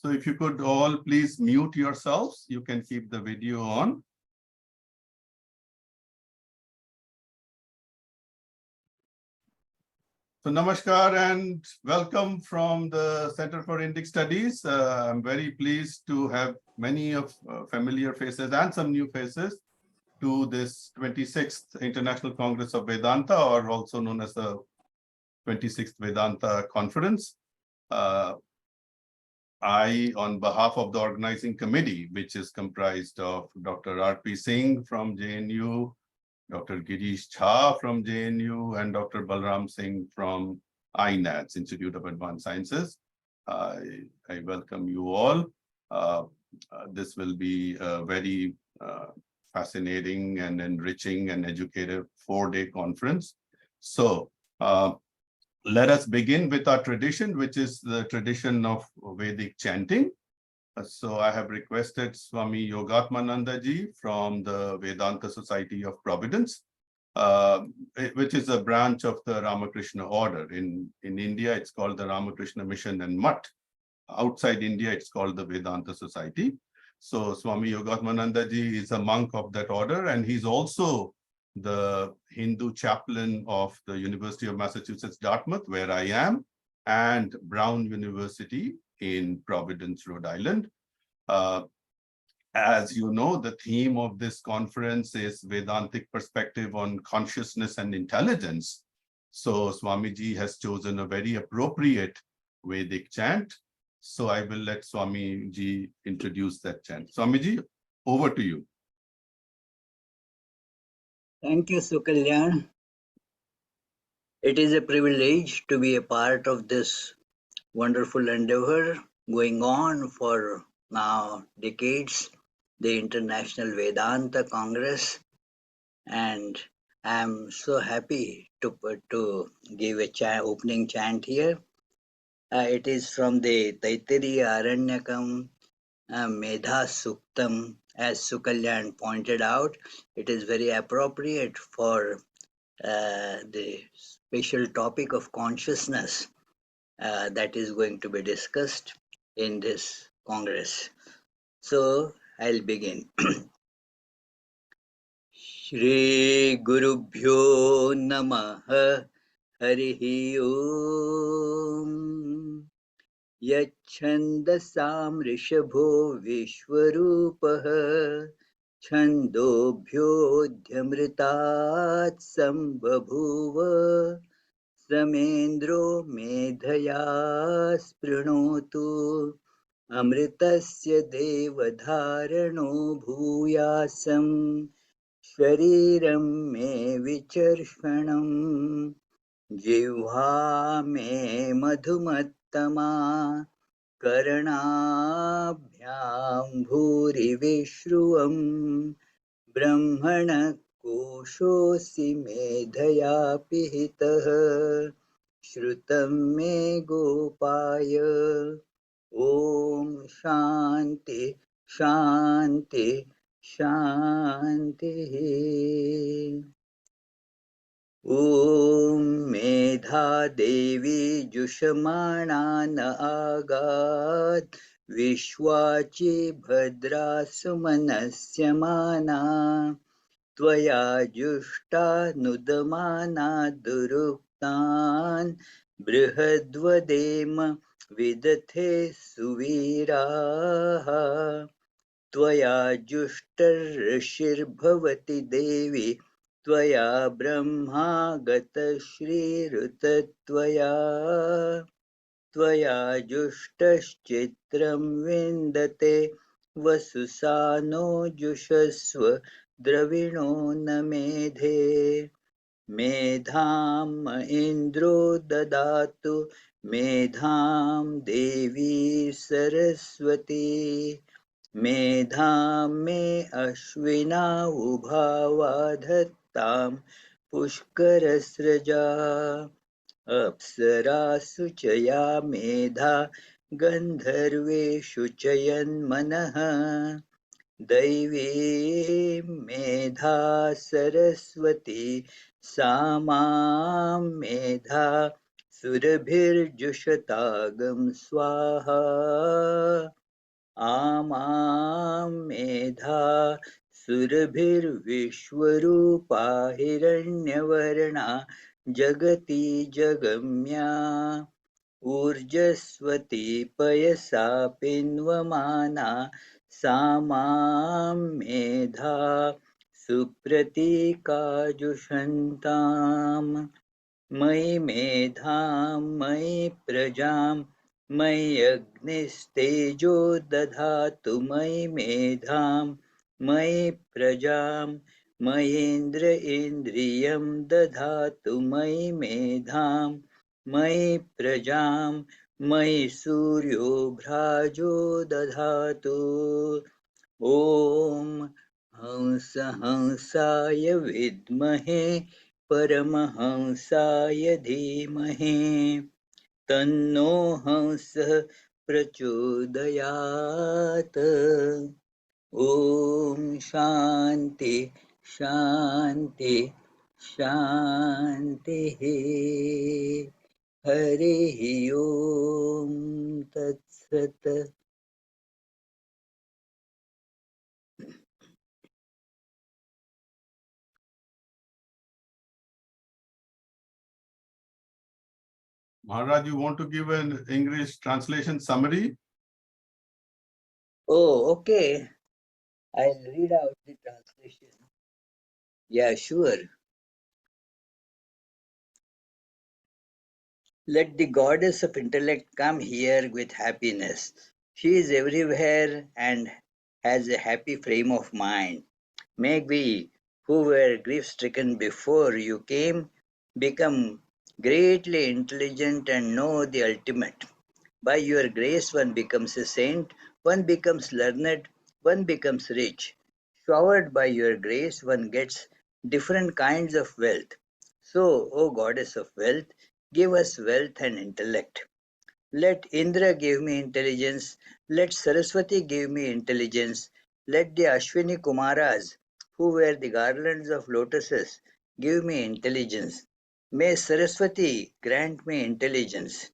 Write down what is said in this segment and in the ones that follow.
So if you could all please mute yourselves, you can keep the video on. So namaskar and welcome from the Center for Indic Studies. I'm very pleased to have many of familiar faces and some new faces to this 26th International Congress of Vedanta, or also known as the 26th Vedanta Conference. I, on behalf of the organizing committee, which is comprised of Dr. R.P. Singh from JNU, Dr. Girish Jha from JNU, and Dr. Balram Singh from INADS, Institute of Advanced Sciences. I welcome you all. This will be a very fascinating and enriching and educative 4-day conference. So let us begin with our tradition, which is the tradition of Vedic chanting. So I have requested Swami Yogatmananda ji from the Vedanta Society of Providence, which is a branch of the Ramakrishna order. In India, it's called the Ramakrishna Mission and Mutt. Outside India, it's called the Vedanta Society. So Swami Yogatmananda ji is a monk of that order, and he's also the Hindu chaplain of the University of Massachusetts, Dartmouth, where I am, and Brown University in Providence, Rhode Island. As you know, the theme of this conference is Vedantic perspective on consciousness and intelligence. So Swamiji has chosen a very appropriate Vedic chant. So I will let Swamiji introduce that chant. Swamiji, over to you. Thank you, Sukalyan. It is a privilege to be a part of this wonderful endeavor going on for now decades, the International Vedanta Congress, and I'm so happy to give a opening chant here. It is from the Taittiriya Aranyakam Medha Suktam. As Sukalyan pointed out, it is very appropriate for the special topic of consciousness that is going to be discussed in this Congress. So I'll begin. Shri Gurubhyo Namaha Harihi Om Yachandasam Rishabho Vishwarupaha Chandobhyodhyamritat Sambhabhuva Samendro Medhaya Sprinotu Amritasya Devadharano Bhuyasam Shariram Me Vicharshanam Jivha Me Madhumattama Karanabhyam Bhuri Vishruvam Brahmana Koshosi Medhaya Pihitah Shrutam Me Gopaya Om Shanti Shanti Shanti. Om Medha Devi Jushamana Agad Vishwachi Bhadra Sumanasya Mana Tvaya Jushta Nudamana Duruktan Brihadvadema Vidathe Suviraha Tvaya Jushtar Rishir Bhavati Devi Tvaya Brahma Gata Shri Rutatvaya Tvaya Jushtaschitram Vindate Vasusano Jushasva Dravino Namedhe Medham Indro Dadatu Medham Devi Saraswati Medham Me Ashvina Ubhavadhattam Pushkarasraja Apsarasu Chaya Medha Gandharveshu Chayan Manaha Daivi Medha Saraswati Samam Medha सुरभिर्जुषतागं स्वाहा आमां मेधा सुरभिर्विश्वरूपा हिरण्यवर्णा जगति जगम्या ऊर्जस्वती पयसा पिन्वमाना सा मां मेधा सुप्रतीकाजुषन्ताम् मयि मेधां मयि प्रजां मयि अग्निस्तेजो दधातु मयि मेधां मयि प्रजां मयीन्द्र इन्द्रियं दधातु मयि मेधां मयि प्रजां मयि सूर्यो भ्राजो दधातु ॐ हंस हंसाय विद्महे परमहंसाय धीमहि तन्नो हंसः प्रचोदयात् ॐ शान्ति शान्ति शान्तिः हरिः ॐ तत्सत् Maharaj, you want to give an English translation summary? Oh, okay. I'll read out the translation. Yeah, sure. Let the goddess of intellect come here with happiness. She is everywhere and has a happy frame of mind. May we, who were grief-stricken before you came, become greatly intelligent and know the ultimate. By your grace, one becomes a saint, one becomes learned, one becomes rich. Showered by your grace, one gets different kinds of wealth. So, O goddess of wealth, give us wealth and intellect. Let Indra give me intelligence. Let Saraswati give me intelligence. Let the Ashwini Kumaras, who wear the garlands of lotuses, give me intelligence. May Saraswati grant me intelligence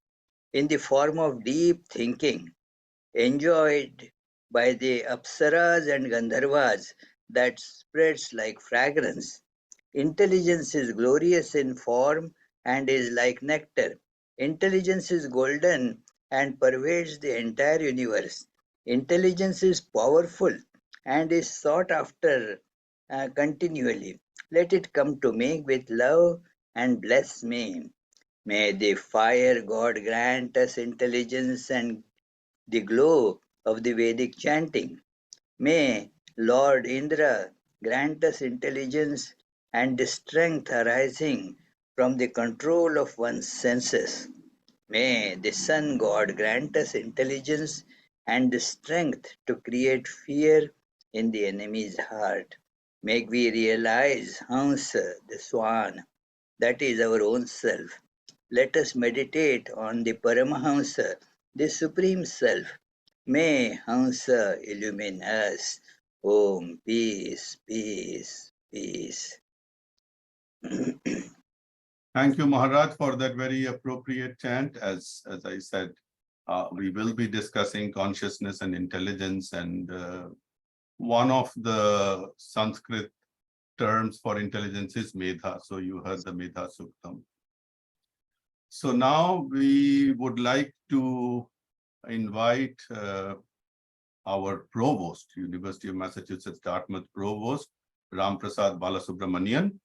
in the form of deep thinking, enjoyed by the Apsaras and Gandharvas that spreads like fragrance. Intelligence is glorious in form and is like nectar. Intelligence is golden and pervades the entire universe. Intelligence is powerful and is sought after continually. Let it come to me with love and bless me. May the fire god grant us intelligence and the glow of the Vedic chanting. May Lord Indra grant us intelligence and the strength arising from the control of one's senses. May the sun god grant us intelligence and the strength to create fear in the enemy's heart. May we realize Hansa, the swan, that is our own self. Let us meditate on the Paramahamsa, the Supreme Self. May Hansa illumine us. Om, peace, peace, peace. Thank you, Maharaj, for that very appropriate chant. As I said, we will be discussing consciousness and intelligence, and one of the Sanskrit terms for intelligence is Medha. So you heard the Medha Suktam. So now we would like to invite our provost, University of Massachusetts Dartmouth provost, Ram Prasad Balasubramanian.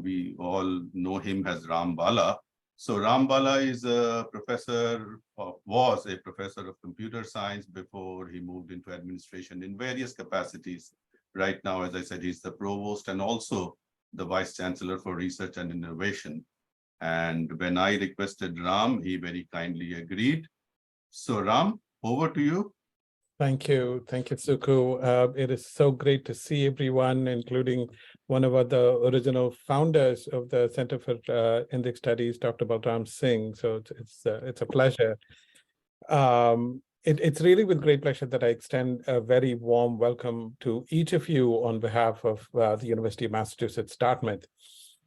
We all know him as Ram Bala. So Ram Bala is a professor, was a professor of computer science before he moved into administration in various capacities. Right now, as I said, he's the provost and also the vice chancellor for research and innovation. And when I requested Ram, he very kindly agreed. So Ram, over to you. Thank you, Suku. It is so great to see everyone, including one of the original founders of the Center for Indic Studies, Dr. Balram Singh. So it's a pleasure. It's really with great pleasure that I extend a very warm welcome to each of you on behalf of the University of Massachusetts Dartmouth.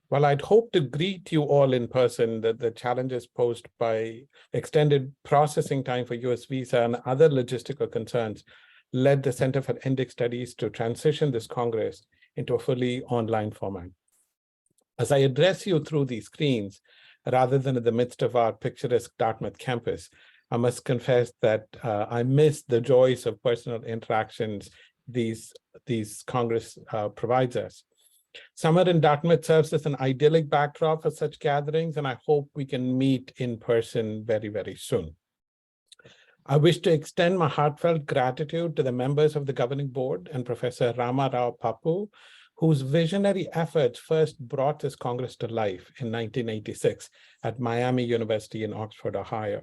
While I'd hoped to greet you all in person, the challenges posed by extended processing time for US visa and other logistical concerns led the Center for Indic Studies to transition this Congress into a fully online format. As I address you through these screens, rather than in the midst of our picturesque Dartmouth campus, I must confess that I miss the joys of personal interactions these Congress provides us. Summer in Dartmouth serves as an idyllic backdrop for such gatherings, and I hope we can meet in person very, very soon. I wish to extend my heartfelt gratitude to the members of the governing board and Professor Rama Rao Papu, whose visionary efforts first brought this Congress to life in 1986 at Miami University in Oxford, Ohio.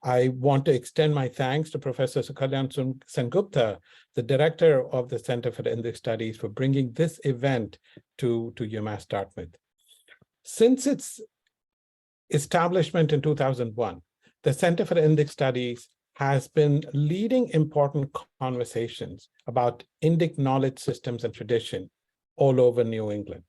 I want to extend my thanks to Professor Sukalyan Sengupta, the director of the Center for Indic Studies, for bringing this event to UMass Dartmouth. Since its establishment in 2001, the Center for Indic Studies has been leading important conversations about Indic knowledge systems and tradition all over New England.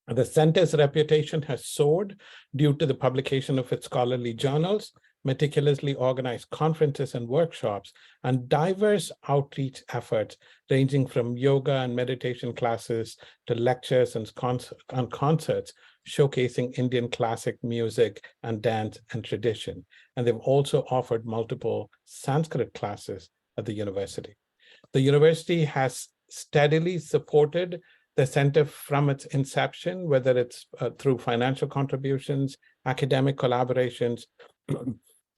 The center's reputation has soared due to the publication of its scholarly journals, meticulously organized conferences and workshops, and diverse outreach efforts ranging from yoga and meditation classes to lectures and concerts showcasing Indian classic music and dance and tradition. And they've also offered multiple Sanskrit classes at the university. The university has steadily supported the center from its inception, whether it's through financial contributions, academic collaborations,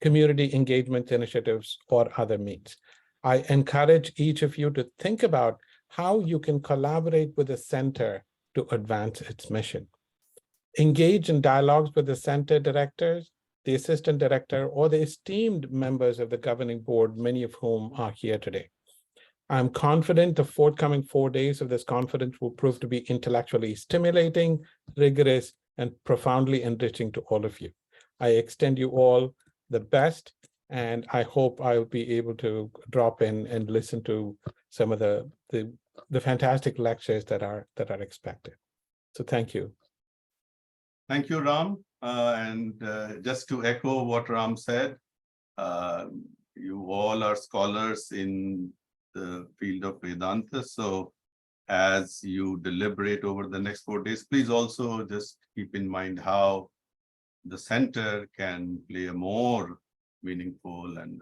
community engagement initiatives, or other means. I encourage each of you to think about how you can collaborate with the center to advance its mission. Engage in dialogues with the center directors, the assistant director, or the esteemed members of the governing board, many of whom are here today. I'm confident the forthcoming 4 days of this conference will prove to be intellectually stimulating, rigorous, and profoundly enriching to all of you. I extend you all the best, and I hope I will be able to drop in and listen to some of the fantastic lectures that are expected. So thank you. Thank you, Ram. Just to echo what Ram said, you all are scholars in the field of Vedanta. So as you deliberate over the next 4 days, please also just keep in mind how the center can play a more meaningful and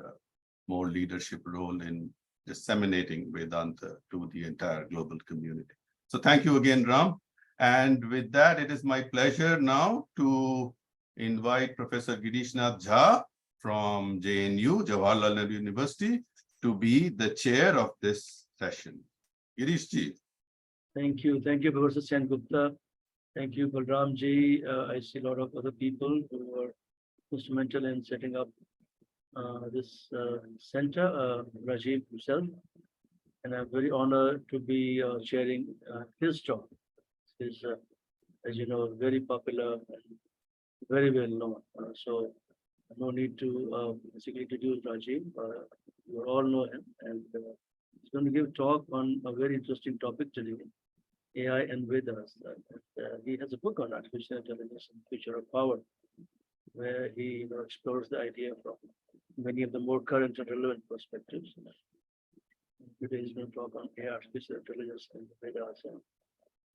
more leadership role in disseminating Vedanta to the entire global community. So thank you again, Ram. And with that, it is my pleasure now to invite Professor Girishnath Jha from JNU, Jawaharlal Nehru University, to be the chair of this session. Girishji. Thank you, Professor Sengupta. Thank you, Balramji. I see a lot of other people who were instrumental in setting up this center, Rajiv himself. And I'm very honored to be chairing his talk. He's, as you know, very popular and very well known. So no need to basically introduce Rajiv. You all know him, and he's going to give a talk on a very interesting topic today, AI and Vedas. He has a book on artificial intelligence and future of power, where he explores the idea from many of the more current and relevant perspectives. Today he's going to talk on AI, artificial intelligence, and Vedas. And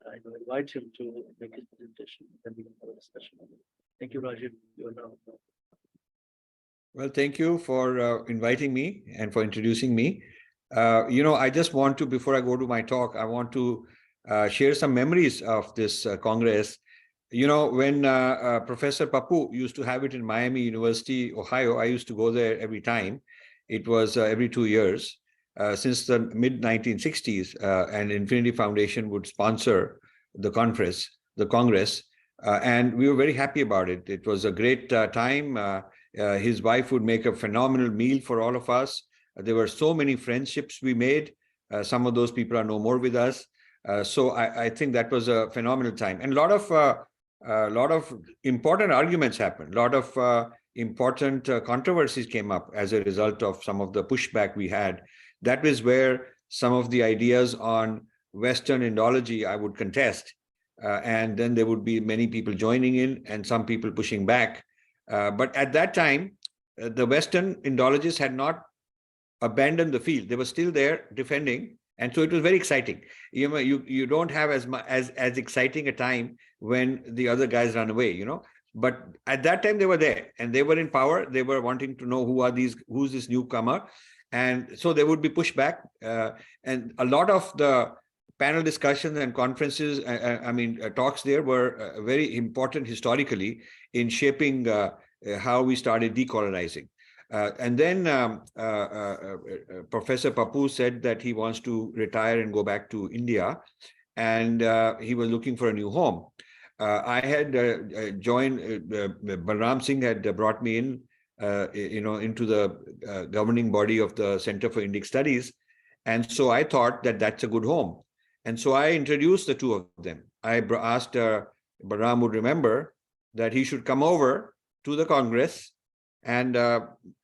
I will invite him to make his presentation, and we can have a discussion. Thank you, Rajiv. You are now. Well, thank you for inviting me and for introducing me. I just want to, before I go to my talk, I want to share some memories of this Congress. When Professor Papu used to have it in Miami University, Ohio, I used to go there every time. It was every 2 years. Since the mid-1960s, and Infinity Foundation would sponsor the Congress, and we were very happy about it. It was a great time. His wife would make a phenomenal meal for all of us. There were so many friendships we made. Some of those people are no more with us. So I think that was a phenomenal time. And a lot of important arguments happened. A lot of important controversies came up as a result of some of the pushback we had. That is where some of the ideas on Western Indology I would contest. and then there would be many people joining in and some people pushing back. But at that time, the Western Indologists had not abandoned the field. They were still there defending. And so it was very exciting. You don't have as exciting a time when the other guys run away, But at that time they were there and they were in power. They were wanting to know who's this newcomer. And so there would be pushback. And a lot of the panel discussions and conferences, talks there were very important historically in shaping how we started decolonizing. And then Professor Pappu said that he wants to retire and go back to India, and he was looking for a new home. I had joined, Balram Singh had brought me in, into the governing body of the Center for Indic Studies. And so I thought that that's a good home. And so I introduced the two of them. I asked Balram would remember that he should come over to the Congress and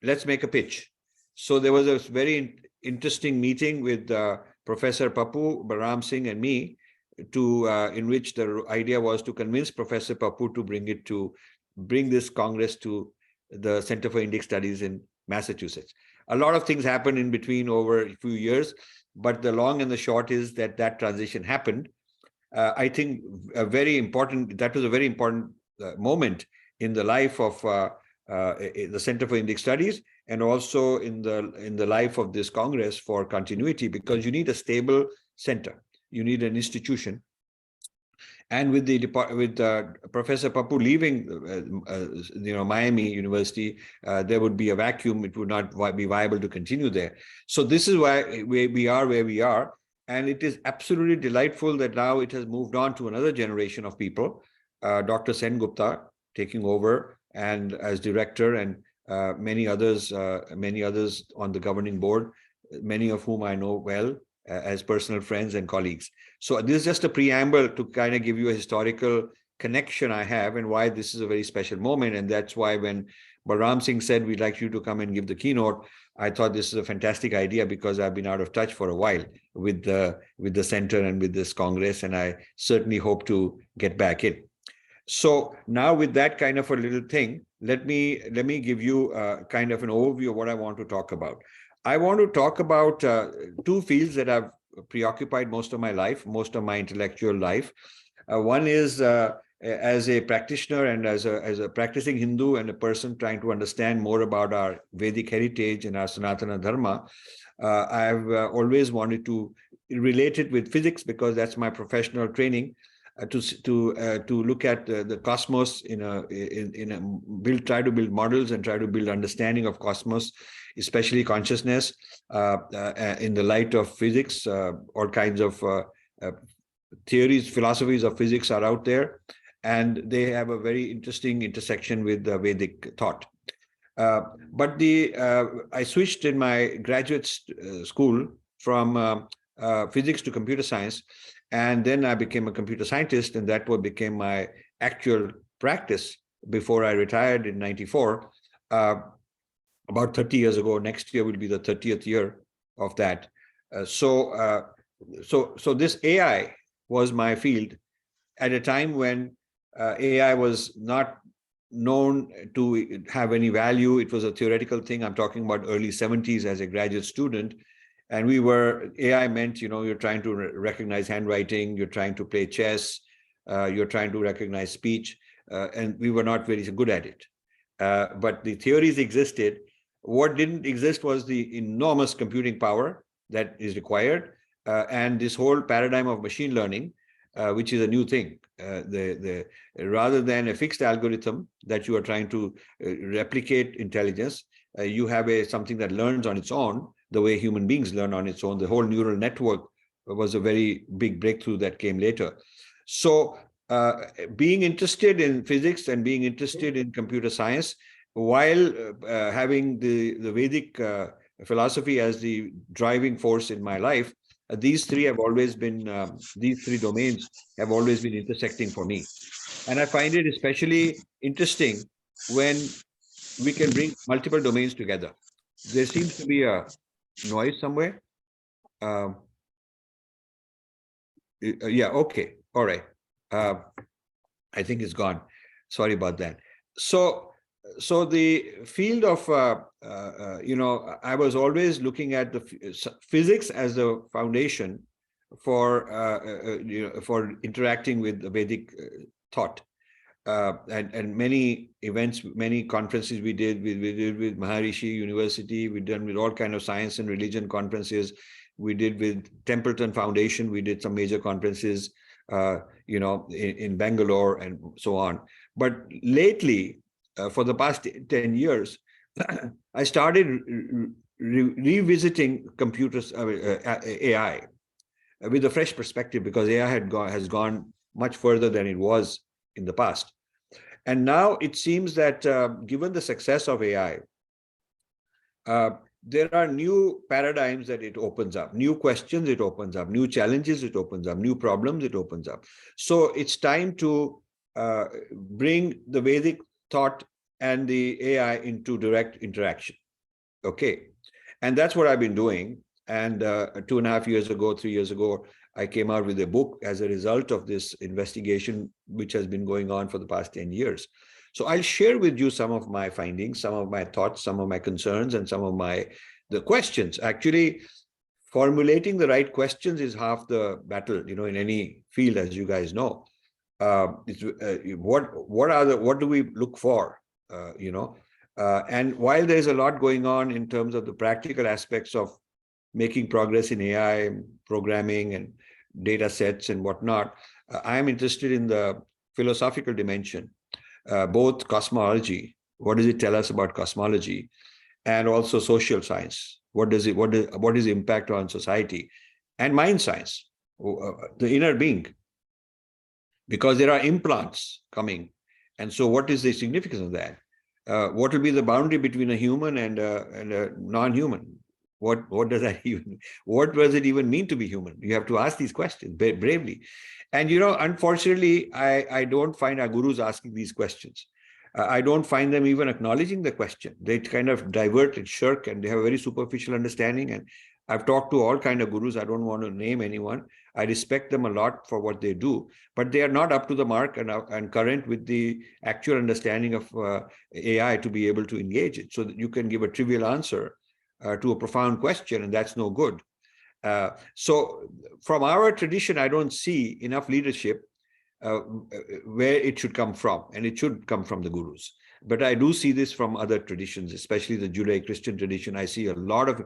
let's make a pitch. So there was a very interesting meeting with Professor Pappu, Balram Singh and me, in which the idea was to convince Professor Pappu to bring this Congress to the Center for Indic Studies in Massachusetts. A lot of things happened in between over a few years, but the long and the short is that transition happened. I think that was a very important moment in the life of the Center for Indic Studies, and also in the life of this Congress for continuity, because you need a stable center, you need an institution. And with Professor Pappu leaving, Miami University, there would be a vacuum. It would not be viable to continue there. So this is why we are where we are, and it is absolutely delightful that now it has moved on to another generation of people. Dr. Sen Gupta taking over and as director, and many others on the governing board, many of whom I know well as personal friends and colleagues. So this is just a preamble to kind of give you a historical connection I have and why this is a very special moment. And that's why when Balram Singh said, we'd like you to come and give the keynote, I thought this is a fantastic idea, because I've been out of touch for a while with the center and with this Congress, and I certainly hope to get back in. So now with that kind of a little thing, let me give you kind of an overview of what I want to talk about. I want to talk about two fields that have preoccupied most of my life, most of my intellectual life. One is as a practitioner and as a practicing Hindu and a person trying to understand more about our Vedic heritage and our Sanatana Dharma. I've always wanted to relate it with physics, because that's my professional training. To look at the cosmos try to build models and try to build understanding of cosmos, especially consciousness, in the light of physics. All kinds of theories, philosophies of physics are out there, and they have a very interesting intersection with Vedic thought. But I switched in my graduate school from physics to computer science. And then I became a computer scientist, and that became my actual practice before I retired in '94, about 30 years ago. Next year will be the 30th year of that. So this AI was my field at a time when AI was not known to have any value. It was a theoretical thing. I'm talking about early 70s as a graduate student. And AI meant, you're trying to recognize handwriting, you're trying to play chess, you're trying to recognize speech, and we were not very good at it. But the theories existed. What didn't exist was the enormous computing power that is required, and this whole paradigm of machine learning, which is a new thing. Rather than a fixed algorithm that you are trying to replicate intelligence, you have something that learns on its own, the way human beings learn on its own. The whole neural network was a very big breakthrough that came later. So being interested in physics and being interested in computer science, while having the Vedic philosophy as the driving force in my life, these three domains have always been intersecting for me. And I find it especially interesting when we can bring multiple domains together. There seems to be a noise somewhere. Yeah, okay, all right. I think it's gone. Sorry about that. So the field of, I was always looking at the physics as the foundation for, for interacting with the Vedic thought. And many events, many conferences we did with Maharishi University, we done with all kind of science and religion conferences. We did with Templeton Foundation, we did some major conferences, in Bangalore and so on. But lately, for the past 10 years, I started revisiting computers, AI, with a fresh perspective, because AI has gone much further than it was in the past. And now it seems that given the success of AI, there are new paradigms that it opens up, new questions it opens up, new challenges it opens up, new problems it opens up. So it's time to bring the Vedic thought and the AI into direct interaction. Okay. And that's what I've been doing. And 2.5 years ago, 3 years ago, I came out with a book as a result of this investigation, which has been going on for the past 10 years. So I'll share with you some of my findings, some of my thoughts, some of my concerns, and some of the questions. Actually, formulating the right questions is half the battle, in any field, as you guys know. What do we look for, and while there's a lot going on in terms of the practical aspects of making progress in AI, programming, and data sets and whatnot, I'm interested in the philosophical dimension, both cosmology, what does it tell us about cosmology, and also social science. What is the impact on society, and mind science, the inner being, because there are implants coming. And so what is the significance of that? What will be the boundary between a human and a non-human? What does that even, what does it even mean to be human? You have to ask these questions bravely. And, unfortunately, I don't find our gurus asking these questions. I don't find them even acknowledging the question. They kind of divert and shirk, and they have a very superficial understanding. And I've talked to all kinds of gurus. I don't want to name anyone. I respect them a lot for what they do, but they are not up to the mark and current with the actual understanding of AI to be able to engage it, so that you can give a trivial answer to a profound question, and that's no good. So from our tradition, I don't see enough leadership where it should come from, and it should come from the gurus. But I do see this from other traditions, especially the Judeo-Christian tradition. I see a lot of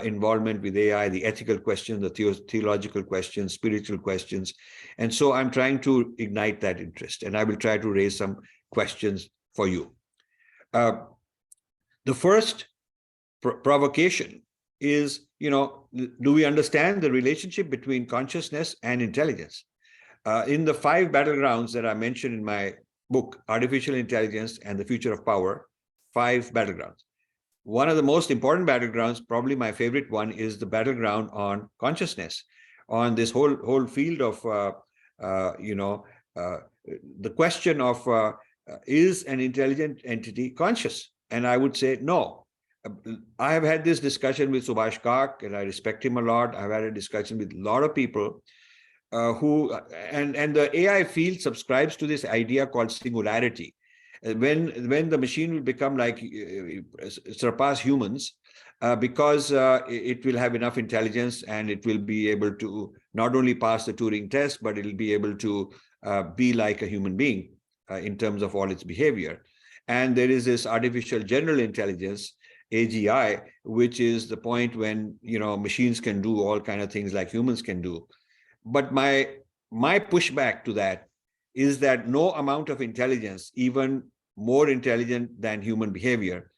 involvement with AI, the ethical questions, the theological questions, spiritual questions. And so I'm trying to ignite that interest, and I will try to raise some questions for you. The first provocation is, do we understand the relationship between consciousness and intelligence? In the 5 battlegrounds that I mentioned in my book, Artificial Intelligence and the Future of Power, 5 battlegrounds. One of the most important battlegrounds, probably my favorite one, is the battleground on consciousness, on this whole field of, the question of, is an intelligent entity conscious? And I would say no. I have had this discussion with Subhash Kak, and I respect him a lot. I've had a discussion with a lot of people who, and the AI field subscribes to this idea called singularity. When the machine will become like, surpass humans, because it will have enough intelligence, and it will be able to not only pass the Turing test, but it will be able to be like a human being in terms of all its behavior. And there is this artificial general intelligence, AGI, which is the point when, machines can do all kinds of things like humans can do. But my pushback to that is that no amount of intelligence, even more intelligent than human behavior,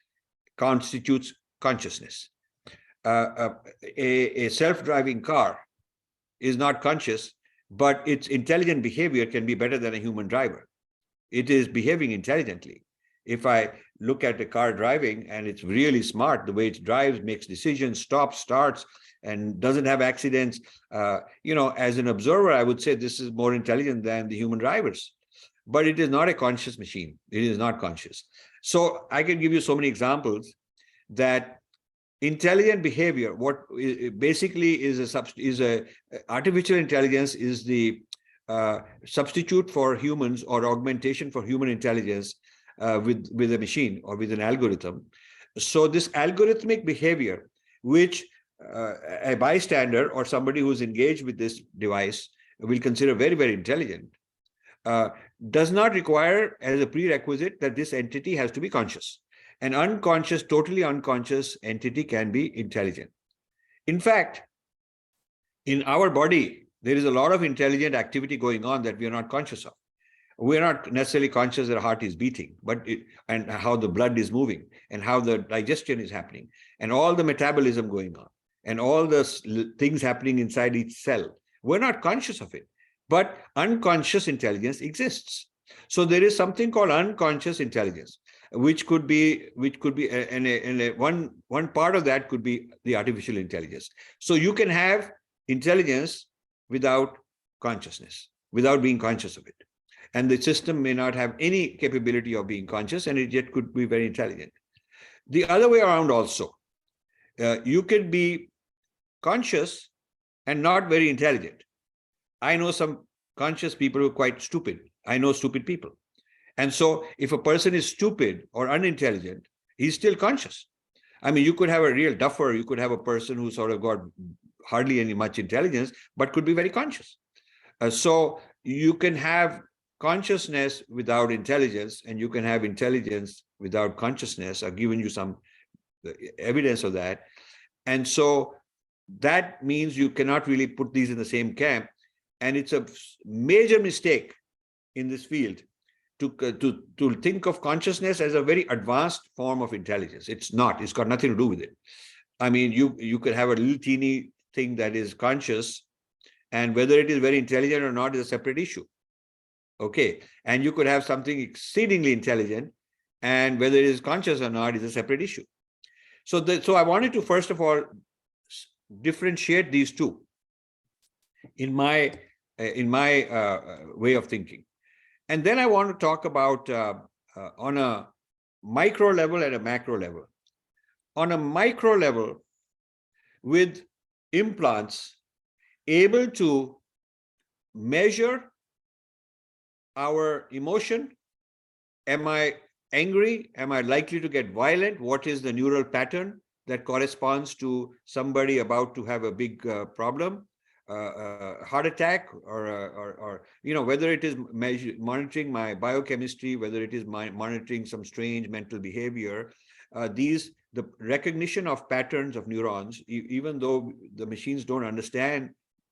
constitutes consciousness. A self-driving car is not conscious, but its intelligent behavior can be better than a human driver. It is behaving intelligently. If I look at a car driving and it's really smart, the way it drives, makes decisions, stops, starts, and doesn't have accidents, as an observer, I would say this is more intelligent than the human drivers. But it is not a conscious machine. It is not conscious. So I can give you so many examples that intelligent behavior, what basically is artificial intelligence is the substitute for humans or augmentation for human intelligence with a machine or with an algorithm. So this algorithmic behavior, which a bystander or somebody who's engaged with this device will consider very, very intelligent, does not require as a prerequisite that this entity has to be conscious. An unconscious, totally unconscious entity can be intelligent. In fact, in our body, there is a lot of intelligent activity going on that we are not conscious of. We're not necessarily conscious that our heart is beating, and how the blood is moving, and how the digestion is happening, and all the metabolism going on, and all the things happening inside each cell. We're not conscious of it, but unconscious intelligence exists. So there is something called unconscious intelligence, which could be, one part of that could be the artificial intelligence. So you can have intelligence without consciousness, without being conscious of it. And the system may not have any capability of being conscious, and it yet could be very intelligent. The other way around also, you can be conscious and not very intelligent. I know some conscious people who are quite stupid. I know stupid people. And so if a person is stupid or unintelligent, he's still conscious. I mean, you could have a real duffer, you could have a person who sort of got hardly any much intelligence, but could be very conscious. So you can have consciousness without intelligence, and you can have intelligence without consciousness. I've given you some evidence of that. And so that means you cannot really put these in the same camp. And it's a major mistake in this field to think of consciousness as a very advanced form of intelligence. It's not. It's got nothing to do with it. I mean, you could have a little teeny thing that is conscious, and whether it is very intelligent or not is a separate issue. Okay. And you could have something exceedingly intelligent, and whether it is conscious or not is a separate issue. So I wanted to, first of all, differentiate these two in my way of thinking. And then I want to talk about on a micro level and a macro level. On a micro level, with implants able to measure our emotion. Am I angry? Am I likely to get violent? What is the neural pattern that corresponds to somebody about to have a big problem, heart attack, or whether it is monitoring my biochemistry, whether it is monitoring some strange mental behavior. The recognition of patterns of neurons, even though the machines don't understand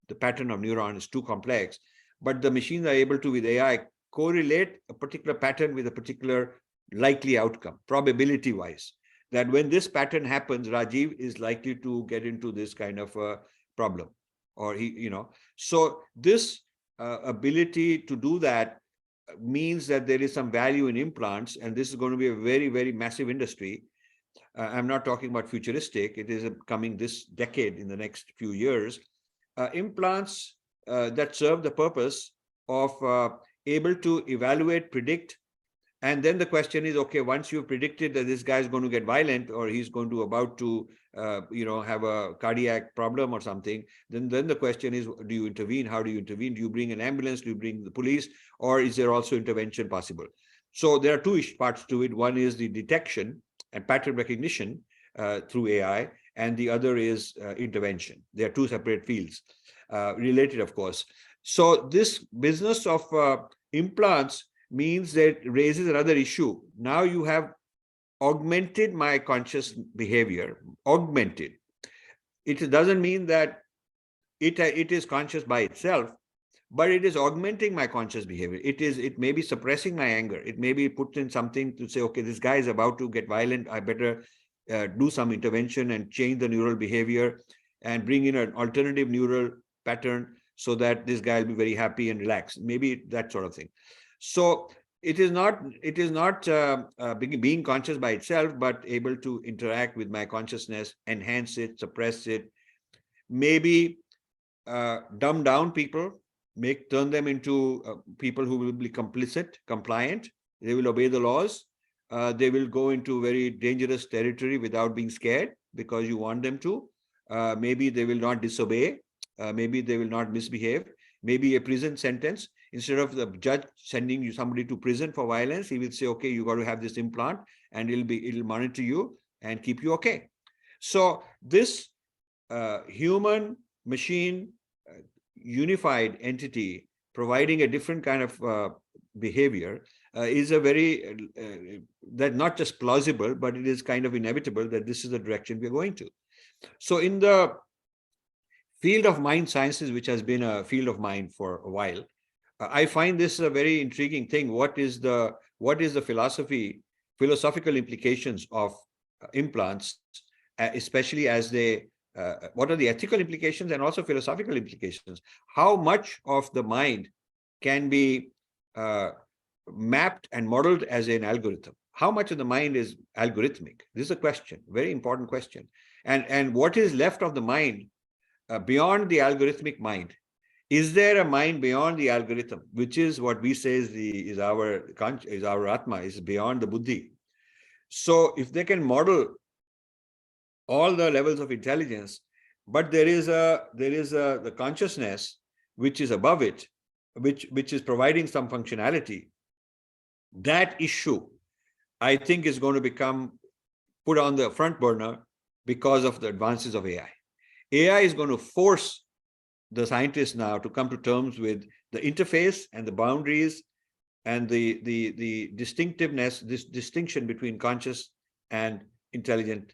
the pattern of neuron, is too complex, but the machines are able to, with AI, correlate a particular pattern with a particular likely outcome, probability wise, that when this pattern happens, Rajiv is likely to get into this kind of a problem, or so this ability to do that means that there is some value in implants, and this is going to be a very, very massive industry. I'm not talking about futuristic. It is coming this decade, in the next few years. Implants that serve the purpose of able to evaluate, predict, and then the question is, okay, once you've predicted that this guy is going to get violent, or he's going to about to have a cardiac problem or something, then the question is, do you intervene? How do you intervene? Do you bring an ambulance? Do you bring the police? Or is there also intervention possible? So there are two parts to it. One is the detection and pattern recognition through AI, and the other is intervention. They are two separate fields, related, of course. So this business of implants means that raises another issue. Now you have augmented my conscious behavior, augmented. It doesn't mean that it is conscious by itself, but it is augmenting my conscious behavior. It may be suppressing my anger. It may be put in something to say, okay, this guy is about to get violent. I better do some intervention and change the neural behavior and bring in an alternative neural pattern so that this guy will be very happy and relaxed. Maybe that sort of thing. So it is not being conscious by itself, but able to interact with my consciousness, enhance it, suppress it, maybe dumb down people, turn them into people who will be compliant. They will obey the laws. They will go into very dangerous territory without being scared because you want them to. Maybe they will not disobey. Maybe they will not misbehave. maybe a prison sentence. Instead of the judge sending you somebody to prison for violence, he will say, okay, you got to have this implant and it'll monitor you and keep you okay. So this human machine unified entity providing a different kind of behavior is a very that not just plausible, but it is kind of inevitable that this is the direction we're going to. So in the field of mind sciences, which has been a field of mine for a while, I find this a very intriguing thing. What is the philosophical implications of implants, especially as they what are the ethical implications and also philosophical implications? How much of the mind can be mapped and modeled as an algorithm? How much of the mind is algorithmic? This is a question, very important question. And what is left of the mind beyond the algorithmic mind? Is there a mind beyond the algorithm, which is what we say is our Atma, is beyond the buddhi? So if they can model all the levels of intelligence, but there is the consciousness which is above it, which is providing some functionality, that issue, I think, is going to become put on the front burner because of the advances of AI. AI is going to force the scientists now to come to terms with the interface and the boundaries and the distinctiveness, this distinction between conscious and intelligent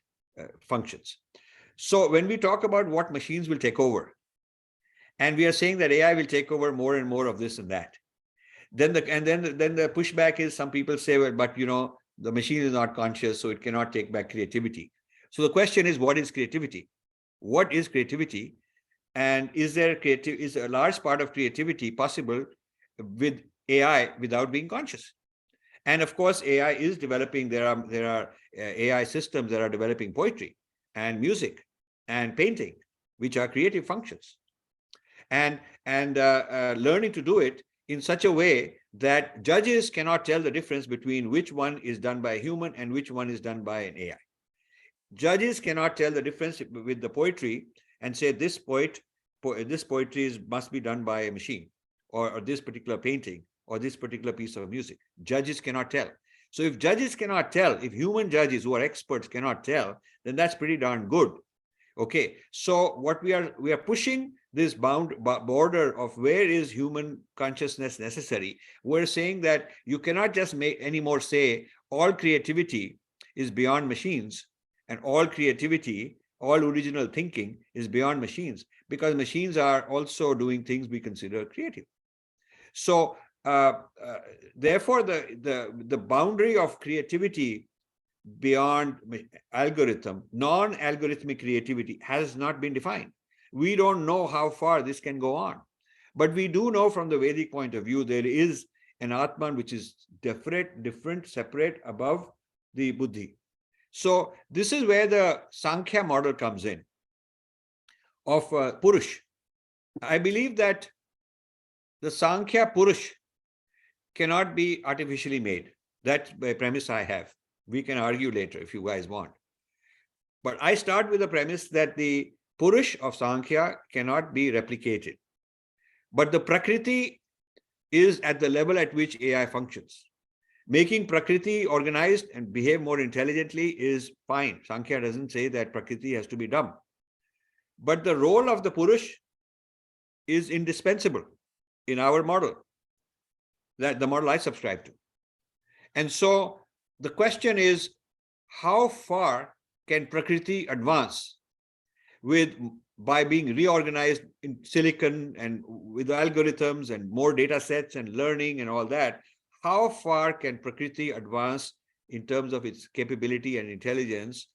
functions. So when we talk about what machines will take over, and we are saying that AI will take over more and more of this and that, then the pushback is, some people say, well, but the machine is not conscious, so it cannot take back creativity. So the question is, what is creativity? What is creativity? And is a large part of creativity possible with AI without being conscious? And of course, AI is developing. There are AI systems that are developing poetry and music and painting, which are creative functions, and learning to do it in such a way that judges cannot tell the difference between which one is done by a human and which one is done by an AI. Judges cannot tell the difference with the poetry and say this poetry must be done by a machine, or this particular painting, or this particular piece of music. Judges cannot tell. So if judges cannot tell, if human judges who are experts cannot tell, then that's pretty darn good. Okay, so what we are pushing this border of where is human consciousness necessary. We're saying that you cannot just anymore say all creativity is beyond machines, and all creativity, all original thinking is beyond machines, because machines are also doing things we consider creative. So therefore, the boundary of creativity beyond algorithm, non-algorithmic creativity, has not been defined. We don't know how far this can go on, but we do know from the Vedic point of view there is an Atman which is different, separate, above the buddhi. So this is where the Sankhya model comes in of Purush. I believe that the Sankhya Purush cannot be artificially made. That's a premise I have. We can argue later if you guys want. But I start with the premise that the Purush of Sankhya cannot be replicated. But the Prakriti is at the level at which AI functions. Making Prakriti organized and behave more intelligently is fine. Sankhya doesn't say that Prakriti has to be dumb. But the role of the Purush is indispensable in our model, that the model I subscribe to. And so the question is, how far can Prakriti advance by being reorganized in silicon and with algorithms and more data sets and learning and all that? How far can Prakriti advance in terms of its capability and intelligence,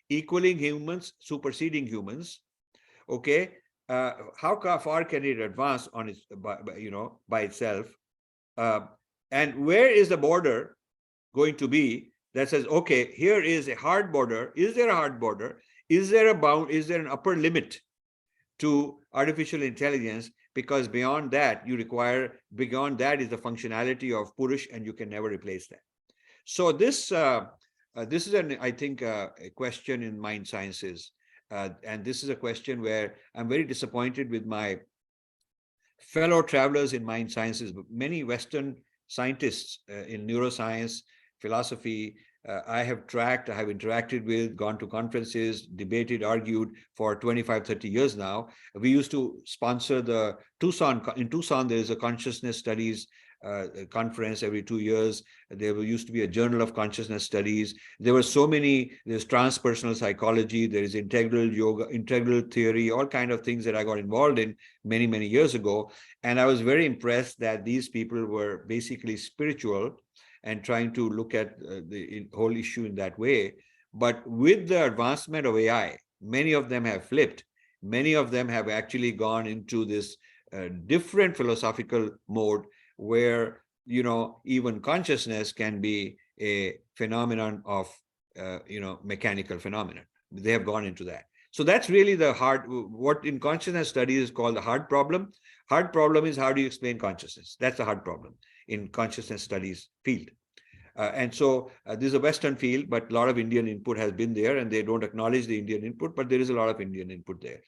equaling humans, superseding humans? Okay, how far can it advance on its by itself? And where is the border going to be that says, okay, here is a hard border? Is there a hard border? Is there a bound? Is there an upper limit to artificial intelligence? Because beyond that is the functionality of Purush, and you can never replace that. So this is I think a question in mind sciences, and this is a question where I'm very disappointed with my fellow travelers in mind sciences, many Western scientists in neuroscience, philosophy, I have interacted with, gone to conferences, debated, argued for 25, 30 years now. We used to sponsor the in Tucson, there is a consciousness studies conference every 2 years. There used to be a journal of consciousness studies. There were so many, there's transpersonal psychology, there is integral yoga, integral theory, all kind of things that I got involved in many, many years ago. And I was very impressed that these people were basically spiritual and trying to look at the whole issue in that way. But with the advancement of AI, many of them have flipped. Many of them have actually gone into this different philosophical mode where, you know, even consciousness can be a phenomenon of, you know, mechanical phenomenon. They have gone into that. So that's really the hard, what in consciousness studies is called the hard problem. Hard problem is how do you explain consciousness? That's the hard problem in consciousness studies field. And so this is a Western field, but a lot of Indian input has been there, and they don't acknowledge the Indian input, but there is a lot of Indian input there.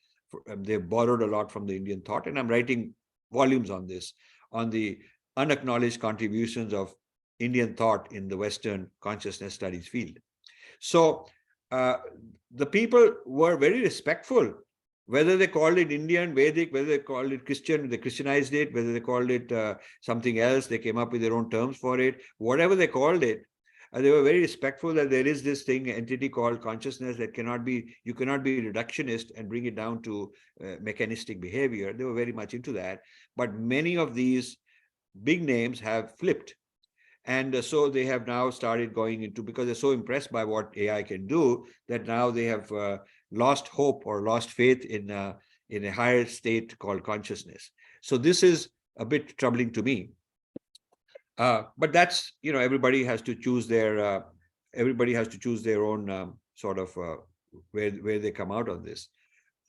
They've borrowed a lot from the Indian thought, and I'm writing volumes on this, on the unacknowledged contributions of Indian thought in the Western consciousness studies field. So the people were very respectful, whether they called it Indian, Vedic, whether they called it Christian, they Christianized it, whether they called it something else, they came up with their own terms for it, whatever they called it, they were very respectful that there is this thing, entity called consciousness that cannot be, you cannot be reductionist and bring it down to mechanistic behavior. They were very much into that. But many of these big names have flipped. And so they have now started going into, because they're so impressed by what AI can do, that now they have lost hope or lost faith in a higher state called consciousness. So this is a bit troubling to me. But that's, you know, everybody has to choose their own sort of where they come out on this.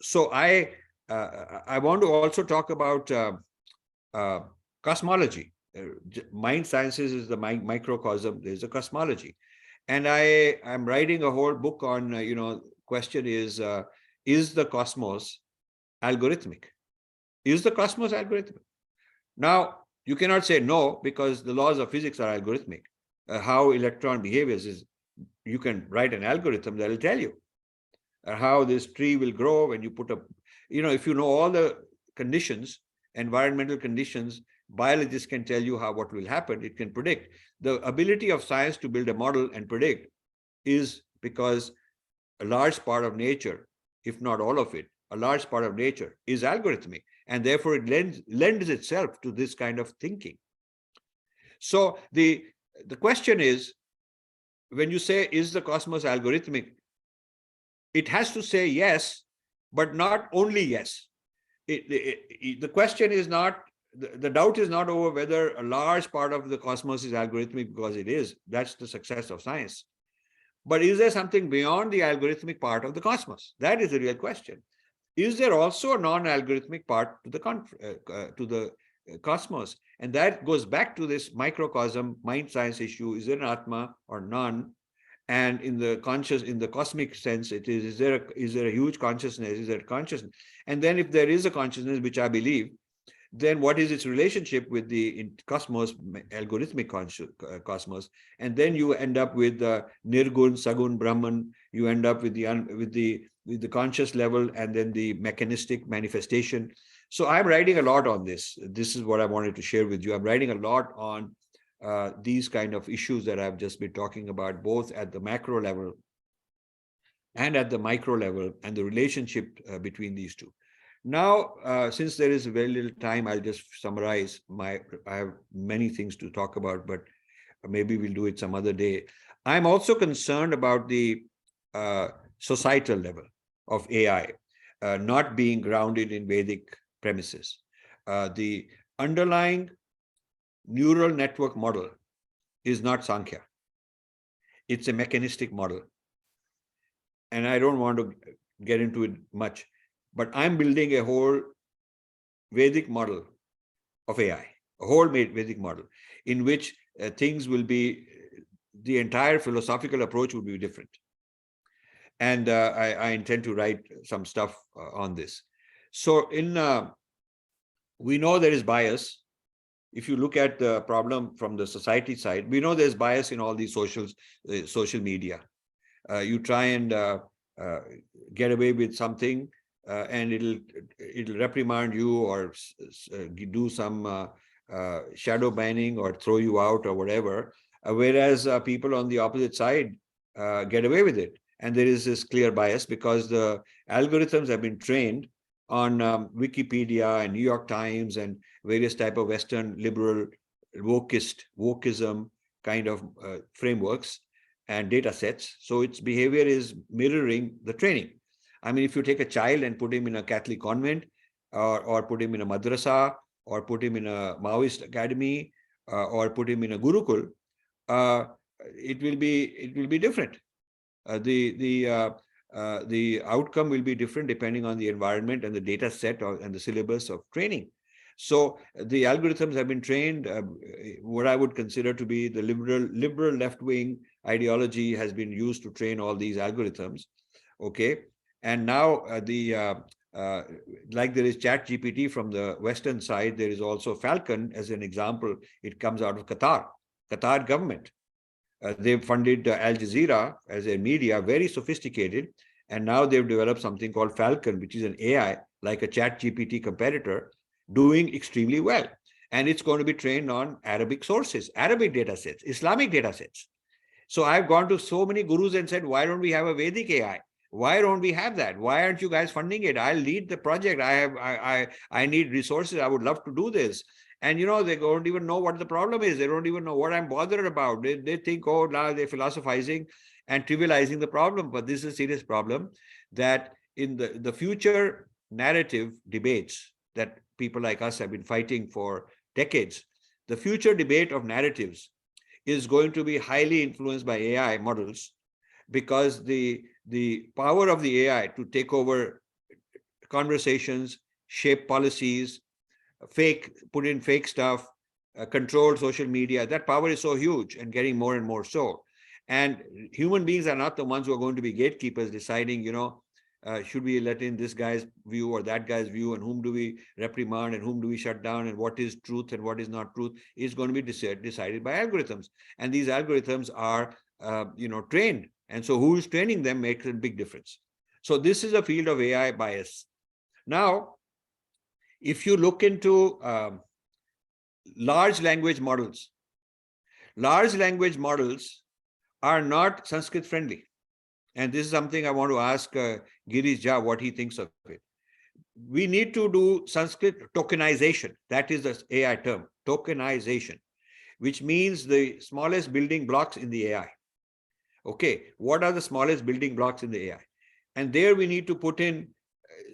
So I want to also talk about cosmology. Mind sciences is the microcosm. There's a cosmology, and I'm writing a whole book on you know, question is the cosmos algorithmic? Is the cosmos algorithmic? Now you cannot say no, because the laws of physics are algorithmic. How electron behaves is, you can write an algorithm that will tell you how this tree will grow when you put a, you know, if you know all the conditions, environmental conditions, biologists can tell you what will happen. It can predict. The ability of science to build a model and predict is because a large part of nature, if not all of it, a large part of nature is algorithmic, and therefore it lends itself to this kind of thinking. So the question is, when you say, is the cosmos algorithmic? It has to say yes, but not only yes. The question is not, the doubt is not over whether a large part of the cosmos is algorithmic, because it is. That's the success of science. But is there something beyond the algorithmic part of the cosmos? That is the real question. Is there also a non-algorithmic part to the cosmos? And that goes back to this microcosm mind science issue. Is there an Atma or none? And in the cosmic sense, it is there a huge consciousness? Is there consciousness? And then if there is a consciousness, which I believe, then what is its relationship with the cosmos, algorithmic cosmos? And then you end up with the Nirgun, Sagun, Brahman. You end up with the conscious level, and then the mechanistic manifestation. So I'm writing a lot on this. This is what I wanted to share with you. I'm writing a lot on these kind of issues that I've just been talking about, both at the macro level and at the micro level, and the relationship between these two. Now, since there is very little time, I'll just summarize. I have many things to talk about, but maybe we'll do it some other day. I'm also concerned about the societal level of AI not being grounded in Vedic premises. The underlying neural network model is not Sankhya. It's a mechanistic model. And I don't want to get into it much, but I'm building a whole Vedic model of AI, a whole Vedic model in which things will be, the entire philosophical approach will be different. And I intend to write some stuff on this. So in We know there is bias. If you look at the problem from the society side, we know there's bias in all these social media. You try and get away with something, and it'll reprimand you or do some shadow banning or throw you out or whatever. Whereas people on the opposite side get away with it. And there is this clear bias because the algorithms have been trained on Wikipedia and New York Times and various type of Western liberal wokeism kind of frameworks and data sets. So its behavior is mirroring the training. I mean, if you take a child and put him in a Catholic convent or put him in a madrasa or put him in a Maoist academy or put him in a Gurukul, it will be different. The outcome will be different depending on the environment and the data set and the syllabus of training. So the algorithms have been trained. What I would consider to be the liberal left-wing ideology has been used to train all these algorithms. Okay, and now like there is ChatGPT from the Western side, there is also Falcon as an example. It comes out of Qatar government. They've funded Al Jazeera as a media, very sophisticated, and now they've developed something called Falcon, which is an AI like a ChatGPT competitor, doing extremely well. And it's going to be trained on Arabic sources, Arabic data sets, Islamic data sets. So I've gone to so many gurus and said, why don't we have a Vedic AI? Why don't we have that? Why aren't you guys funding it? I'll lead the project. I need resources. I would love to do this. And they don't even know what the problem is. They don't even know what I'm bothered about. They think, oh, now they're philosophizing and trivializing the problem. But this is a serious problem that in the future narrative debates that people like us have been fighting for decades, the future debate of narratives is going to be highly influenced by AI models, because the power of the AI to take over conversations, shape policies, put in fake stuff, control social media, that power is so huge and getting more and more so. And human beings are not the ones who are going to be gatekeepers deciding, should we let in this guy's view or that guy's view, and whom do we reprimand and whom do we shut down, and what is truth and what is not truth is going to be decided by algorithms. And these algorithms are, trained. And so who is training them makes a big difference. So this is a field of AI bias. Now, if you look into large language models are not Sanskrit friendly. And this is something I want to ask Girish Jha what he thinks of it. We need to do Sanskrit tokenization. That is the AI term, tokenization, which means the smallest building blocks in the AI. Okay, what are the smallest building blocks in the AI? And there we need to put in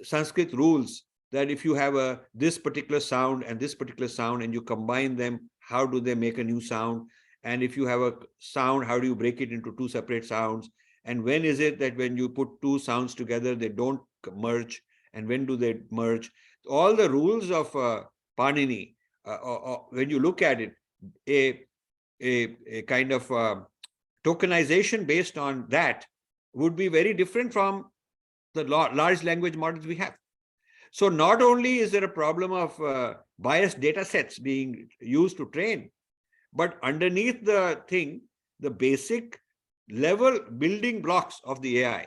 Sanskrit rules that if you have this particular sound and this particular sound and you combine them, how do they make a new sound? And if you have a sound, how do you break it into two separate sounds? And when is it that when you put two sounds together, they don't merge? And when do they merge? All the rules of Panini, when you look at it, a kind of tokenization based on that would be very different from the large language models we have. So not only is there a problem of biased data sets being used to train, but underneath the thing, the basic level building blocks of the AI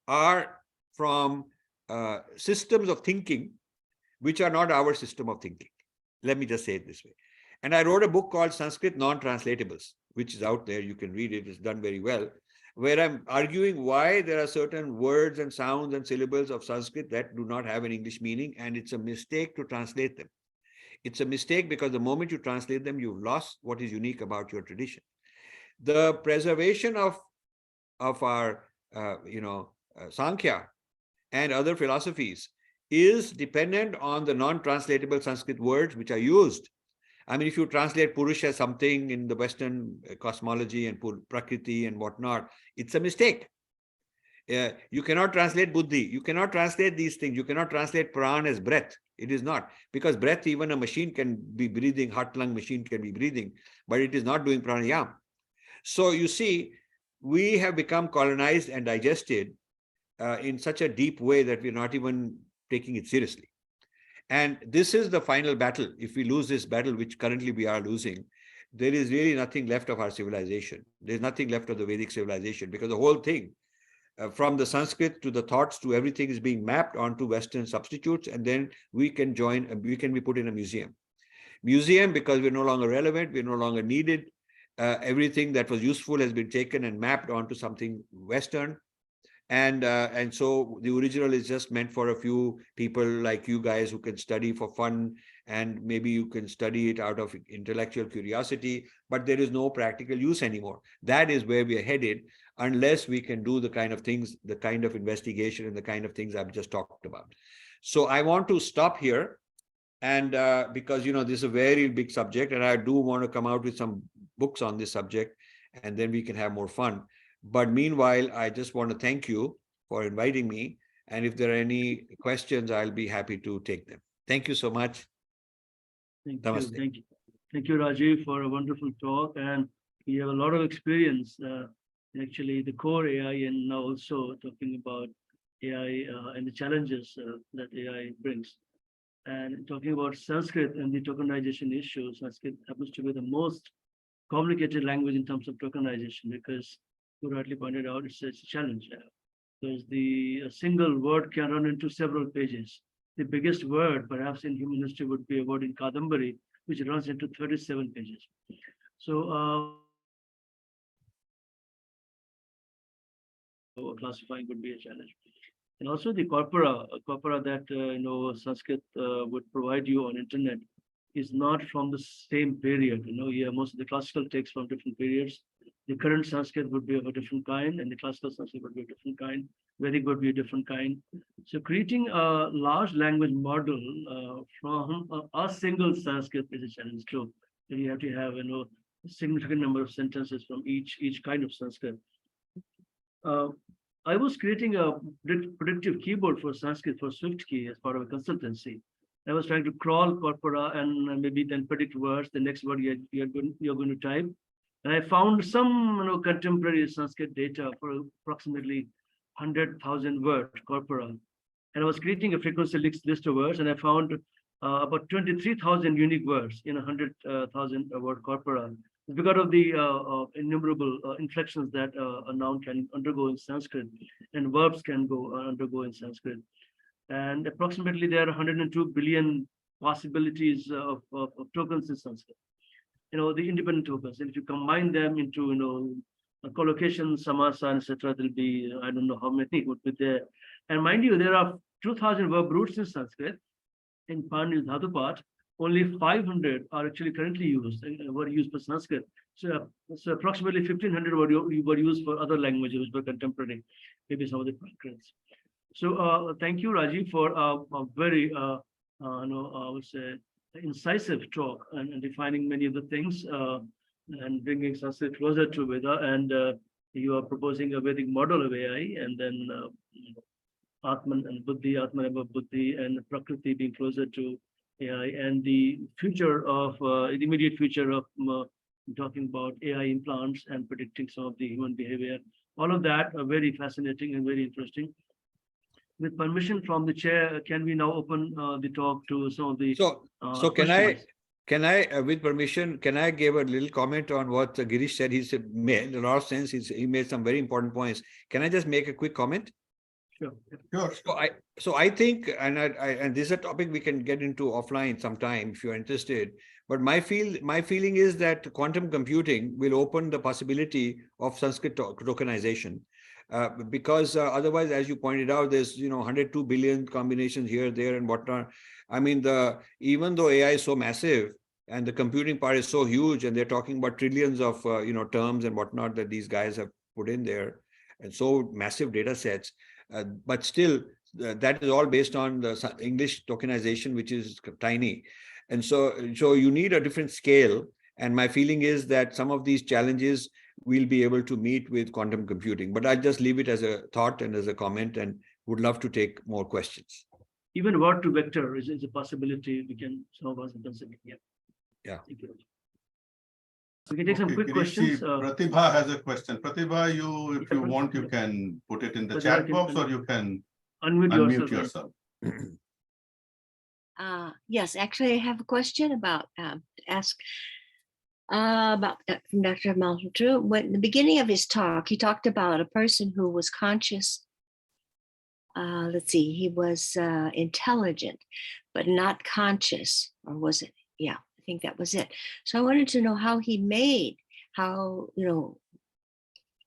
are from systems of thinking, which are not our system of thinking. Let me just say it this way. And I wrote a book called Sanskrit Non-Translatables, which is out there. You can read it. It's done very well, where I'm arguing why there are certain words and sounds and syllables of Sanskrit that do not have an English meaning, and it's a mistake to translate them. It's a mistake because the moment you translate them, you've lost what is unique about your tradition. The preservation of our, Sankhya and other philosophies is dependent on the non-translatable Sanskrit words which are used. I mean, if you translate Purush as something in the Western cosmology and Prakriti and whatnot, it's a mistake. You cannot translate Buddhi. You cannot translate these things. You cannot translate Pran as breath. It is not. Because breath, even a machine can be breathing, heart lung machine can be breathing, but it is not doing pranayam. So you see, we have become colonized and digested in such a deep way that we're not even taking it seriously. And this is the final battle. If we lose this battle, which currently we are losing, there is really nothing left of our civilization. There's nothing left of the Vedic civilization, because the whole thing, from the Sanskrit to the thoughts to everything, is being mapped onto Western substitutes, and then we can be put in a museum. Museum, because we're no longer relevant, we're no longer needed. Everything that was useful has been taken and mapped onto something Western. And so the original is just meant for a few people like you guys who can study for fun, and maybe you can study it out of intellectual curiosity, but there is no practical use anymore. That is where we are headed, unless we can do the kind of things, the kind of investigation and the kind of things I've just talked about. So I want to stop here, and because this is a very big subject, and I do want to come out with some books on this subject, and then we can have more fun. But meanwhile, I just want to thank you for inviting me. And if there are any questions, I'll be happy to take them. Thank you so much. Thank Namaste. you. Thank you. Thank you, Rajiv, for a wonderful talk. And you have a lot of experience, actually, the core AI, and now also talking about AI and the challenges that AI brings. And talking about Sanskrit and the tokenization issue, Sanskrit happens to be the most complicated language in terms of tokenization, because you rightly pointed out, it's a challenge. Because a single word can run into several pages. The biggest word, perhaps in human history, would be a word in Kadambari, which runs into 37 pages. So classifying would be a challenge. And also the corpora that Sanskrit would provide you on internet is not from the same period. Most of the classical texts from different periods. The current Sanskrit would be of a different kind, and the classical Sanskrit would be a different kind. Vedic would be a different kind. So creating a large language model from a single Sanskrit is a challenge too. And you have to have a significant number of sentences from each kind of Sanskrit. I was creating a predictive keyboard for Sanskrit for SwiftKey as part of a consultancy. I was trying to crawl corpora and maybe then predict words, the next word you're going to type. And I found some contemporary Sanskrit data for approximately 100,000 word corpora. And I was creating a frequency list of words, and I found about 23,000 unique words in 100,000 word corpora. Because of the innumerable inflections that a noun can undergo in Sanskrit, and verbs can undergo in Sanskrit. And approximately there are 102 billion possibilities of tokens in Sanskrit. The independent tokens. And if you combine them into collocation, samasa, etc., there'll be, I don't know how many would be there. And mind you, there are 2,000 verb roots in Sanskrit. In Pani Dhatupat, only 500 are actually currently used and were used for Sanskrit. So approximately 1,500 were used for other languages which were contemporary, maybe some of the concurrents. So thank you, Rajiv, for a very, I would say, incisive talk and defining many of the things and bringing Sanskrit closer to Veda. And you are proposing a Vedic model of AI, and then Atman and Buddhi, Atman and Buddhi, and Prakriti being closer to AI, and the future of the immediate future of talking about AI implants and predicting some of the human behavior. All of that are very fascinating and very interesting. With permission from the chair, can we now open the talk to some of the So can I, with permission, can I give a little comment on what Girish said? He said, made a lot of sense. He made some very important points. Can I just make a quick comment? Sure. So I think, and this is a topic we can get into offline sometime if you're interested. But my feeling is that quantum computing will open the possibility of Sanskrit tokenization. Because otherwise, as you pointed out, there's 102 billion combinations here, there, and whatnot. I mean, even though AI is so massive and the computing part is so huge, and they're talking about trillions of terms and whatnot that these guys have put in there, and so massive data sets, but still that is all based on the English tokenization, which is tiny, and so you need a different scale. And my feeling is that some of these challenges we'll be able to meet with quantum computing. But I'll just leave it as a thought and as a comment, and would love to take more questions. Even word to vector is a possibility we can, some of us consider. Yeah. Thank you. We can take some quick questions. Pratibha has a question. Pratibha, if you want, you can put it in the chat box, or you can unmute yourself. Yes, actually, I have a question about to ask about from Dr. Malhotra. When in the beginning of his talk, he talked about a person who was conscious. Let's see, he was intelligent, but not conscious, or was it? Yeah, I think that was it. So I wanted to know how he made, how,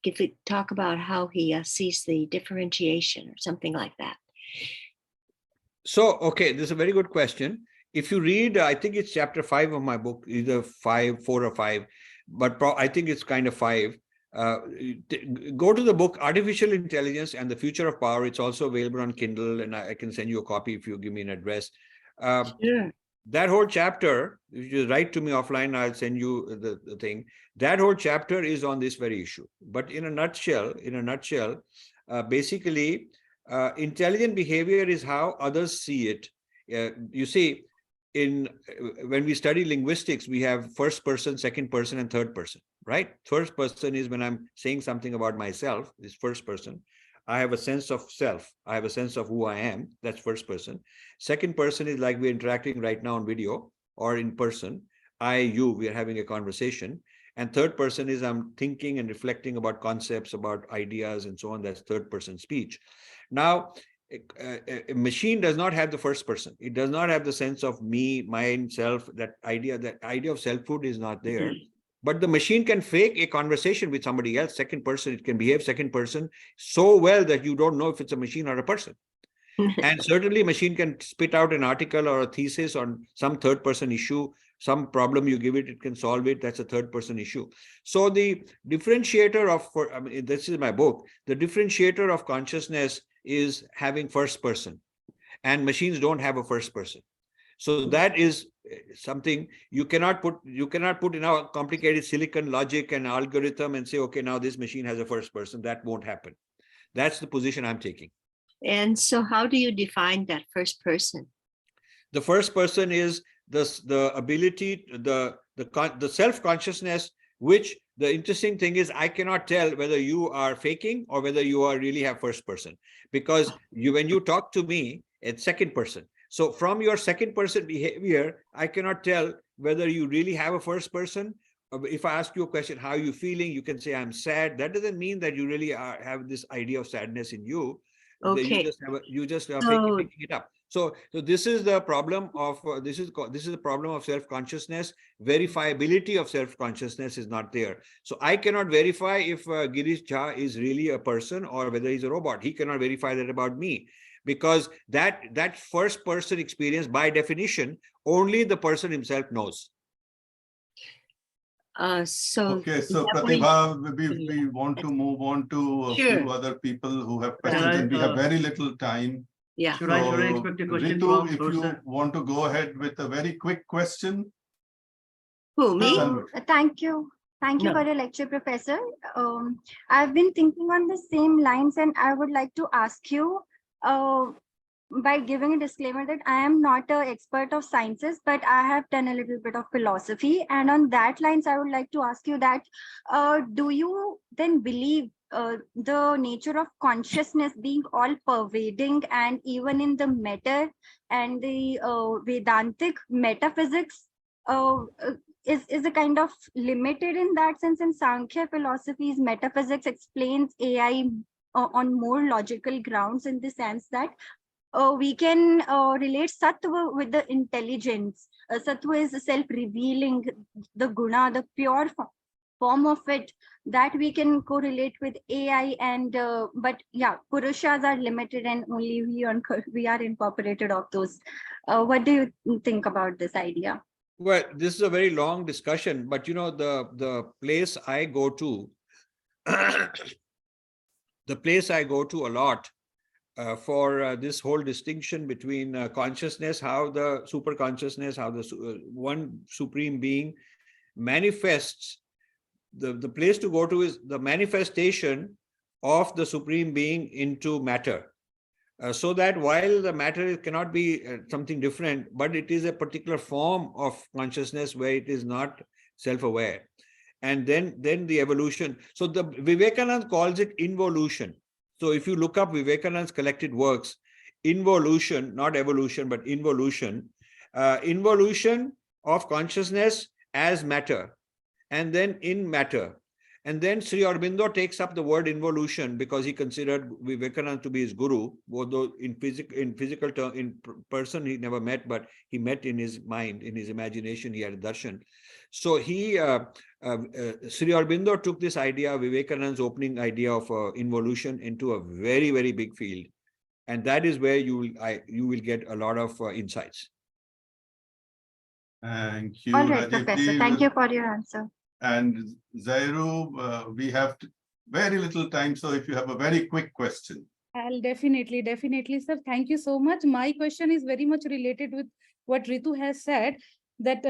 if we talk about how he sees the differentiation or something like that. So, okay, this is a very good question. If you read, I think it's chapter 5 of my book, either 4 or 5, but I think it's kind of 5. Go to the book Artificial Intelligence and the Future of Power. It's also available on Kindle, and I can send you a copy if you give me an address. Sure. That whole chapter, if you write to me offline, I'll send you the thing. That whole chapter is on this very issue. But in a nutshell, basically, intelligent behavior is how others see it. You see, when we study linguistics, we have first person, second person, and third person, right? First person is when I'm saying something about myself, this first person. I have a sense of self. I have a sense of who I am. That's first person. Second person is like we're interacting right now on video or in person. I, you, we are having a conversation. And third person is I'm thinking and reflecting about concepts, about ideas, and so on. That's third person speech. Now, a machine does not have the first person. It does not have the sense of me, mine, self. That idea of selfhood is not there. But the machine can fake a conversation with somebody else, second person. It can behave second person so well that you don't know if it's a machine or a person. And certainly machine can spit out an article or a thesis on some third person issue, some problem you give it, it can solve it. That's a third person issue. So the differentiator of, this is my book, the differentiator of consciousness is having first person, and machines don't have a first person. So that is something you cannot put in a complicated silicon logic and algorithm and say, okay, now this machine has a first person. That won't happen. That's the position I'm taking. And so how do you define that first person? The first person is the ability, the self-consciousness, which the interesting thing is I cannot tell whether you are faking or whether you are really have first person, because when you talk to me, it's second person. So from your second person behavior, I cannot tell whether you really have a first person. If I ask you a question, how are you feeling? You can say, I'm sad. That doesn't mean that you really have this idea of sadness in you. Okay. You just are making it up. So this is the problem of this is the problem of self-consciousness. Verifiability of self-consciousness is not there. So I cannot verify if Girish Jha is really a person or whether he's a robot. He cannot verify that about me, because that first person experience, by definition, only the person himself knows. Okay, so Pratibha, we want to move on to a few other people who have questions, and we have very little time. Yeah. Should I expect a question Ritu, from if you want to go ahead with a very quick question. Who, me? Thank you. Thank you No. for your lecture, Professor. I've been thinking on the same lines, and I would like to ask you, by giving a disclaimer that I am not an expert of sciences, but I have done a little bit of philosophy. And on that lines, I would like to ask you that, do you then believe the nature of consciousness being all pervading, and even in the matter and the Vedantic metaphysics is a kind of limited in that sense? In Sankhya philosophies, metaphysics explains AI on more logical grounds, in the sense that we can relate sattva with the intelligence. Sattva is self-revealing, the guna, the pure form of it, that we can correlate with AI. And but yeah, purushas are limited, and only we are incorporated of those. What do you think about this idea? Well, this is a very long discussion, but the place I go to, the place I go to a lot for this whole distinction between consciousness, how the super consciousness, how the one supreme being manifests. The place to go to is the manifestation of the supreme being into matter. So that while the matter cannot be something different, but it is a particular form of consciousness where it is not self-aware. And then the evolution. So the Vivekananda calls it involution. So if you look up Vivekananda's collected works, involution, not evolution, but involution, involution of consciousness as matter, and then in matter. And then Sri Aurobindo takes up the word involution because he considered Vivekananda to be his guru, although in physical term, in person he never met, but he met in his mind, in his imagination, he had a darshan. So Sri Aurobindo took this idea, Vivekananda's opening idea of involution, into a very, very big field. And that is where you will get a lot of insights. Thank you, All right, Rajiv Professor. ji. Thank you for your answer. And Zairu, we have very little time, so if you have a very quick question. I'll definitely, sir. Thank you so much. My question is very much related with what Ritu has said, that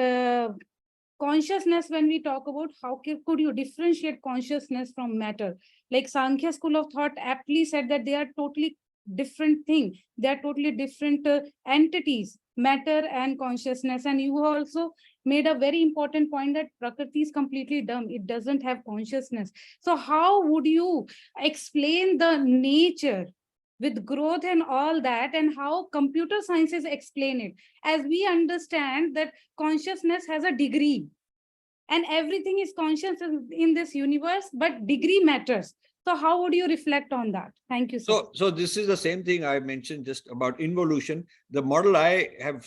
consciousness, when we talk about how could you differentiate consciousness from matter? Like Sankhya school of thought aptly said that they are totally different thing. They are totally different entities, matter and consciousness. And you also made a very important point that Prakriti is completely dumb. It doesn't have consciousness. So how would you explain the nature with growth and all that, and how computer sciences explain it? As we understand that consciousness has a degree and everything is conscious in this universe, but degree matters. So how would you reflect on that? Thank you, sir. So this is the same thing I mentioned just about involution. The model I have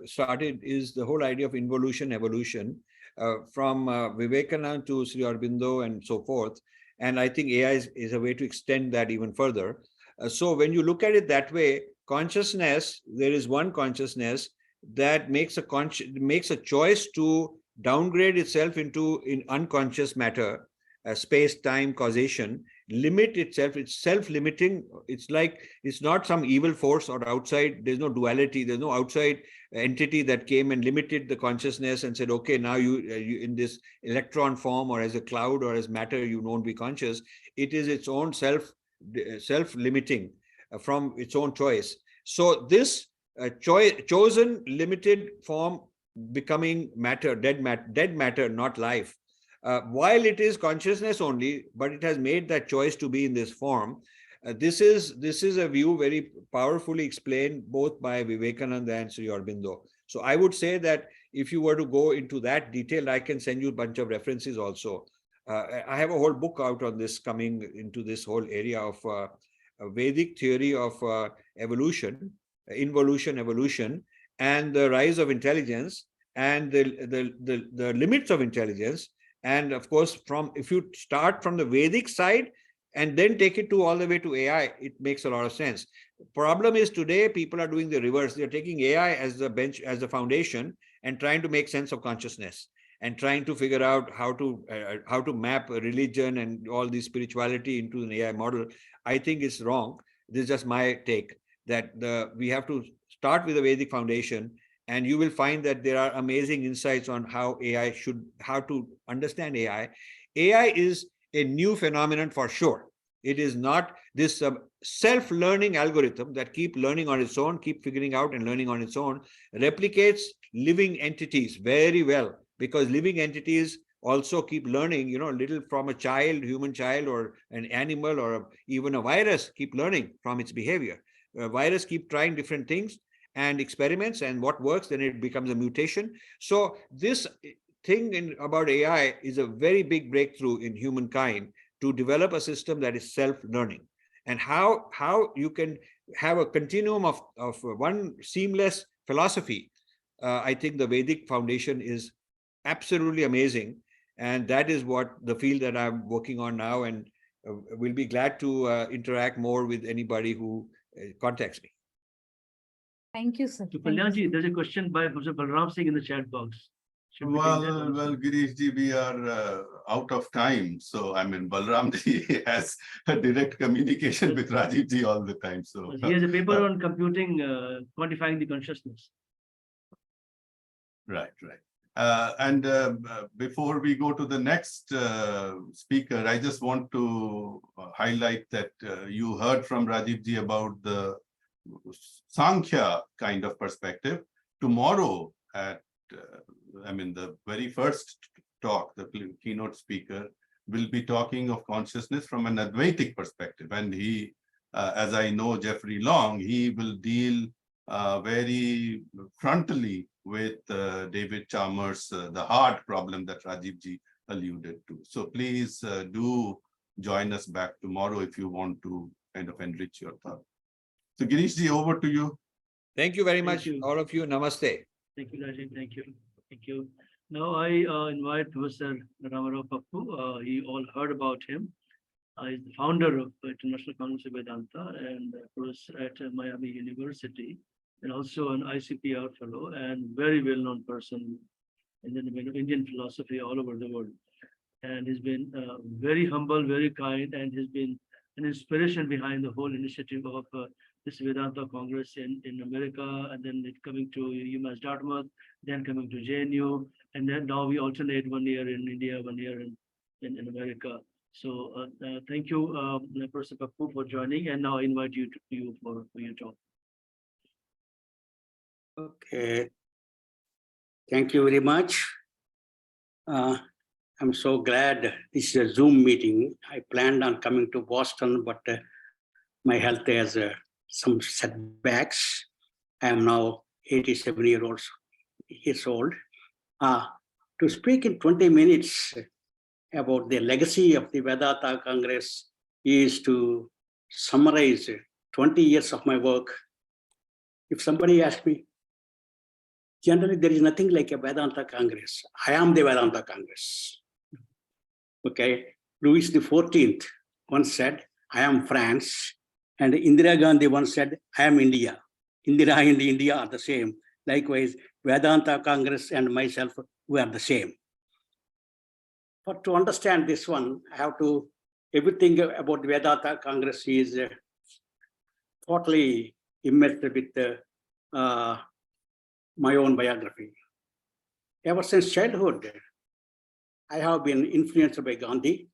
started is the whole idea of involution, evolution, from Vivekananda to Sri Aurobindo and so forth. And I think AI is a way to extend that even further. So when you look at it that way, consciousness, there is one consciousness that makes a choice to downgrade itself into unconscious matter, space, time, causation, limit itself. It's self-limiting. It's like, it's not some evil force or outside. There's no duality. There's no outside entity that came and limited the consciousness and said, okay, now you in this electron form or as a cloud or as matter, you won't be conscious. It is its own self-limiting from its own choice. So this chosen limited form becoming matter, dead matter, not life. While it is consciousness only, but it has made that choice to be in this form. This is a view very powerfully explained both by Vivekananda and Sri Aurobindo. So I would say that if you were to go into that detail, I can send you a bunch of references also. I have a whole book out on this, coming into this whole area of a Vedic theory of evolution, involution, evolution, and the rise of intelligence and the limits of intelligence. And of course, if you start from the Vedic side and then take it all the way to AI, it makes a lot of sense. The problem is today people are doing the reverse. They're taking AI as the bench, as the foundation, and trying to make sense of consciousness and trying to figure out how to map religion and all the spirituality into an AI model. I think it's wrong. This is just my take, that we have to start with a Vedic foundation. And you will find that there are amazing insights on how to understand AI. AI is a new phenomenon for sure. It is not this self-learning algorithm that keep learning on its own, keep figuring out and learning on its own, replicates living entities very well, because living entities also keep learning, a little from a child, human child, or an animal, or even a virus, keep learning from its behavior. A virus keep trying different things and experiments, and what works, then it becomes a mutation. So this thing about AI is a very big breakthrough in humankind, to develop a system that is self-learning, and how you can have a continuum of one seamless philosophy. I think the Vedic foundation is absolutely amazing, and that is what the field that I'm working on now, and will be glad to interact more with anybody who contacts me. Thank you, sir. To Thank you, Kalyanji, sir. there's a question by Professor Balram Singh in the chat box. Should we take that also? Well, Girish ji, we are out of time. So, I mean, Balram ji has a direct communication with Rajiv ji all the time. So, He has a paper on computing, quantifying the consciousness. right. And before we go to the next speaker, I just want to highlight that you heard from Rajiv ji about the Sankhya kind of perspective. Tomorrow at the very first talk, the keynote speaker will be talking of consciousness from an Advaitic perspective. And he, as I know Jeffrey Long, he will deal very frontally with David Chalmers, the heart problem that Rajiv ji alluded to. So please do join us back tomorrow if you want to kind of enrich your thought. So Girish ji, over to you. Thank you very Thank much, you. all of you. Namaste. Thank you, Rajiv. Thank you. Thank you. Now I invite Professor Ramarao Pappu. You all heard about him. He's the founder of International Conference of Vedanta and was at Miami University, and also an ICPR fellow and very well-known person in the Indian philosophy all over the world. And he's been very humble, very kind, and he's been an inspiration behind the whole initiative of this Vedanta Congress in America, and then it coming to UMass Dartmouth, then coming to JNU, and then now we alternate 1 year in India, 1 year in America. So thank you, Professor Pappu, for joining, and now I invite you for your talk. Okay. Thank you very much. I'm so glad this is a Zoom meeting. I planned on coming to Boston, but my health has some setbacks. I am now 87 years old. To speak in 20 minutes about the legacy of the Vedanta Congress is to summarize 20 years of my work. If somebody asks me, generally there is nothing like a Vedanta Congress. I am the Vedanta Congress. Okay, Louis XIV once said, I am France. And Indira Gandhi once said, I am India. Indira and India are the same. Likewise, Vedanta Congress and myself, we are the same. But to understand this one, I have to, everything about Vedanta Congress is totally immersed with my own biography. Ever since childhood, I have been influenced by Gandhi.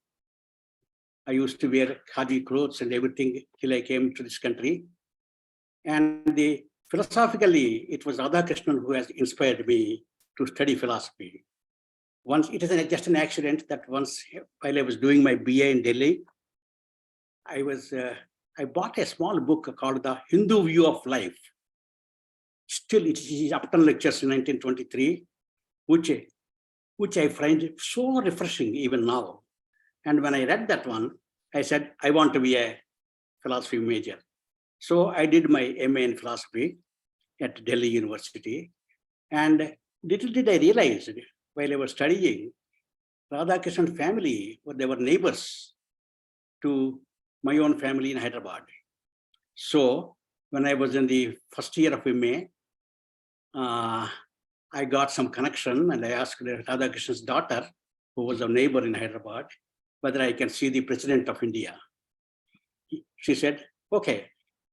I used to wear khadi clothes and everything till I came to this country. And philosophically, it was Radhakrishnan who has inspired me to study philosophy. Once, it is just an accident that once, while I was doing my BA in Delhi, I bought a small book called The Hindu View of Life. Still, it is Upton Lectures in 1923, which I find so refreshing even now. And when I read that one, I said, I want to be a philosophy major. So I did my MA in philosophy at Delhi University. And little did I realize, while I was studying, Radhakrishnan family, they were neighbors to my own family in Hyderabad. So when I was in the first year of MA, I got some connection and I asked Radhakrishnan's daughter, who was a neighbor in Hyderabad, whether I can see the President of India. She said, okay,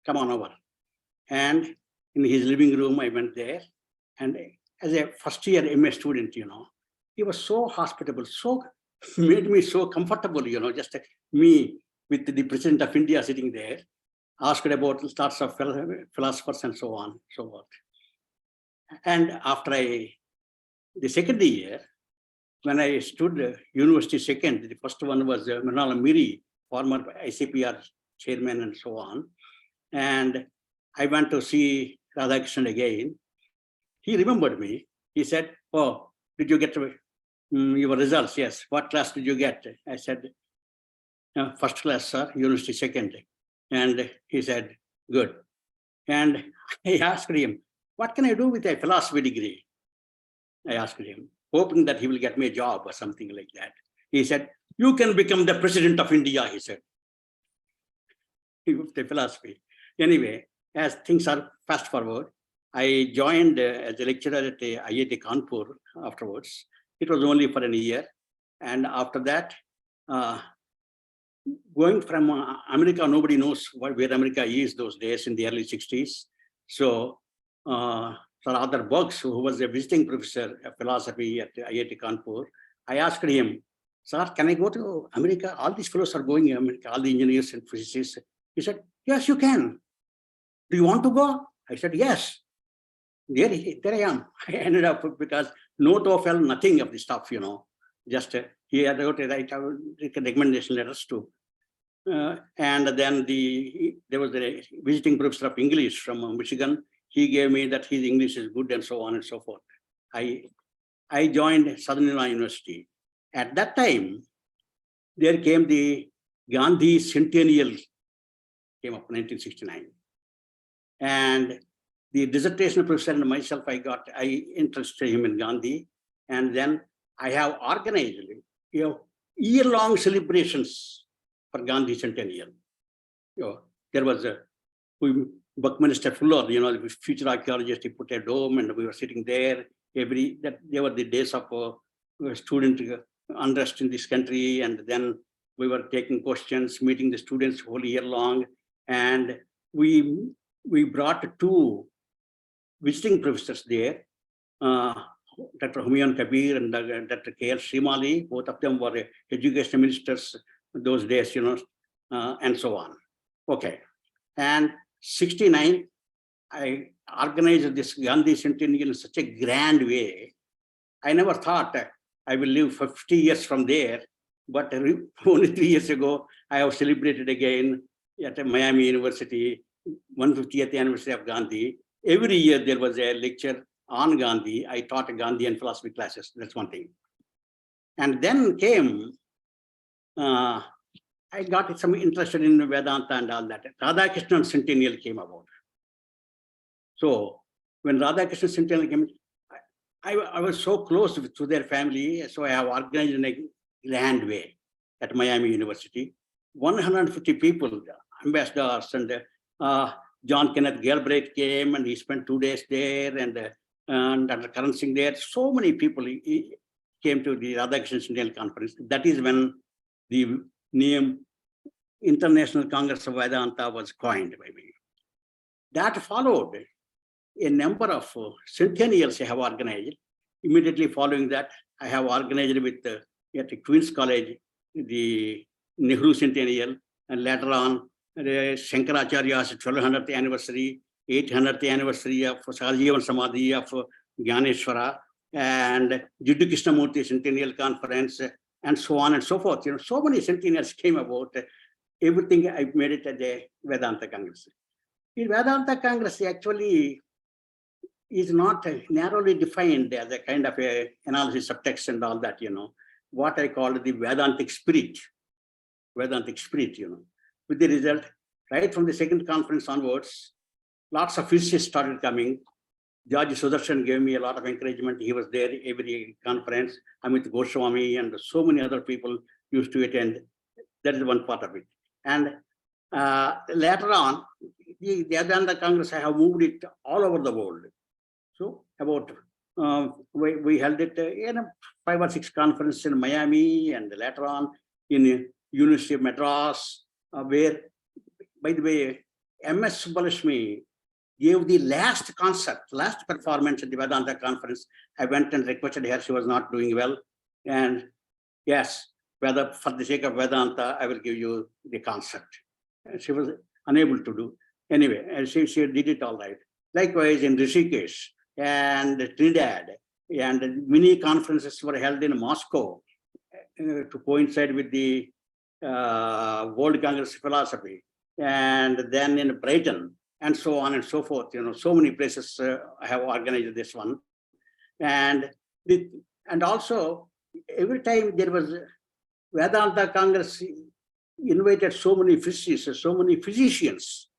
come on over. And in his living room, I went there. And as a first year MA student, he was so hospitable, so made me so comfortable, just me with the President of India sitting there, asked about starts of philosophers and so on, so forth. And after the second year, when I stood university second, the first one was Manala Miri, former ICPR chairman and so on. And I went to see Radhakrishnan again. He remembered me. He said, oh, did you get your results? Yes. What class did you get? I said, first class, sir, university second. And he said, good. And I asked him, what can I do with a philosophy degree? I asked him, hoping that he will get me a job or something like that. He said, you can become the President of India, he said. The philosophy. Anyway, as things are fast forward, I joined as a lecturer at IIT Kanpur afterwards. It was only for a year. And after that, going from America, nobody knows where America is those days in the early 60s. So Sir Arthur Burks, who was a visiting professor of philosophy at IIT Kanpur, I asked him, sir, can I go to America? All these fellows are going to America, all the engineers and physicists. He said, yes, you can. Do you want to go? I said, yes. There I am. I ended up because no TOEFL, nothing of the stuff, Just he had to write recommendation letters too. And then there was a visiting professor of English from Michigan. he gave me that his English is good and so on and so forth. I joined Southern Illinois University. At that time, there came the Gandhi Centennial, came up in 1969. And the dissertation professor and myself, I interested him in Gandhi. And then I have organized, year-long celebrations for Gandhi Centennial. There was Buckminster Fuller, the future archaeologist, he put a dome and we were sitting there. They were the days of student unrest in this country. And then we were taking questions, meeting the students whole year long. And we brought 2 visiting professors there, Dr. Humayun Kabir and Dr. K.L. Srimali. Both of them were education ministers those days, and so on. Okay. And 69, I organized this Gandhi Centennial in such a grand way. I never thought I will live 50 years from there, but only 3 years ago, I have celebrated again at Miami University, 150th anniversary of Gandhi. Every year there was a lecture on Gandhi. I taught Gandhi and philosophy classes. That's one thing. And then came, I got some interested in Vedanta and all that. Radhakrishnan Centennial came about. So when Radhakrishnan Centennial came, I was so close to their family, so I have organized in a grand way at Miami University. 150 people, ambassadors, and John Kenneth Galbraith came and he spent 2 days there, and Dr. Karan Singh there. So many people came to the Radhakrishnan Centennial Conference. That is when the name International Congress of Vedanta was coined by me. That followed a number of centennials I have organized. Immediately following that, I have organized with at the Queen's College, the Nehru Centennial, and later on, the Shankaracharya's 1200th anniversary, 800th anniversary of Sahajivan Samadhi of Gyaneshwara, and Jiddu Krishnamurti Centennial Conference, and so on and so forth. So many centennials came about. Everything I made it at the Vedanta Congress. The Vedanta Congress actually is not narrowly defined as a kind of a analysis of text and all that, what I call the Vedantic spirit. Vedantic spirit, With the result, right from the second conference onwards, lots of physicists started coming. George Sudarshan gave me a lot of encouragement. He was there every conference. Amit Goswami and so many other people used to attend. That is one part of it. And later on, the Vedanta Congress, I have moved it all over the world. So about, we held it in 5 or 6 conferences in Miami, and later on in University of Madras, where, by the way, M.S. Subbulakshmi gave the last performance at the Vedanta Conference. I went and requested her, she was not doing well. And yes, for the sake of Vedanta, I will give you the concert. And she was unable to do. Anyway, and she did it all right. Likewise in Rishikesh and Trinidad, and many conferences were held in Moscow to coincide with the World Congress of Philosophy, and then in Brighton, and so on and so forth. So many places I have organized this one. And also, every time there was Vedanta Congress invited so many physicists, so many physicians,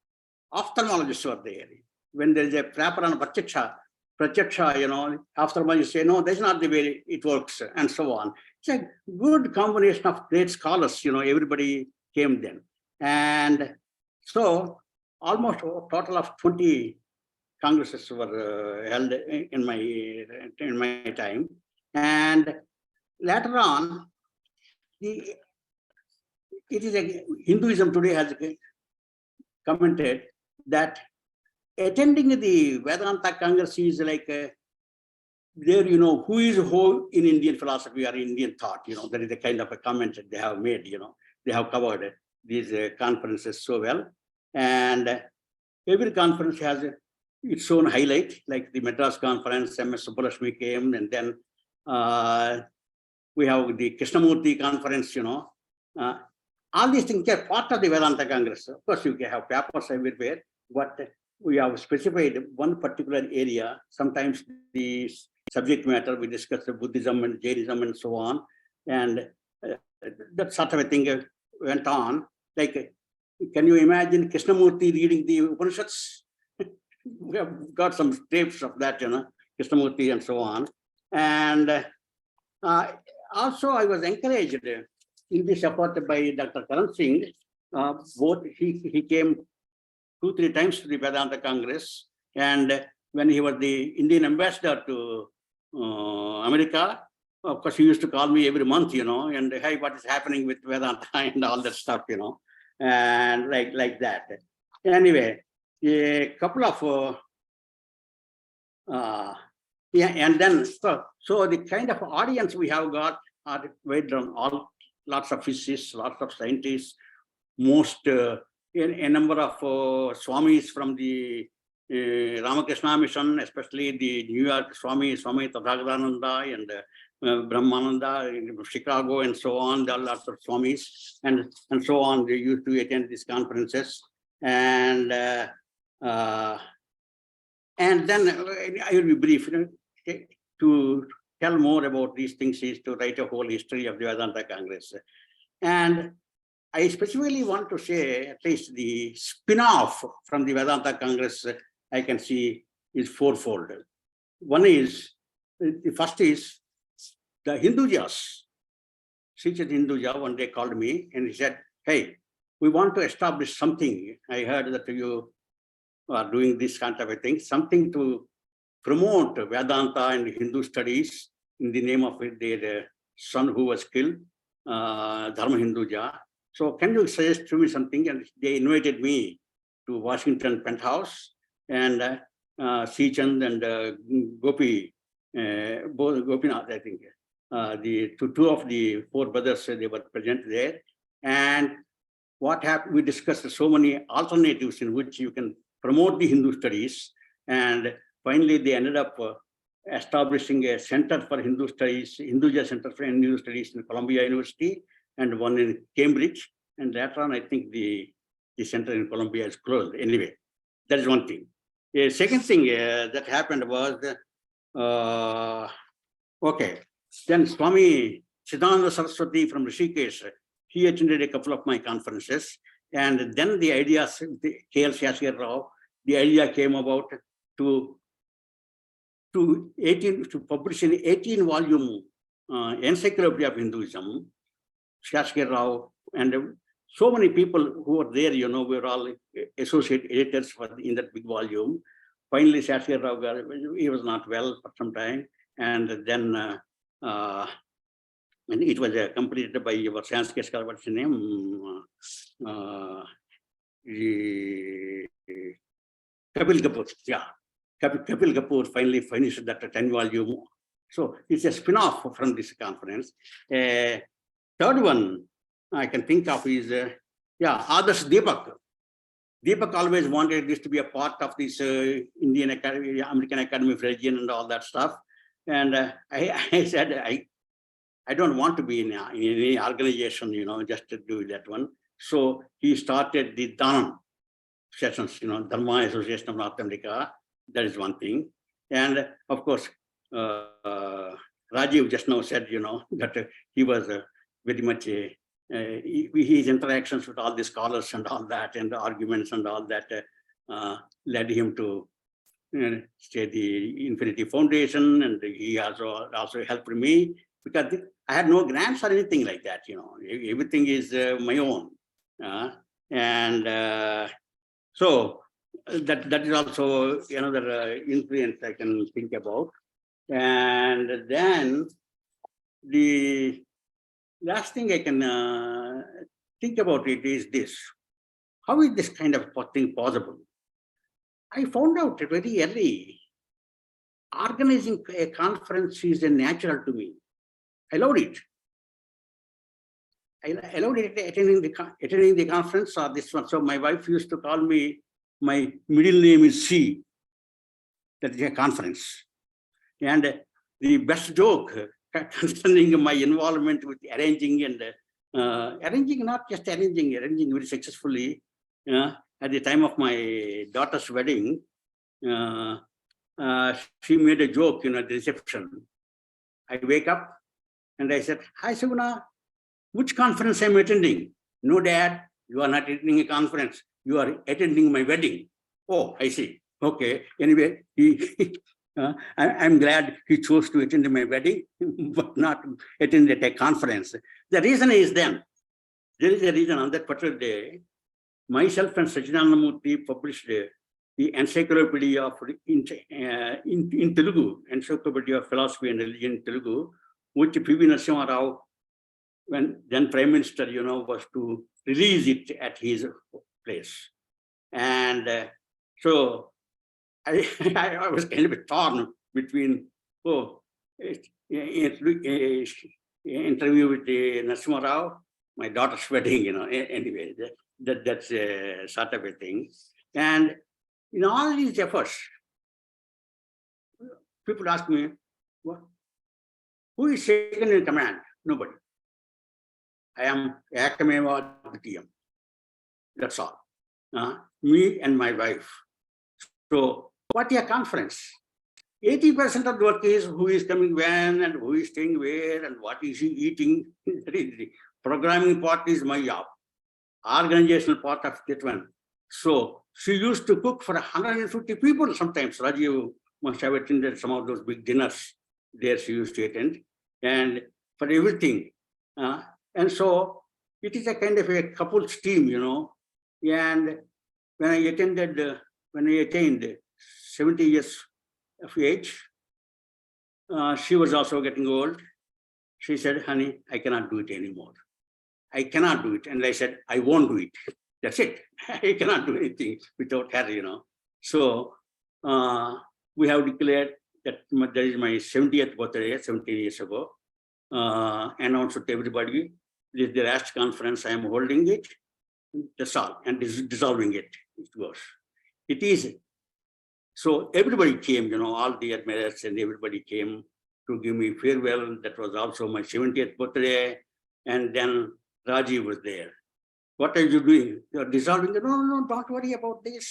ophthalmologists were there. When there is a praparan prachaksha, ophthalmologists say, no, that's not the way it works, and so on. It's a good combination of great scholars, everybody came then. And so almost a total of 20 congresses were held in my time. And later on, Hinduism today has commented that attending the Vedanta Congress is like there, who is who in Indian philosophy or Indian thought, that is the kind of a comment that they have made, they have covered these conferences so well. And every conference has its own highlight, like the Madras Conference, M.S. Subbulakshmi came, and then we have the Krishnamurti Conference, all these things are part of the Vedanta Congress. Of course, you can have papers everywhere, but we have specified one particular area. Sometimes the subject matter we discuss the Buddhism and Jainism and so on, and that sort of a thing went on. Like, can you imagine Krishnamurti reading the Upanishads? We have got some tapes of that, Krishnamurti and so on. And also, I was encouraged in this effort by Dr. Karan Singh. Both he came 2-3 times to the Vedanta Congress, and when he was the Indian ambassador to America, of course, he used to call me every month, and hey, what is happening with Vedanta and all that stuff, and like that. Anyway, a couple of and then so the kind of audience we have got are wide on all, lots of physicists, lots of scientists, most a number of Swamis from the Ramakrishna Mission, especially the New York Swami Tathagatananda and Brahmananda in Chicago and so on. There are lots of Swamis and so on. They used to attend these conferences. And then I will be brief. To tell more about these things is to write a whole history of the Vedanta Congress. And I specifically want to say at least the spin-off from the Vedanta Congress I can see is fourfold. One is, the first is the Hindujas. Sri Hinduja one day called me and he said, hey, we want to establish something. I heard that you are doing this kind of a thing, something to promote Vedanta and Hindu studies in the name of their son who was killed, Dharma Hinduja. So can you suggest to me something? And they invited me to Washington Penthouse, and Srichand and Gopi, both Gopinath, I think, the two of the 4 brothers, they were present there. And what happened, we discussed so many alternatives in which you can promote the Hindu studies. And finally, they ended up establishing a center for Hindu studies, Hinduja Center for Hindu Studies in Columbia University, and one in Cambridge. And later on, I think the center in Columbia is closed. Anyway, that is one thing. The second thing that happened was, okay, then Swami Siddhananda Saraswati from Rishikesh, he attended a couple of my conferences. And then the ideas, K.L. Shashir Rao, the idea came about to publish an 18-volume encyclopedia of Hinduism. Shashir Rao and so many people who were there, we were all associate editors in that big volume. Finally, Shashir Rao, he was not well for some time. And then and it was completed by our Sanskrit scholar, what's his name? Kapil Kapoor, yeah. Kapil Kapoor finally finished that 10-volume. So it's a spin-off from this conference. Third one I can think of is, Adarsh Deepak. Deepak always wanted this to be a part of this Indian Academy, American Academy of Religion and all that stuff. And I said, I don't want to be in any organization, just to do that one. So he started the Dhanam sessions, Dharma Association of North America. That is one thing. And of course, Rajiv just now said, that he was very much, his interactions with all the scholars and all that, and the arguments and all that led him to stay the Infinity Foundation. And he also helped me because I had no grants or anything like that, everything is my own. So that is also another influence I can think about. And then the last thing I can think about it is this. How is this kind of thing possible? I found out very early, organizing a conference is natural to me. I loved it. I loved it, attending the conference or this one. So my wife used to call me, my middle name is C. That is a conference. And the best joke concerning my involvement with arranging and arranging very successfully, at the time of my daughter's wedding, she made a joke, at the reception. I wake up and I said, "Hi, Suguna, which conference I'm attending?" "No, Dad, you are not attending a conference. You are attending my wedding." "Oh, I see. Okay." Anyway, I'm glad he chose to attend my wedding, but not attend at a conference. The reason is then, there is a reason on that particular day, myself and Sajjananda Murthy published the encyclopedia of in Telugu, encyclopedia of philosophy and religion in Telugu, which P.V. Narasimha Rao, when then Prime Minister, was to release it at his place. And so I was kind of torn between, interview with Narasimha Rao, my daughter's wedding, anyway, that's a sort of a thing. And in all these efforts, people ask me, who is second in command? Nobody. I am Ekameva Dvitiyam. That's all. Me and my wife. So what a conference. 80% of the work is who is coming when and who is staying where and what is he eating. The programming part is my job. Organizational part of that one. So she used to cook for 150 people sometimes. Rajiv must have attended some of those big dinners there she used to attend, and for everything. And so it is a kind of a couple's team, And when I attained 70 years of age, she was also getting old. She said, "Honey, I cannot do it anymore. I cannot do it." And I said, "I won't do it. That's it. I cannot do anything without her, So we have declared that that is my 70th birthday, 17 years ago. Announced to everybody, this is the last conference I am holding it. That's all. And dissolving it. It goes. It is. So everybody came, all the admirers and everybody came to give me farewell. That was also my 70th birthday. And then Rajiv was there. "What are you doing? You're dissolving it." No, don't worry about this.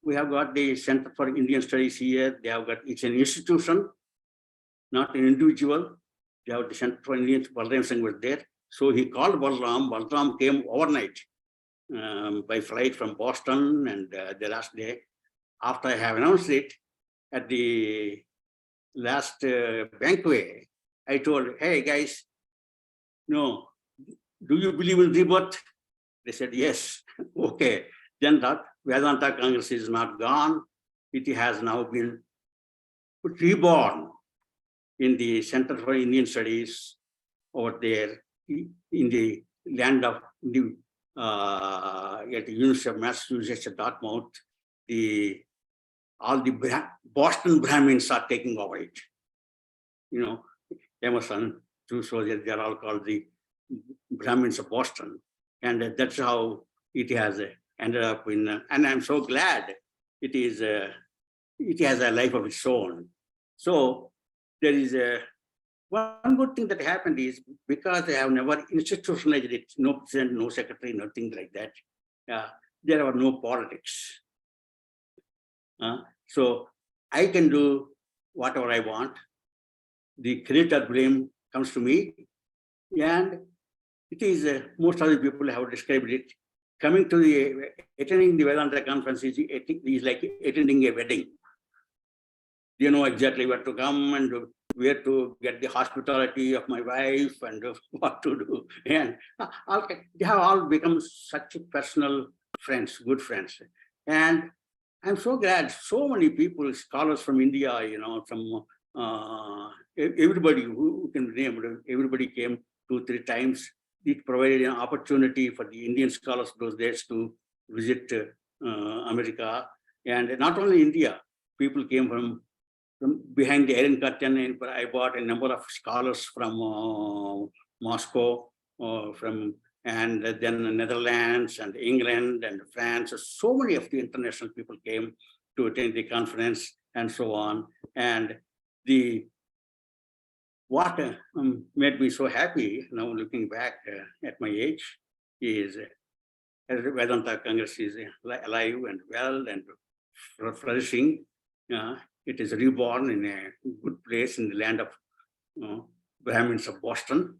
We have got the Center for Indian Studies here. They have got, it's an institution, not an individual. They have the Center for Indian, Balram Singh was there. So he called Balram. Balram came overnight by flight from Boston, and the last day, after I have announced it at the last banquet, I told, "Hey guys, no, do you believe in rebirth?" They said, "Yes." Okay, then that Vedanta Congress is not gone. It has now been reborn in the Center for Indian Studies over there in the land of the at the University of Massachusetts at Dartmouth. All the Boston Brahmins are taking over it. Emerson, Rousseau, they are all called the Brahmins of Boston. And that's how it has ended up in, and I'm so glad it has a life of its own. So there is one good thing that happened is, because they have never institutionalized it, no president, no secretary, nothing like that, there are no politics. So I can do whatever I want. The credit or blame comes to me. And it is, most of the people have described it, coming to attending the Vedanta Conference is like attending a wedding. You know exactly where to come and where to get the hospitality of my wife and what to do. And they have all become such personal friends, good friends. And I'm so glad so many people, scholars from India, from everybody who can name, everybody came 2-3 times. It provided an opportunity for the Indian scholars those days to visit America. And not only India, people came from behind the Iron Curtain, and I brought a number of scholars from Moscow, and then the Netherlands and England and France. So many of the international people came to attend the conference and so on. And what made me so happy now looking back at my age is Vedanta Congress is alive and well and flourishing. It is reborn in a good place in the land of Brahmins of Boston.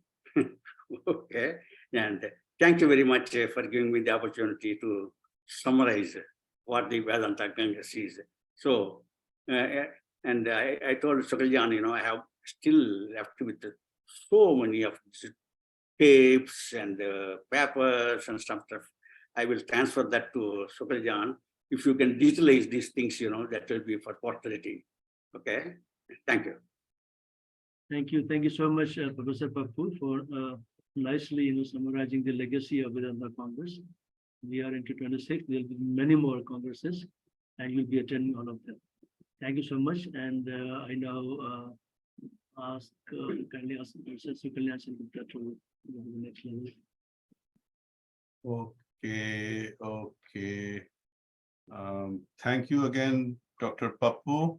Okay, and thank you very much for giving me the opportunity to summarize what the Vedanta Congress is. So, and I told Sukaljan, I have still left with so many of these tapes and papers and stuff. I will transfer that to Sukaljan. If you can digitalize these things, that will be for posterity. Okay, thank you. Thank you. Thank you so much, Professor Pappu, for nicely summarizing the legacy of Vedanta Congress. We are into 26. There will be many more congresses, and you'll be attending all of them. Thank you so much. And I now kindly ask Professor Sukalyan Sengupta to go to the next level. Okay. Thank you again, Dr. Pappu.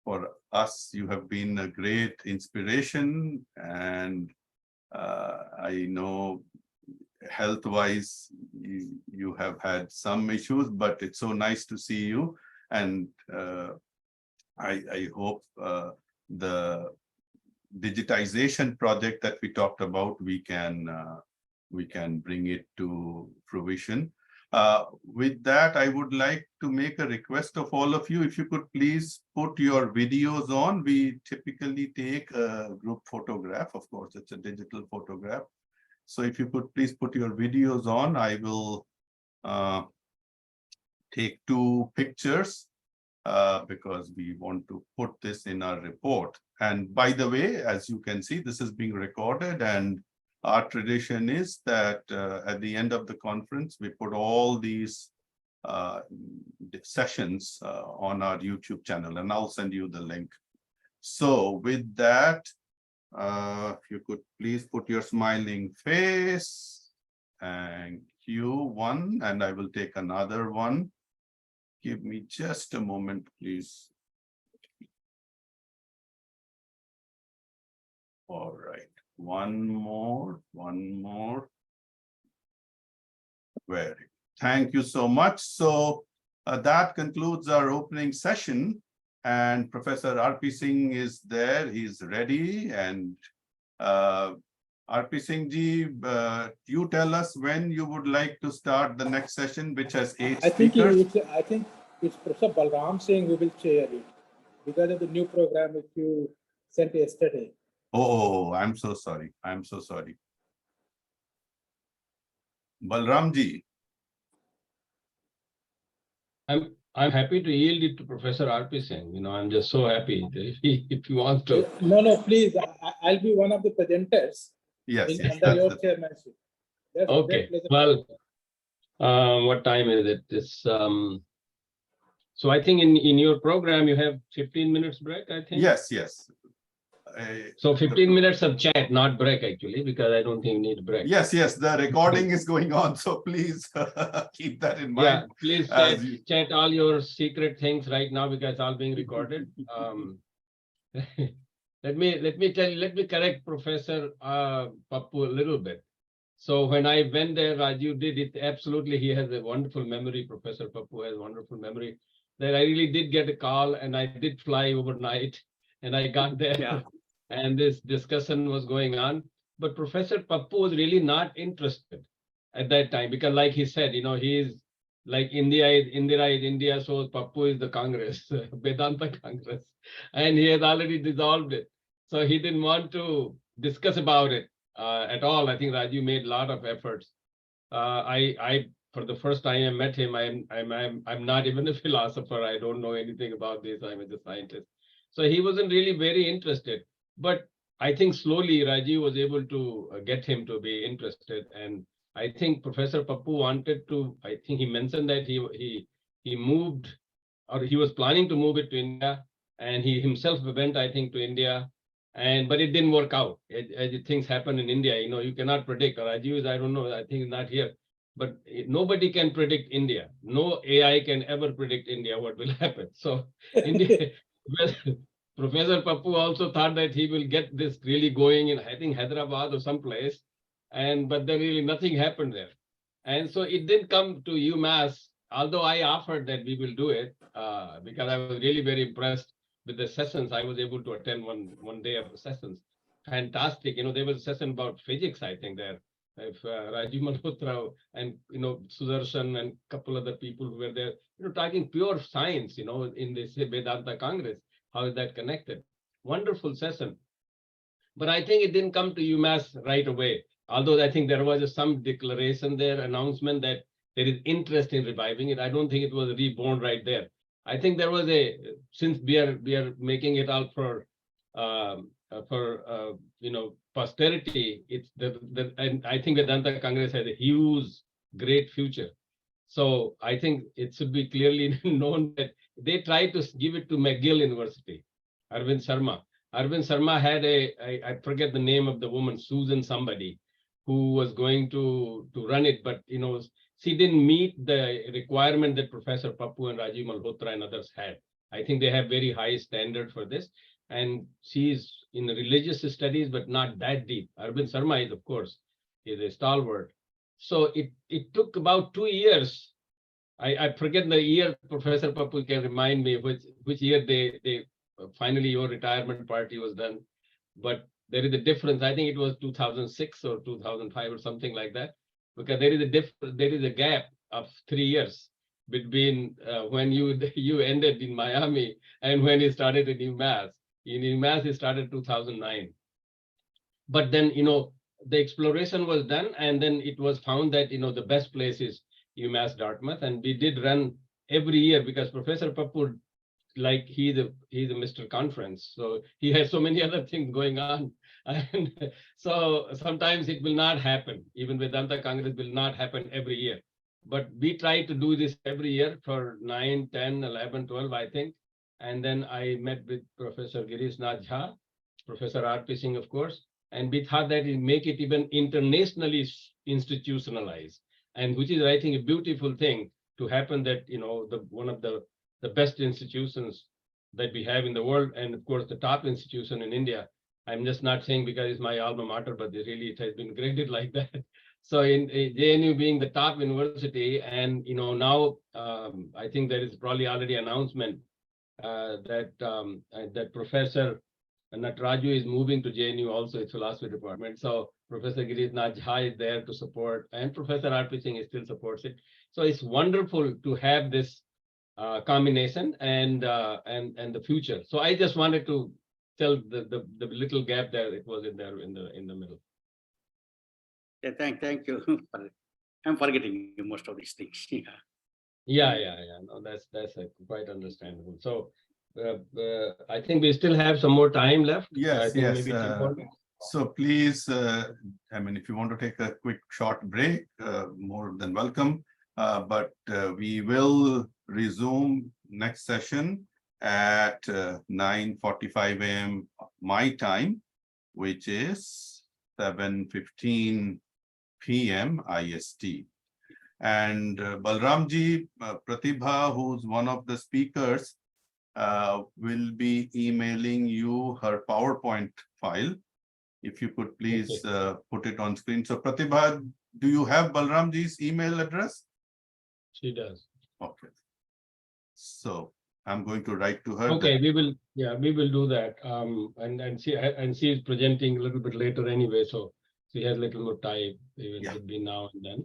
For us, you have been a great inspiration, and I know health-wise you have had some issues, but it's so nice to see you. And I hope the digitization project that we talked about, we can bring it to fruition. With that, I would like to make a request of all of you. If you could please put your videos on. We typically take a group photograph. Of course, it's a digital photograph. So if you could please put your videos on, I will take 2 pictures because we want to put this in our report. And by the way, as you can see, this is being recorded, and our tradition is that at the end of the conference, we put all these sessions on our YouTube channel, and I'll send you the link. So with that, if you could please put your smiling face. Thank you. One, and I will take another one. Give me just a moment, please. All right. One more. Very good. Thank you so much. So that concludes our opening session, and Professor R.P. Singh is there. He's ready. And R.P. Singh ji, you tell us when you would like to start the next session, which has 8 speakers. I think it's Professor Balram Singh who will chair it because of the new program which you sent yesterday. Oh, I'm so sorry. Balram ji. I'm happy to yield it to Professor R.P. Singh. I'm just so happy if he wants to. No, please. I'll be one of the presenters. Yes. Under your chairmanship. Okay. Well, what time is it? It's so I think in your program you have 15 minutes break, I think. Yes. So 15 minutes of chat, not break actually, because I don't think you need a break. Yes. The recording is going on, so please keep that in mind. Yeah, please chat all your secret things right now because it's all being recorded. Let me correct Professor Pappu a little bit. So when I went there, Raju did it. Absolutely, he has a wonderful memory. Professor Pappu has wonderful memory. That I really did get a call, and I did fly overnight, and I got there. Yeah. And this discussion was going on. But Professor Pappu was really not interested at that time because, like he said, he's like Indira is India, so Pappu is the Congress, Vedanta Congress, and he has already dissolved it. So he didn't want to discuss about it at all. I think Raju made a lot of efforts. I for the first time I met him, I'm not even a philosopher. I don't know anything about this. I'm a scientist. So he wasn't really very interested. But I think slowly Raju was able to get him to be interested. And I think Professor Pappu wanted to, I think he mentioned that he moved, or he was planning to move it to India. And he himself went, I think, to India. But it didn't work out. As things happen in India, you cannot predict. Raju is, I don't know, I think he's not here. But nobody can predict India. No AI can ever predict India, what will happen. So India, Professor Pappu also thought that he will get this really going in, I think, Hyderabad or someplace. but then really nothing happened there. And so it didn't come to UMass, although I offered that we will do it, because I was really very impressed with the sessions. I was able to attend one day of the sessions. Fantastic. There was a session about physics, I think, there. If Rajiv Malhotra and Sudarshan and a couple other people who were there, talking pure science, in this Vedanta Congress. How is that connected? Wonderful session. But I think it didn't come to UMass right away. Although I think there was some declaration there, announcement that there is interest in reviving it. I don't think it was reborn right there. I think there was since we are making it out for posterity. It's and I think Vedanta Congress has a huge, great future. So I think it should be clearly known that they tried to give it to McGill University, Arvind Sharma. Arvind Sharma had I forget the name of the woman, Susan somebody, who was going to run it, but she didn't meet the requirement that Professor Pappu and Rajiv Malhotra and others had. I think they have very high standard for this. And she's in religious studies, but not that deep. Arvind Sharma is, of course, is a stalwart. So it took about 2 years. I forget the year. Professor Pappu can remind me which year they finally your retirement party was done. But there is a difference. I think it was 2006 or 2005 or something like that, because there is a gap of 3 years between when you ended in Miami and when you started in UMass. In UMass, it started 2009. But then, the exploration was done, and then it was found that, the best place is UMass Dartmouth. And we did run every year because Professor Pappu, like he's a Mr. Conference. So he has so many other things going on. And so sometimes it will not happen. Even Vedanta Congress will not happen every year. But we try to do this every year for 9, 10, 11, 12, I think. And then I met with Professor Girish Nath Jha, Professor R.P. Singh, of course, and we thought that it make it even internationally institutionalized, and which is, I think, a beautiful thing to happen, that, one of the best institutions that we have in the world, and of course, the top institution in India. I'm just not saying because it's my alma mater, but it has been graded like that. So in JNU being the top university, and, now I think there is probably already announcement that Professor Nataraju is moving to JNU also, its philosophy department. So Professor Girish Nath Jha is there to support, and Professor R.P. Singh still supports it. So it's wonderful to have this combination and the future. So I just wanted to tell the little gap there it was in there in the middle. Yeah, thank you. I'm forgetting most of these things. Yeah. No, that's quite understandable. So I think we still have some more time left. Yes, I think yes. maybe it's important. So please, if you want to take a quick short break, more than welcome. But we will resume next session at 9:45 a.m. my time, which is 7:15 p.m. IST. And Balramji, Pratibha, who's one of the speakers, will be emailing you her PowerPoint file. If you could please put it on screen. So Pratibha, do you have Balramji's email address? She does. Okay. So I'm going to write to her. Okay, we will do that. And she is presenting a little bit later anyway, so she has a little more time even between now and then.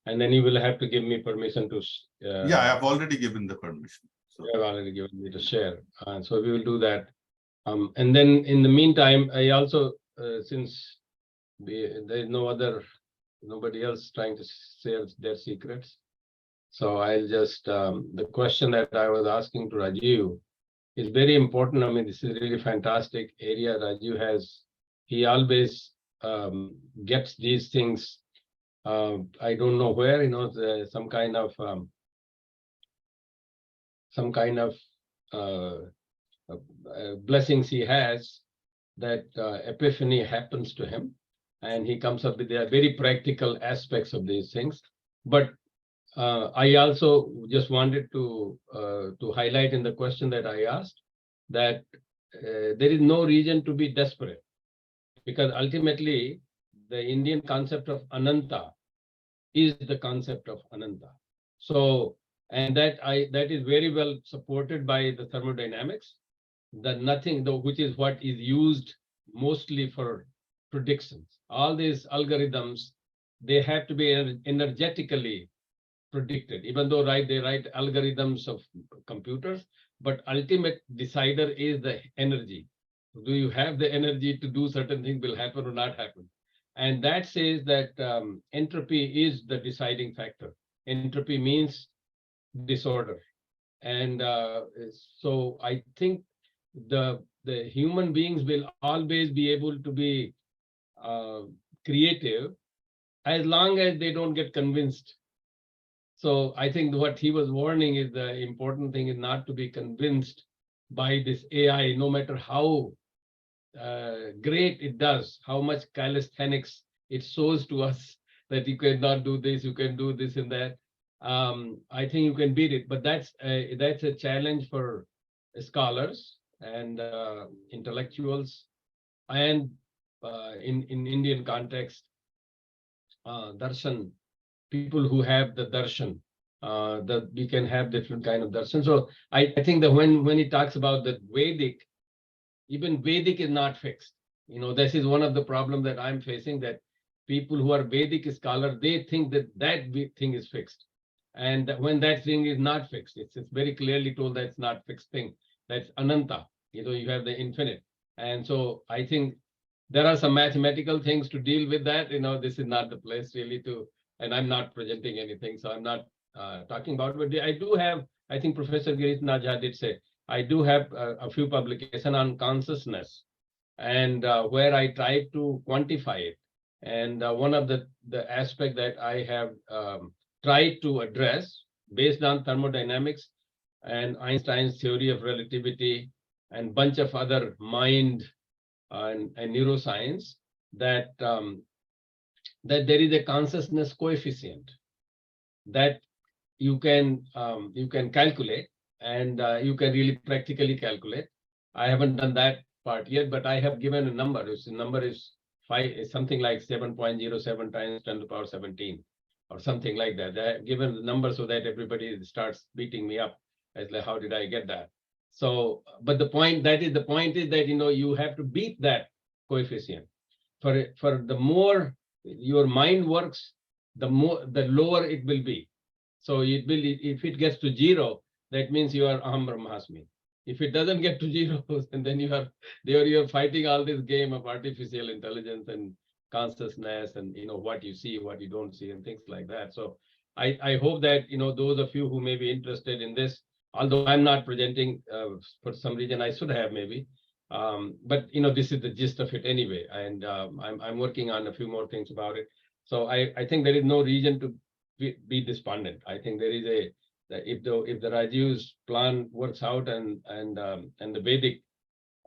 And then you will have to give me permission to. Yeah, I have already given the permission. So you have already given me to share. So we will do that. And then in the meantime, I also, since there is nobody else trying to share their secrets. So I'll just, the question that I was asking to Rajiv is very important. I mean, this is really fantastic area Rajiv has. He always gets these things. I don't know where, some kind of blessings he has, that epiphany happens to him, and he comes up with the very practical aspects of these things. But I also just wanted to highlight in the question that I asked that there is no reason to be desperate, because ultimately the Indian concept of Ananta is the concept of Ananta. So, and that is very well supported by the thermodynamics, that nothing, though, which is what is used mostly for predictions. All these algorithms, they have to be energetically predicted, even though they write algorithms of computers, but ultimate decider is the energy. Do you have the energy to do certain things, will happen or not happen? And that says that entropy is the deciding factor. Entropy means disorder. And so I think the human beings will always be able to be creative as long as they don't get convinced. So I think what he was warning is the important thing is not to be convinced by this AI, no matter how great it does, how much calisthenics it shows to us that you cannot do this, you can do this and that. I think you can beat it, but that's a challenge for scholars and intellectuals, and in Indian context, darshan, people who have the darshan, that we can have different kind of darshan. So I think that when he talks about the Vedic, even Vedic is not fixed. You know, this is one of the problems that I'm facing, that people who are Vedic scholars, they think that thing is fixed. And when that thing is not fixed, it's very clearly told that it's not fixed thing. That's Ananta, you know, you have the infinite. And so I think there are some mathematical things to deal with that. You know, this is not the place really to, and I'm not presenting anything, so I'm not talking about, but I do have, I think Professor Girish Najha did say, I do have a few publications on consciousness, and where I try to quantify it. And one of the aspect that I have tried to address based on thermodynamics and Einstein's theory of relativity and bunch of other mind and neuroscience, that that there is a consciousness coefficient that you can calculate, and you can really practically calculate. I haven't done that part yet, but I have given a number. The number is something like 7.07 times 10 to the power 17, or something like that. I have given the number so that everybody starts beating me up as like, how did I get that? So, but the point is that, you know, you have to beat that coefficient. For the more your mind works, the lower it will be. So it will, if it gets to 0, that means you are Aham Brahmasmi. If it doesn't get to 0, and then you are fighting all this game of artificial intelligence and consciousness, and, you know, what you see, what you don't see, and things like that. So I hope that, you know, those of you who may be interested in this, although I'm not presenting for some reason, I should have maybe, but, you know, this is the gist of it anyway, and I'm working on a few more things about it. So I think there is no reason to be despondent. I think there is if the Rajiv's plan works out, and the Vedic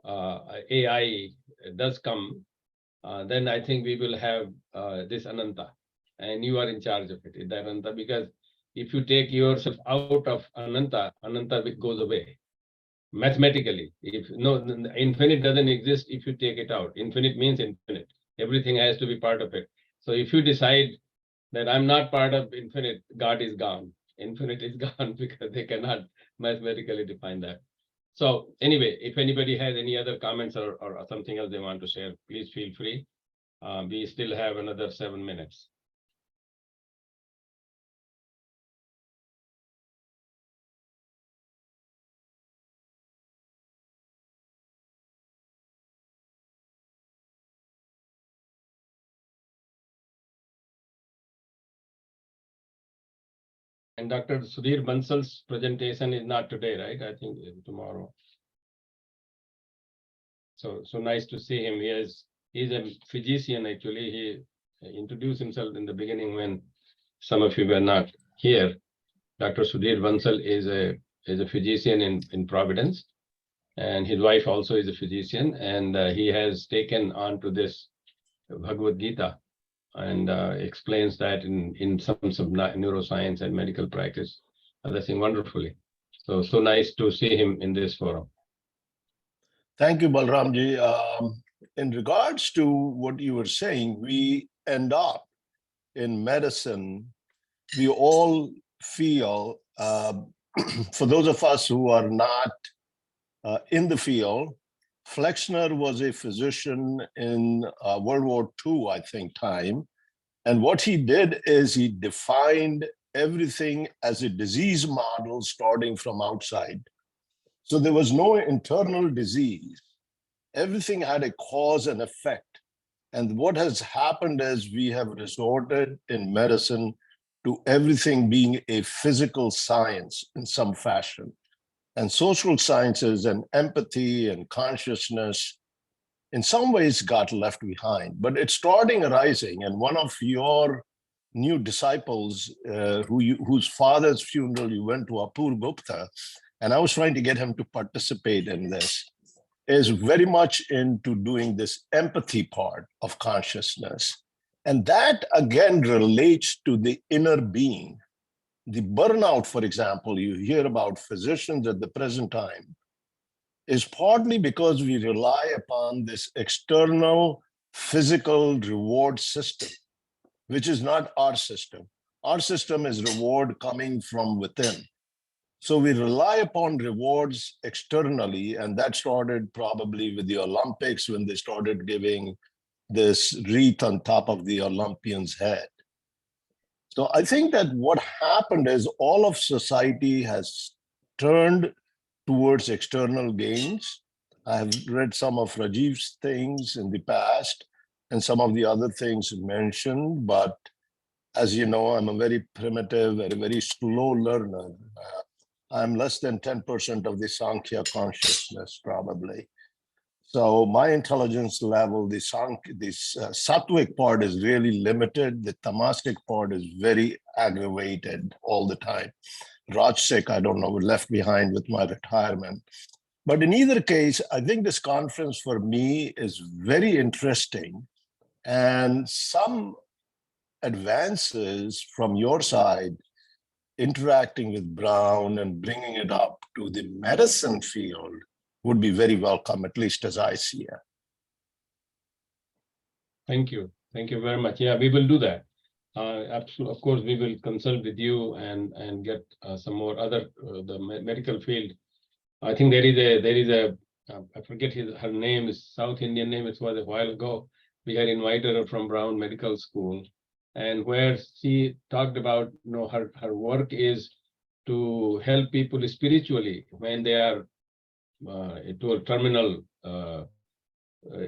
AI does come, then I think we will have this Ananta, and you are in charge of it, that Ananta, because if you take yourself out of Ananta, Ananta goes away. Mathematically, if no, infinite doesn't exist if you take it out. Infinite means infinite. Everything has to be part of it. So if you decide that I'm not part of infinite, God is gone. Infinite is gone, because they cannot mathematically define that. So anyway, if anybody has any other comments or something else they want to share, please feel free. We still have another 7 minutes. And Dr. Sudhir Bansal's presentation is not today, right? I think it's tomorrow. So nice to see him. He's a physician, actually. He introduced himself in the beginning when some of you were not here. Dr. Sudhir Bansal is a physician in Providence, and his wife also is a physician, and he has taken on to this Bhagavad Gita, and explains that in some neuroscience and medical practice. That's wonderfully. So nice to see him in this forum. Thank you, Balramji. in regards to what you were saying, we end up in medicine, we all feel, for those of us who are not in the field, Flexner was a physician in World War II, I think, time. And what he did is he defined everything as a disease model starting from outside. So there was no internal disease. Everything had a cause and effect. And what has happened is we have resorted in medicine to everything being a physical science in some fashion. And social sciences and empathy and consciousness in some ways got left behind, but it's starting arising. And one of your new disciples, whose father's funeral you went to, Apur Gupta, and I was trying to get him to participate in this, is very much into doing this empathy part of consciousness. And that again relates to the inner being. The burnout, for example, you hear about physicians at the present time, is partly because we rely upon this external physical reward system, which is not our system. Our system is reward coming from within. So we rely upon rewards externally, and that started probably with the Olympics when they started giving this wreath on top of the Olympian's head. So I think that what happened is all of society has turned towards external gains. I have read some of Rajiv's things in the past and some of the other things mentioned, but as you know, I'm a very primitive and a very slow learner. I'm less than 10% of the Sankhya consciousness, probably. So my intelligence level, the sattvic part is really limited. The tamasic part is very aggravated all the time. Rajasic, I don't know, left behind with my retirement. But in either case, I think this conference for me is very interesting. And some advances from your side, interacting with Brown and bringing it up to the medicine field would be very welcome, at least as I see it. Thank you. Thank you very much. Yeah, we will do that. Absolutely. Of course, we will consult with you and get some more other the medical field. I think there is a I forget her name is South Indian name. It was a while ago. We had invited her from Brown Medical School, and where she talked about, you know, her work is to help people spiritually when they are to a terminal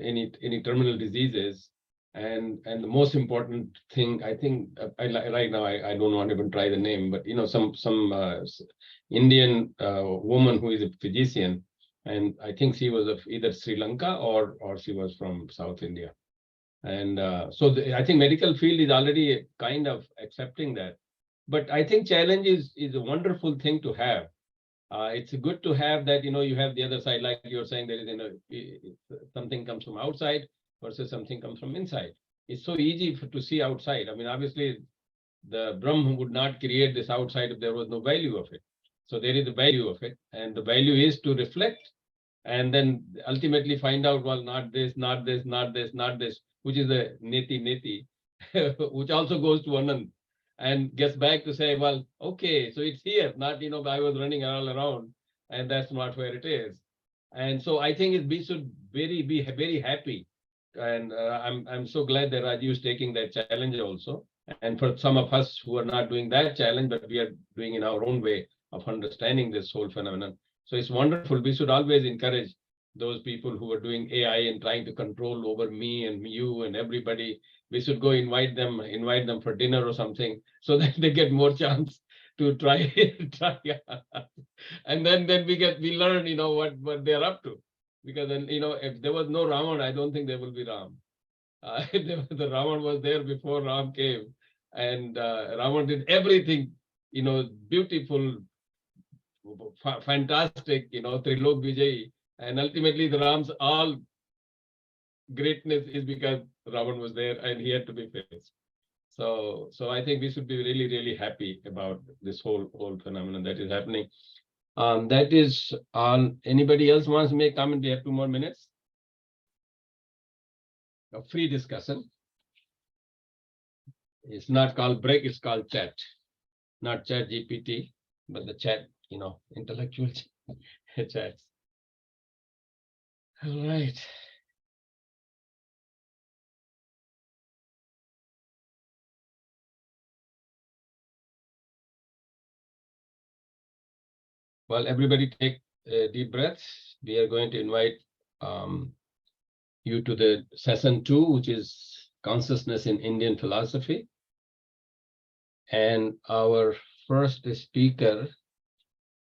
any terminal diseases. And the most important thing, I think, right now I don't want to even try the name, but you know, some Indian woman who is a physician, and I think she was of either Sri Lanka or she was from South India. And so I think medical field is already kind of accepting that. But I think challenge is a wonderful thing to have. It's good to have that, you know, you have the other side, like you're saying, there is, you know, something comes from outside versus something comes from inside. It's so easy to see outside. I mean, obviously, the Brahma would not create this outside if there was no value of it. So there is a value of it, and the value is to reflect, and then ultimately find out, well, not this, not this, not this, not this, which is the neti, which also goes to Anand, and gets back to say, well, okay, so it's here, not, you know, I was running all around, and that's not where it is. And so I think we should be very happy. And I'm so glad that Raju is taking that challenge also. And for some of us who are not doing that challenge, but we are doing in our own way of understanding this whole phenomenon. So it's wonderful. We should always encourage those people who are doing AI and trying to control over me and you and everybody. We should go invite them for dinner or something, so that they get more chance to try. And then we learn, you know, what they're up to. Because then, you know, if there was no Ravan, I don't think there will be Ram. The Ravan was there before Ram came, and Ravan did everything, you know, beautiful, fantastic, you know, Trilok Vijay, and ultimately the Ram's all greatness is because Ravan was there and he had to be faced. So I think we should be really, really happy about this whole phenomenon that is happening. That is on. Anybody else wants to make comment? We have 2 more minutes. a free discussion. It's not called break, it's called chat. Not chat GPT, but the chat, intellectual chats. All right. Well, everybody take a deep breath. We are going to invite you to the session 2, which is consciousness in Indian philosophy. And our first speaker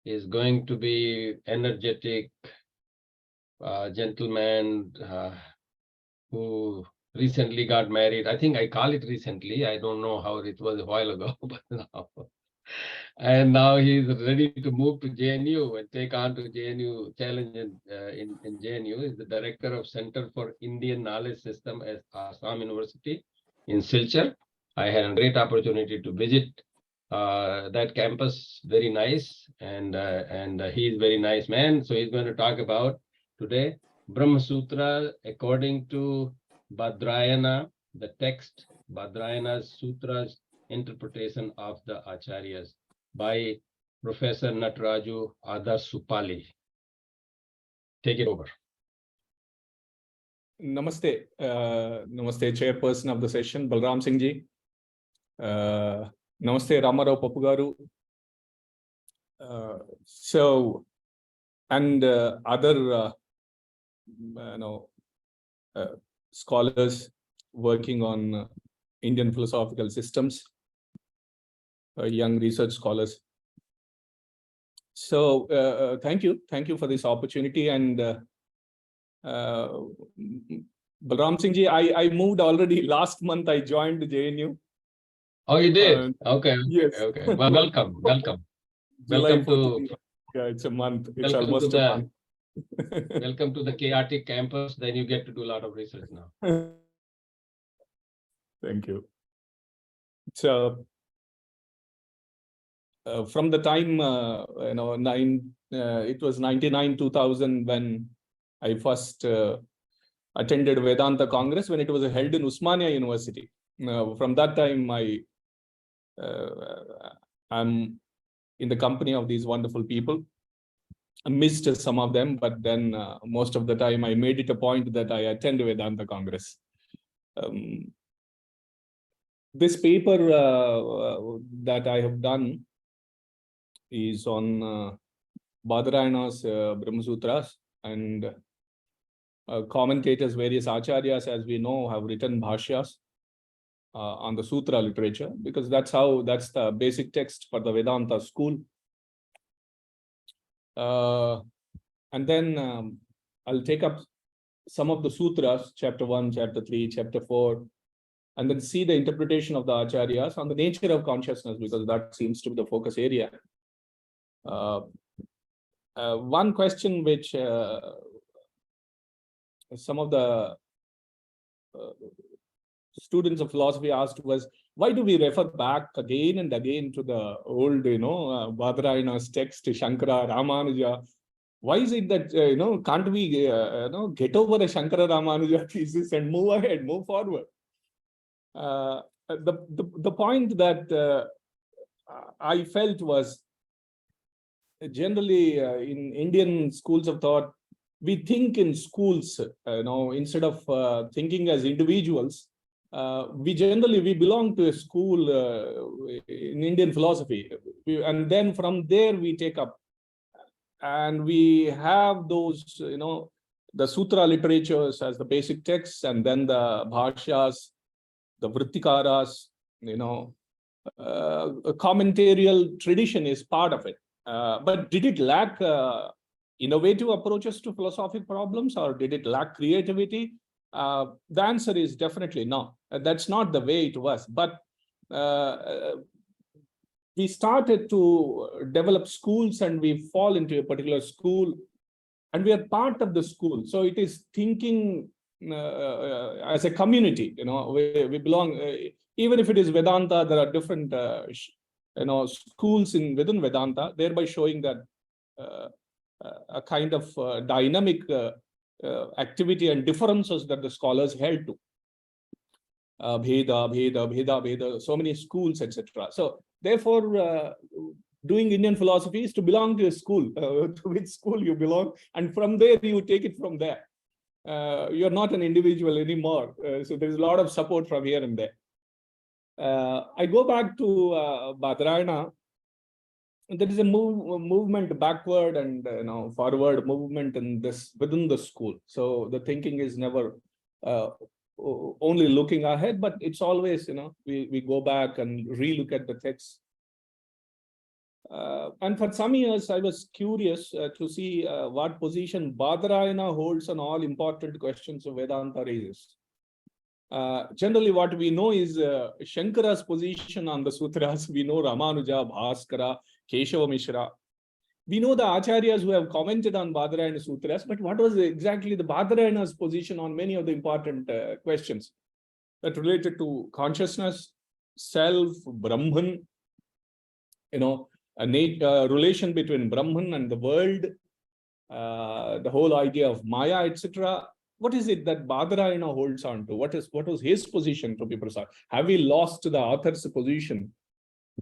is going to be energetic gentleman who recently got married. I think I call it recently. I don't know how it was a while ago, but now. And now he's ready to move to JNU and take on to JNU challenge in JNU. He's the director of Center for Indian Knowledge System at Assam University in Silchar. I had a great opportunity to visit that campus. Very nice, and he's very nice man. So he's going to talk about today Brahma Sutra according to Badrayana, the text, Badrayana's sutras interpretation of the Acharyas by Professor Nataraju Adarsupali. Take it over. Namaste. Namaste, chairperson of the session, Balram Singh ji. Namaste, Ramarao Papugaru. And other scholars working on Indian philosophical systems, young research scholars. So thank you for this opportunity. And Balram Singh ji, I moved already last month. I joined JNU. Oh, you did? Okay. Yes. Okay. Well, welcome. July Welcome to. Yeah, it's a month. It's almost a month. Welcome to the chaotic campus. Then you get to do a lot of research now. Thank you. So from the time it was 99, 2000 when I first attended Vedanta Congress, when it was held in Usmania University. From that time, I'm in the company of these wonderful people. I missed some of them, but then most of the time I made it a point that I attend Vedanta Congress. This paper that I have done is on Badrayana's Brahma Sutras, and commentators, various acharyas, as we know, have written bhashyas on the sutra literature, because that's the basic text for the Vedanta school. And then I'll take up some of the sutras, chapter 1, chapter 3, chapter 4, and then see the interpretation of the acharyas on the nature of consciousness, because that seems to be the focus area. One question which some of the students of philosophy asked was, why do we refer back again and again to the old, Badrayana's text, Shankara, Ramanuja? Why is it that, can't we, get over the Shankara Ramanuja thesis and move ahead, move forward? The point that I felt was, generally in Indian schools of thought, we think in schools, instead of thinking as individuals. We belong to a school in Indian philosophy, and then from there we take up, and we have those, the sutra literatures as the basic texts, and then the bhashyas, the vrittikaras, a commentarial tradition is part of it. But did it lack innovative approaches to philosophic problems, or did it lack creativity? The answer is definitely no. That's not the way it was. But we started to develop schools, and we fall into a particular school, and we are part of the school. So it is thinking as a community. We belong. Even if it is Vedanta, there are different schools within Vedanta, thereby showing that a kind of dynamic activity and differences that the scholars held to. Bheda, so many schools, etc. So therefore, doing Indian philosophy is to belong to a school, to which school you belong, and from there you take it from there. You're not an individual anymore. So there's a lot of support from here and there. I go back to Badarayana. There is a movement backward and forward movement in this within the school. So the thinking is never only looking ahead, but it's always we go back and relook at the text. And for some years, I was curious to see what position Badarayana holds on all important questions of Vedanta raises. Generally, what we know is Shankara's position on the sutras. We know Ramanuja, Bhaskara, Keshava Mishra. We know the acharyas who have commented on Badarayana sutras, but what was exactly the Badarayana's position on many of the important questions that related to consciousness, self, Brahman, a relation between Brahman and the world, the whole idea of Maya, etc. What is it that Badarayana holds on to? What was his position, to be precise? Have we lost the author's position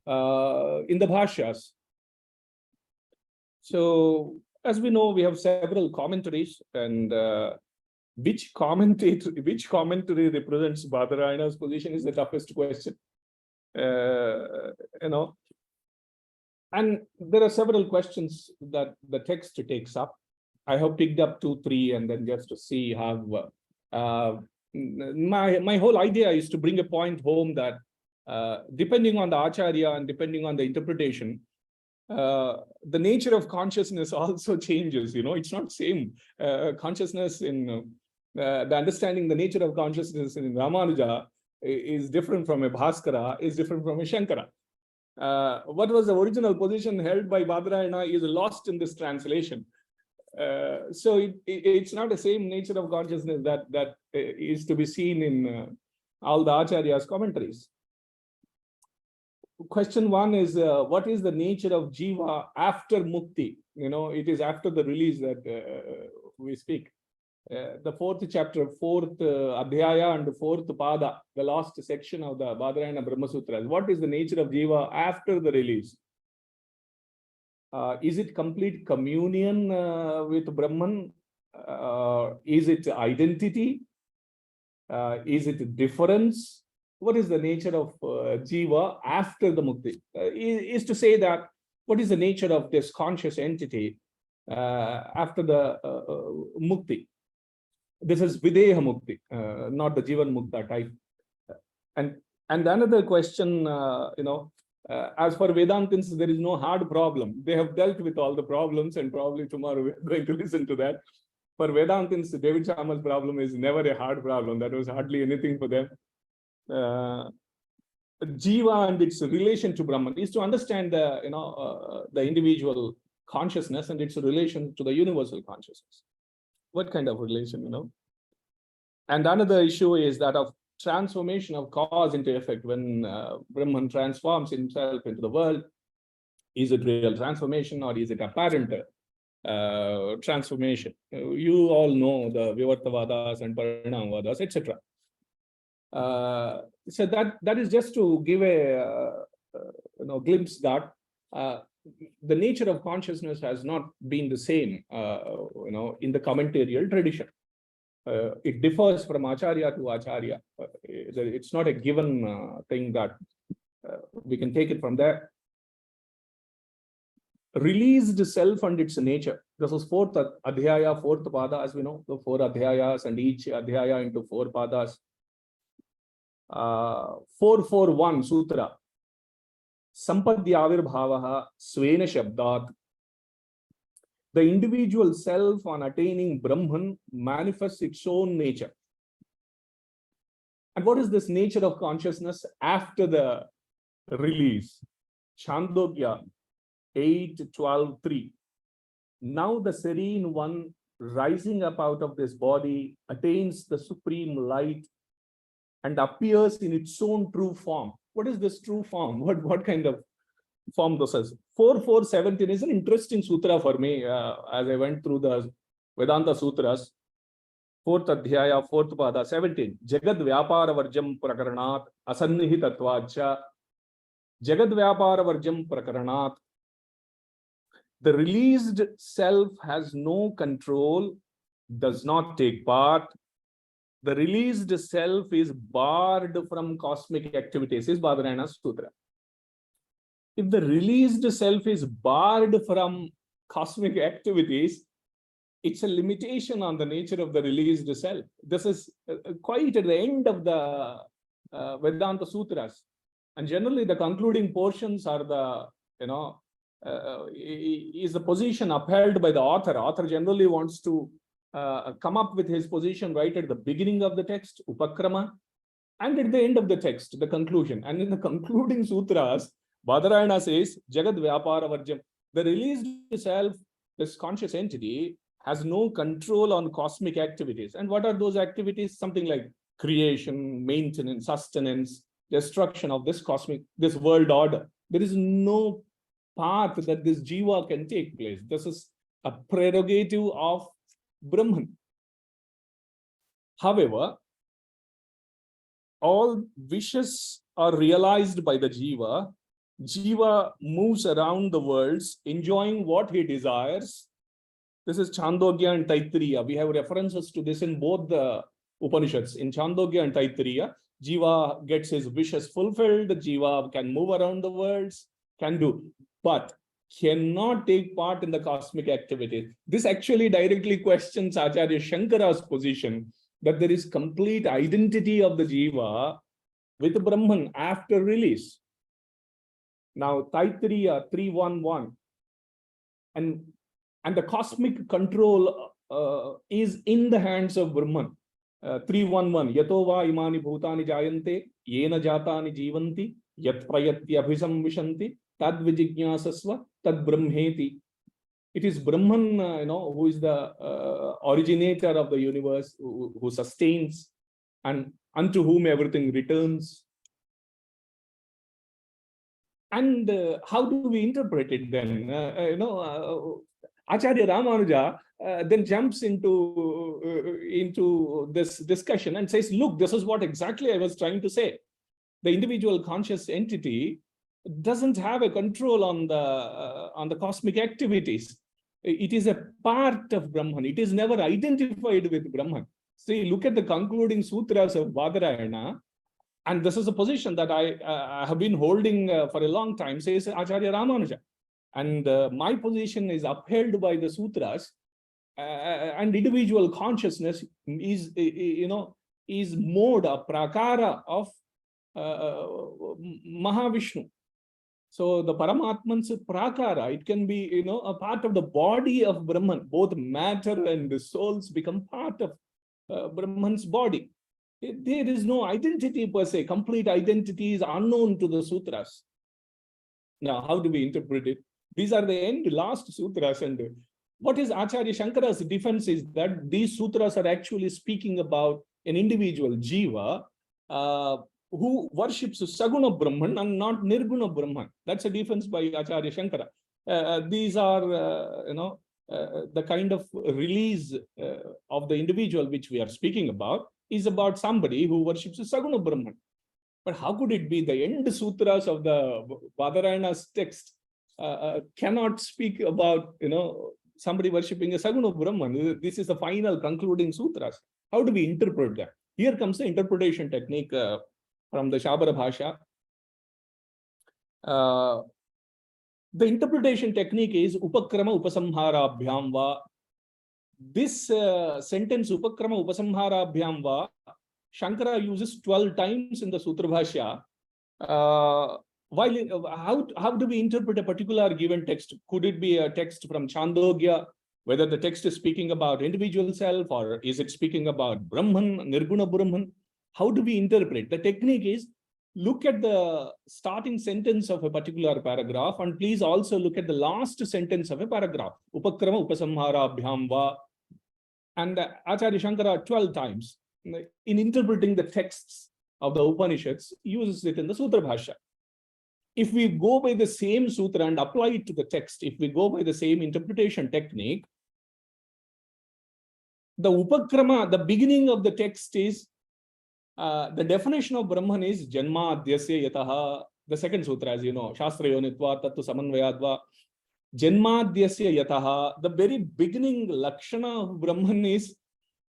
in the bhashyas? So, as we know, we have several commentaries, and which commentary represents Badarayana's position is the toughest question. And there are several questions that the text takes up. I have picked up 2, 3, and then just to see how my whole idea is to bring a point home that depending on the acharya and depending on the interpretation, the nature of consciousness also changes. It's not same. Consciousness in the understanding the nature of consciousness in Ramanuja is different from a Bhaskara, is different from a Shankara. What was the original position held by Badarayana is lost in this translation. So it's not the same nature of consciousness that is to be seen in all the Acharya's commentaries. Question 1 is, what is the nature of Jiva after Mukti? It is after the release that we speak. The 4th chapter, 4th Adhyaya and the 4th Pada, the last section of the Badarayana Brahma Sutras. What is the nature of Jiva after the release? Is it complete communion with Brahman? Is it identity? Is it difference? What is the nature of Jiva after the Mukti? Is to say that what is the nature of this conscious entity after the Mukti? This is Videha Mukti, not the Jivan Mukta type. And another question, as for Vedantins, there is no hard problem. They have dealt with all the problems, and probably tomorrow we're going to listen to that. For Vedantins, David Sharma's problem is never a hard problem. That was hardly anything for them. Jiva and its relation to Brahman is to understand the individual consciousness and its relation to the universal consciousness. What kind of relation, And another issue is that of transformation of cause into effect. When Brahman transforms himself into the world, is it real transformation or is it apparent transformation? You all know the Vivartavadas and Parinamavadas, etc. So that is just to give a glimpse that the nature of consciousness has not been the same, in the commentarial tradition. It differs from Acharya to Acharya. It's not a given thing that we can take it from there. Released self and its nature. This is 4th Adhyaya, 4th Pada, as we know, the 4 Adhyayas and each Adhyaya into 4 Padas. 441 Sutra. Sampadhyavir Bhavaha Svena Shabdat. The individual self on attaining Brahman manifests its own nature. And what is this nature of consciousness after the release? Chandogya 8:12:3. Now the serene one rising up out of this body attains the supreme light and appears in its own true form. What is this true form? What kind of form this is? 4.4.17 is an interesting sutra for me as I went through the Vedanta Sutras. 4th Adhyaya, 4th Pada, 17. Jagad Vyapara Varjam Prakaranat Asannihitatvacha. Jagad Vyapara Varjam Prakaranat. The released self has no control, does not take part. The released self is barred from cosmic activities, is Badarayana's Sutra. If the released self is barred from cosmic activities, it's a limitation on the nature of the released self. This is quite at the end of the Vedanta Sutras. And generally the concluding portions are the, is the position upheld by the author. Author generally wants to come up with his position right at the beginning of the text, Upakrama, and at the end of the text, the conclusion. And in the concluding sutras, Badarayana says, Jagad Vyapara Varjam. The released self, this conscious entity, has no control on cosmic activities. And what are those activities? Something like creation, maintenance, sustenance, destruction of this world order. There is no path that this jiva can take place. This is a prerogative of Brahman. However, all wishes are realized by the jiva. Jiva moves around the worlds, enjoying what he desires. This is Chandogya and Taittiriya. We have references to this in both the Upanishads. In Chandogya and Taittiriya, jiva gets his wishes fulfilled. Jiva can move around the worlds, can do, but cannot take part in the cosmic activities. This actually directly questions Acharya Shankara's position that there is complete identity of the jiva with Brahman after release. Now, Taittiriya 3.1.1, and the cosmic control is in the hands of Brahman. 3.1.1, Yato va imani bhutani jayante, yena jatani jivanti, yat prayati abhisamvishanti, tad vijijnasasva, tad brahmeti. It is Brahman, who is the originator of the universe, who sustains, and unto whom everything returns. And how do we interpret it then? Acharya Ramanuja then jumps into this discussion and says, look, this is what exactly I was trying to say. The individual conscious entity doesn't have a control on the cosmic activities. It is a part of Brahman. It is never identified with Brahman. See, look at the concluding sutras of Badarayana. And this is a position that I have been holding for a long time, says Acharya Ramanuja. And my position is upheld by the sutras, and individual consciousness is, is mode, a prakara of Mahavishnu. So the Paramatman's prakara, it can be, a part of the body of Brahman. Both matter and the souls become part of Brahman's body. There is no identity per se. Complete identity is unknown to the sutras. Now, how do we interpret it? These are the last sutras. And what is Acharya Shankara's defense is that these sutras are actually speaking about an individual jiva who worships Saguna Brahman and not Nirguna Brahman. That's a defense by Acharya Shankara. These are, the kind of release of the individual which we are speaking about is about somebody who worships Saguna Brahman. But how could it be the end sutras of the Badarayana's text cannot speak about, somebody worshipping a Saguna Brahman? This is the final concluding sutras. How do we interpret that? Here comes the interpretation technique from the Shabara Bhasha. The interpretation technique is Upakrama Upasamhara Bhyamva. This sentence, Upakrama Upasamhara Bhyamva, Shankara uses 12 times in the Sutra Bhashya. How do we interpret a particular given text? Could it be a text from Chandogya, whether the text is speaking about individual self, or is it speaking about Brahman, Nirguna Brahman? How do we interpret? The technique is, look at the starting sentence of a particular paragraph, and please also look at the last sentence of a paragraph. Upakrama Upasamhara Bhyamva. And Acharya Shankara 12 times in interpreting the texts of the Upanishads uses it in the Sutra Bhashya. If we go by the same sutra and apply it to the text, if we go by the same interpretation technique, the Upakrama, the beginning of the text is, the definition of Brahman is Janma Adyasya Yataha. The second sutra, as you know, Shastra Yonitva Tattu Samanvayadva. Janmadhyasya Yataha. The very beginning Lakshana of Brahman is,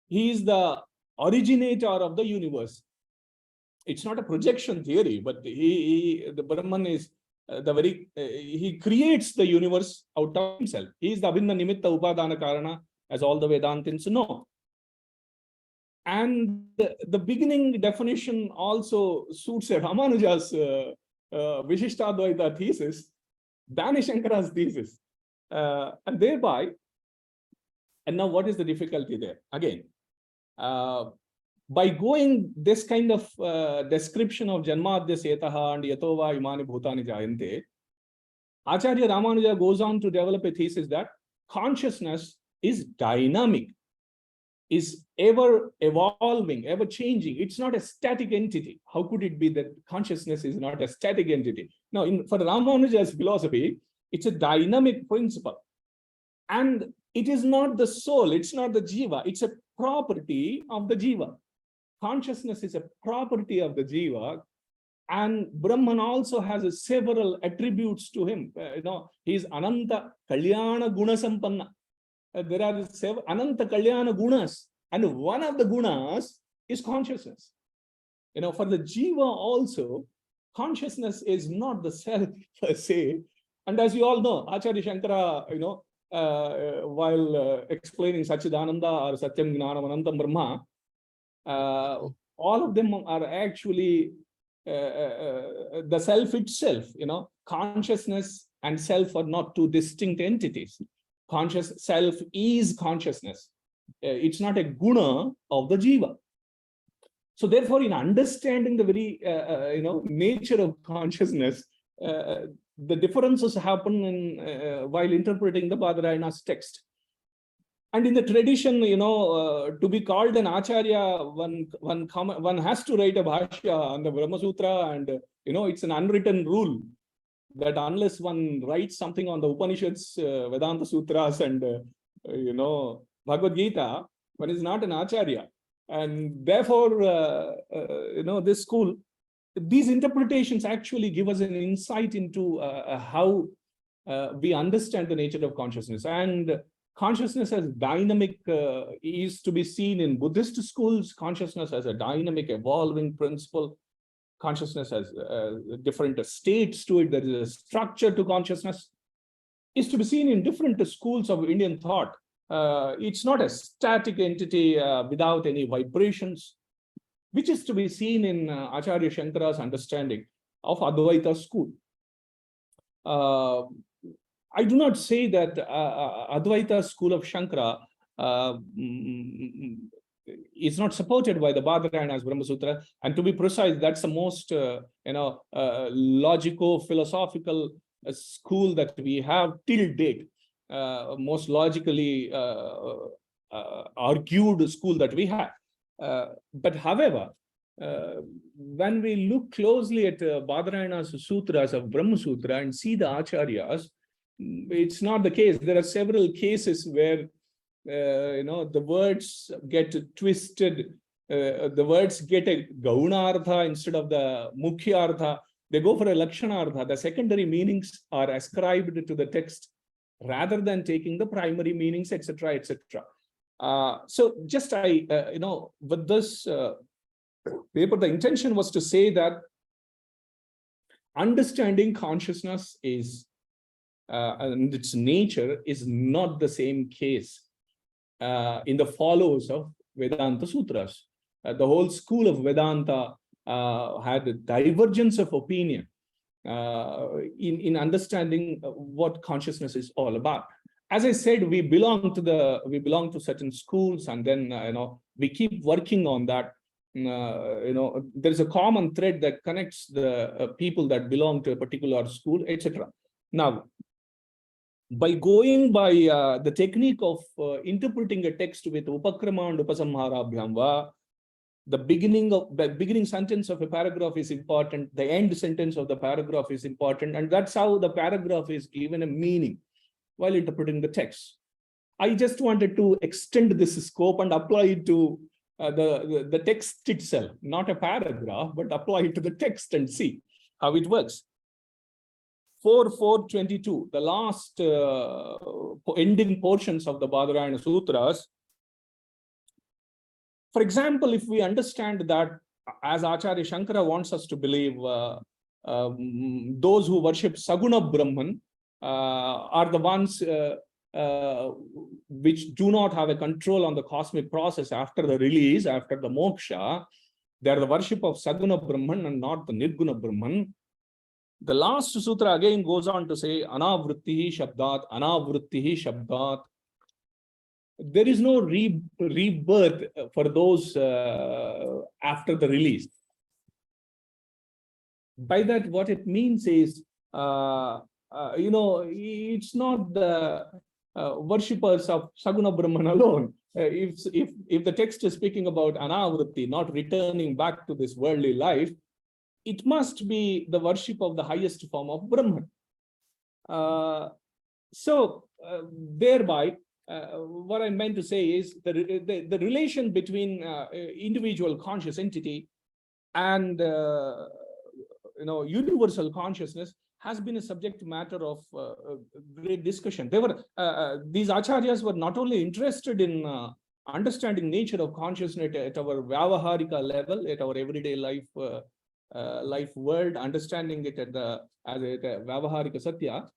he is the originator of the universe. It's not a projection theory, but the Brahman is he creates the universe out of himself. He is the Abhinna Nimitta Upadana Karana, as all the Vedantins know. And the beginning definition also suits Ramanuja's Vishishtadvaita thesis than Shankara's thesis. And thereby, and now what is the difficulty there? Again, by going this kind of description of Janmadya Setaha and Yatova Imani Bhutani Jayante, Acharya Ramanuja goes on to develop a thesis that consciousness is dynamic, is ever evolving, ever changing. It's not a static entity. How could it be that consciousness is not a static entity? Now, for Ramanuja's philosophy, it's a dynamic principle. And it is not the soul, it's not the jiva, it's a property of the jiva. Consciousness is a property of the jiva, and Brahman also has several attributes to him. He is Ananta Kalyana Guna Sampanna. There are several Ananta Kalyana Gunas, and one of the gunas is consciousness. For the jiva also, consciousness is not the self per se. And as you all know, Acharya Shankara, while explaining Satchidananda or Satyam Gnanam Anantam Brahma, all of them are actually the self itself. Consciousness and self are not two distinct entities. Conscious self is consciousness. It's not a guna of the jiva. So therefore, in understanding the very nature of consciousness, the differences happen in while interpreting the Badarayana's text. And in the tradition, to be called an acharya, one has to write a bhashya on the Brahma Sutra, and it's an unwritten rule that unless one writes something on the Upanishads, Vedanta Sutras, and Bhagavad Gita, one is not an acharya. And therefore, this school, these interpretations actually give us an insight into how we understand the nature of consciousness. And consciousness as dynamic is to be seen in Buddhist schools. Consciousness as a dynamic, evolving principle. Consciousness has different states to it. There is a structure to consciousness. Is to be seen in different schools of Indian thought. It's not a static entity without any vibrations, which is to be seen in Acharya Shankara's understanding of Advaita school. I do not say that Advaita school of Shankara is not supported by the Badarayana's Brahma Sutra, and to be precise, that's the most logico-philosophical school that we have till date, most logically argued school that we have. But however, when we look closely at Badarayana's sutras of Brahma Sutra and see the acharyas, it's not the case. There are several cases where the words get twisted, the words get a gaunartha instead of the mukhyartha. They go for a lakshanartha. The secondary meanings are ascribed to the text rather than taking the primary meanings, etc., etc. So just with this paper, the intention was to say that understanding consciousness is and its nature is not the same case in the follows of Vedanta Sutras. The whole school of Vedanta had a divergence of opinion in understanding what consciousness is all about. As I said, we belong to certain schools, and then we keep working on that. There's a common thread that connects the people that belong to a particular school, etc. Now, by going by the technique of interpreting a text with upakrama and upasamharabhyam, the beginning sentence of a paragraph is important, the end sentence of the paragraph is important, and that's how the paragraph is given a meaning while interpreting the text. I just wanted to extend this scope and apply it to the text itself, not a paragraph, but apply it to the text and see how it works. 4.4.22, the last ending portions of the Badarayana Sutras. For example, if we understand that, as Acharya Shankara wants us to believe, those who worship Saguna Brahman are the ones which do not have a control on the cosmic process after the release, after the moksha. They are the worship of Saguna Brahman and not the Nirguna Brahman. The last sutra again goes on to say, Anavrittihi Shabdat, Anavrittihi Shabdat. There is no rebirth for those after the release. By that, what it means is, it's not the worshippers of Saguna Brahman alone. If the text is speaking about Anavritti, not returning back to this worldly life, it must be the worship of the highest form of Brahman. Thereby, what I meant to say is the relation between individual conscious entity and universal consciousness has been a subject matter of great discussion. These acharyas were not only interested in understanding nature of consciousness at our Vyavaharika level, at our everyday life world, understanding it as a Vyavaharika Satya,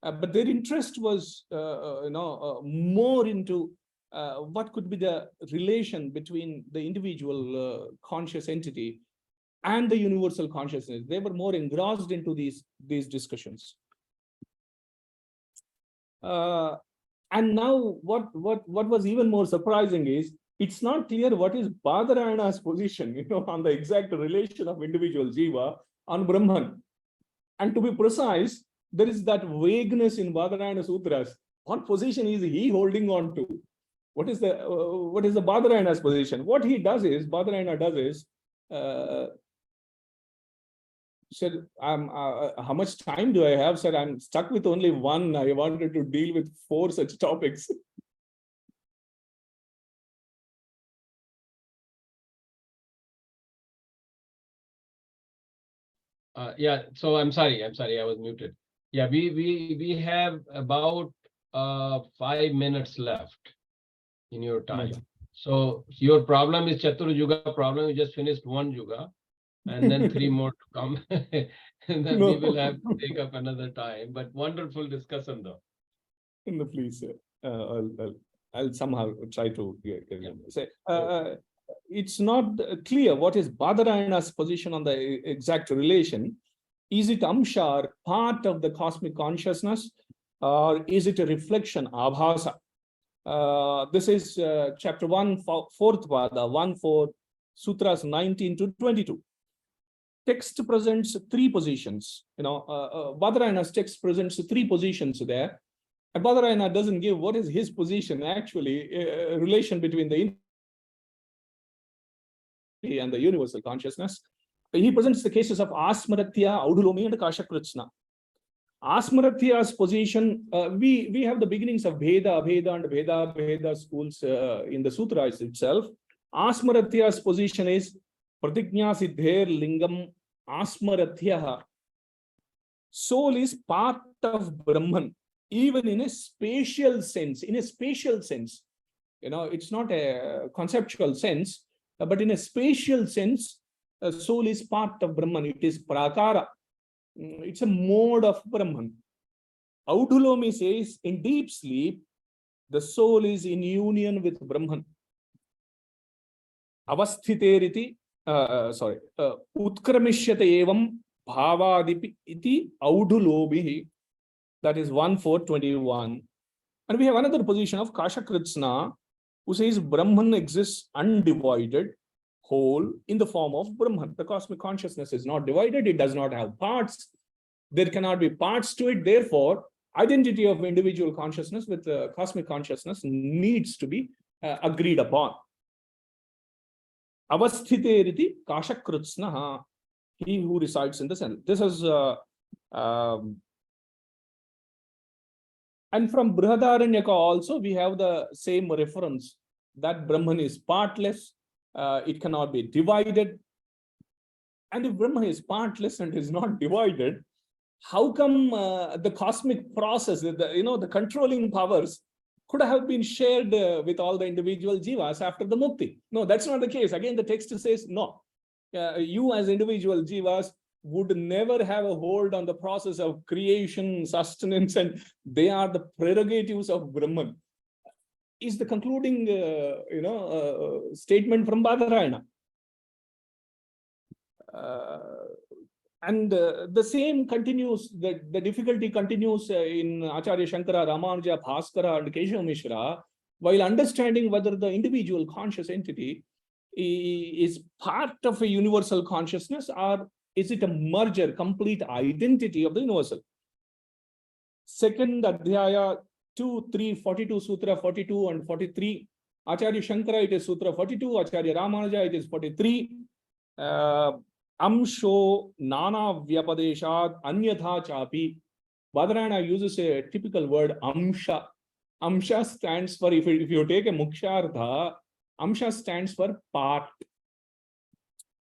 but their interest was more into what could be the relation between the individual conscious entity and the universal consciousness. They were more engrossed into these discussions. And now what was even more surprising is, it's not clear what is Badarayana's position, on the exact relation of individual jiva on Brahman. And to be precise, there is that vagueness in Badarayana Sutras. What position is he holding on to? What is the Badarayana's position? What Badarayana does is, sir, how much time do I have, sir? I'm stuck with only one. I wanted to deal with 4 such topics. Yeah, so I'm sorry, I was muted. Yeah, we have about 5 minutes left in your time. So your problem is Chatur Yuga problem. You just finished 1 Yuga, and then 3 more to come. And then we will have to take up another time. But wonderful discussion, though. No, please, sir. I'll somehow try to say. It's not clear what is Badarayana's position on the exact relation. Is it Amsha, part of the cosmic consciousness, or is it a reflection, Abhasa? This is chapter 1, 4th Vada, 1-4, sutras 19 to 22. Text presents 3 positions. Badarayana's text presents 3 positions there. And Badarayana doesn't give what is his position actually, relation between the and the universal consciousness. He presents the cases of Asmaratya, Audulomi, and Kashakritsna. Asmaratya's position, we have the beginnings of Bheda, Abheda, and Bheda schools in the sutras itself. Asmaratya's position is Pratignya Siddher Lingam Asmaratyaha. Soul is part of Brahman, even in a spatial sense. It's not a conceptual sense, but in a spatial sense, soul is part of Brahman. It is prakara. It's a mode of Brahman. Audulomi says, in deep sleep, the soul is in union with Brahman. Avasthiteriti, Utkramishyate evam bhavadipi iti Audulobihi. That is 1-4-21. And we have another position of Kashakritsna, who says Brahman exists undivided, whole, in the form of Brahman. The cosmic consciousness is not divided. It does not have parts. There cannot be parts to it. Therefore, identity of individual consciousness with cosmic consciousness needs to be agreed upon. Avasthiteriti Kashakritsna, he who resides in the center. This is And from Brihadaranyaka also, we have the same reference that Brahman is partless, it cannot be divided. And if Brahman is partless and is not divided, how come the cosmic process, the controlling powers could have been shared with all the individual jivas after the mukti? No, that's not the case. Again, the text says no. You as individual jivas would never have a hold on the process of creation, sustenance, and they are the prerogatives of Brahman. Is the concluding, statement from Badarayana. And the same continues, the difficulty continues in Acharya Shankara, Ramanuja, Bhaskara, and Keshav Mishra, while understanding whether the individual conscious entity is part of a universal consciousness or is it a merger, complete identity of the universal. Second Adhyaya 2, 3, 42, Sutra 42 and 43. Acharya Shankara, it is Sutra 42. Acharya Ramanuja, it is 43. Amsho Nana Vyapadeshat Anyatha Chapi. Badarayana uses a typical word Amsha. Amsha stands for, if you take a Mukshartha, Amsha stands for part.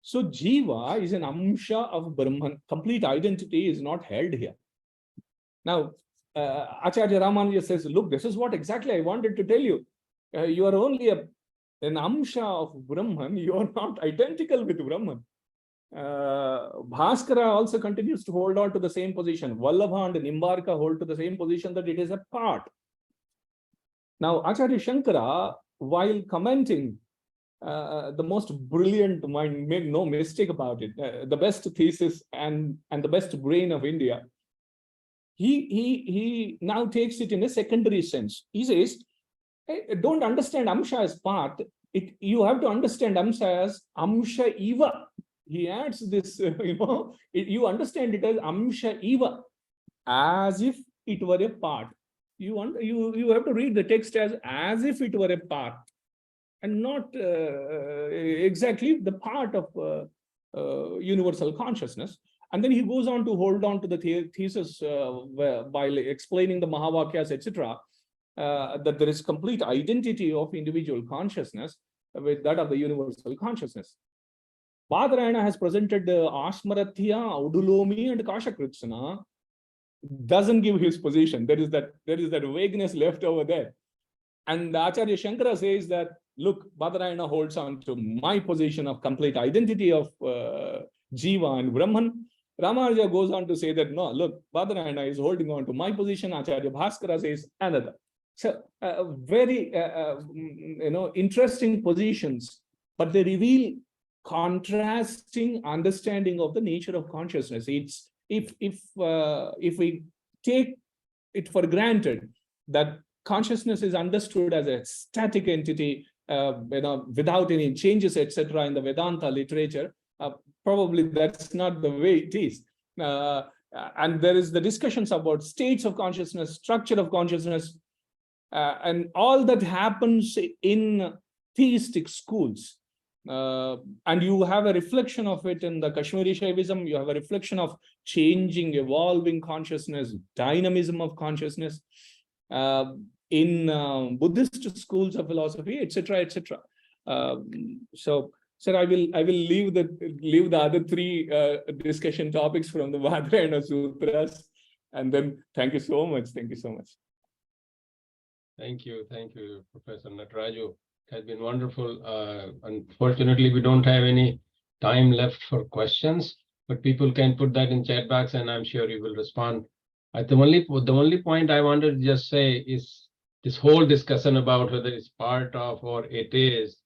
So Jiva is an Amsha of Brahman. Complete identity is not held here. Now, Acharya Ramanuja says, look, this is what exactly I wanted to tell you. You are only an Amsha of Brahman. You are not identical with Brahman. Bhaskara also continues to hold on to the same position. Vallabha and Nimbarka hold to the same position that it is a part. Now, Acharya Shankara, while commenting, the most brilliant mind, make no mistake about it, the best thesis and the best brain of India, he now takes it in a secondary sense. He says, hey, don't understand Amsha as part. You have to understand Amsha as Amsha Eva. He adds this, you understand it as Amsha Eva, as if it were a part. You have to read the text as if it were a part, and not exactly the part of universal consciousness. And then he goes on to hold on to the thesis by explaining the Mahavakyas, etc., that there is complete identity of individual consciousness with that of the universal consciousness. Badarayana has presented Ashmaratya, Audulomi, and Kashakritsana. Doesn't give his position. There is that vagueness left over there. And Acharya Shankara says that, look, Badarayana holds on to my position of complete identity of Jiva and Brahman. Ramanuja goes on to say that, no, look, Badarayana is holding on to my position. Acharya Bhaskara says another. So very, interesting positions, but they reveal contrasting understanding of the nature of consciousness. It's if we take it for granted that consciousness is understood as a static entity, without any changes, etc., in the Vedanta literature, probably that's not the way it is. And there is the discussions about states of consciousness, structure of consciousness, and all that happens in theistic schools. And you have a reflection of it in the Kashmiri Shaivism. You have a reflection of changing, evolving consciousness, dynamism of consciousness in Buddhist schools of philosophy, etc., etc. So, sir, I will leave the other three discussion topics from the Badarayana Sutras, and then thank you so much. Thank you so much. Thank you, Professor Nataraju. It has been wonderful. Unfortunately, we don't have any time left for questions, but people can put that in chat box, and I'm sure you will respond. The only point I wanted to just say is this whole discussion about whether it's part of or it is.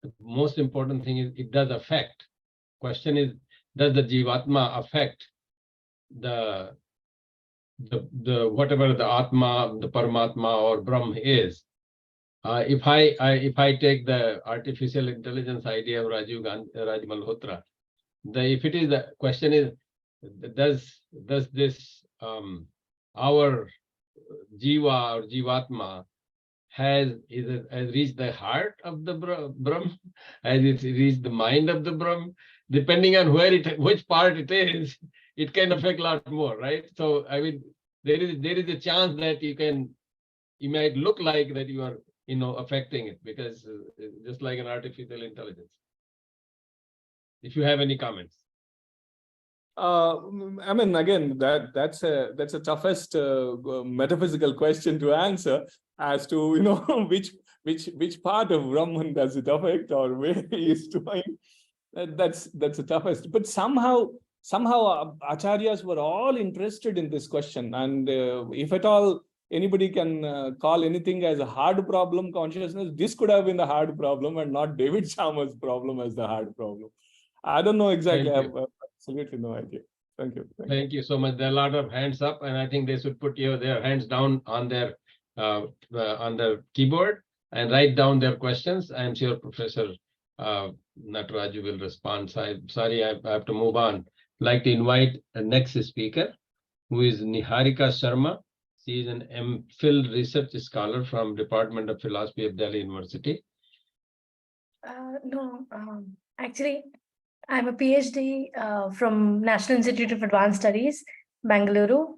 The most important thing is it does affect. Question is, does the Jivatma affect the whatever the Atma, the Paramatma, or Brahm is? If I take the artificial intelligence idea of Raj Malhotra, if it is the question is, does this our Jiva or Jivatma has reached the heart of the Brahm? Has it reached the mind of the Brahm? Depending on which part it is, it can affect a lot more, right? So I mean, there is a chance that you might look like that you are, affecting it, because just like an artificial intelligence. If you have any comments. I mean, again, that's a toughest metaphysical question to answer, as to which part of Brahman does it affect, or where he is doing. That's the toughest. But somehow acharyas were all interested in this question, and if at all anybody can call anything as a hard problem consciousness, this could have been the hard problem and not David Sharma's problem as the hard problem. I don't know exactly. I have absolutely no idea. Thank you. Thank you so much. There are a lot of hands up, and I think they should put their hands down on their keyboard and write down their questions. I am sure Professor Nataraju will respond. I'm sorry, I have to move on. I'd like to invite the next speaker, who is Niharika Sharma. She is an MPhil research scholar from Department of Philosophy of Delhi University. No, actually, I'm a PhD from National Institute of Advanced Studies, Bangalore,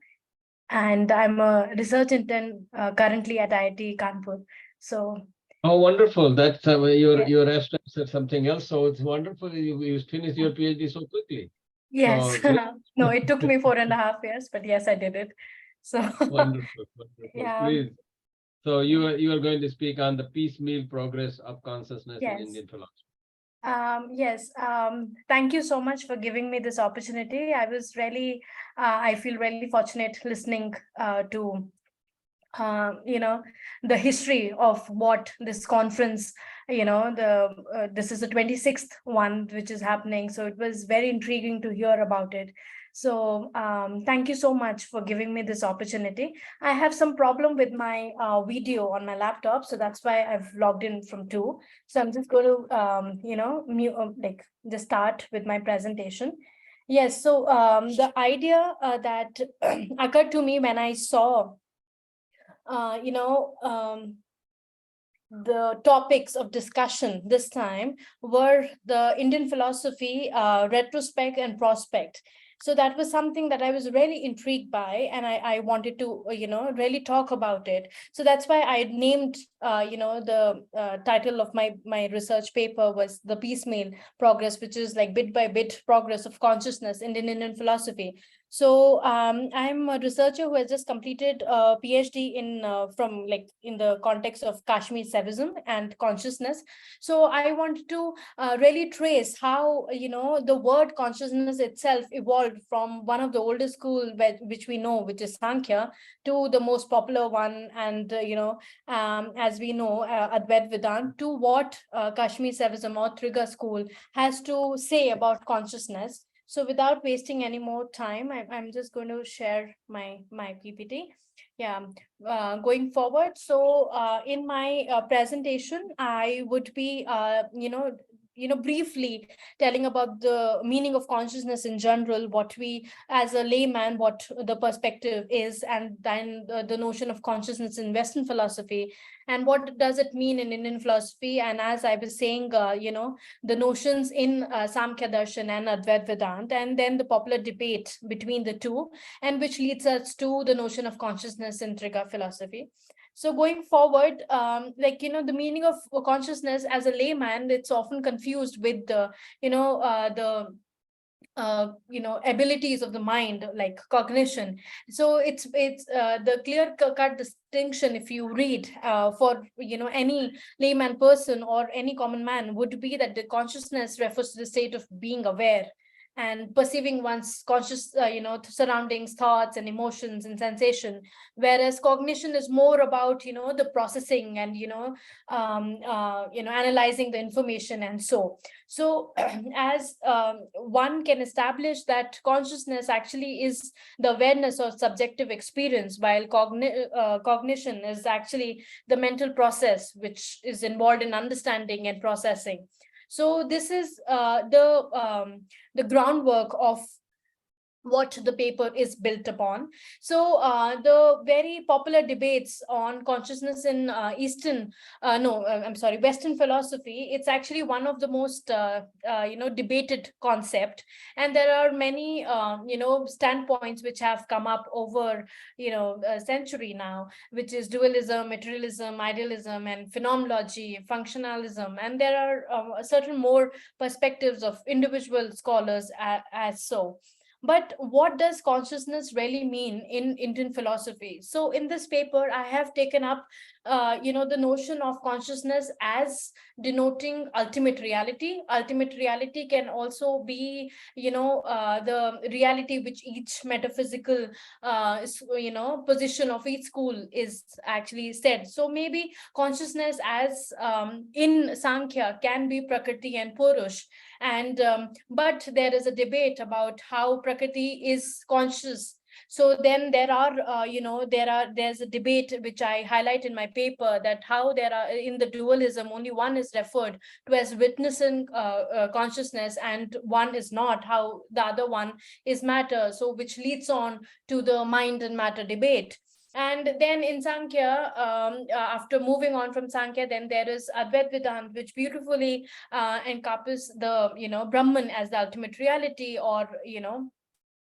and I'm a research intern currently at IIT Kanpur. So. Oh, wonderful! That's your abstract said something else. So it's wonderful you finished your PhD so quickly. Yes, no, it took me 4.5 years, but yes, I did it. So wonderful. Yeah. Please. So you are going to speak on the piecemeal progress of consciousness in Indian philosophy. Yes. Thank you so much for giving me this opportunity. I was really, I feel really fortunate listening to the history of what this conference, this is the 26th one which is happening. So it was very intriguing to hear about it. So thank you so much for giving me this opportunity. I have some problem with my video on my laptop, so that's why I've logged in from 2. So I'm just going to, just start with my presentation. Yes, so the idea that occurred to me when I saw the topics of discussion this time were the Indian philosophy, retrospect and prospect. So that was something that I was really intrigued by, and I wanted to, really talk about it. So that's why I named, the title of my research paper was The Piecemeal Progress, which is like bit by bit progress of consciousness in Indian philosophy. So I'm a researcher who has just completed a PhD in the context of Kashmir Saivism and consciousness. So I wanted to really trace how the word consciousness itself evolved from one of the oldest school which we know, which is Sankhya, to the most popular one, and as we know, Advaita Vedanta, to what Kashmir Saivism or Triga school has to say about consciousness. So without wasting any more time, I'm just going to share my PPT. Yeah, going forward. So in my presentation, I would be, briefly telling about the meaning of consciousness in general, what we, as a layman, what the perspective is, and then the notion of consciousness in Western philosophy, and what does it mean in Indian philosophy. And as I was saying, the notions in Samkhya Darshan and Advaita Vedanta, and then the popular debate between the two, and which leads us to the notion of consciousness in Triga philosophy. So going forward, the meaning of consciousness as a layman, it's often confused with the, abilities of the mind, like cognition. So it's the clear-cut distinction, if you read for any layman person or any common man, would be that the consciousness refers to the state of being aware and perceiving one's conscious surroundings, thoughts and emotions and sensation, whereas cognition is more about the processing and analyzing the information. And so as one can establish that consciousness actually is the awareness or subjective experience, while cognition is actually the mental process which is involved in understanding and processing. So this is the groundwork of what the paper is built upon. So the very popular debates on consciousness in Western philosophy, it's actually one of the most debated concept, and there are many standpoints which have come up over a century now, which is dualism, materialism, idealism, and phenomenology, functionalism, and there are certain more perspectives of individual scholars as so. But what does consciousness really mean in Indian philosophy? So in this paper, I have taken up, the notion of consciousness as denoting ultimate reality. Ultimate reality can also be, the reality which each metaphysical, position of each school is actually said. So maybe consciousness as in Sankhya can be Prakriti and Purush, and but there is a debate about how Prakriti is conscious. So then there's a debate which I highlight in my paper, that how there are, in the dualism, only one is referred to as witnessing consciousness and one is not, how the other one is matter, so which leads on to the mind and matter debate. And then in Sankhya, after moving on from Sankhya, then there is Advait Vedanta, which beautifully encompass the, Brahman as the ultimate reality, or,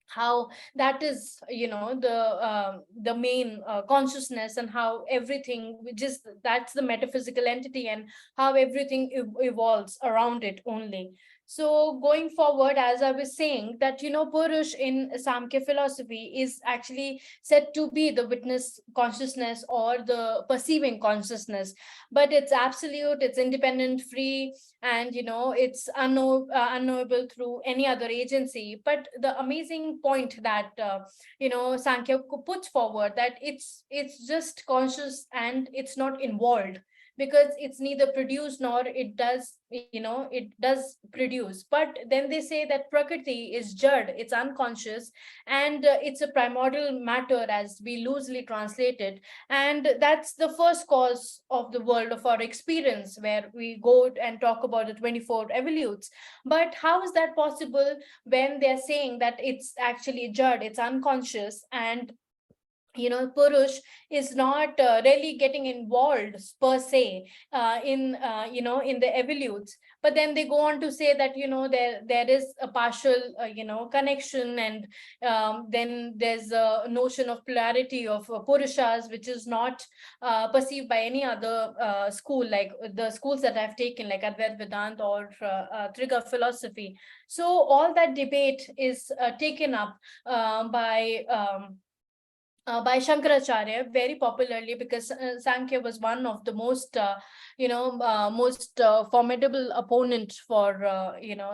how that is, the main consciousness, and how everything, which is, that's the metaphysical entity, and how everything evolves around it only. So going forward, as I was saying, that Purush in Samkhya philosophy is actually said to be the witness consciousness or the perceiving consciousness, but it's absolute, it's independent, free, and it's unknowable through any other agency. But the amazing point that Sankhya puts forward, that it's just conscious and it's not involved, because it's neither produced nor it does produce. But then they say that Prakriti is jad, it's unconscious, and it's a primordial matter, as we loosely translate it, and that's the first cause of the world, of our experience, where we go and talk about the 24 evolutes. But how is that possible when they're saying that it's actually jad, it's unconscious, and Purush is not really getting involved per se in the evolutes? But then they go on to say that there is a partial connection, and then there's a notion of polarity of Purushas, which is not perceived by any other school, like the schools that I've taken, like Advait Vedanta or Triga philosophy. So all that debate is taken up by Shankaracharya very popularly, because Sankhya was one of the most formidable opponent for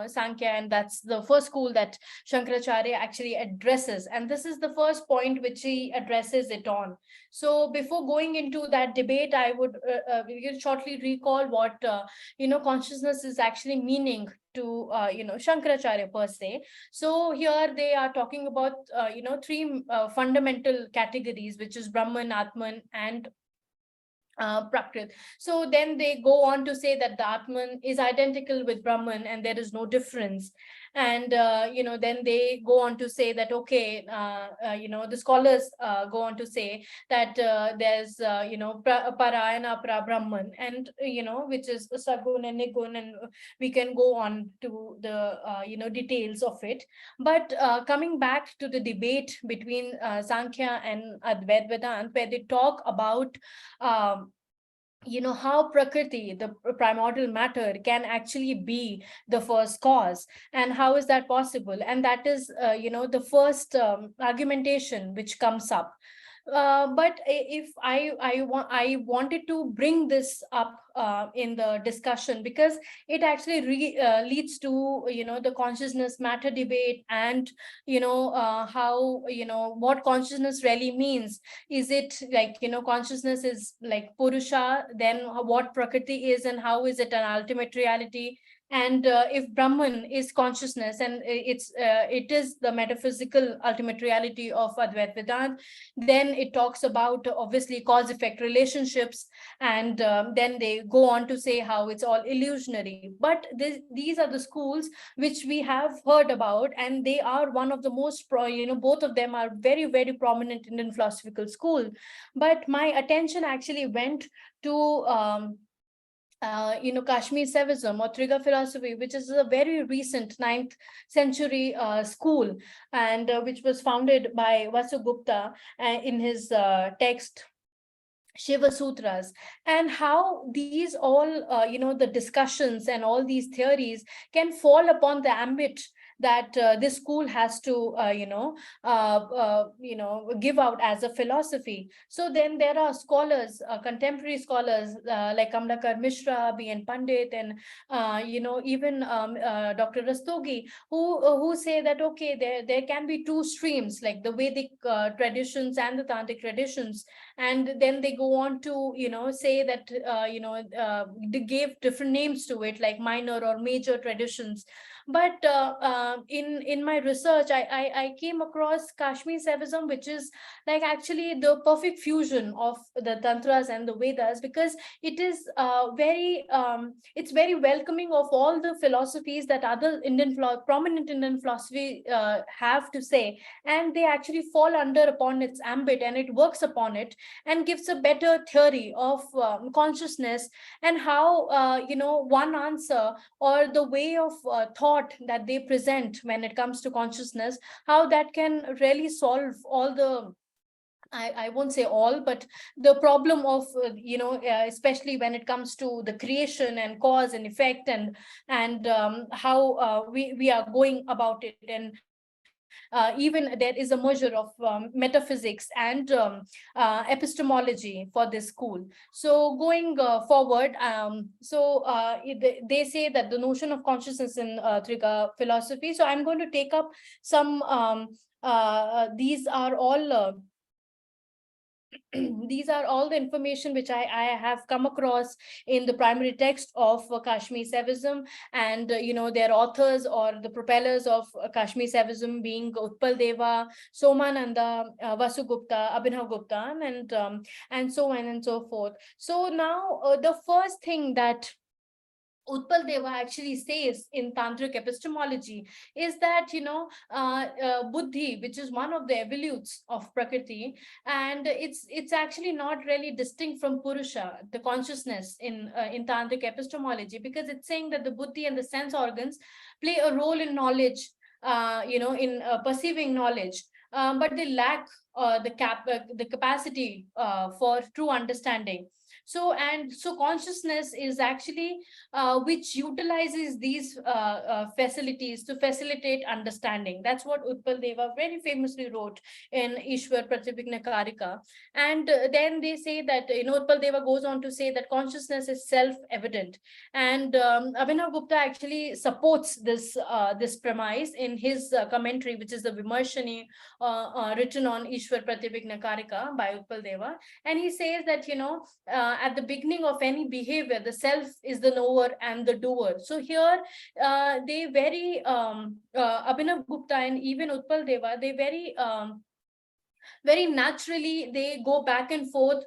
Sankhya, and that's the first school that Shankaracharya actually addresses, and this is the first point which he addresses it on. So before going into that debate, I would shortly recall what consciousness is actually meaning to Shankaracharya per se. So here they are talking about three fundamental categories, which is Brahman, Atman, and Prakrit. So then they go on to say that the Atman is identical with Brahman and there is no difference. And then they go on to say that the scholars go on to say that there's para and apara Brahman, and which is sagun and nigun, and we can go on to the details of it. But coming back to the debate between Sankhya and Advait Vedanta, where they talk about how Prakriti, the primordial matter, can actually be the first cause, and how is that possible? And that is the first argumentation which comes up. But if I wanted to bring this up in the discussion, because it actually leads to the consciousness matter debate, and how what consciousness really means. Is it like consciousness is like Purusha, then what Prakriti is, and how is it an ultimate reality? And if Brahman is consciousness, and it is the metaphysical ultimate reality of Advaita Vedanta, then it talks about obviously cause-effect relationships, and then they go on to say how it's all illusionary. But these are the schools which we have heard about, and they are one of the most both of them are very, very prominent Indian philosophical school. But my attention actually went to Kashmir Saivism or Triga philosophy, which is a very recent 9th century school, and which was founded by Vasugupta in his text Shiva Sutras, and how these all, the discussions and all these theories can fall upon the ambit that this school has to, give out as a philosophy. So then there are scholars, contemporary scholars like Kamlakar Mishra, B.N. Pandit, and even Dr. Rastogi, who say that okay, there can be two streams, like the Vedic traditions and the Tantric traditions, and then they go on to say that they gave different names to it, like minor or major traditions. But in my research, I came across Kashmir Saivism, which is like actually the perfect fusion of the Tantras and the Vedas, because it is it's very welcoming of all the philosophies that other prominent Indian philosophy have to say, and they actually fall under upon its ambit, and it works upon it and gives a better theory of consciousness, and how one answer or the way of thought that they present when it comes to consciousness, how that can really solve all the, I won't say all, but the problem of especially when it comes to the creation and cause and effect, and how we are going about it. And even there is a measure of metaphysics and epistemology for this school. So going forward, they say that the notion of consciousness in Triga philosophy. So I'm going to take up some. These are all. These are all the information which I have come across in the primary text of Kashmir Saivism, and their authors or the propellers of Kashmir Saivism being Utpal Deva, Somananda, Vasugupta, Abhinav Gupta, and so on and so forth. So now the first thing that Utpal Deva actually says in Tantric epistemology is that, Buddhi, which is one of the evolutes of Prakriti, and it's actually not really distinct from Purusha, the consciousness in Tantric epistemology, because it's saying that the Buddhi and the sense organs play a role in knowledge, in perceiving knowledge, but they lack the capacity for true understanding. So consciousness is actually which utilizes these facilities to facilitate understanding. That's what Utpal Deva very famously wrote in Ishwar Pratibhigna Karika. And then they say that, Utpal Deva goes on to say that consciousness is self-evident. And Abhinav Gupta actually supports this premise in his commentary, which is the Vimarshani written on Ishwar Pratibhigna Karika by Utpal Deva. And he says that, at the beginning of any behavior, the self is the knower and the doer. So here they very Abhinav Gupta and even Utpal Deva, they very naturally they go back and forth,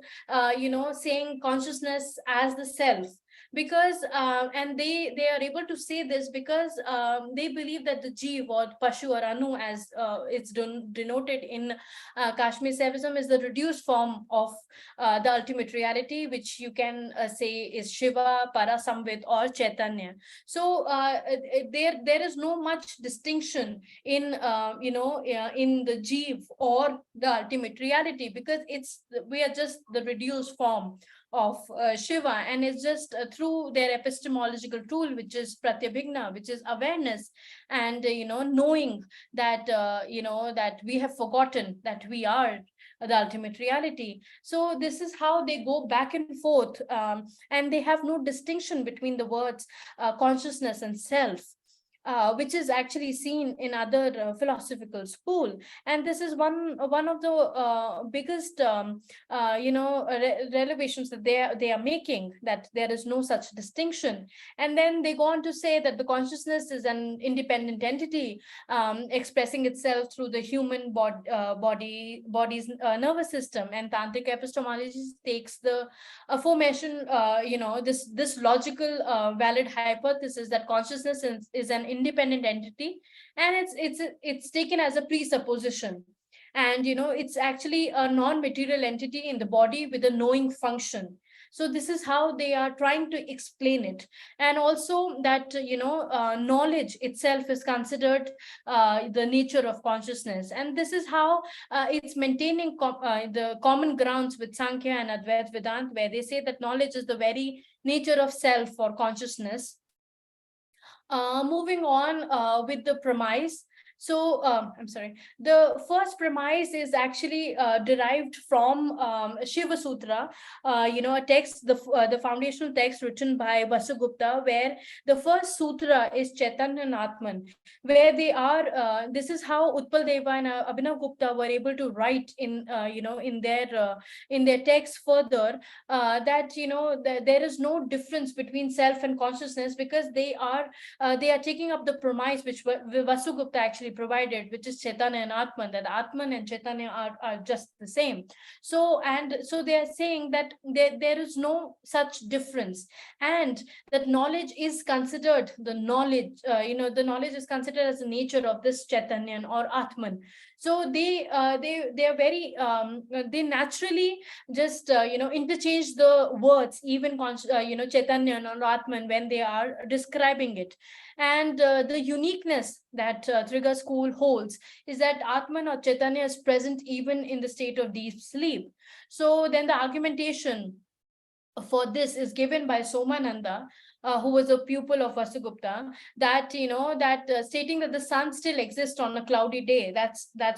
saying consciousness as the self, because and they are able to say this because they believe that the Jeev or Pashu or Anu, as it's denoted in Kashmir Saivism, is the reduced form of the ultimate reality, which you can say is Shiva, Parasamvit, or Chaitanya. So there is no much distinction in in the Jeev or the ultimate reality, because we are just the reduced form of Shiva, and it's just through their epistemological tool, which is pratyabhigna, which is awareness, and knowing that that we have forgotten that we are the ultimate reality. So this is how they go back and forth, and they have no distinction between the words consciousness and self. which is actually seen in other philosophical school. And this is one of the biggest revelations that they are making, that there is no such distinction. And then they go on to say that the consciousness is an independent entity, expressing itself through the human body's nervous system. And tantric epistemology takes the aforementioned this logical valid hypothesis that consciousness is an independent entity, and it's taken as a presupposition. And it's actually a non-material entity in the body with a knowing function. So this is how they are trying to explain it. And also that knowledge itself is considered the nature of consciousness. And this is how it's maintaining the common grounds with Sankhya and Advaita Vedanta, where they say that knowledge is the very nature of self or consciousness. Moving on with the premise. So I'm sorry, the first premise is actually derived from Shiva Sutra, a text, the foundational text written by Vasugupta, where the first sutra is Chaitanya and Atman, where they are, this is how Utpal Deva and Abhinav Gupta were able to write in their text further, that there is no difference between self and consciousness, because they are taking up the premise which Vasugupta actually provided, which is Chaitanya and Atman, that Atman and Chaitanya are just the same. So they are saying that there is no such difference, and that knowledge is considered the knowledge is considered as the nature of this Chaitanya or Atman. So they are very they naturally just interchange the words, even Chaitanya or Atman, when they are describing it. And the uniqueness that Triga school holds is that Atman or Chaitanya is present even in the state of deep sleep. So then the argumentation for this is given by Somananda, who was a pupil of Vasugupta, that stating that the sun still exists on a cloudy day. That's the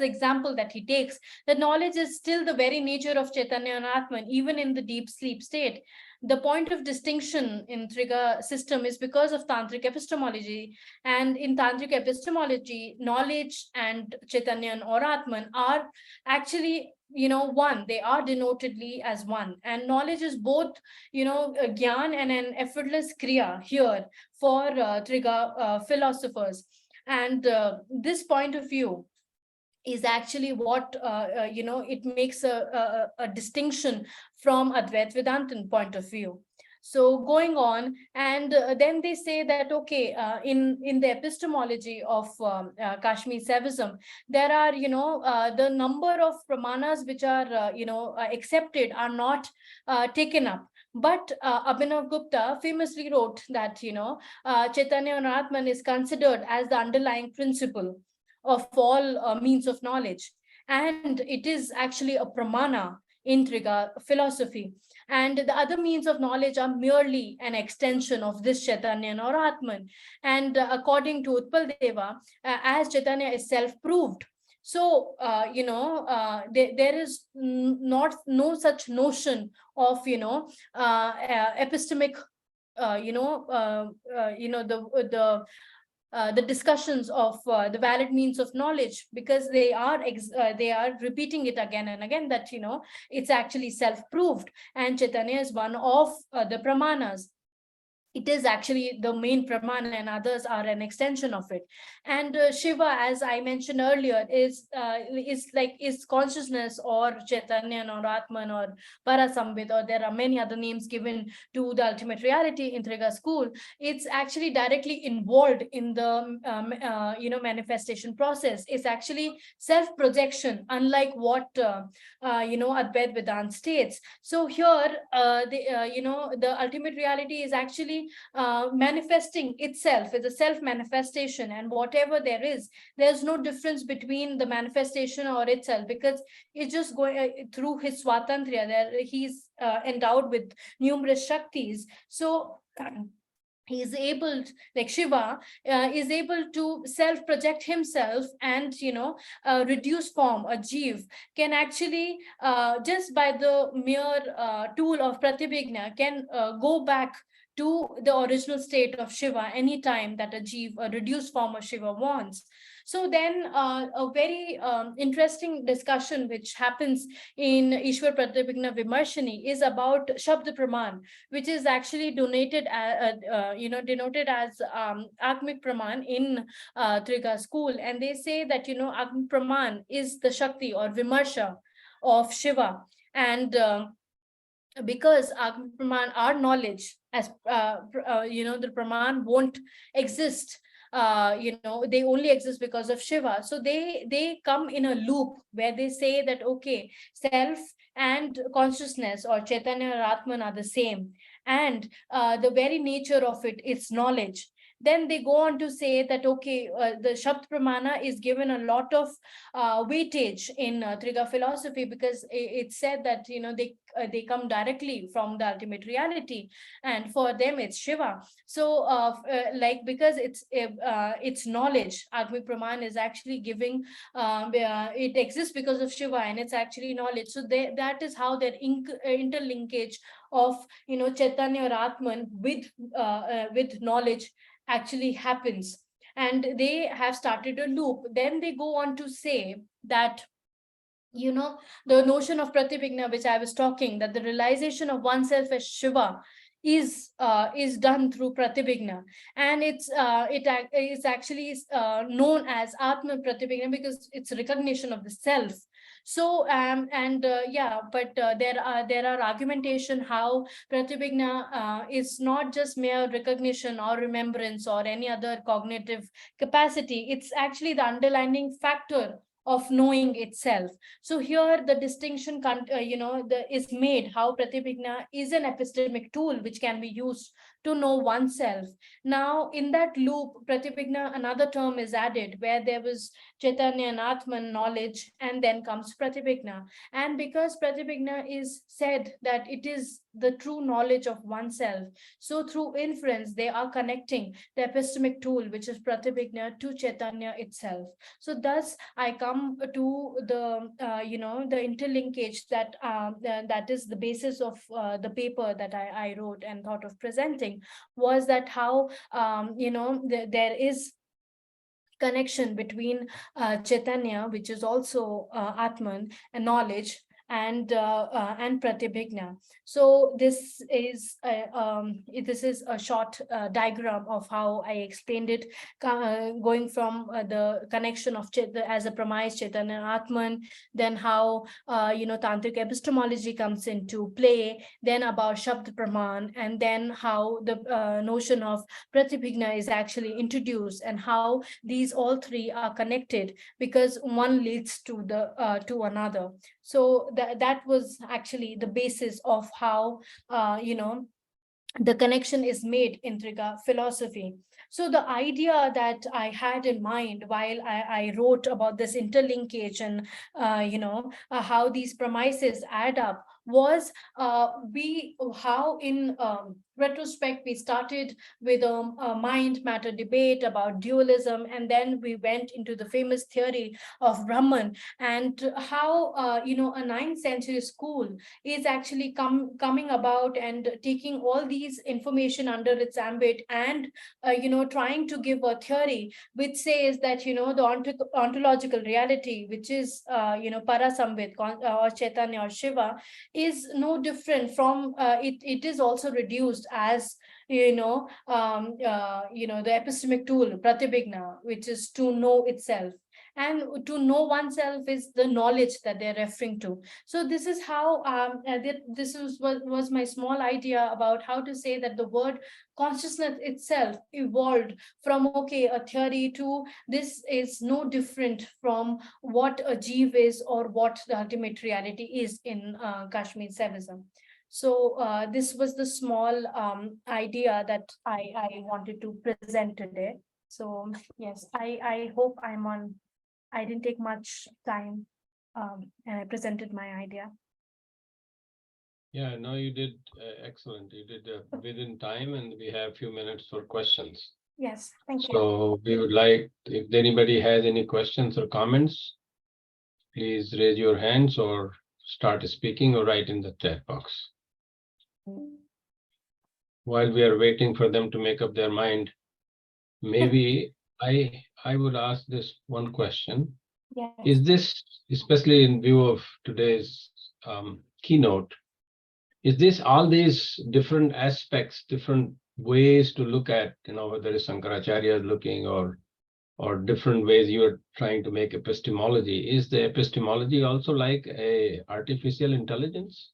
example that he takes. That knowledge is still the very nature of Chaitanya and Atman, even in the deep sleep state. The point of distinction in Triga system is because of tantric epistemology. And in tantric epistemology, knowledge and Chaitanya or Atman are actually one. They are denotedly as one, and knowledge is both gyan and an effortless kriya here for Triga philosophers. And this point of view is actually what it makes a distinction from Advaita Vedantan point of view. So going on, and then they say that, okay, in the epistemology of Kashmir Saivism, there are the number of pramanas which are accepted are not taken up. But Abhinav Gupta famously wrote that Chaitanya and Atman is considered as the underlying principle of all means of knowledge, and it is actually a pramana in Triga philosophy. And the other means of knowledge are merely an extension of this Chaitanya or Atman. And according to Utpal Deva, as Chaitanya is self-proved, so there is no such notion of epistemic the discussions of the valid means of knowledge, because they are repeating it again and again, that it's actually self-proved, and Chaitanya is one of the pramanas. It is actually the main pramana, and others are an extension of it. And Shiva, as I mentioned earlier, is consciousness, or Chaitanya or Atman or Parasambit, or there are many other names given to the ultimate reality in Triga school. It's actually directly involved in the manifestation process. It's actually self-projection, unlike what Advaita Vedanta states. So here the ultimate reality is actually manifesting itself as a self-manifestation, and whatever there's no difference between the manifestation or itself, because it's just going through his swatantriya. There he's endowed with numerous shaktis. So he is able, like Shiva, is able to self-project himself and, reduce form, a jeev, can actually, just by the mere tool of Pratibhigna, can go back to the original state of Shiva anytime that a jeev, a reduced form of Shiva wants. So then a very interesting discussion which happens in Ishwar Pratibhigna Vimarshani is about Shabd Praman, which is actually denoted as Atmik Praman in Triga school. And they say that, Atmik Praman is the Shakti or Vimarsha of Shiva. And because Atmik Praman, our knowledge, as the Praman won't exist. They only exist because of Shiva. So they come in a loop where they say that, okay, self and consciousness or Chaitanya or Atman are the same. And the very nature of it is knowledge. Then they go on to say that, okay, the Shabd Pramana is given a lot of weightage in Triga philosophy, because it's said that, they come directly from the ultimate reality, and for them it's Shiva. So because it's knowledge, Atmik Praman is actually giving, it exists because of Shiva, and it's actually knowledge. So that is how their interlinkage of, Chaitanya or Atman with knowledge actually happens. And they have started a loop. Then they go on to say that, the notion of Pratibhigna, which I was talking, that the realization of oneself as Shiva is done through Pratibhigna, and it is actually known as Atma Pratibhigna because it's recognition of the self. So but there are argumentation how Pratibhigna is not just mere recognition or remembrance or any other cognitive capacity. It's actually the underlying factor of knowing itself. So here the distinction is made how Pratibhigna is an epistemic tool which can be used to know oneself. Now in that loop, Pratibhigna, another term is added where there was Chaitanya and Atman knowledge, and then comes Pratibhigna. And because Pratibhigna is said that it is the true knowledge of oneself, so through inference they are connecting the epistemic tool, which is Pratibhigna, to Chaitanya itself. So thus I come to the the interlinkage that is the basis of the paper that I wrote and thought of presenting, was that how there is connection between Chaitanya, which is also Atman, and knowledge, and Pratibhigna. So this is a short diagram of how I explained it, going from the connection of as a premise Chaitanya and Atman, then how tantric epistemology comes into play, then about Shabd Praman, and then how the notion of Pratibhigna is actually introduced, and how these all three are connected because one leads to another. So that was actually the basis of how the connection is made in Triga philosophy. So the idea that I had in mind while I wrote about this interlinkage and how these premises add up was how in retrospect we started with a mind matter debate about dualism, and then we went into the famous theory of Brahman, and how a 9th century school is actually coming about and taking all these information under its ambit, and trying to give a theory which says that the ontological reality, which is Parasamvit or Chaitanya or Shiva, is no different from it is also reduced as the epistemic tool Pratibhigna, which is to know itself. And to know oneself is the knowledge that they're referring to. So this is how this was my small idea about how to say that the word consciousness itself evolved from a theory to this is no different from what a jeev is or what the ultimate reality is in Kashmir Saivism. So this was the small idea that I wanted to present today. So yes, I hope I didn't take much time and I presented my idea. Yeah, no, you did excellent. You did within time, and we have a few minutes for questions. Yes, thank you. So we would like, if anybody has any questions or comments, please raise your hands or start speaking or write in the chat box. While we are waiting for them to make up their mind, maybe I would ask this one question. Yes. Is this, especially in view of today's keynote, is this all these different aspects, different ways to look at, whether it's Shankaracharya looking or different ways you are trying to make epistemology? Is the epistemology also like a artificial intelligence?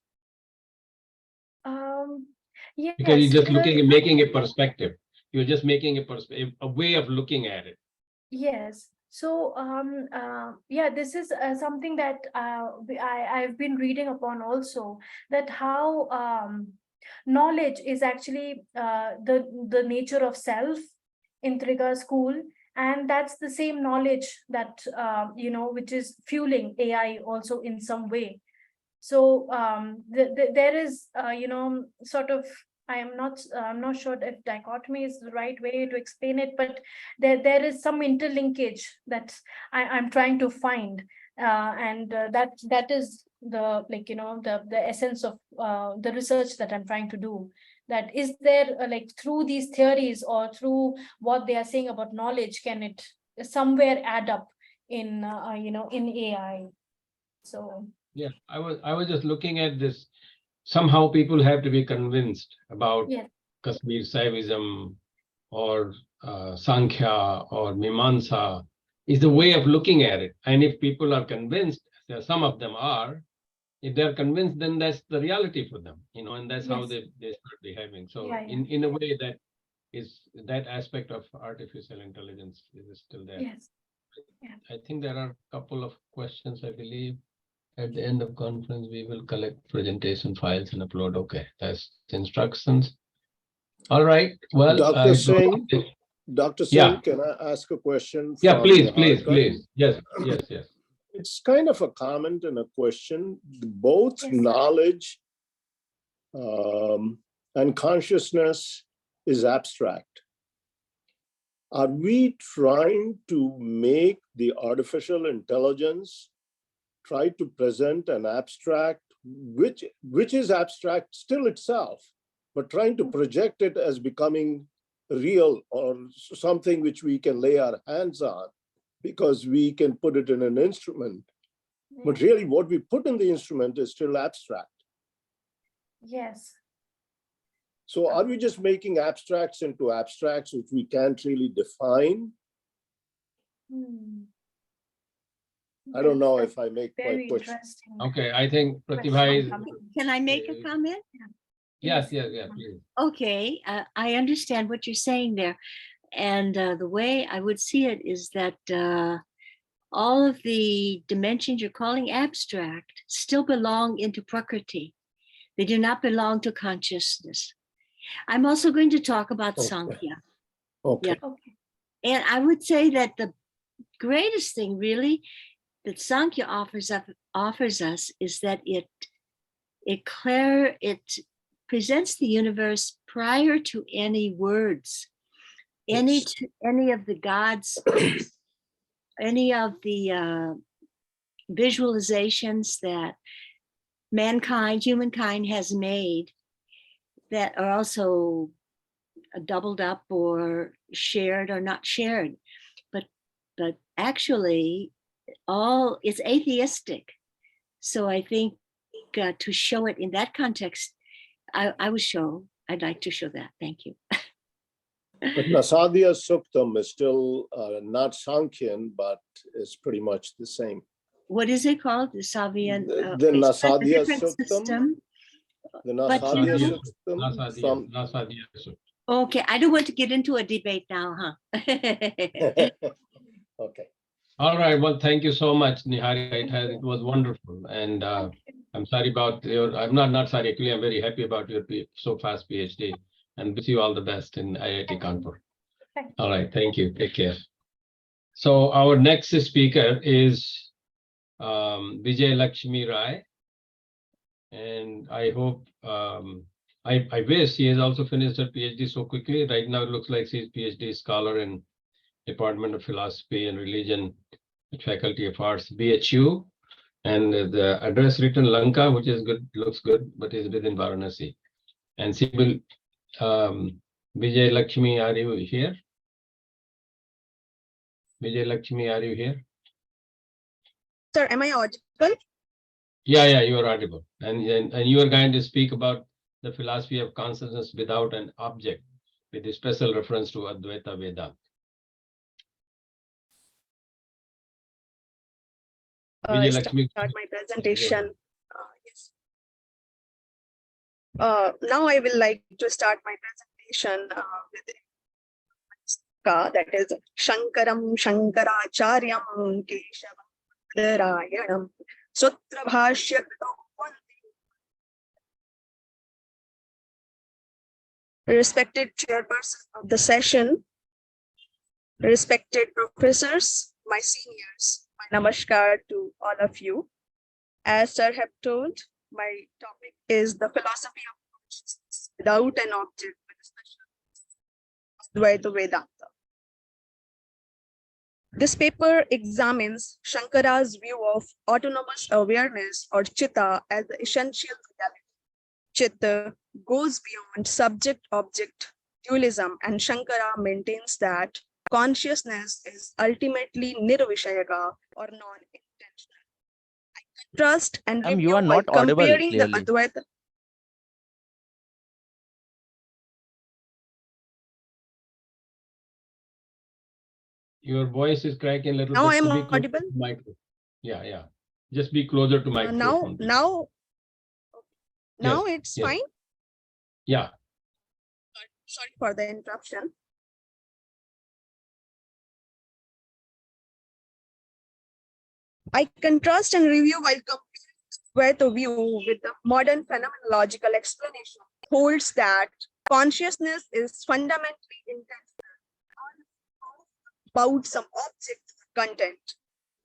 Yes, Because you're just because looking and making a perspective. You're just making a way of looking at it. yes. So yeah, this is something that I've been reading upon also, that how knowledge is actually the nature of self in Trigger school, and that's the same knowledge that which is fueling AI also in some way. So there is sort of, I'm not sure if dichotomy is the right way to explain it, but there is some interlinkage that I'm trying to find, and that is the the essence of the research that I'm trying to do. That is there like through these theories or through what they are saying about knowledge, can it somewhere add up in in AI? So Yeah, I was just looking at this. Somehow people have to be convinced about yeah. Kashmir Saivism or Sankhya or Mimamsa is the way of looking at it. And if people are convinced, some of them are, if they're convinced, then that's the reality for them, and that's how Yes. they start behaving. So Yeah, yeah. in a way, that aspect of artificial intelligence is still there. Yes. Yeah. I think there are a couple of questions, I believe. At the end of conference, we will collect presentation files and upload. Okay, that's the instructions. All right. Well, Dr. Singh, Dr. Singh, yeah. can I ask a question? Yeah, from please, Niharika? please. Yes. It's kind of a comment and a question. Both Yes. knowledge and consciousness is abstract. Are we trying to make the artificial intelligence try to present an abstract, which is abstract still itself, but trying to project it as becoming real or something which we can lay our hands on because we can put it in an instrument? But really what we put in the instrument is still abstract. Yes. So are we just making abstracts into abstracts which we can't really define? I don't know if I make my Very push. interesting. Okay, I think Pratibha is. Can I make a comment? Yes, please. Okay, I understand what you're saying there. And the way I would see it is that all of the dimensions you're calling abstract still belong into Prakriti. They do not belong to consciousness. I'm also going to talk about Sankhya. Okay. Yeah. Okay. And I would say that the greatest thing really that Sankhya offers us is that it presents the universe prior to any words, any of the gods, any of the visualizations that humankind has made that are also doubled up or shared or not shared, but actually it's atheistic. So I think to show it in that context, I'd like to show that. Thank you. But Nasadya Suktam is still not Sankhyan, but it's pretty much the same. What is it called? The Savian? The Nasadya Suktam. The Nasadya Suktam. Nasadya Suktam. Okay, I don't want to get into a debate now, huh? Okay. All right. Well, thank you so much, Niharika. It was wonderful. And I'm sorry about I'm not sorry, actually, I'm very happy about your so fast PhD, and wish you all the best in IIT Kanpur. All right. Thank you. Take care. So our next speaker is Vijay Lakshmi Rai. And I hope, I wish she has also finished her PhD so quickly. Right now, it looks like she's PhD scholar in Department of Philosophy and Religion at Faculty of Arts, BHU. And the address written Lanka, which is good, looks good, but is within Varanasi. And she will, Vijay Lakshmi, are you here? Vijay Lakshmi, are you here? Sir, am I audible? Yeah, you are audible. And you are going to speak about the philosophy of consciousness without an object, with a special reference to Advaita Vedanta. Vijay Lakshmi. Start my presentation. Yes. Now I will like to start my presentation with that is Shankaram Shankaracharyam Keshavam Narayanam Sutra Bhashya. Respected chairperson of the session, respected professors, my seniors, my namaskar to all of you. As sir have told, my topic is the philosophy of consciousness without an object with a special Advaita Vedanta. This paper examines Shankara's view of autonomous awareness or Chitta as the essential reality. Chitta goes beyond subject-object dualism, and Shankara maintains that consciousness is ultimately nirvishayaka or non-intentional. I contrast and review You are by not audible comparing the clearly. Advaita. Your voice is cracking a little Now bit. I'm So be close audible. to microphone. Yeah. Just be closer to microphone. Now Yes, it's yes. fine. Yeah. Sorry for the interruption. I contrast and review while comparing the view with the modern phenomenological explanation. Holds that consciousness is fundamentally intentional about some object content,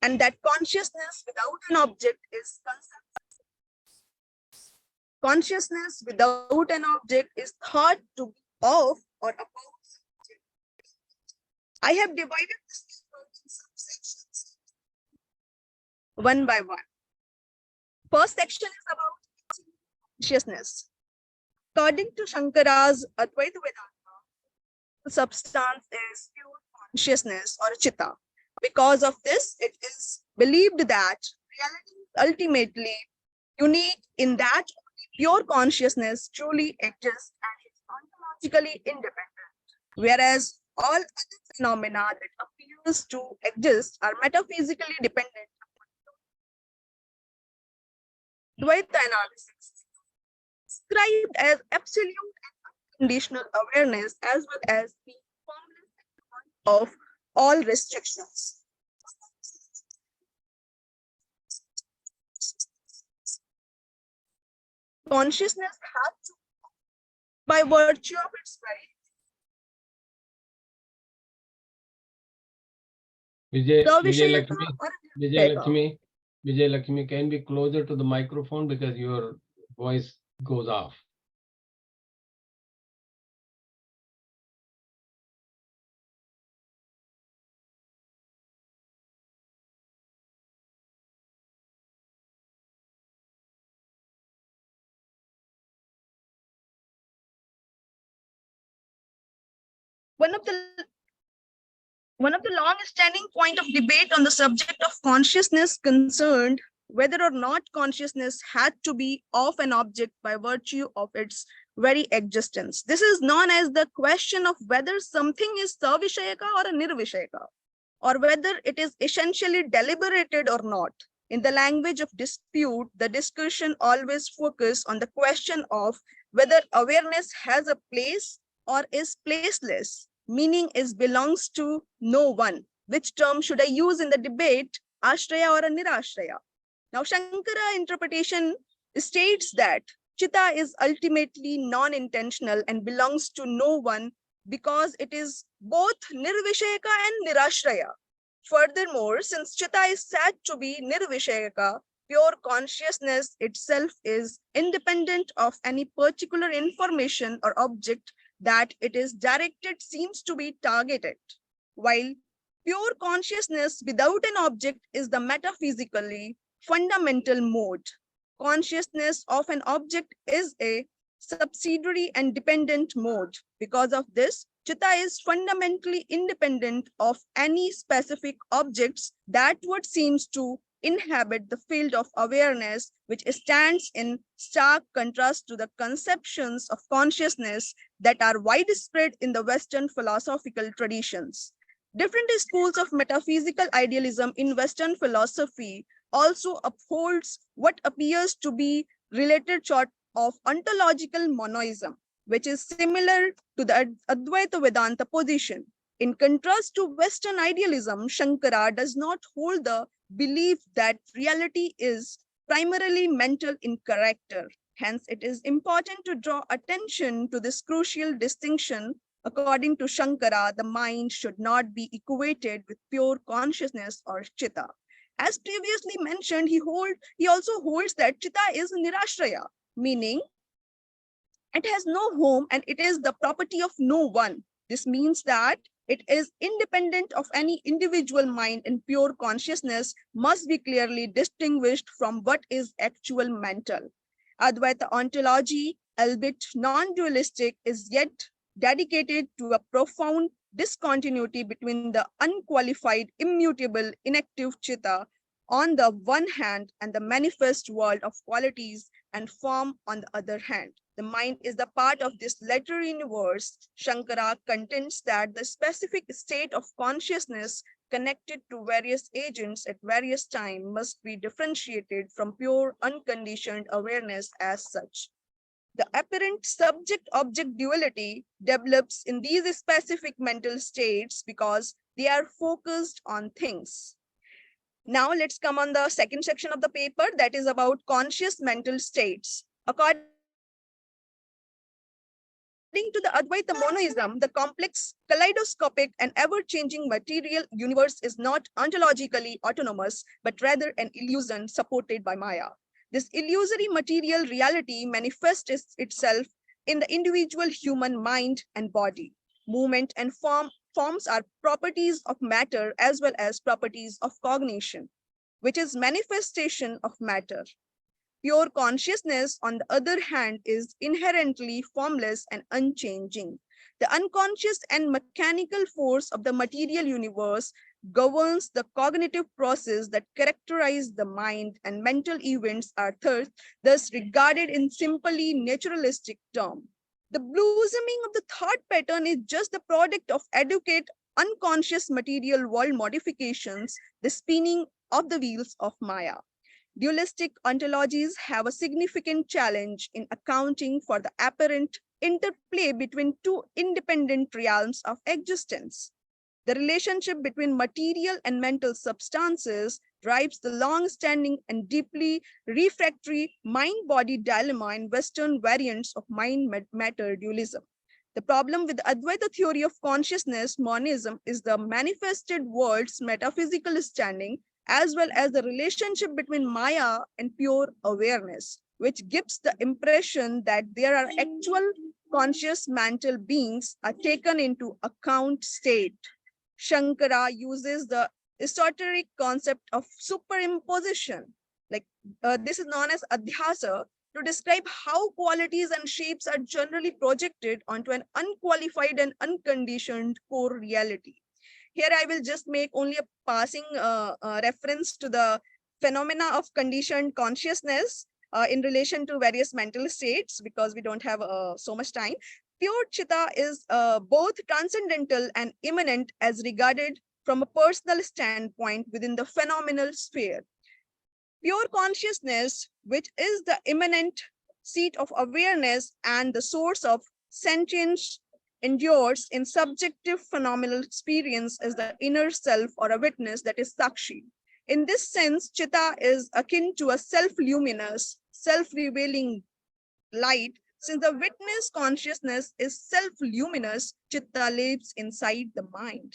and that consciousness without an object is concept. Consciousness without an object is thought to be of or about something. I have divided this into subsections one by one. First section is about consciousness. According to Shankara's Advaita Vedanta, the substance is pure consciousness or chitta. Because of this, it is believed that reality is ultimately unique in that pure consciousness truly exists and is ontologically independent, whereas all other phenomena that appears to exist are metaphysically dependent upon Advaita analysis, described as absolute and unconditional awareness as well as the formless of all restrictions. Consciousness has to, by virtue of its Vijay Lakshmi, can be closer to the microphone because your voice goes off. One of the long-standing point of debate on the subject of consciousness concerned whether or not consciousness had to be of an object by virtue of its very existence. This is known as the question of whether something is savishayaka or a nirvishayaka, or whether it is essentially deliberated or not. In the language of dispute, the discussion always focuses on the question of whether awareness has a place or is placeless, meaning is belongs to no one. Which term should I use in the debate, ashraya or a nirashraya? Now, Shankara interpretation states that Chitta is ultimately non-intentional and belongs to no one because it is both nirvishayaka and nirashraya. Furthermore, since Chitta is said to be nirvishayaka, pure consciousness itself is independent of any particular information or object that it is directed seems to be targeted, while pure consciousness without an object is the metaphysically fundamental mode. Consciousness of an object is a subsidiary and dependent mode. Because of this, Chitta is fundamentally independent of any specific objects that would seems to inhabit the field of awareness, which stands in stark contrast to the conceptions of consciousness that are widespread in the Western philosophical traditions. Different schools of metaphysical idealism in Western philosophy also upholds what appears to be related sort of ontological monoism, which is similar to the Advaita Vedanta position. In contrast to Western idealism, Shankara does not hold the belief that reality is primarily mental in character. Hence, it is important to draw attention to this crucial distinction. According to Shankara, the mind should not be equated with pure consciousness or chitta. As previously mentioned, he also holds that chitta is nirashraya, meaning it has no home and it is the property of no one. This means that it is independent of any individual mind, and pure consciousness must be clearly distinguished from what is actual mental. Advaita ontology, albeit non-dualistic, is yet dedicated to a profound discontinuity between the unqualified, immutable, inactive chitta on the one hand and the manifest world of qualities and form on the other hand. The mind is the part of this latter universe. Shankara contends that the specific state of consciousness connected to various agents at various times must be differentiated from pure unconditioned awareness as such. The apparent subject-object duality develops in these specific mental states because they are focused on things. Now let's come on the second section of the paper, that is about conscious mental states. According to the Advaita monoism, the complex, kaleidoscopic, and ever-changing material universe is not ontologically autonomous, but rather an illusion supported by Maya. This illusory material reality manifests itself in the individual human mind and body. Movement and forms are properties of matter as well as properties of cognition, which is manifestation of matter. Pure consciousness, on the other hand, is inherently formless and unchanging. The unconscious and mechanical force of the material universe governs the cognitive process that characterize the mind, and mental events are thus regarded in simply naturalistic terms. The blossoming of the thought pattern is just the product of adequate unconscious material world modifications, the spinning of the wheels of Maya. Dualistic ontologies have a significant challenge in accounting for the apparent interplay between two independent realms of existence. The relationship between material and mental substances drives the long-standing and deeply refractory mind-body dilemma in Western variants of mind-matter dualism. The problem with the Advaita theory of consciousness monism is the manifested world's metaphysical standing, as well as the relationship between Maya and pure awareness, which gives the impression that there are actual conscious mental beings are taken into account state. Shankara uses the esoteric concept of superimposition, this is known as adhyasa, to describe how qualities and shapes are generally projected onto an unqualified and unconditioned core reality. Here I will just make only a passing reference to the phenomena of conditioned consciousness in relation to various mental states, because we don't have so much time. Pure chitta is both transcendental and immanent as regarded from a personal standpoint within the phenomenal sphere. Pure consciousness, which is the immanent seat of awareness and the source of sentience, endures in subjective phenomenal experience as the inner self or a witness, that is Sakshi. In this sense, Chitta is akin to a self-luminous, self-revealing light. Since the witness consciousness is self-luminous, Chitta lives inside the mind.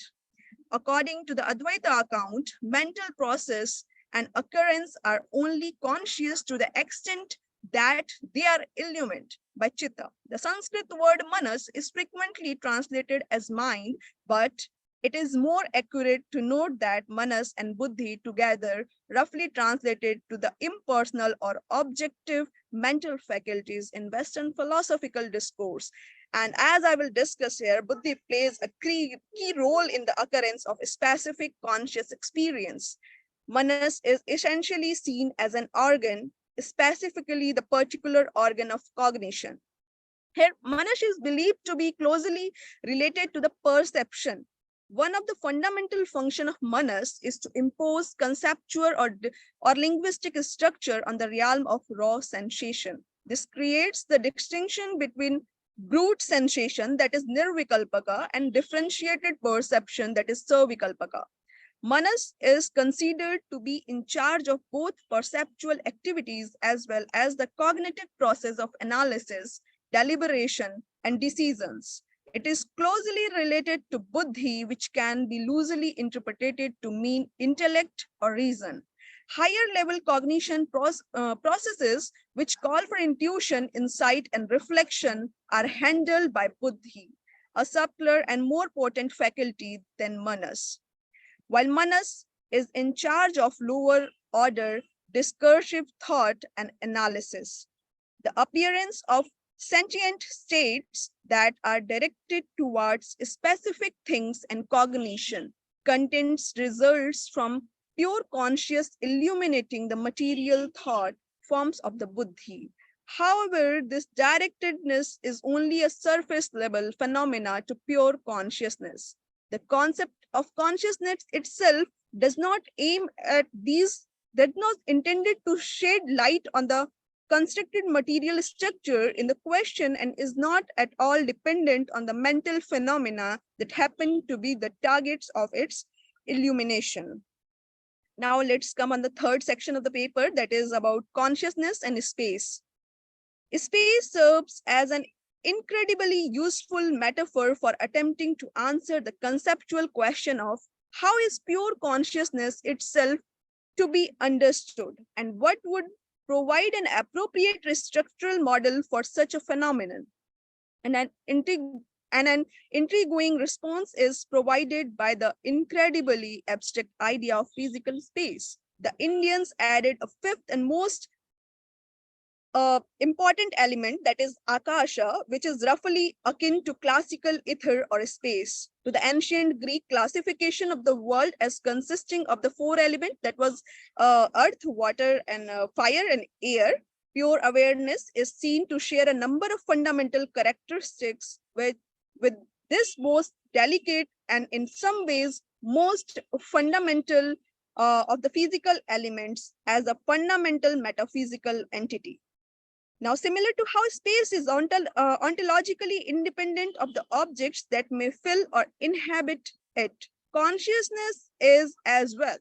According to the Advaita account, mental process and occurrence are only conscious to the extent that they are illumined by chitta. The Sanskrit word manas is frequently translated as mind, but it is more accurate to note that manas and buddhi together roughly translated to the impersonal or objective mental faculties in Western philosophical discourse. And as I will discuss here, buddhi plays a key role in the occurrence of a specific conscious experience. Manas is essentially seen as an organ, specifically the particular organ of cognition. Here, Manas is believed to be closely related to the perception. One of the fundamental functions of Manas is to impose conceptual or linguistic structure on the realm of raw sensation. This creates the distinction between brute sensation, that is nirvikalpaka, and differentiated perception, that is sarvikalpaka. Manas is considered to be in charge of both perceptual activities as well as the cognitive process of analysis, deliberation, and decisions. It is closely related to buddhi, which can be loosely interpreted to mean intellect or reason. Higher level cognition processes, which call for intuition, insight, and reflection, are handled by buddhi, a subtler and more potent faculty than manas. While manas is in charge of lower order discursive thought and analysis, the appearance of sentient states that are directed towards specific things and cognition contains results from pure conscious illuminating the material thought forms of the buddhi. However, this directedness is only a surface level phenomena to pure consciousness. The concept of consciousness itself does not aim at these, that not intended to shed light on the constructed material structure in the question and is not at all dependent on the mental phenomena that happen to be the targets of its illumination. Now let's come on the third section of the paper, that is about consciousness and space. Space serves as an incredibly useful metaphor for attempting to answer the conceptual question of how is pure consciousness itself to be understood and what would provide an appropriate structural model for such a phenomenon. And an intriguing response is provided by the incredibly abstract idea of physical space. The Indians added a fifth and most important element, that is akasha, which is roughly akin to classical ether or space. To the ancient Greek classification of the world as consisting of the four elements, that was earth, water, and fire and air, pure awareness is seen to share a number of fundamental characteristics with this most delicate and in some ways most fundamental of the physical elements as a fundamental metaphysical entity. Now, similar to how space is ontologically independent of the objects that may fill or inhabit it, consciousness is as well.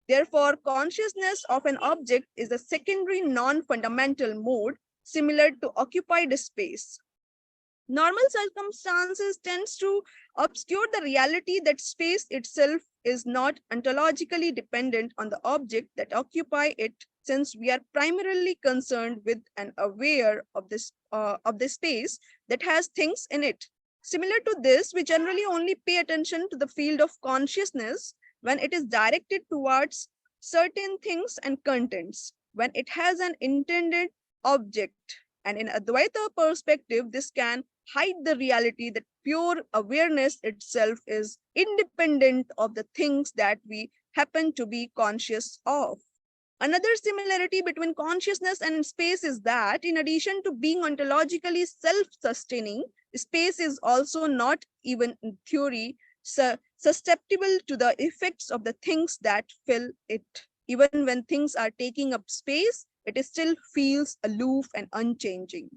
Therefore, consciousness of an object is a secondary non-fundamental mode similar to occupied space. Normal circumstances tends to obscure the reality that space itself is not ontologically dependent on the object that occupy it, since we are primarily concerned with and aware of the space that has things in it. Similar to this, we generally only pay attention to the field of consciousness when it is directed towards certain things and contents, when it has an intended object. And in Advaita perspective, this can hide the reality that pure awareness itself is independent of the things that we happen to be conscious of. Another similarity between consciousness and space is that in addition to being ontologically self-sustaining, space is also not even in theory susceptible to the effects of the things that fill it. Even when things are taking up space, it still feels aloof and unchanging.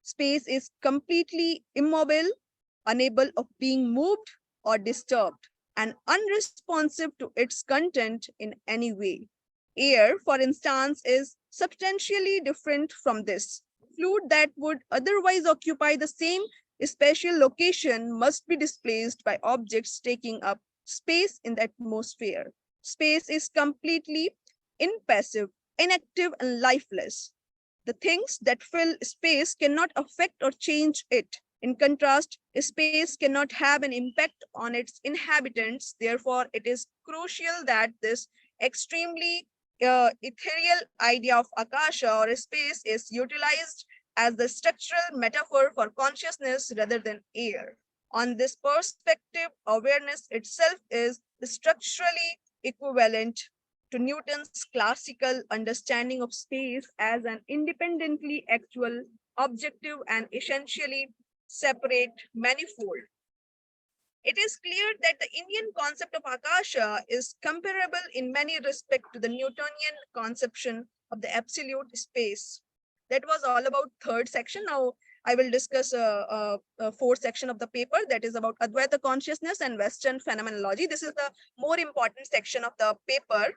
Space is completely immobile, unable of being moved or disturbed, and unresponsive to its content in any way. Air, for instance, is substantially different from this. Fluid that would otherwise occupy the same spatial location must be displaced by objects taking up space in the atmosphere. Space is completely impassive, inactive, and lifeless. The things that fill space cannot affect or change it. In contrast, space cannot have an impact on its inhabitants. Therefore, it is crucial that this extremely ethereal idea of akasha or space is utilized as the structural metaphor for consciousness rather than air. On this perspective, awareness itself is structurally equivalent to Newton's classical understanding of space as an independently actual, objective, and essentially separate manifold. It is clear that the Indian concept of Akasha is comparable in many respects to the Newtonian conception of the absolute space. That was all about third section. Now I will discuss a fourth section of the paper, that is about Advaita consciousness and Western phenomenology. This is the more important section of the paper.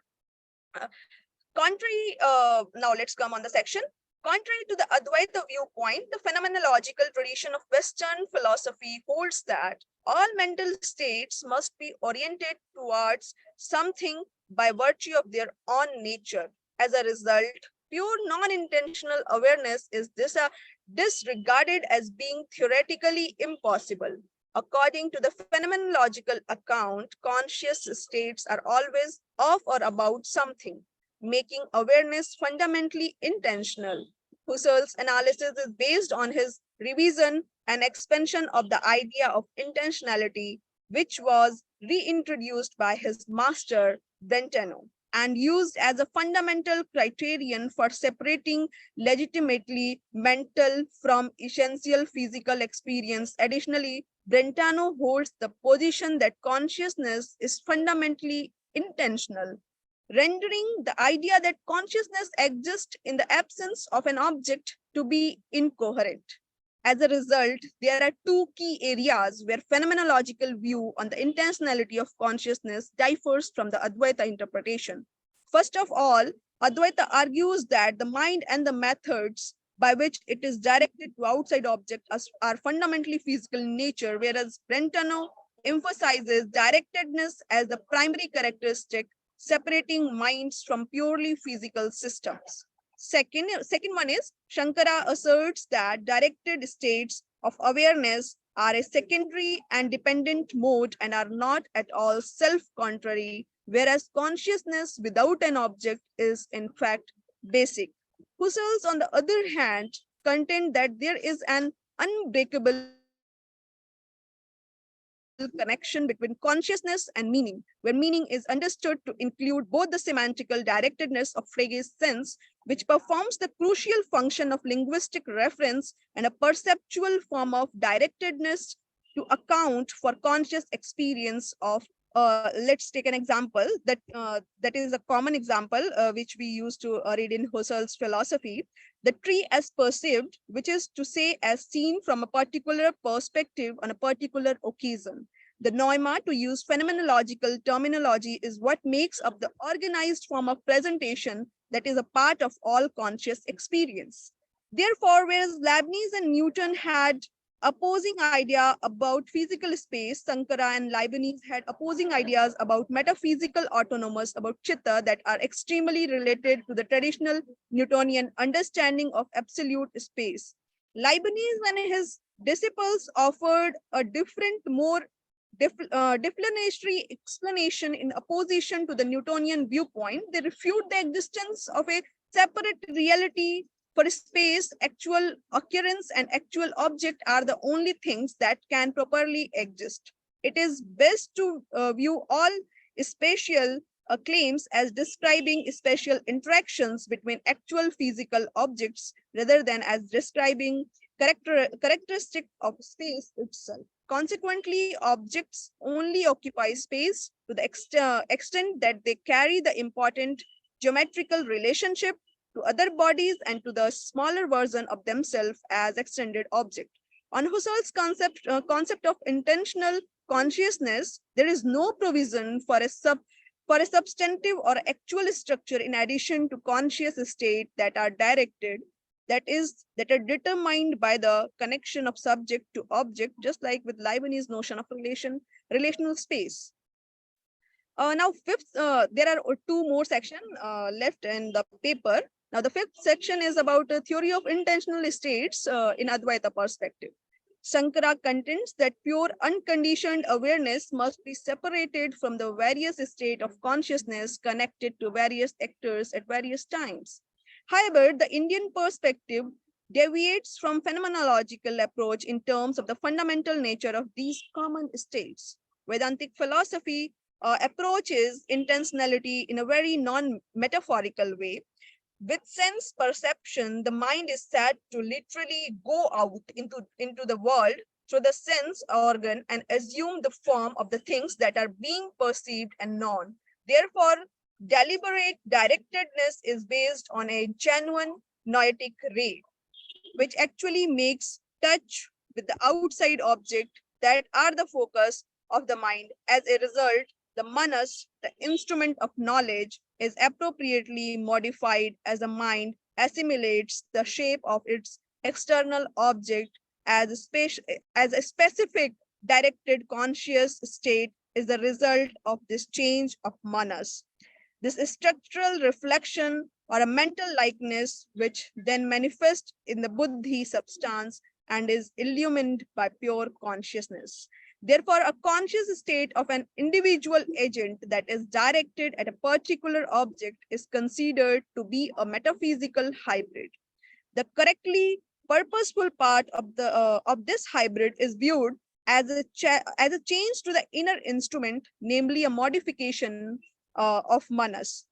Now let's come on the section. Contrary to the Advaita viewpoint, the phenomenological tradition of Western philosophy holds that all mental states must be oriented towards something by virtue of their own nature. As a result, pure non-intentional awareness is disregarded as being theoretically impossible. According to the phenomenological account, conscious states are always of or about something, making awareness fundamentally intentional. Husserl's analysis is based on his revision and expansion of the idea of intentionality, which was reintroduced by his master, Brentano, and used as a fundamental criterion for separating legitimately mental from essential physical experience. Additionally, Brentano holds the position that consciousness is fundamentally intentional, rendering the idea that consciousness exists in the absence of an object to be incoherent. As a result, there are two key areas where phenomenological view on the intentionality of consciousness differs from the Advaita interpretation. First of all, Advaita argues that the mind and the methods by which it is directed to outside objects are fundamentally physical in nature, whereas Brentano emphasizes directedness as the primary characteristic, separating minds from purely physical systems. Second one is Shankara asserts that directed states of awareness are a secondary and dependent mode and are not at all self-contrary, whereas consciousness without an object is in fact basic. Husserls, on the other hand, contend that there is an unbreakable connection between consciousness and meaning, where meaning is understood to include both the semantical directedness of Frege's sense, which performs the crucial function of linguistic reference, and a perceptual form of directedness to account for conscious experience of. Let's take an example that is a common example which we used to read in Husserl's philosophy. The tree as perceived, which is to say as seen from a particular perspective on a particular occasion. The noema, to use phenomenological terminology, is what makes up the organized form of presentation that is a part of all conscious experience. Therefore, whereas Leibniz and Newton had opposing idea about physical space, Sankara and Leibniz had opposing ideas about metaphysical autonomous, about chitta, that are extremely related to the traditional Newtonian understanding of absolute space. Leibniz and his disciples offered a different, more deflationary explanation in opposition to the Newtonian viewpoint. They refute the existence of a separate reality for space. Actual occurrence and actual object are the only things that can properly exist. It is best to view all spatial claims as describing spatial interactions between actual physical objects rather than as describing characteristic of space itself. Consequently, objects only occupy space to the extent that they carry the important geometrical relationship to other bodies and to the smaller version of themselves as extended object. On Husserl's concept of intentional consciousness, there is no provision for a substantive or actual structure in addition to conscious state that are directed, that are determined by the connection of subject to object, just like with Leibniz' notion of relational space. Now, there are two more sections left in the paper. Now, the fifth section is about a theory of intentional states in Advaita perspective. Shankara contends that pure unconditioned awareness must be separated from the various state of consciousness connected to various actors at various times. However, the Indian perspective deviates from phenomenological approach in terms of the fundamental nature of these common states. Vedantic philosophy approaches intentionality in a very non-metaphorical way. With sense perception, the mind is said to literally go out into the world through the sense organ and assume the form of the things that are being perceived and known. Therefore, deliberate directedness is based on a genuine noetic ray, which actually makes touch with the outside object that are the focus of the mind. As a result, the manas, the instrument of knowledge, is appropriately modified as the mind assimilates the shape of its external object as a specific directed conscious state is the result of this change of manas. This structural reflection or a mental likeness which then manifests in the buddhi substance and is illumined by pure consciousness. Therefore, a conscious state of an individual agent that is directed at a particular object is considered to be a metaphysical hybrid. The correctly purposeful part of this hybrid is viewed as a change to the inner instrument, namely a modification of manas.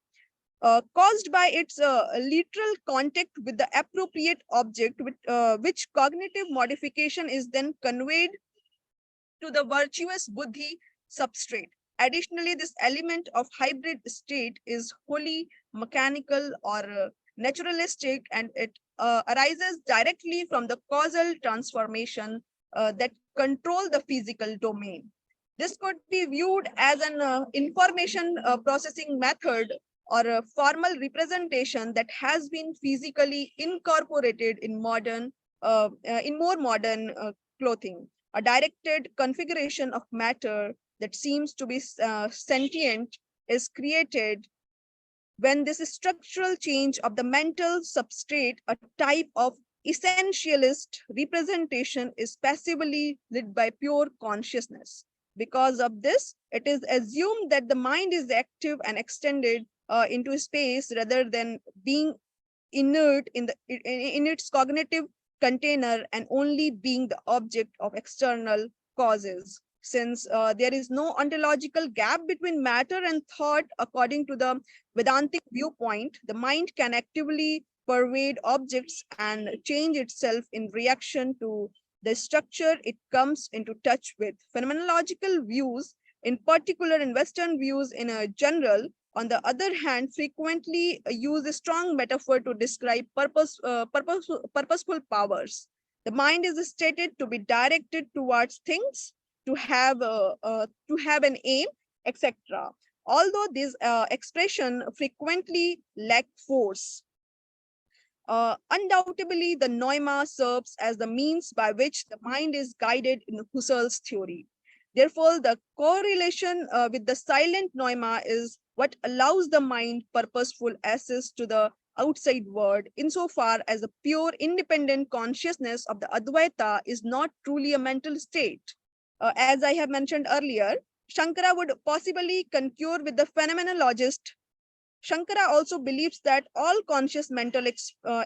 Caused by its literal contact with the appropriate object, which cognitive modification is then conveyed to the virtuous buddhi substrate. Additionally, this element of hybrid state is wholly mechanical or naturalistic, and it arises directly from the causal transformation that control the physical domain. This could be viewed as an information processing method or a formal representation that has been physically incorporated in more modern clothing. A directed configuration of matter that seems to be sentient is created when this structural change of the mental substrate, a type of essentialist representation, is passively lit by pure consciousness. Because of this, it is assumed that the mind is active and extended into space rather than being inert in its cognitive container and only being the object of external causes. Since there is no ontological gap between matter and thought, according to the Vedantic viewpoint, the mind can actively pervade objects and change itself in reaction to the structure it comes into touch with. Phenomenological views, in particular in Western views in general, on the other hand, frequently use a strong metaphor to describe purposeful powers. The mind is stated to be directed towards things, to have an aim, etc. Although this expression frequently lack force. Undoubtedly, the noema serves as the means by which the mind is guided in Husserl's theory. Therefore, the correlation with the silent noema is what allows the mind purposeful access to the outside world, insofar as the pure independent consciousness of the Advaita is not truly a mental state. As I have mentioned earlier, Shankara would possibly concur with the phenomenologist. Shankara also believes that all conscious mental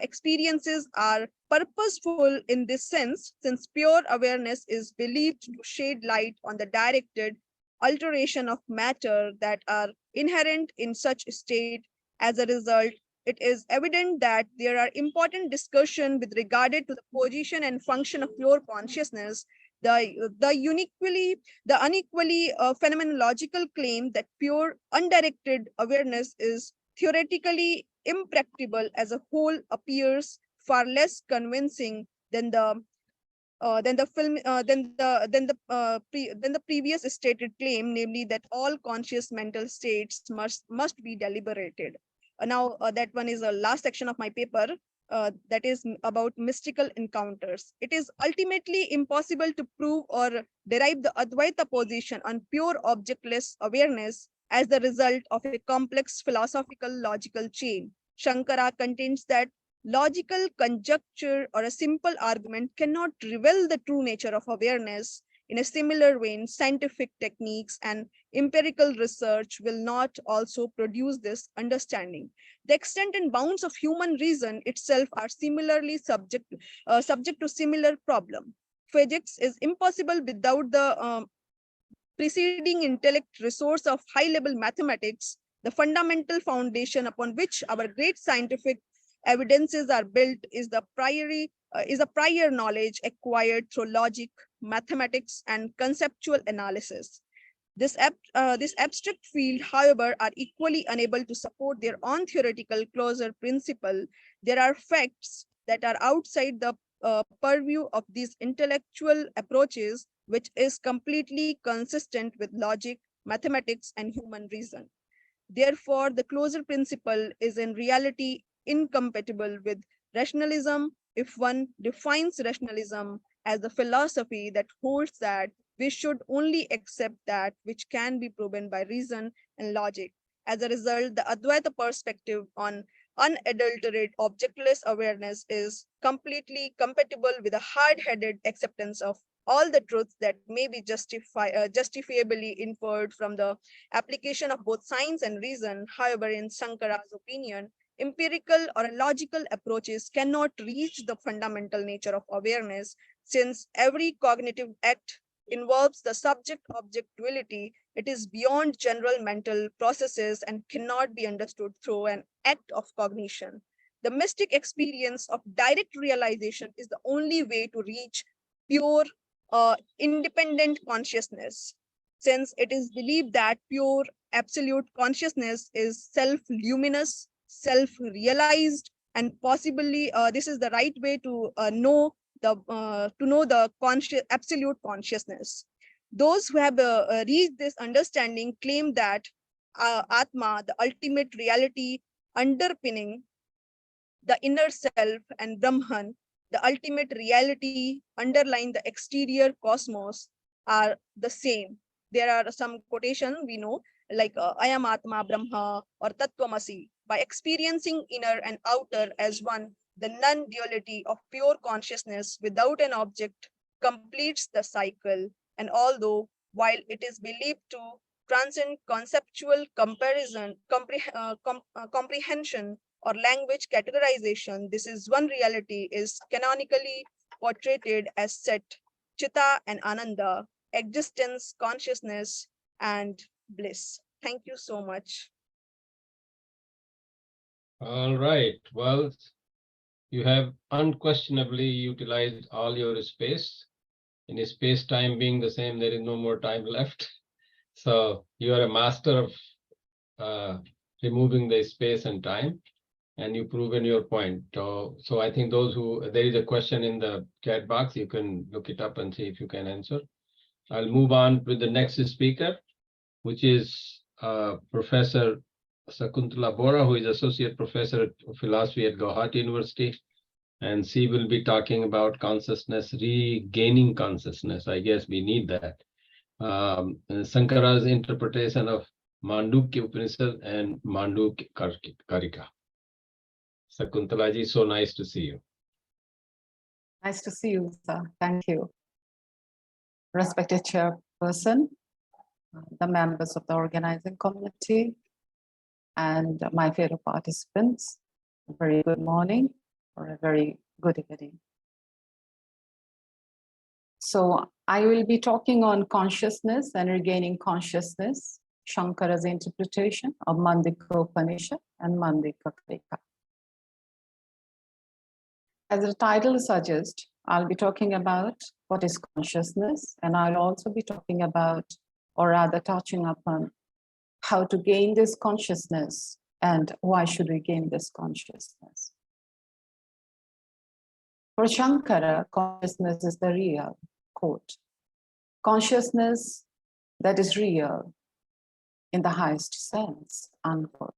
experiences are purposeful in this sense, since pure awareness is believed to shed light on the directed alteration of matter that are inherent in such state. As a result, it is evident that there are important discussions with regard to the position and function of pure consciousness. The unequally phenomenological claim that pure undirected awareness is theoretically impracticable as a whole appears far less convincing than the previous stated claim, namely that all conscious mental states must be deliberated. That one is the last section of my paper. That is about mystical encounters. It is ultimately impossible to prove or derive the Advaita position on pure objectless awareness as the result of a complex philosophical logical chain. Shankara contends that logical conjecture or a simple argument cannot reveal the true nature of awareness. In a similar vein, scientific techniques and empirical research will not also produce this understanding. The extent and bounds of human reason itself are similarly subject to similar problem. Physics is impossible without the preceding intellect resource of high-level mathematics, the fundamental foundation upon which our great scientific evidences are built is the prior knowledge acquired through logic, mathematics, and conceptual analysis. This abstract field, however, are equally unable to support their own theoretical closure principle. There are facts that are outside the purview of these intellectual approaches, which is completely consistent with logic, mathematics, and human reason. Therefore, the closure principle is in reality incompatible with rationalism if one defines rationalism as a philosophy that holds that we should only accept that which can be proven by reason and logic. As a result, the Advaita perspective on unadulterated objectless awareness is completely compatible with a hard-headed acceptance of all the truths that may be justifiably inferred from the application of both science and reason. However, in Shankara's opinion, empirical or logical approaches cannot reach the fundamental nature of awareness, since every cognitive act involves the subject-object duality. It is beyond general mental processes and cannot be understood through an act of cognition. The mystic experience of direct realization is the only way to reach pure, independent consciousness, since it is believed that pure absolute consciousness is self-luminous, self-realized, and possibly this is the right way to know the absolute consciousness. Those who have reached this understanding claim that Atma, the ultimate reality underpinning the inner self, and Brahman, the ultimate reality underlying the exterior cosmos, are the same. There are some quotations we know, like Ayam Atma Brahma or Tattvamasi. By experiencing inner and outer as one, the non-duality of pure consciousness without an object completes the cycle. And although, while it is believed to transcend conceptual comprehension or language categorization, this is one reality is canonically portrayed as Set, Chitta and Ananda, existence, consciousness, and bliss. Thank you so much. All right. Well, you have unquestionably utilized all your space. In space-time being the same, there is no more time left. So you are a master of removing the space and time, and you've proven your point. So I think there is a question in the chat box. You can look it up and see if you can answer. I'll move on with the next speaker, which is Professor Sakuntala Bora, who is Associate Professor of Philosophy at Guwahati University. And she will be talking about consciousness, regaining consciousness. I guess we need that. Sankara's interpretation of Mandukya Upanishad and Mandukya Karika. Sakuntala ji, so nice to see you. Nice to see you, sir. Thank you. Respected chairperson, the members of the organizing committee, and my fellow participants, a very good morning or a very good evening. So I will be talking on consciousness and regaining consciousness, Shankara's interpretation of Mandukya Upanishad and Mandukya Karika. As the title suggests, I'll be talking about what is consciousness, and I'll also be talking about, or rather touching upon, how to gain this consciousness and why should we gain this consciousness. For Shankara, consciousness is the real, quote, consciousness that is real in the highest sense, unquote.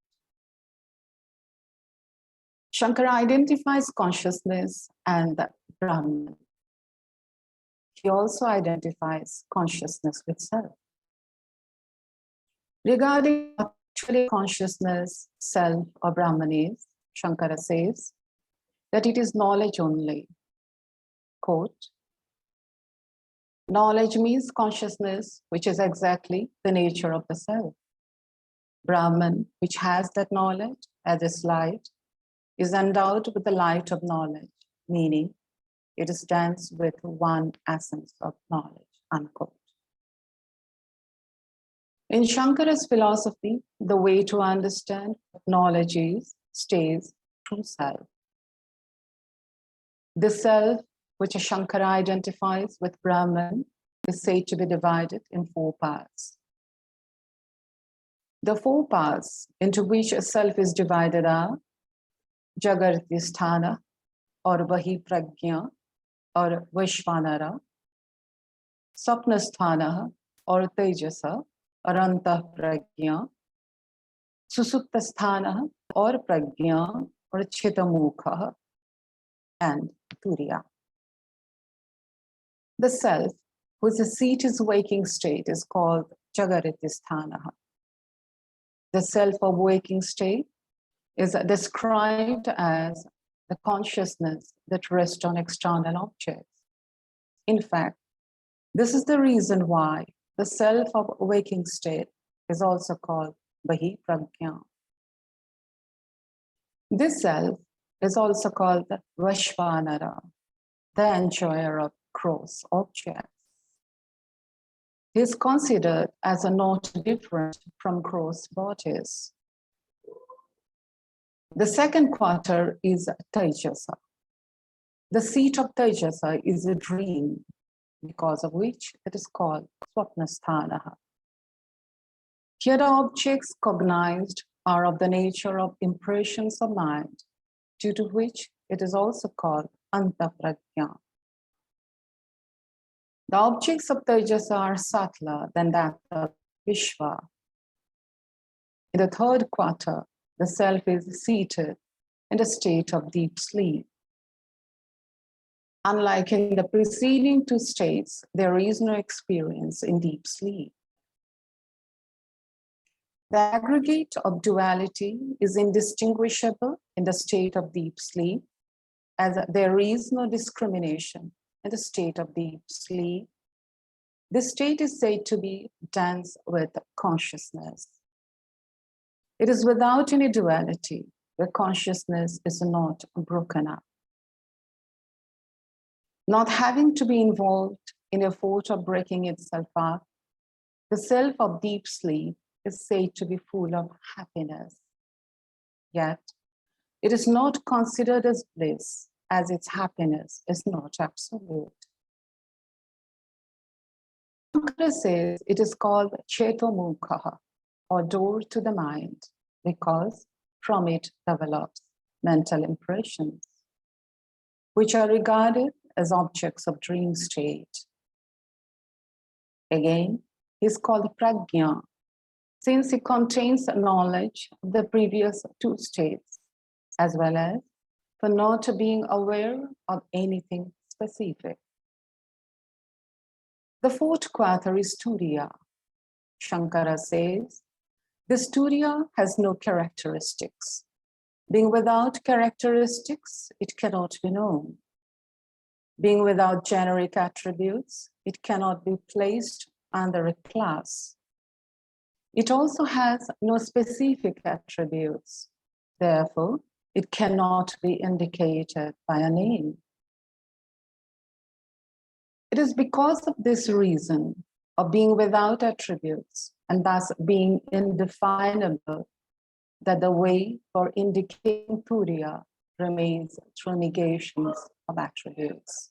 Shankara identifies consciousness and the Brahman. He also identifies consciousness with self. Regarding actually consciousness, self, or Brahman is, Shankara says that it is knowledge only. Quote, knowledge means consciousness, which is exactly the nature of the self. Brahman, which has that knowledge as its light, is endowed with the light of knowledge, meaning it stands with one essence of knowledge, unquote. In Shankara's philosophy, the way to understand what knowledge is stays true self. The self, which Shankara identifies with Brahman, is said to be divided in 4 parts. The 4 parts into which a self is divided are Jagartisthana, or Bahipragya, or Vishvanara, Sapnasthana, or Tejasa, or Antapragya, Susuptasthana, or Pragya, or Chitamukha, and Turiya. The self, whose seat is waking state, is called Jagarithisthana. The self of waking state is described as the consciousness that rests on external objects. In fact, this is the reason why the self of waking state is also called Bahipragya. This self is also called the Vishvanara, the enjoyer of gross objects. He is considered as a not different from gross bodies. The second quarter is Tejasa. The seat of Tejasa is a dream, because of which it is called Swapnasthana. Here the objects cognized are of the nature of impressions of mind, due to which it is also called Antapragya. The objects of Tejasa are subtler than that of Vishva. In the third quarter, the self is seated in a state of deep sleep. Unlike in the preceding 2 states, there is no experience in deep sleep. The aggregate of duality is indistinguishable in the state of deep sleep, as there is no discrimination in the state of deep sleep. This state is said to be dense with consciousness. It is without any duality, where consciousness is not broken up. Not having to be involved in effort of breaking itself up, the self of deep sleep is said to be full of happiness. Yet, it is not considered as bliss, as its happiness is not absolute. Shankara says it is called Chetomukha, or door to the mind, because from it develops mental impressions, which are regarded as objects of dream state. Again, he is called Pragya, since it contains knowledge of the previous 2 states, as well as for not being aware of anything specific. The 4th quarter is Turiya. Shankara says, this Turiya has no characteristics. Being without characteristics, it cannot be known. Being without generic attributes, it cannot be placed under a class. It also has no specific attributes. Therefore, it cannot be indicated by a name. It is because of this reason of being without attributes and thus being indefinable that the way for indicating Turiya remains through negations of attributes.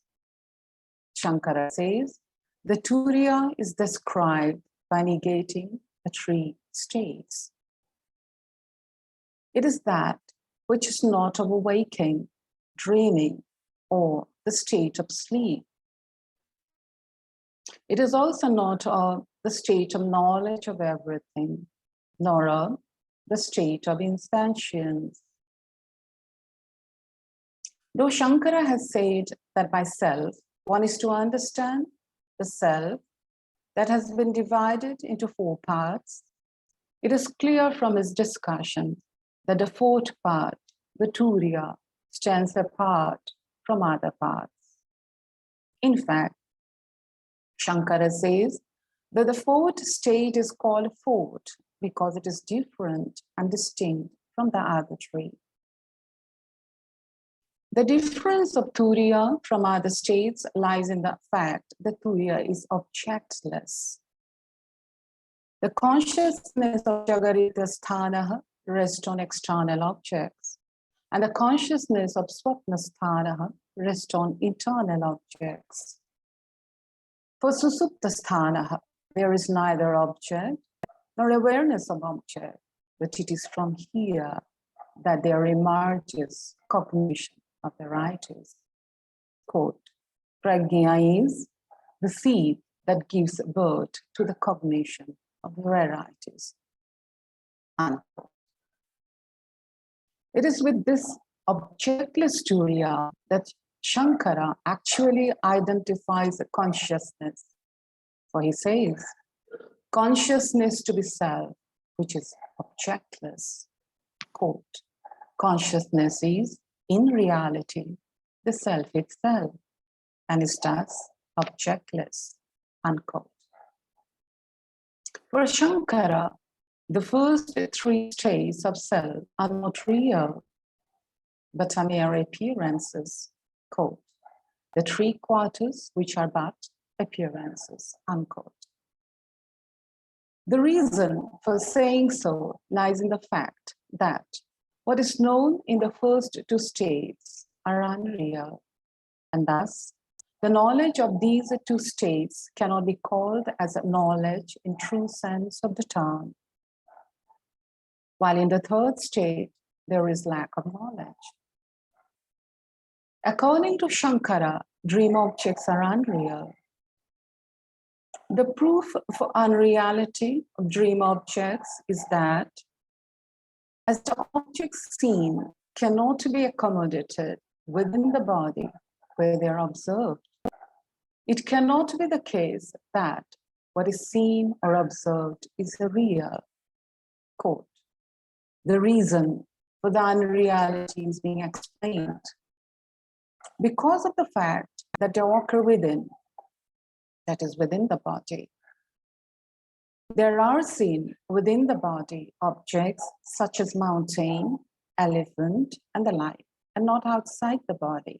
Shankara says, the Turiya is described by negating the 3 states. It is that which is not of waking, dreaming, or the state of sleep. It is also not of the state of knowledge of everything, nor of the state of insentience. Though Shankara has said that by self, one is to understand the self that has been divided into 4 parts, It is clear from his discussion that the fourth part, the Turiya, stands apart from other parts. In fact, Shankara says that the fourth state is called fourth because it is different and distinct from the other three. The difference of Turiya from other states lies in the fact that Turiya is objectless. The consciousness of Jagarita Sthanaha rests on external objects, and the consciousness of Swapna Sthanaha rests on internal objects. For Susupta Sthanaha, there is neither object nor awareness of object, but it is from here that there emerges cognition of varieties. Quote, Prajna is the seed that gives birth to the cognition of varieties. Unquote. It is with this objectless Turiya that Shankara actually identifies a consciousness. For he says, consciousness to be self, which is objectless. Quote, consciousness is, in reality, the self itself, and is thus objectless. Unquote. For Shankara, the first three states of self are not real, but are mere appearances. Quote, the three quarters which are but appearances. Unquote. The reason for saying so lies in the fact that what is known in the first two states are unreal, and thus the knowledge of these two states cannot be called as a knowledge in true sense of the term. While in the third state, there is lack of knowledge. According to Shankara, dream objects are unreal. The proof for unreality of dream objects is that as the objects seen cannot be accommodated within the body where they are observed, it cannot be the case that what is seen or observed is real. Quote, the reason for the unreality is being explained because of the fact that they occur within, that is within the body. There are seen within the body objects such as mountain, elephant, and the like, and not outside the body.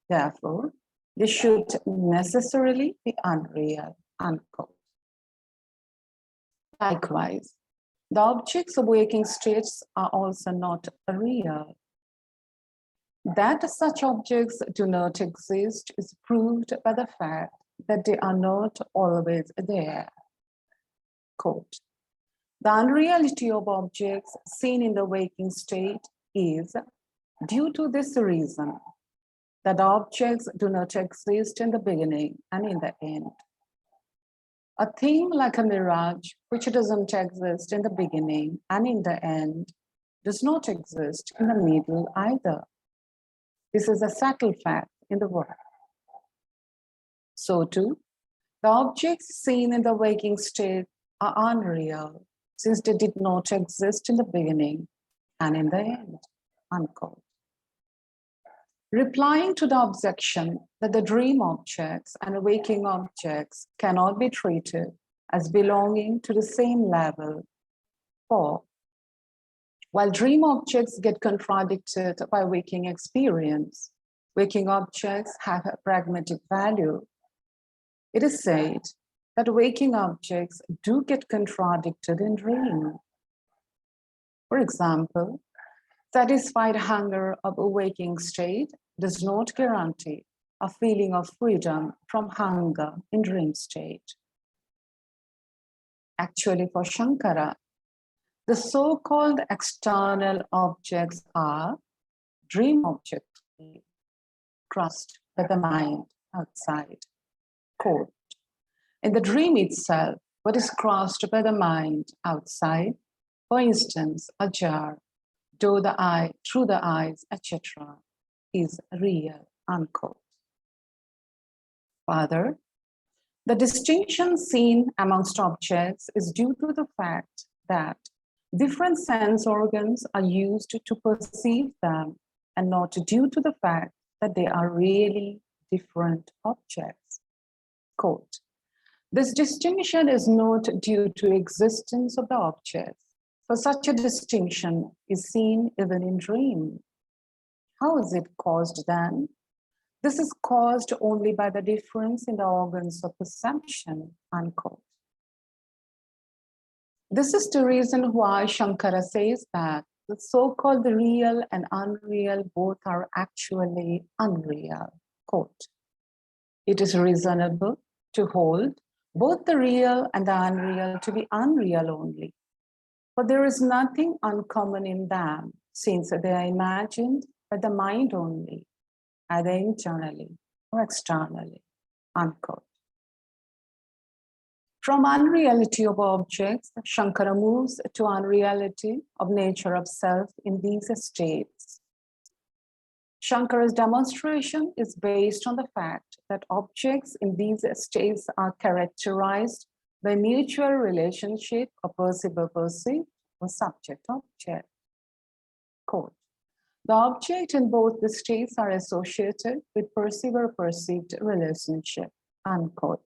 Therefore, they should necessarily be unreal. Unquote. Likewise, the objects of waking states are also not real. That such objects do not exist is proved by the fact that they are not always there. Quote, the unreality of objects seen in the waking state is due to this reason, that objects do not exist in the beginning and in the end. A thing like a mirage, which doesn't exist in the beginning and in the end, does not exist in the middle either. This is a subtle fact in the world. So too, the objects seen in the waking state are unreal, since they did not exist in the beginning and in the end. Unquote. Replying to the objection that the dream objects and waking objects cannot be treated as belonging to the same level, for while dream objects get contradicted by waking experience, waking objects have a pragmatic value. It is said that waking objects do get contradicted in dream. For example, satisfied hunger of a waking state does not guarantee a feeling of freedom from hunger in dream state. Actually, for Shankara, the so-called external objects are dream objects crossed by the mind outside. Quote, in the dream itself, what is crossed by the mind outside, for instance, a jar, through the eyes, etc., is real. Unquote. Further, the distinction seen amongst objects is due to the fact that different sense organs are used to perceive them and not due to the fact that they are really different objects. Quote, this distinction is not due to existence of the objects, for such a distinction is seen even in dream. How is it caused then? This is caused only by the difference in the organs of perception, unquote. This is the reason why Shankara says that the so-called real and unreal both are actually unreal. Quote, it is reasonable to hold both the real and the unreal to be unreal only. For there is nothing uncommon in them, since they are imagined by the mind only, either internally or externally, unquote. From unreality of objects, Shankara moves to unreality of nature of self in these states. Shankara's demonstration is based on the fact that objects in these states are characterized by mutual relationship of perceiver-perceived or subject-object. Quote, the object in both the states are associated with perceiver-perceived relationship, unquote.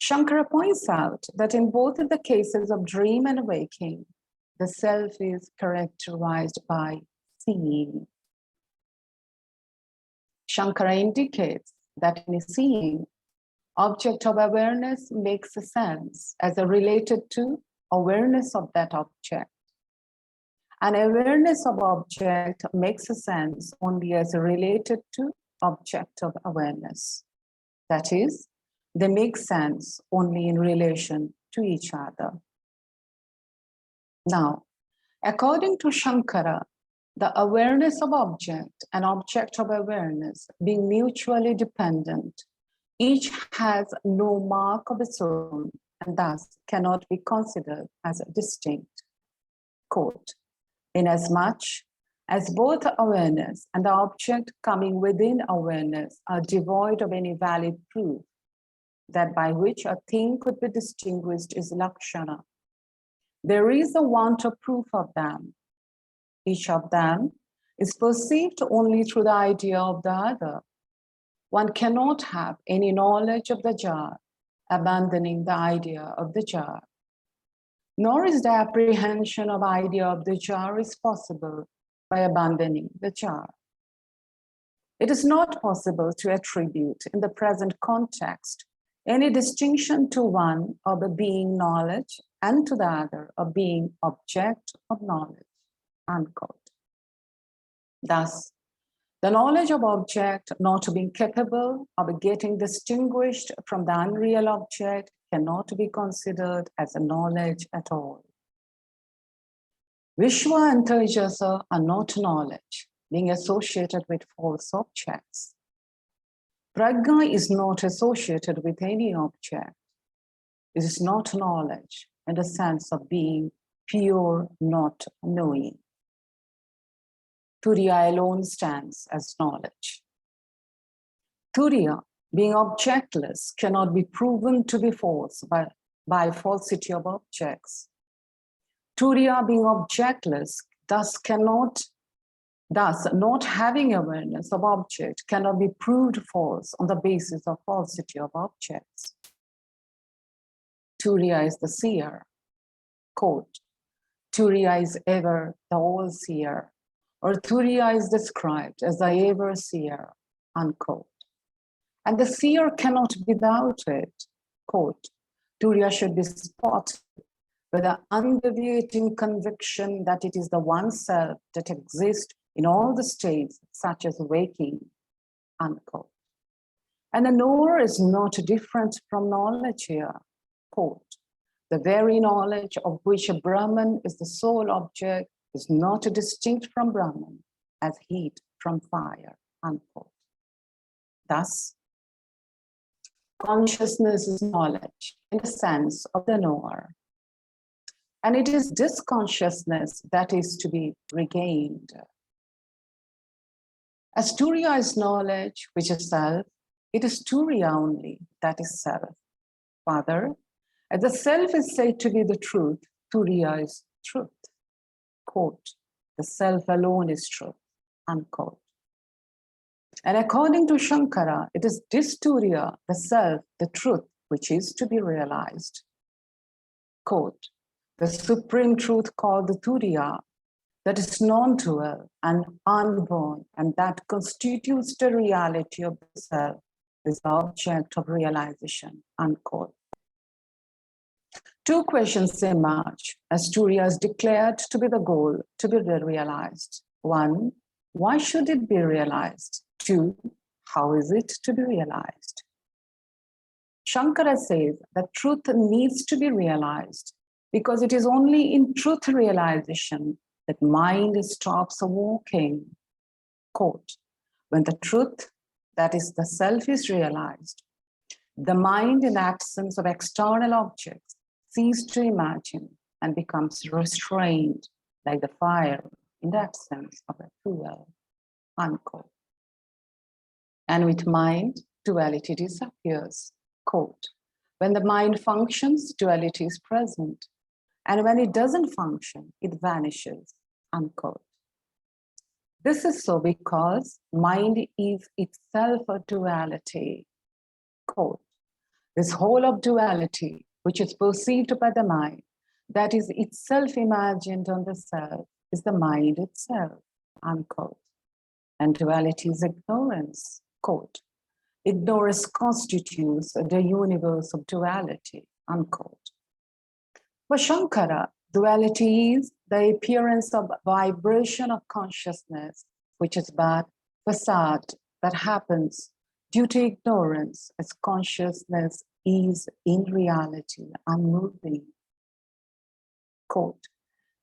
Shankara points out that in both of the cases of dream and waking, the self is characterized by seeing. Shankara indicates that in seeing, object of awareness makes sense as related to awareness of that object. And awareness of object makes sense only as related to object of awareness. That is, they make sense only in relation to each other. Now, according to Shankara, the awareness of object and object of awareness being mutually dependent, each has no mark of its own and thus cannot be considered as distinct. Quote, inasmuch as both awareness and the object coming within awareness are devoid of any valid proof, that by which a thing could be distinguished is lakshana. There is a want of proof of them. Each of them is perceived only through the idea of the other. One cannot have any knowledge of the jar, abandoning the idea of the jar. Nor is the apprehension of idea of the jar is possible by abandoning the jar. It is not possible to attribute in the present context any distinction to one of the being knowledge and to the other of being object of knowledge, unquote. Thus, the knowledge of object not being capable of getting distinguished from the unreal object cannot be considered as a knowledge at all. Vishwa and Tejasa are not knowledge, being associated with false objects. Prajna is not associated with any object. It is not knowledge in the sense of being pure, not knowing. Turiya alone stands as knowledge. Turiya, being objectless, cannot be proven to be false by falsity of objects. Turiya, being objectless, thus not having awareness of object cannot be proved false on the basis of falsity of objects. Turiya is the seer. Quote, Turiya is ever the all-seer, or Turiya is described as the ever-seer, unquote. And the seer cannot be doubted. Quote, Turiya should be spotted with an undeviating conviction that it is the one self that exists in all the states, such as waking, unquote. And the knower is not different from knowledge here. Quote, the very knowledge of which Brahman is the sole object is not distinct from Brahman as heat from fire, unquote. Thus, consciousness is knowledge in the sense of the knower. And it is this consciousness that is to be regained. As Turiya is knowledge, which is self, it is Turiya only that is self. Further, As the self is said to be the truth, Turiya is truth. Quote, the self alone is truth, unquote. And according to Shankara, it is this Turiya, the self, the truth, which is to be realized. Quote, the supreme truth called the Turiya, that is non-dual and unborn, and that constitutes the reality of the self, is the object of realization, unquote. Two questions emerge as Turiya is declared to be the goal to be realized. One, why should it be realized? Two, how is it to be realized? Shankara says that truth needs to be realized because it is only in truth realization that mind stops walking. Quote, when the truth, that is the self, is realized, the mind in absence of external objects ceases to imagine and becomes restrained like the fire in the absence of a fuel, unquote. And with mind, duality disappears. Quote, when the mind functions, duality is present. And when it doesn't function, it vanishes, unquote. This is so because mind is itself a duality. Quote, this whole of duality, which is perceived by the mind, that is itself imagined on the self, is the mind itself, unquote. And duality is ignorance, quote. Ignorance constitutes the universe of duality, unquote. For Shankara, duality is the appearance of vibration of consciousness, which is but facade that happens due to ignorance, as consciousness is in reality unmoving. Quote,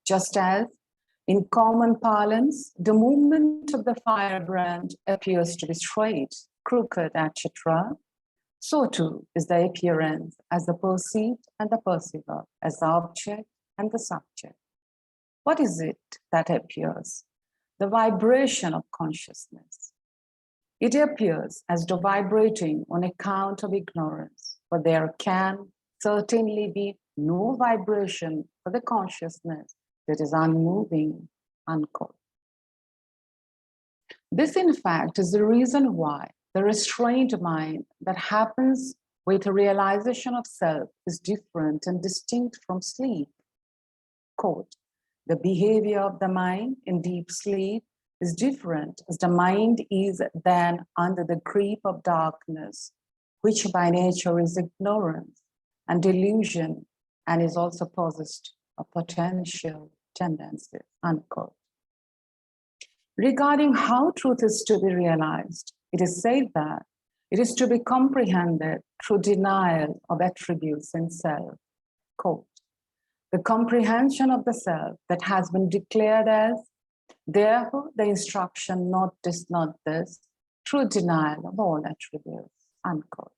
just as in common parlance, the movement of the firebrand appears to be straight, crooked, etc., so too is the appearance as the perceived and the perceiver, as the object and the subject. What is it that appears? The vibration of consciousness. It appears as though vibrating on account of ignorance, but there can certainly be no vibration for the consciousness that is unmoving, unquote. This, in fact, is the reason why the restrained mind that happens with the realization of self is different and distinct from sleep. Quote, the behavior of the mind in deep sleep is different as the mind is then under the grip of darkness, which by nature is ignorance and delusion and is also possessed of potential tendencies, unquote. Regarding how truth is to be realized, it is said that it is to be comprehended through denial of attributes in self. Quote, the comprehension of the self that has been declared as, therefore the instruction not this, not this, through denial of all attributes, unquote.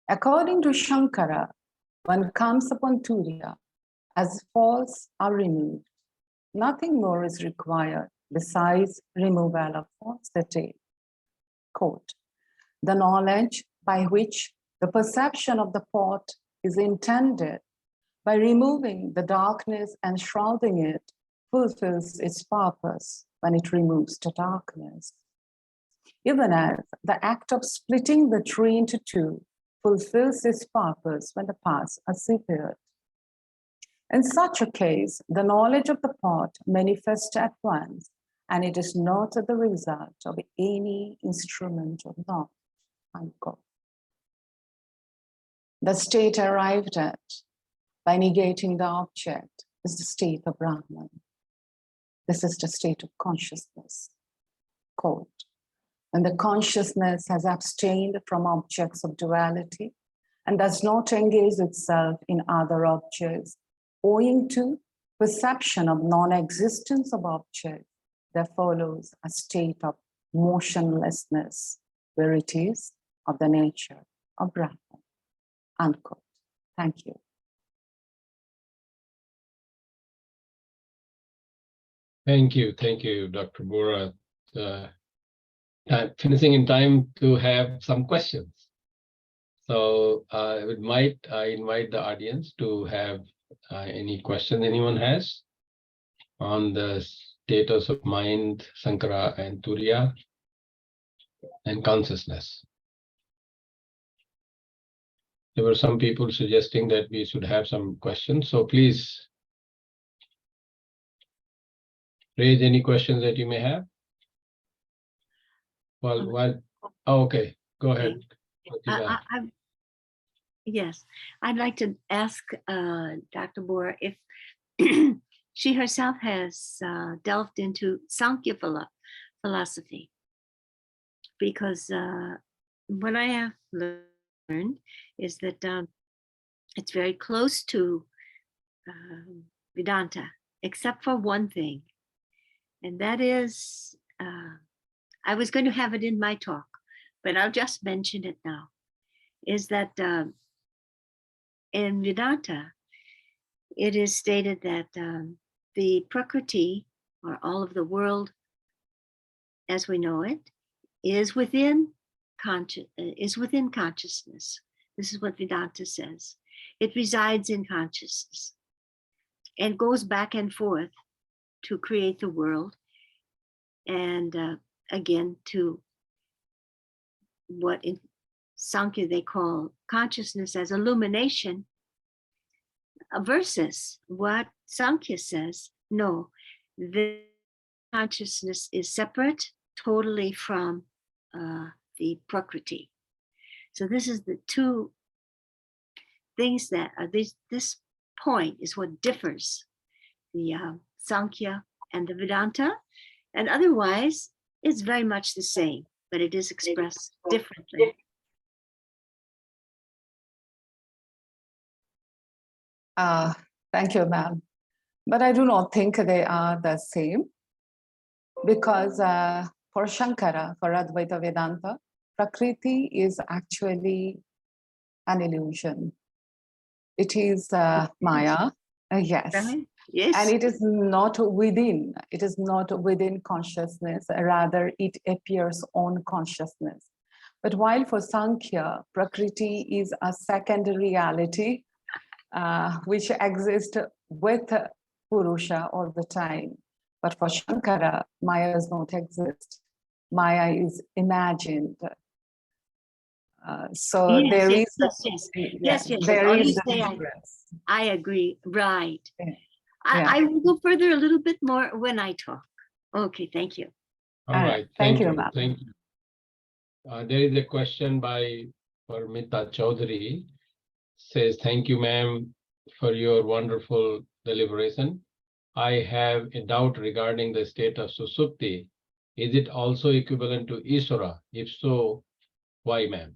According to Shankara, one comes upon Turiya as false are removed. Nothing more is required besides removal of falsity. Quote, the knowledge by which the perception of the pot is intended, by removing the darkness and shrouding it, fulfills its purpose when it removes the darkness. Even as the act of splitting the tree into two fulfills its purpose when the parts are severed. In such a case, the knowledge of the pot manifests at once, and it is not the result of any instrument of knowledge, unquote. The state arrived at by negating the object is the state of Brahman. This is the state of consciousness. Quote, when the consciousness has abstained from objects of duality and does not engage itself in other objects, owing to perception of non-existence of objects, there follows a state of motionlessness, where it is of the nature of Brahman, unquote. Thank you. Thank you, Dr. Bora. Finishing in time to have some questions. So I invite the audience to have any question anyone has on the status of mind, Sankara and Turiya, and consciousness. There were some people suggesting that we should have some questions, so please raise any questions that you may have. Oh, okay, go ahead. Pratibha. Yes, I'd like to ask Dr. Boer if she herself has delved into Sankhya philosophy, because what I have learned is that it's very close to Vedanta, except for one thing, and that is, I was going to have it in my talk, but I'll just mention it now, is that in Vedanta, it is stated that the Prakriti, or all of the world as we know it, is within consciousness. This is what Vedanta says. It resides in consciousness and goes back and forth to create the world, and again to what in Sankhya they call consciousness as illumination, versus what Sankhya says, no, the consciousness is separate totally from the Prakriti. So this is the two things that are this point is what differs the Sankhya and the Vedanta, and otherwise it's very much the same, but it is expressed differently. Thank you, ma'am. But I do not think they are the same, because for Shankara, for Advaita Vedanta, Prakriti is actually an illusion. It is Maya, yes. Right? Yes. And it is not within consciousness, rather it appears on consciousness. But while for Sankhya, Prakriti is a second reality which exists with Purusha all the time. But for Shankara, Maya does not exist. Maya is imagined. So yes, there yes, is yes. there Only is a say difference. I agree, right. Yeah. I will go further a little bit more when I talk. Okay, thank you. All right, Thank thank you, you. ma'am. Thank you. There is a question by Parmita Chaudhary. Says, thank you, ma'am, for your wonderful deliberation. I have a doubt regarding the state of Susupti. Is it also equivalent to Iswara? If so, why, ma'am?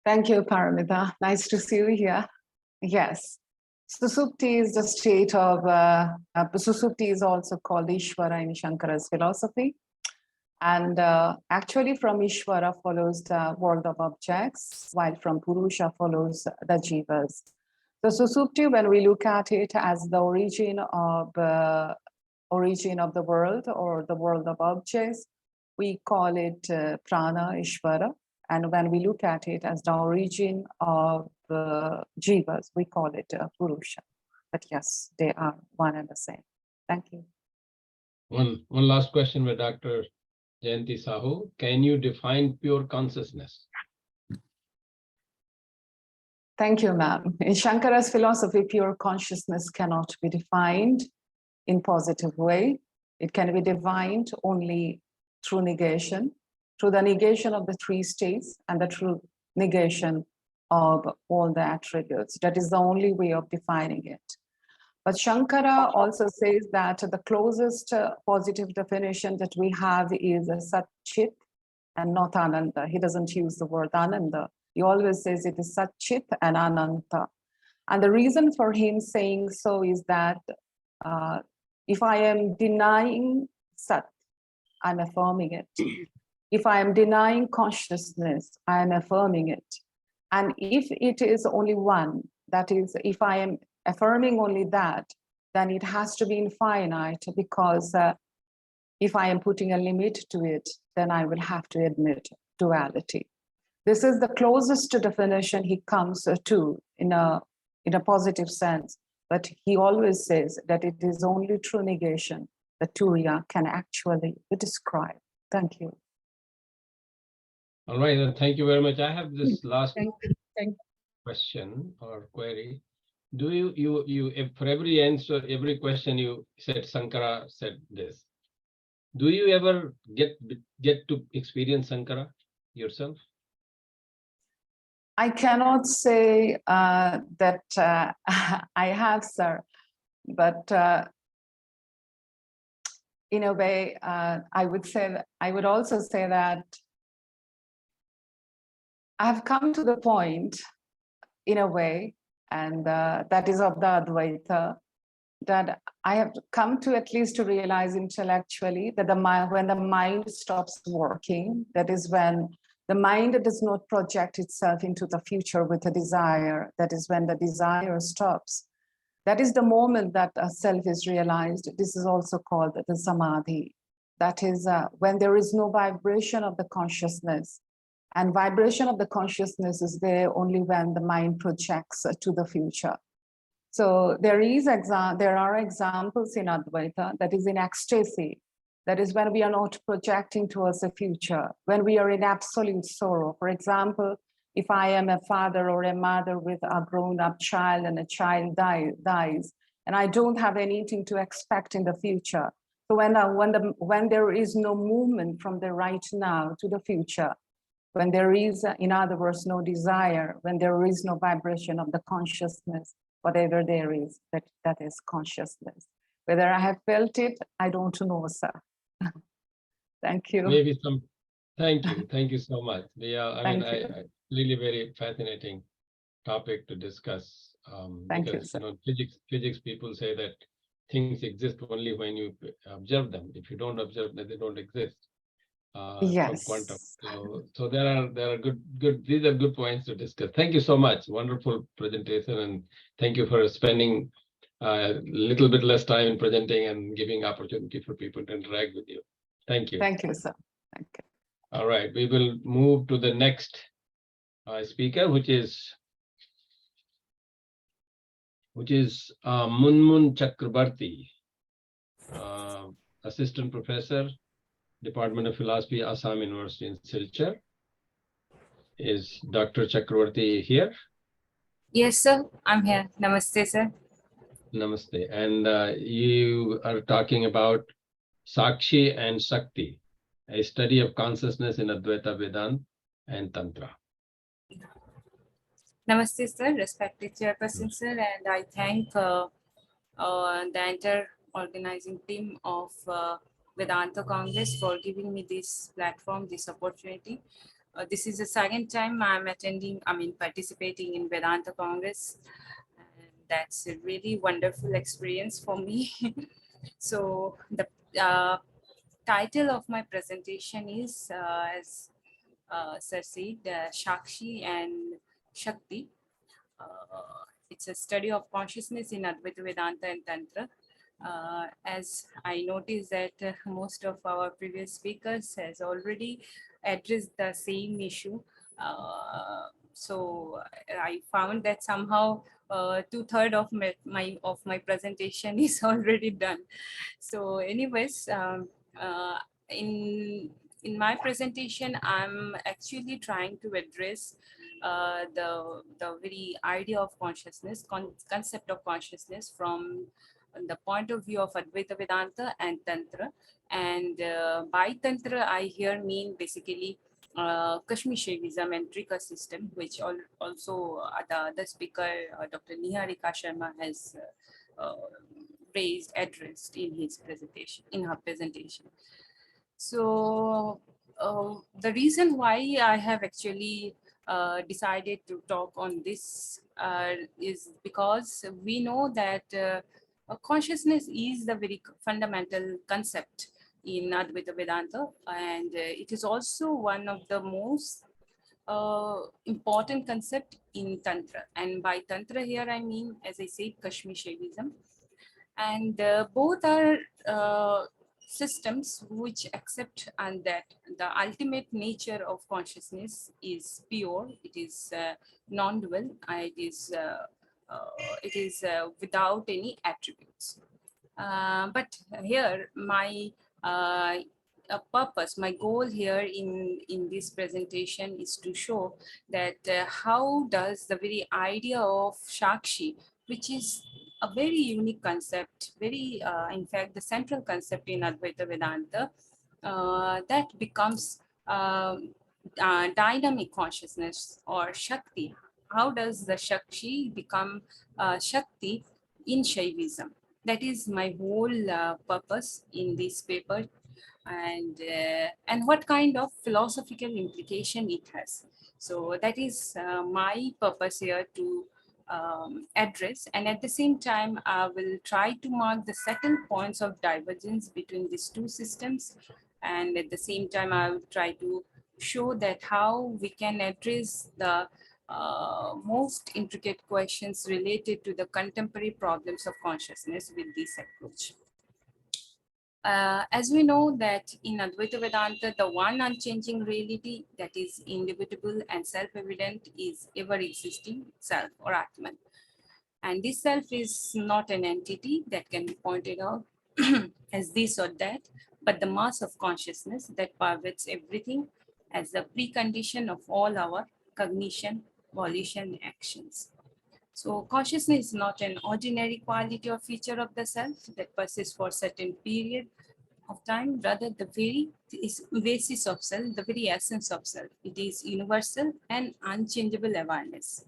Thank you, Paramita. Nice to see you here. Yes. Susupti is the state of, Susupti is also called Ishvara in Shankara's philosophy. And actually from Ishvara follows the world of objects, while from Purusha follows the jivas. So Susupti, when we look at it as the origin of the world or the world of objects, we call it Prana Ishvara. And when we look at it as the origin of jivas, we call it Purusha. But yes, they are one and the same. Thank you. One last question with Dr. Jayanti Sahu. Can you define pure consciousness? Thank you, ma'am. In Shankara's philosophy, pure consciousness cannot be defined in positive way. It can be defined only through negation, through the negation of the three states and the true negation of all the attributes. That is the only way of defining it. But Shankara also says that the closest positive definition that we have is Sat Chit and not Ananda. He doesn't use the word Ananda. He always says it is Sat Chit and Ananta. And the reason for him saying so is that if I am denying Sat, I'm affirming it. If I am denying consciousness, I am affirming it. And if it is only one, that is, if I am affirming only that, then it has to be infinite, because if I am putting a limit to it, then I will have to admit duality. This is the closest definition he comes to in a positive sense. But he always says that it is only through negation that Turiya can actually be described. Thank you. All right, then thank you very much. I have this last Thank you. question or query. Do you if for every answer, every question you said Sankara said this. Do you ever get to experience Sankara yourself? I cannot say that I have, sir, but in a way, I would also say that I've come to the point, in a way, and that is of the Advaita, that I have come to at least to realize intellectually that when the mind stops working, that is when the mind does not project itself into the future with a desire. That is when the desire stops. That is the moment that a self is realized. This is also called the samadhi. That is when there is no vibration of the consciousness. And vibration of the consciousness is there only when the mind projects to the future. So there are examples in Advaita, that is in ecstasy. That is when we are not projecting towards the future, when we are in absolute sorrow. For example, if I am a father or a mother with a grown-up child and a child dies, and I don't have anything to expect in the future. So when there is no movement from the right now to the future, when there is, in other words, no desire, when there is no vibration of the consciousness, whatever there is, that is consciousness. Whether I have felt it, I don't know, sir. Thank you. Maybe some. Thank you so much. Yeah, I mean, Thank you. I really very fascinating topic to discuss. Thank you, Because sir. physics people say that things exist only when you observe them. If you don't observe them, they don't exist. From Yes. quantum. So there are good. These are good points to discuss. Thank you so much. Wonderful presentation, and thank you for spending a little bit less time in presenting and giving opportunity for people to interact with you. Thank you. Thank you, sir. Thank you. All right, we will move to the next speaker, which is Munmun Chakrabarti, assistant professor, Department of Philosophy, Assam University in Silchar. Is Dr. Chakrabarti here? Yes, sir. I'm here. Namaste, sir. Namaste. And you are talking about Sakshi and Shakti, a study of consciousness in Advaita Vedanta and Tantra. Namaste, sir. Respected chairperson, sir. And I thank the entire organizing team of Vedanta Congress for giving me this platform, this opportunity. This is the second time I'm participating in Vedanta Congress. And that's a really wonderful experience for me. So the title of my presentation is, as Sir said, Shakshi and Shakti. It's a study of consciousness in Advaita Vedanta and Tantra. As I noticed that most of our previous speakers has already addressed the same issue. So I found that somehow 2/3 of my presentation is already done. So anyways, in my presentation, I'm actually trying to address the very idea of consciousness, concept of consciousness from the point of view of Advaita Vedanta and Tantra. And by Tantra, I here mean basically Kashmir Shaivism and Trika system, which also the other speaker, Dr. Niharika Sharma, has addressed in his presentation, in her presentation. So the reason why I have actually decided to talk on this is because we know that consciousness is the very fundamental concept in Advaita Vedanta, and it is also one of the most important concept in Tantra. And by Tantra here, I mean, as I said, Kashmir Shaivism. And both are systems which accept and that the ultimate nature of consciousness is pure, it is non-dual, it is without any attributes. But here my purpose, my goal here in this presentation is to show that how does the very idea of Shakshi, which is a very unique concept, very, in fact, the central concept in Advaita Vedanta, that becomes dynamic consciousness or Shakti. How does the Shakti become Shakti in Shaivism? That is my whole purpose in this paper, and what kind of philosophical implication it has. So that is my purpose here to address, and at the same time I will try to mark the certain points of divergence between these two systems, and at the same time I will try to show that how we can address the most intricate questions related to the contemporary problems of consciousness with this approach. As we know that in Advaita Vedanta, the one unchanging reality that is indivisible and self-evident is ever-existing self or Atman. And this self is not an entity that can be pointed out as this or that, but the mass of consciousness that pervades everything as the precondition of all our cognition, volition, actions. So consciousness is not an ordinary quality or feature of the self that persists for a certain period of time, rather the very basis of self, the very essence of self. It is universal and unchangeable awareness.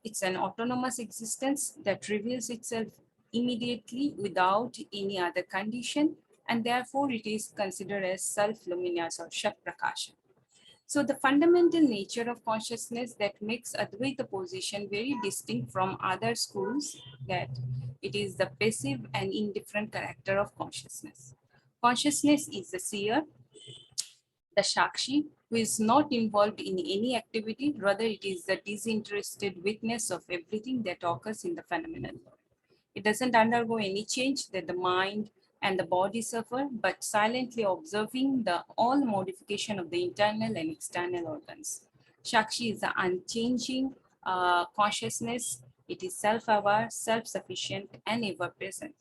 It's an autonomous existence that reveals itself immediately without any other condition, and therefore it is considered as self-luminous or Shak-Prakasha. So the fundamental nature of consciousness that makes Advaita position very distinct from other schools, that it is the passive and indifferent character of consciousness. Consciousness is the seer, the Shakshi, who is not involved in any activity, rather it is the disinterested witness of everything that occurs in the phenomenal world. It doesn't undergo any change that the mind and the body suffer, but silently observing the all modification of the internal and external organs. Shakshi is the unchanging consciousness. It is self-aware, self-sufficient, and ever-present.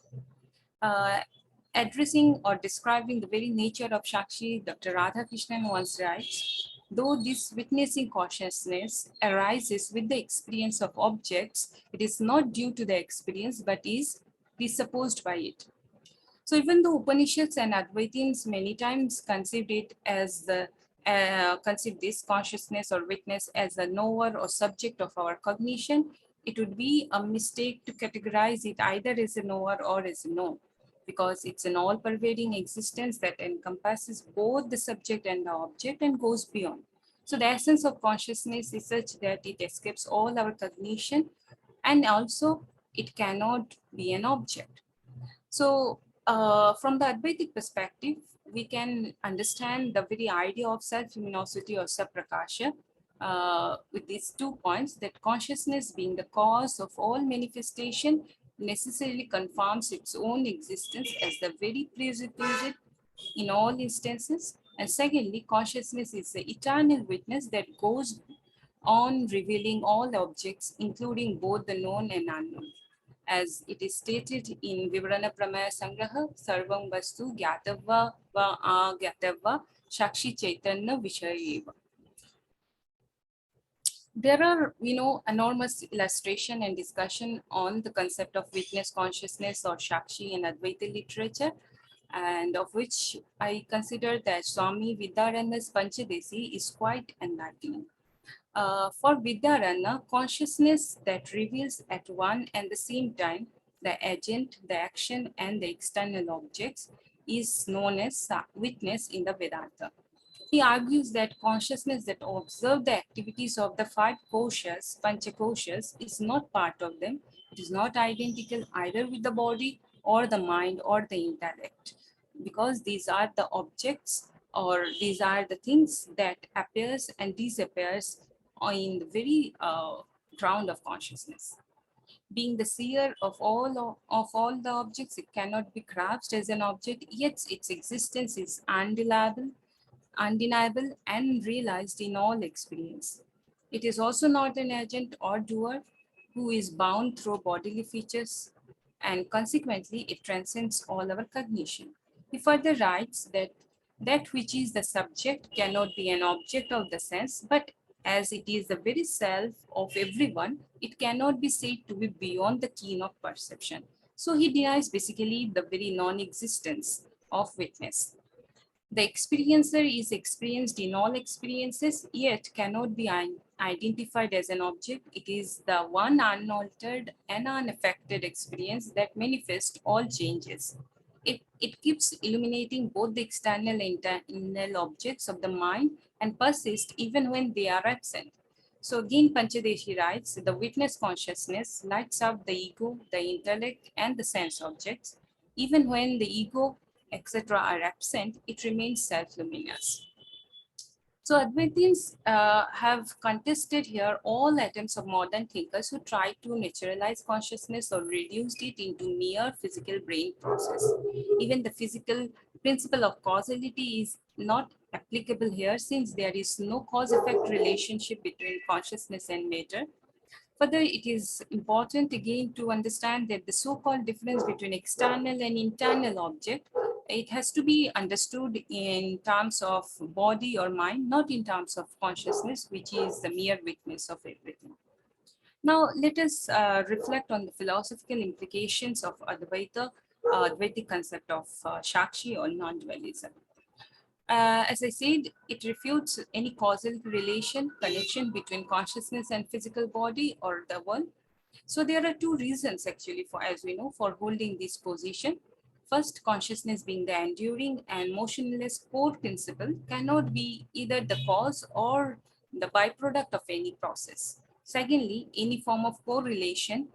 Addressing or describing the very nature of Shakshi, Dr. Radhakrishnan once writes, though this witnessing consciousness arises with the experience of objects, it is not due to the experience, but is presupposed by it. So even though Upanishads and Advaitins many times conceived it as the conceive this consciousness or witness as a knower or subject of our cognition, it would be a mistake to categorize it either as a knower or as a known, because it's an all-pervading existence that encompasses both the subject and the object and goes beyond. So the essence of consciousness is such that it escapes all our cognition, and also it cannot be an object. So from the Advaitic perspective, we can understand the very idea of self-luminosity or saprakasha with these 2 points, that consciousness being the cause of all manifestation necessarily confirms its own existence as the very presupposed in all instances. And secondly, consciousness is the eternal witness that goes on revealing all objects, including both the known and unknown. As it is stated in Vivarana Pramaya Sangraha, Sarvam Vastu Gyatava Va Agyatava Shakshi Chaitanya Vishayeva. There are, enormous illustration and discussion on the concept of witness consciousness or Shakshi in Advaita literature, and of which I consider that Swami Vidyarana's Panchadesi is quite enlightening. For Vidyarana, consciousness that reveals at one and the same time the agent, the action, and the external objects is known as witness in the Vedanta. He argues that consciousness that observes the activities of the 5 koshas, panchakoshas, is not part of them. It is not identical either with the body or the mind or the intellect, because these are the objects, or these are the things that appears and disappears in the very ground of consciousness. Being the seer of all the objects, it cannot be grasped as an object, yet its existence is undeniable and realized in all experience. It is also not an agent or doer who is bound through bodily features, and consequently it transcends all our cognition. He further writes that that which is the subject cannot be an object of the sense, but as it is the very self of everyone, it cannot be said to be beyond the keen of perception. So he denies basically the very non-existence of witness. The experiencer is experienced in all experiences, yet cannot be identified as an object. It is the one unaltered and unaffected experience that manifests all changes. It keeps illuminating both the external and internal objects of the mind and persists even when they are absent. So again, Panchadeshi writes, the witness consciousness lights up the ego, the intellect, and the sense objects. Even when the ego, etc. are absent, it remains self-luminous. So Advaitians have contested here all attempts of modern thinkers who tried to naturalize consciousness or reduced it into mere physical brain process. Even the physical principle of causality is not applicable here, since there is no cause-effect relationship between consciousness and matter. Further, it is important again to understand that the so-called difference between external and internal object, it has to be understood in terms of body or mind, not in terms of consciousness, which is the mere witness of everything. Now, let us reflect on the philosophical implications of Advaitic concept of Shakshi or non-dualism. As I said, it refutes any causal connection between consciousness and physical body or the world. So there are two reasons actually for, as we know, for holding this position. First, consciousness being the enduring and motionless core principle cannot be either the cause or the byproduct of any process. Secondly, any form of correlation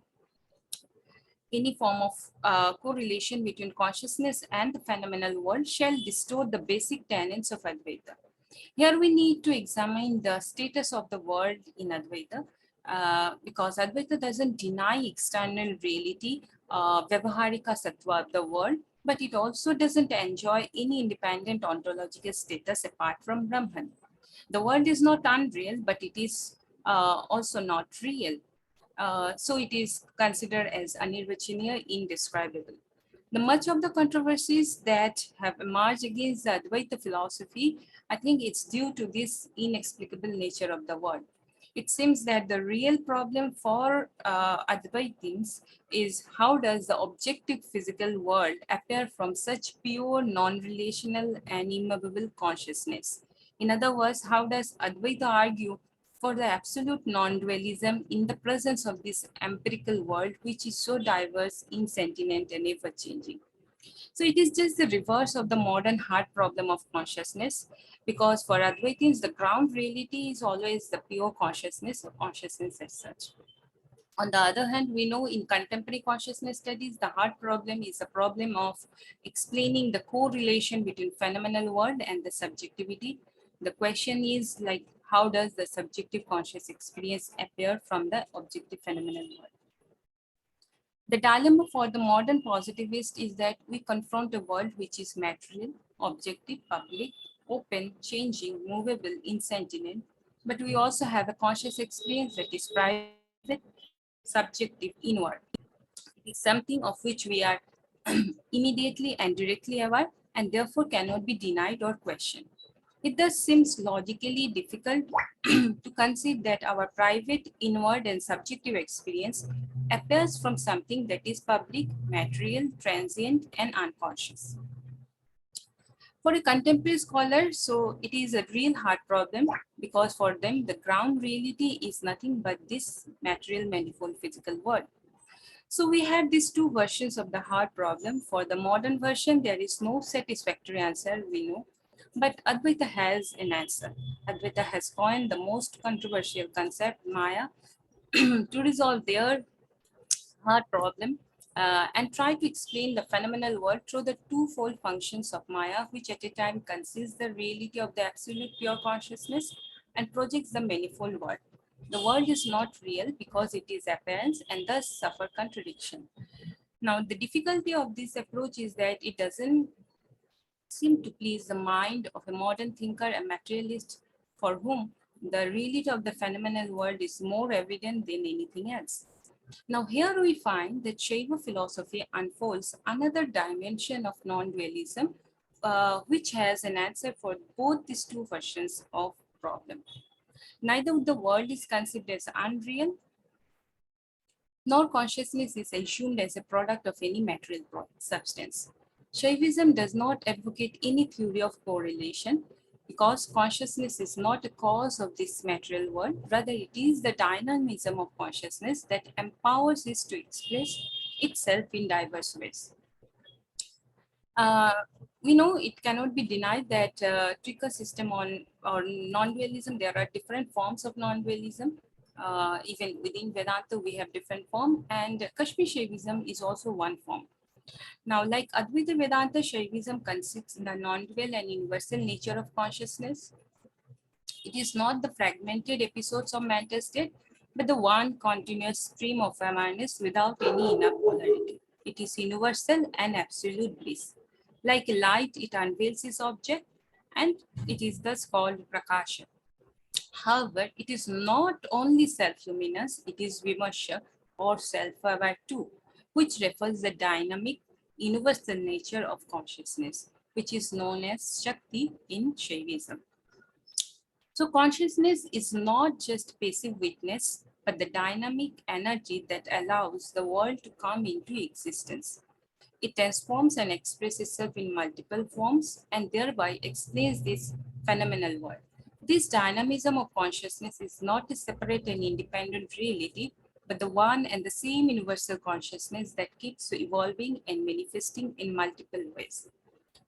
between consciousness and the phenomenal world shall distort the basic tenets of Advaita. Here we need to examine the status of the world in Advaita, because Advaita doesn't deny external reality, Vyavaharika Sattva of the world, but it also doesn't enjoy any independent ontological status apart from Brahman. The world is not unreal, but it is also not real. So it is considered as anirvachaniya, indescribable. The much of the controversies that have emerged against the Advaita philosophy, I think it's due to this inexplicable nature of the world. It seems that the real problem for Advaitins is how does the objective physical world appear from such pure, non-relational and immovable consciousness? In other words, how does Advaita argue for the absolute non-dualism in the presence of this empirical world, which is so diverse, insentient, and ever-changing? So it is just the reverse of the modern hard problem of consciousness, because for Advaitins, the ground reality is always the pure consciousness or consciousness as such. On the other hand, we know in contemporary consciousness studies, the hard problem is the problem of explaining the correlation between phenomenal world and the subjectivity. The question is like, how does the subjective conscious experience appear from the objective phenomenal world? The dilemma for the modern positivist is that we confront a world which is material, objective, public, open, changing, movable, insentient, but we also have a conscious experience that is private, subjective, inward. It is something of which we are immediately and directly aware and therefore cannot be denied or questioned. It thus seems logically difficult to conceive that our private, inward, and subjective experience appears from something that is public, material, transient, and unconscious. For a contemporary scholar, so it is a real hard problem, because for them, the ground reality is nothing but this material, manifold physical world. So we have these two versions of the hard problem. For the modern version, there is no satisfactory answer, we know. But Advaita has an answer. Advaita has coined the most controversial concept, Maya, to resolve their hard problem and try to explain the phenomenal world through the twofold functions of Maya, which at a time conceals the reality of the absolute pure consciousness and projects the manifold world. The world is not real because it is appearance and thus suffer contradiction. Now, the difficulty of this approach is that it doesn't seem to please the mind of a modern thinker and materialist for whom the reality of the phenomenal world is more evident than anything else. Now, here we find that Shaiva philosophy unfolds another dimension of non-dualism, which has an answer for both these two versions of problem. Neither the world is considered as unreal, nor consciousness is assumed as a product of any material substance. Shaivism does not advocate any theory of correlation because consciousness is not a cause of this material world. Rather, it is the dynamism of consciousness that empowers it to express itself in diverse ways. We know it cannot be denied that Trika system on or non-dualism, there are different forms of non-dualism. Even within Vedanta, we have different forms, and Kashmir Shaivism is also one form. Now, like Advaita Vedanta, Shaivism consists in the non-dual and universal nature of consciousness. It is not the fragmented episodes of mental state, but the one continuous stream of awareness without any inner polarity. It is universal and absolute bliss. Like light, it unveils its object, and it is thus called Prakasha. However, it is not only self-luminous, it is Vimarsha or self-aware too, which refers the dynamic, universal nature of consciousness, which is known as Shakti in Shaivism. So consciousness is not just passive witness, but the dynamic energy that allows the world to come into existence. It transforms and expresses itself in multiple forms and thereby explains this phenomenal world. This dynamism of consciousness is not a separate and independent reality, but the one and the same universal consciousness that keeps evolving and manifesting in multiple ways.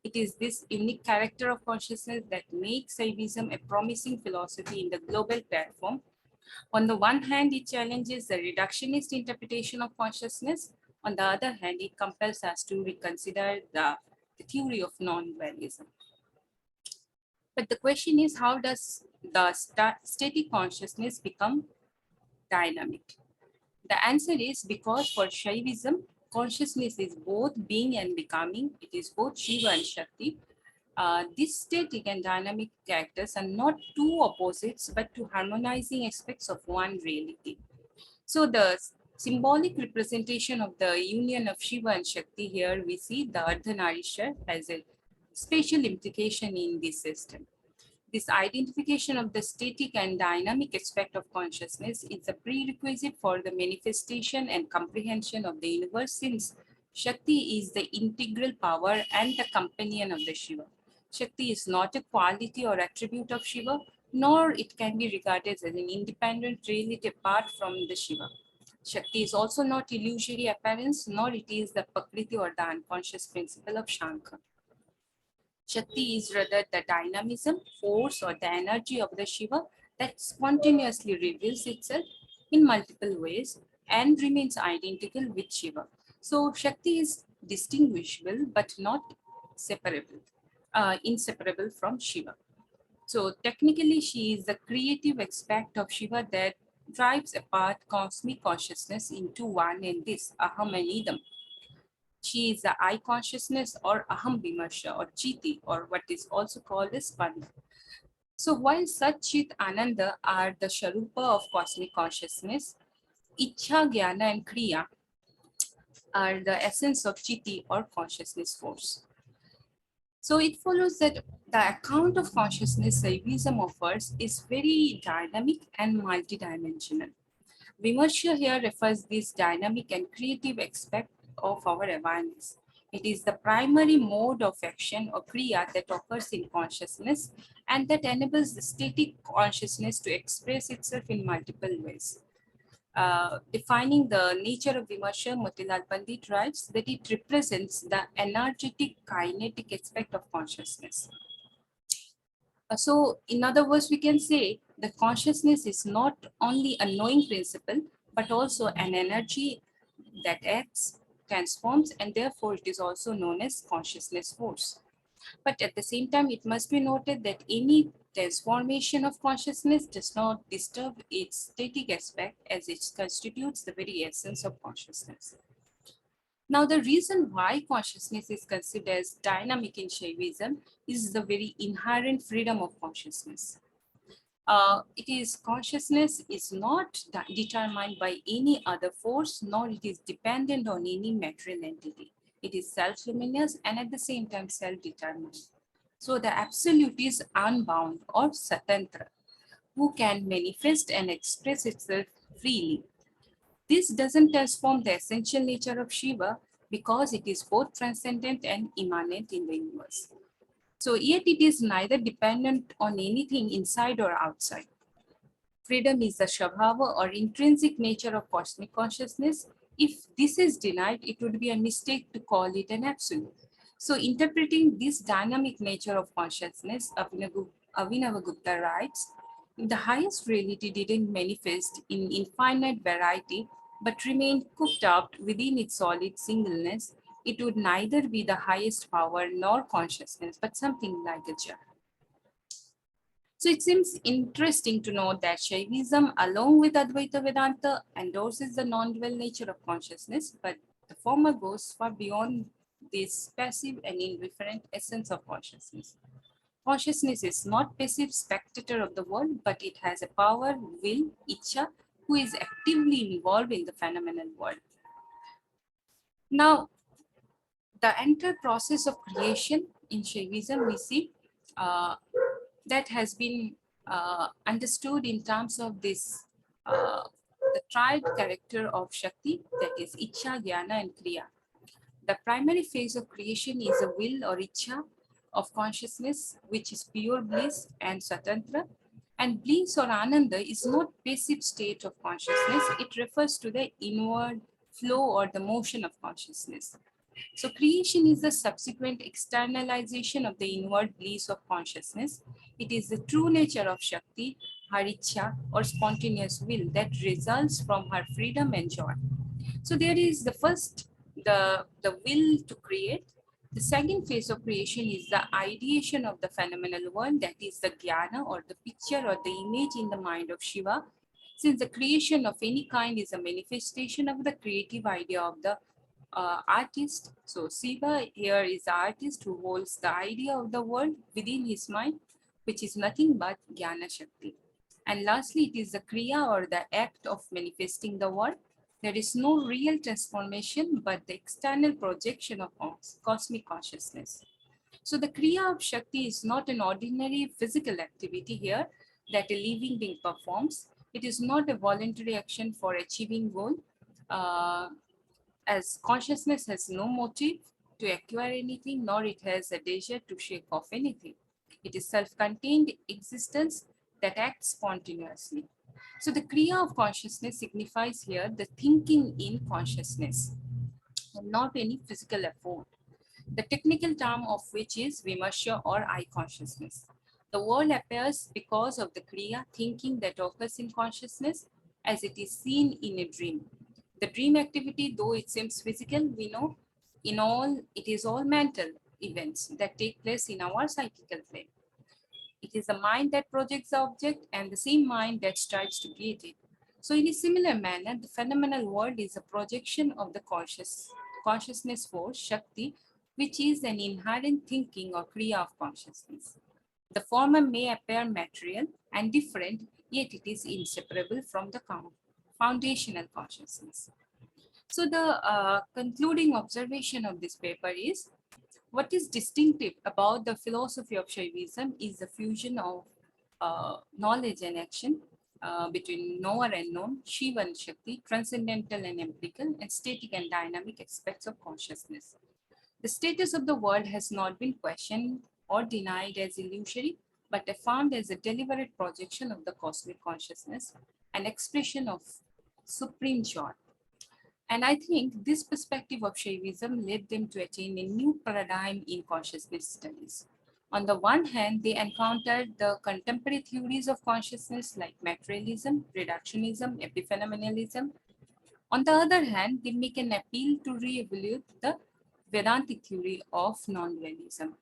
It is this unique character of consciousness that makes Shaivism a promising philosophy in the global platform. On the one hand, it challenges the reductionist interpretation of consciousness. On the other hand, it compels us to reconsider the theory of non-dualism. But the question is, how does the static consciousness become dynamic? The answer is because for Shaivism, consciousness is both being and becoming. It is both Shiva and Shakti. These static and dynamic characters are not two opposites, but two harmonizing aspects of one reality. So the symbolic representation of the union of Shiva and Shakti here, we see the Ardhanarishwar as a special implication in this system. This identification of the static and dynamic aspect of consciousness is a prerequisite for the manifestation and comprehension of the universe, since Shakti is the integral power and the companion of the Shiva. Shakti is not a quality or attribute of Shiva, nor it can be regarded as an independent reality apart from the Shiva. Shakti is also not illusory appearance, nor it is the Prakriti or the unconscious principle of Shankha. Shakti is rather the dynamism, force, or the energy of the Shiva that spontaneously reveals itself in multiple ways and remains identical with Shiva. So Shakti is distinguishable but not separable, inseparable from Shiva. So technically, she is the creative aspect of Shiva that drives apart cosmic consciousness into one in this Aham and Idam. She is the I consciousness or Aham Vimarsha or Chiti, or what is also called as Spanda. So while Sat Chit Ananda are the Sharupa of cosmic consciousness, Ichha, Jnana and Kriya are the essence of Chiti or consciousness force. So it follows that the account of consciousness Shaivism offers is very dynamic and multidimensional. Vimarsha here refers this dynamic and creative aspect of our awareness. It is the primary mode of action or kriya that occurs in consciousness and that enables the static consciousness to express itself in multiple ways. Defining the nature of Vimarsha, Motilal Pandit writes that it represents the energetic kinetic aspect of consciousness. So in other words, we can say the consciousness is not only a knowing principle, but also an energy that acts, transforms, and therefore it is also known as consciousness force. But at the same time, it must be noted that any Transformation of consciousness does not disturb its static aspect as it constitutes the very essence of consciousness. Now, the reason why consciousness is considered as dynamic in Shaivism is the very inherent freedom of consciousness. Consciousness is not determined by any other force, nor it is dependent on any material entity. It is self-luminous and at the same time self-determined. So the absolute is unbound or satantra, who can manifest and express itself freely. This doesn't transform the essential nature of Shiva because it is both transcendent and immanent in the universe. So yet it is neither dependent on anything inside or outside. Freedom is the Shabhava or intrinsic nature of cosmic consciousness. If this is denied, it would be a mistake to call it an absolute. So interpreting this dynamic nature of consciousness, Abhinavagupta writes, if the highest reality didn't manifest in infinite variety, but remained cooped up within its solid singleness, it would neither be the highest power nor consciousness, but something like a jar. So it seems interesting to note that Shaivism, along with Advaita Vedanta, endorses the non-dual nature of consciousness, but the former goes far beyond this passive and indifferent essence of consciousness. Consciousness is not passive spectator of the world, but it has a power, will, Icha, who is actively involved in the phenomenal world. Now, the entire process of creation in Shaivism, we see that has been understood in terms of this, the triad character of Shakti, that is Icha, Jnana, and Kriya. The primary phase of creation is a will or Icha of consciousness, which is pure bliss and Swatantra. And bliss or Ananda is not passive state of consciousness. It refers to the inward flow or the motion of consciousness. So creation is the subsequent externalization of the inward bliss of consciousness. It is the true nature of Shakti, her Icha or spontaneous will that results from her freedom and joy. So there is the first, the will to create. The second phase of creation is the ideation of the phenomenal world, that is the jnana or the picture or the image in the mind of Shiva. Since the creation of any kind is a manifestation of the creative idea of the artist. So Shiva here is the artist who holds the idea of the world within his mind, which is nothing but Jnana Shakti. And lastly, it is the Kriya or the act of manifesting the world. There is no real transformation, but the external projection of cosmic consciousness. So the Kriya of Shakti is not an ordinary physical activity here that a living being performs. It is not a voluntary action for achieving goal. As consciousness has no motive to acquire anything, nor it has a desire to shake off anything. It is self-contained existence that acts spontaneously. So the Kriya of consciousness signifies here the thinking in consciousness, and not any physical effort. The technical term of which is Vimarsha or eye consciousness. The world appears because of the Kriya thinking that occurs in consciousness as it is seen in a dream. The dream activity, though it seems physical, we know it is all mental events that take place in our psychical plane. It is the mind that projects the object and the same mind that strives to create it. So in a similar manner, the phenomenal world is a projection of the consciousness force, Shakti, which is an inherent thinking or Kriya of consciousness. The former may appear material and different, yet it is inseparable from the foundational consciousness. So the concluding observation of this paper is, what is distinctive about the philosophy of Shaivism is the fusion of knowledge and action between knower and known, Shiva and Shakti, transcendental and empirical, and static and dynamic aspects of consciousness. The status of the world has not been questioned or denied as illusory, but affirmed as a deliberate projection of the cosmic consciousness, an expression of supreme joy. And I think this perspective of Shaivism led them to attain a new paradigm in consciousness studies. On the one hand, they encountered the contemporary theories of consciousness like materialism, reductionism, epiphenomenalism. On the other hand, they make an appeal to re-evaluate the Vedantic theory of non-dualism.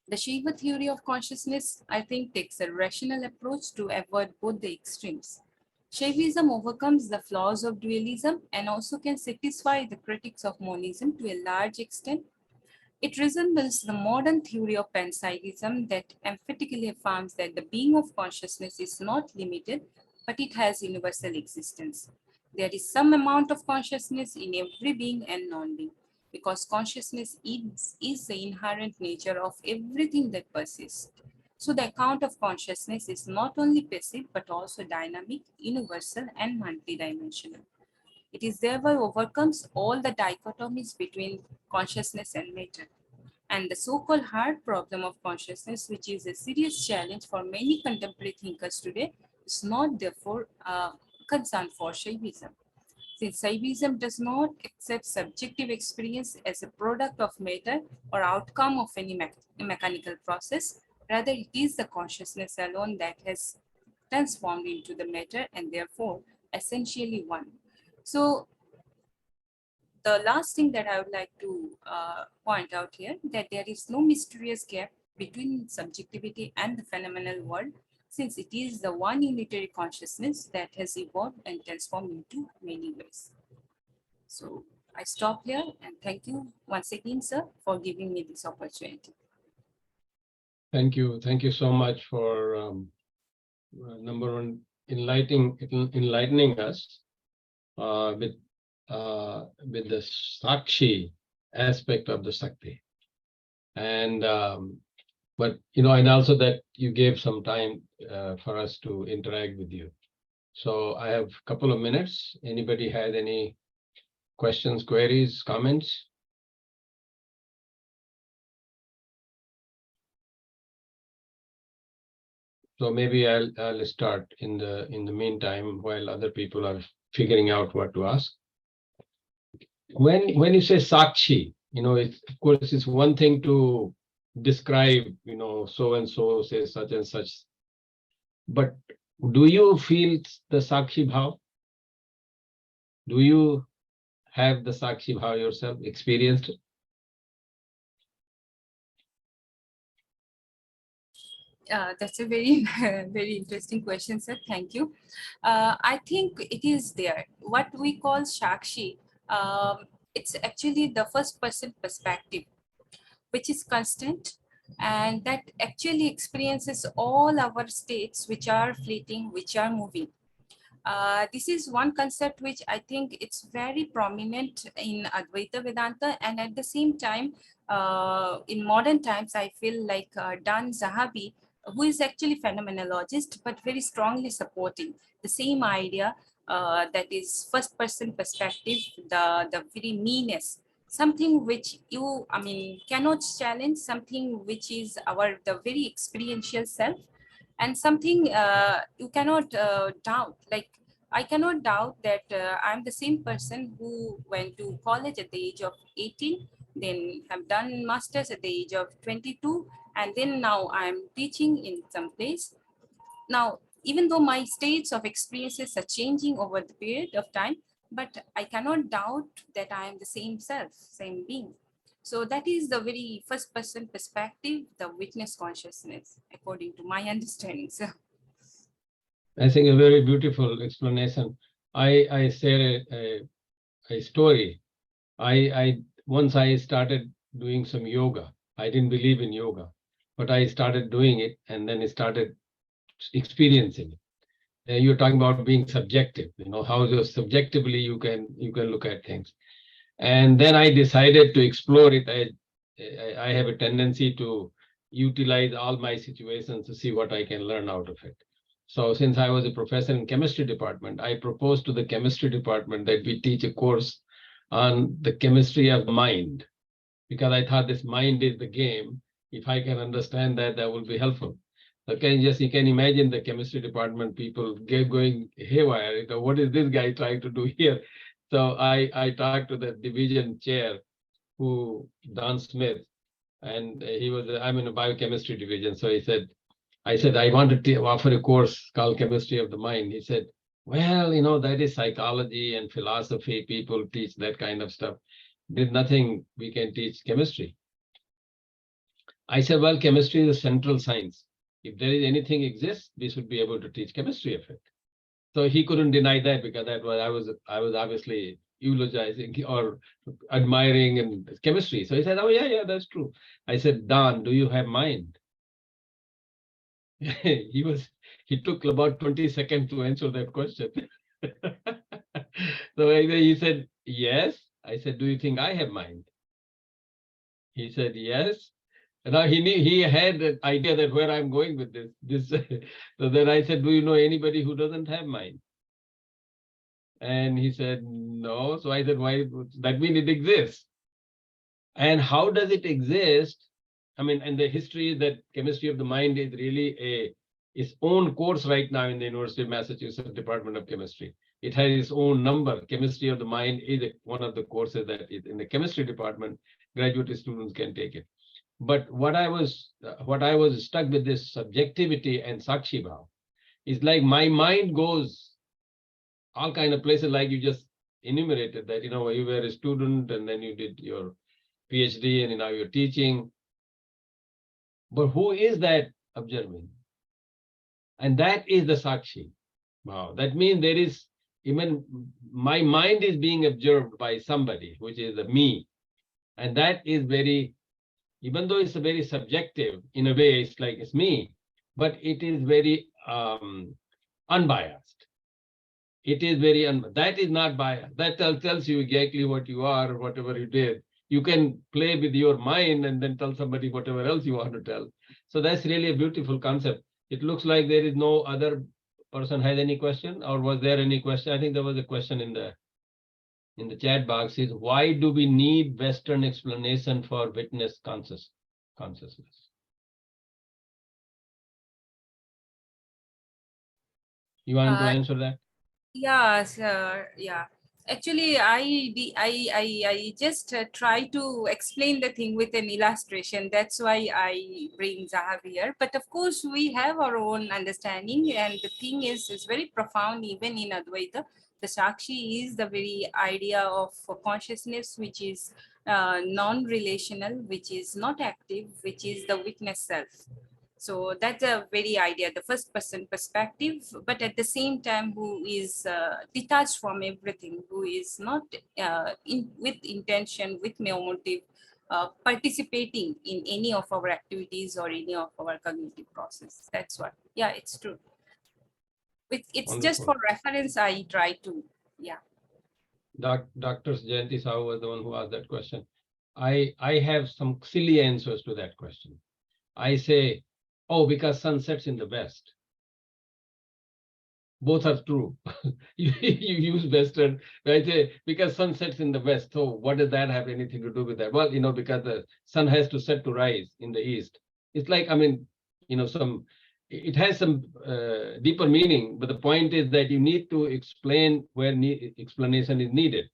The Shiva theory of consciousness, I think, takes a rational approach to avoid both the extremes. Shaivism overcomes the flaws of dualism and also can satisfy the critics of monism to a large extent. It resembles the modern theory of panpsychism that emphatically affirms that the being of consciousness is not limited, but it has universal existence. There is some amount of consciousness in every being and non-being, because consciousness is the inherent nature of everything that persists. So the account of consciousness is not only passive, but also dynamic, universal, and multidimensional. It is thereby overcomes all the dichotomies between consciousness and matter. And the so-called hard problem of consciousness, which is a serious challenge for many contemporary thinkers today, is not therefore a concern for Shaivism. Since Shaivism does not accept subjective experience as a product of matter or outcome of any mechanical process, rather it is the consciousness alone that has transformed into the matter and therefore essentially one. So the last thing that I would like to point out here, that there is no mysterious gap between subjectivity and the phenomenal world, since it is the one unitary consciousness that has evolved and transformed into many ways. So I stop here and thank you once again, sir, for giving me this opportunity. Thank you. Thank you so much for number one, enlightening us with the Sakshi aspect of the Sakti. And but and also that you gave some time for us to interact with you. So I have a couple of minutes. Anybody had any questions, queries, comments? So maybe I'll start in the meantime while other people are figuring out what to ask. When you say Sakshi, it's, of course, it's one thing to describe, so and so says such and such. But do you feel the Sakshi Bhav? Do you have the Sakshi Bhav yourself, experienced it? That's a very, very interesting question, sir. Thank you. I think it is there. What we call Shakshi, it's actually the first person perspective, which is constant and that actually experiences all our states which are fleeting, which are moving. This is one concept which I think it's very prominent in Advaita Vedanta, and at the same time, in modern times, I feel like Dan Zahabi, who is actually phenomenologist, but very strongly supporting the same idea that is first person perspective, the very meanness, something which you, cannot challenge, something which is the very experiential self, and something you cannot doubt. Like, I cannot doubt that I'm the same person who went to college at the age of 18, then have done masters at the age of 22, and then now I'm teaching in some place. Now, even though my states of experiences are changing over the period of time, but I cannot doubt that I am the same self, same being. So that is the very first person perspective, the witness consciousness, according to my understanding. So I think a very beautiful explanation. I share a story. Once I started doing some yoga. I didn't believe in yoga, but I started doing it and then I started experiencing it. You're talking about being subjective, how subjectively you can look at things. And then I decided to explore it. I have a tendency to utilize all my situations to see what I can learn out of it. So since I was a professor in chemistry department, I proposed to the chemistry department that we teach a course on the chemistry of mind, because I thought this mind is the game. If I can understand that, that will be helpful. So you can imagine the chemistry department people going haywire. What is this guy trying to do here? So I talked to the division chair, Don Smith, and I'm in a biochemistry division. So I said, I wanted to offer a course called Chemistry of the Mind. He said, well, that is psychology and philosophy. People teach that kind of stuff. There's nothing we can teach chemistry. I said, well, chemistry is a central science. If there is anything exists, we should be able to teach chemistry of it. So he couldn't deny that, because that was I was obviously eulogizing or admiring in chemistry. So he said, oh yeah, that's true. I said, Don, do you have mind? He took about 20 seconds to answer that question. So he said, yes. I said, do you think I have mind? He said, yes. And now he had an idea that where I'm going with this. So then I said, do you know anybody who doesn't have mind? And he said, no. So I said, why? That means it exists. And how does it exist? I mean, and the history that chemistry of the mind is really its own course right now in the University of Massachusetts Department of Chemistry. It has its own number. Chemistry of the mind is one of the courses that is in the chemistry department. Graduate students can take it. But what I was stuck with this subjectivity and Sakshi Bhav is like my mind goes all kind of places, like you just enumerated that, you were a student and then you did your PhD and now you're teaching. But who is that observing? And that is the Sakshi. Wow. That means there is, even my mind is being observed by somebody, which is the me. And that is very, even though it's a very subjective, in a way, it's like it's me, but it is very unbiased. It is very, that is not biased. That tells you exactly what you are, whatever you did. You can play with your mind and then tell somebody whatever else you want to tell. So that's really a beautiful concept. It looks like there is no other person has any question, or was there any question? I think there was a question in the chat box. Is why do we need Western explanation for witness consciousness? You want to answer that? Yeah, sir. Yeah. Actually, I just try to explain the thing with an illustration. That's why I bring Zahav here. But of course, we have our own understanding, and the thing is very profound. Even in Advaita, the Sakshi is the very idea of consciousness, which is non-relational, which is not active, which is the witness self. So that's a very idea, the first person perspective, but at the same time, who is detached from everything, who is not with intention, with motive, participating in any of our activities or any of our cognitive process. That's what, yeah, it's true. It's just for reference, I try to, yeah. Dr. Jayanti Sahu was the one who asked that question. I have some silly answers to that question. I say, oh, because sun sets in the west. Both are true. you use Western, I say, because sun sets in the west. So what does that have anything to do with that? Well, because the sun has to set to rise in the east. It's like, I mean, it has some deeper meaning, but the point is that you need to explain where explanation is needed.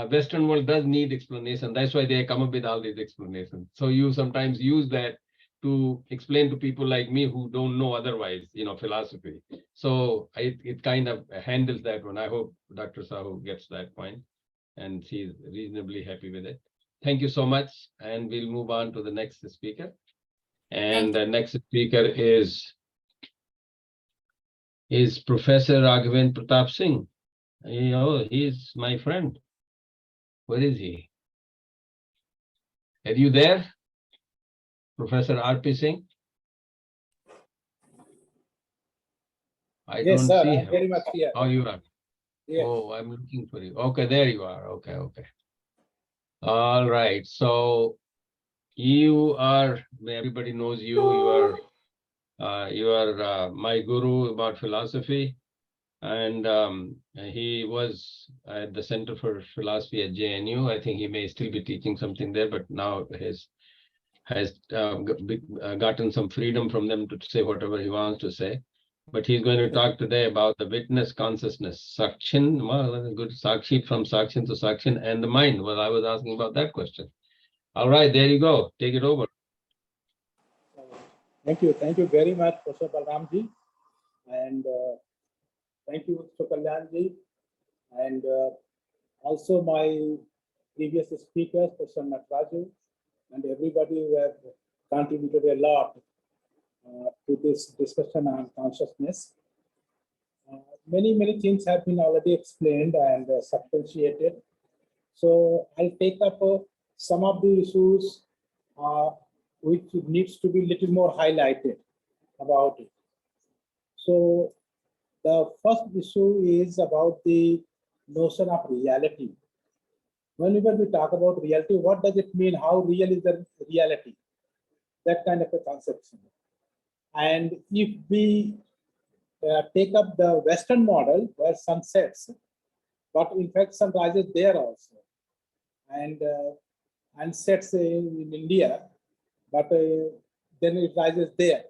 Western world does need explanation. That's why they come up with all these explanations. So you sometimes use that to explain to people like me who don't know otherwise, philosophy. So it kind of handles that one. I hope Dr. Sahu gets that point and she's reasonably happy with it. Thank you so much. And we'll move on to the next speaker. And the next speaker is Professor Raghavendra Pratap Singh. He's my friend. Where is he? Are you there? Professor R.P. Singh? I Yes, don't sir, see I'm him. very much here. Oh, you are. Yes. Oh, I'm looking for you. Okay, there you are. Okay. All right. So you are, everybody knows you. You are my guru about philosophy. And he was at the Center for Philosophy at JNU. I think he may still be teaching something there, but now has gotten some freedom from them to say whatever he wants to say. But he's going to talk today about the witness consciousness, Sakshin. Well, that's a good Sakshi, from Sakshin to Sakshin, and the mind. Well, I was asking about that question. All right, there you go. Take it over. Thank you very much, Professor Balramji, and thank you, Sukalyanji, and also my previous speakers, Professor Natraju, and everybody who have contributed a lot to this discussion on consciousness. Many things have been already explained and substantiated. So I'll take up some of the issues which needs to be little more highlighted about it. So the first issue is about the notion of reality. Whenever we talk about reality, what does it mean? How real is the reality? That kind of a conception. And if we take up the Western model where sun sets, but in fact sun rises there also, and sets in India, but then it rises there.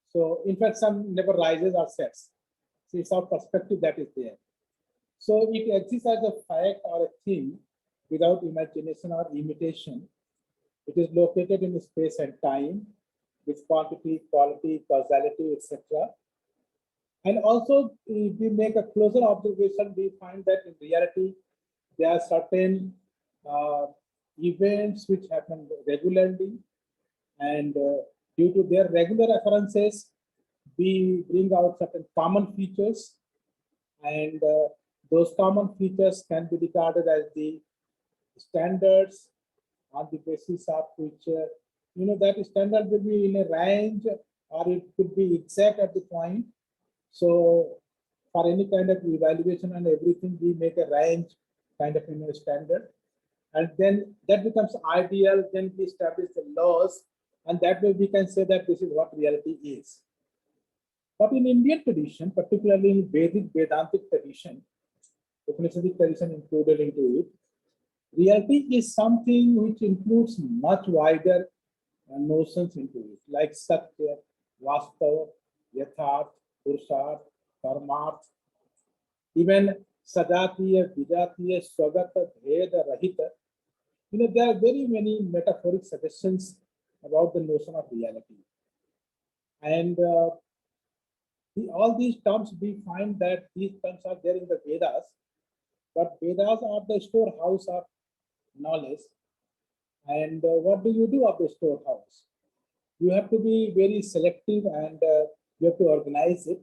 So in fact, sun never rises or sets. So it's our perspective that is there. So it exists as a fact or a thing without imagination or imitation. It is located in space and time with quantity, quality, causality, etc. And also, if we make a closer observation, we find that in reality, there are certain events which happen regularly, and due to their regular occurrences, we bring out certain common features, and those common features can be regarded as the standards on the basis of which that standard will be in a range, or it could be exact at the point. So for any kind of evaluation and everything, we make a range kind of standard, and then that becomes ideal. Then we establish the laws, and that way we can say that this is what reality is. But in Indian tradition, particularly in Vedic Vedantic tradition, Upanishadic tradition included into it, reality is something which includes much wider notions into it, like Satya, Vastava, Yatharth, Purusharth, Paramarth, even Sajatiya, Vijatiya, Swagata, Bheda, Rahita. There are very many metaphoric suggestions about the notion of reality. And all these terms, we find that these terms are there in the Vedas, but Vedas are the storehouse of knowledge. And what do you do of the storehouse? You have to be very selective, and you have to organize it.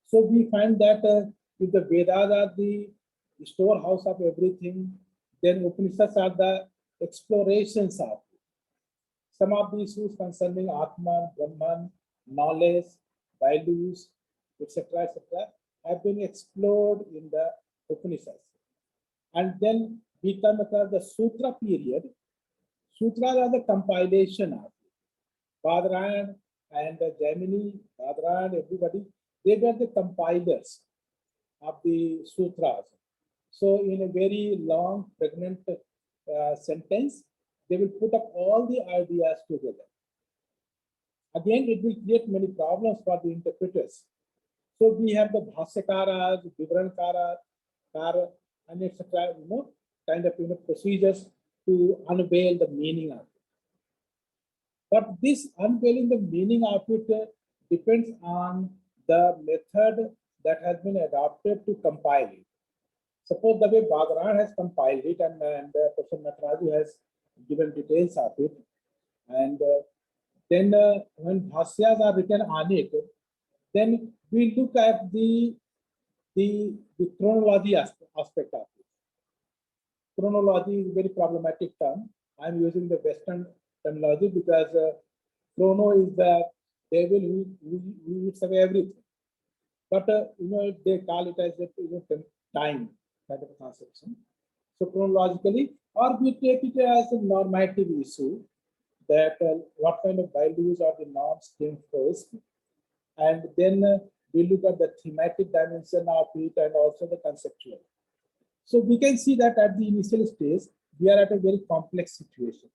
So we find that if the Vedas are the storehouse of everything, then Upanishads are the explorations of it. Some of the issues concerning Atman, Brahman, knowledge, values, etc., have been explored in the Upanishads. And then we come across the Sutra period. Sutras are the compilation of it. Badrayana and Jaimini, Badrayana, everybody, they were the compilers of the sutras. So in a very long, pregnant sentence, they will put up all the ideas together. Again, it will create many problems for the interpreters. So we have the Bhasyakaras, Vivrankaras, and etc. Kind of procedures to unveil the meaning of it. But this unveiling the meaning of it depends on the method that has been adopted to compile it. Suppose the way Badrayana has compiled it, and Professor Nataraju has given details of it, and then when bhasyas are written on it, then we look at the chronology aspect of it. Chronology is a very problematic term. I'm using the Western terminology because chrono is the devil who eats away everything. But they call it as a time kind of a conception. So chronologically, or we take it as a normative issue, that what kind of values or the norms came first, and then we look at the thematic dimension of it and also the conceptual. So we can see that at the initial stage, we are at a very complex situation.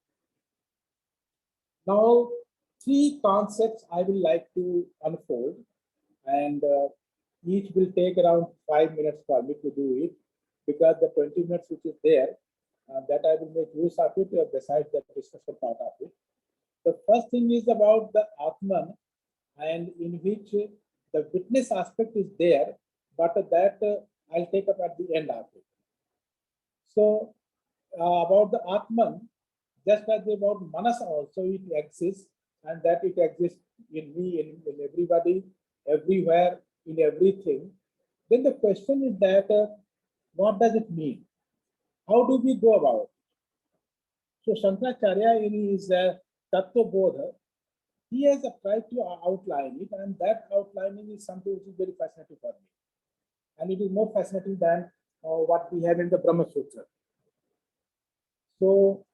Now, three concepts I will like to unfold, and each will take around 5 minutes for me to do it, because the 20 minutes which is there, that I will make use of it besides the discussion part of it. The first thing is about the Atman, and in which the witness aspect is there, but that I'll take up at the end of it. So about the Atman, just as about manas also, it exists, and that it exists in me, in everybody, everywhere, in everything. Then the question is that what does it mean? How do we go about it? So Shankaracharya in his Tattva Bodha, he has tried to outline it, and that outlining is something which is very fascinating for me. And it is more fascinating than what we have in the Brahma Sutra. So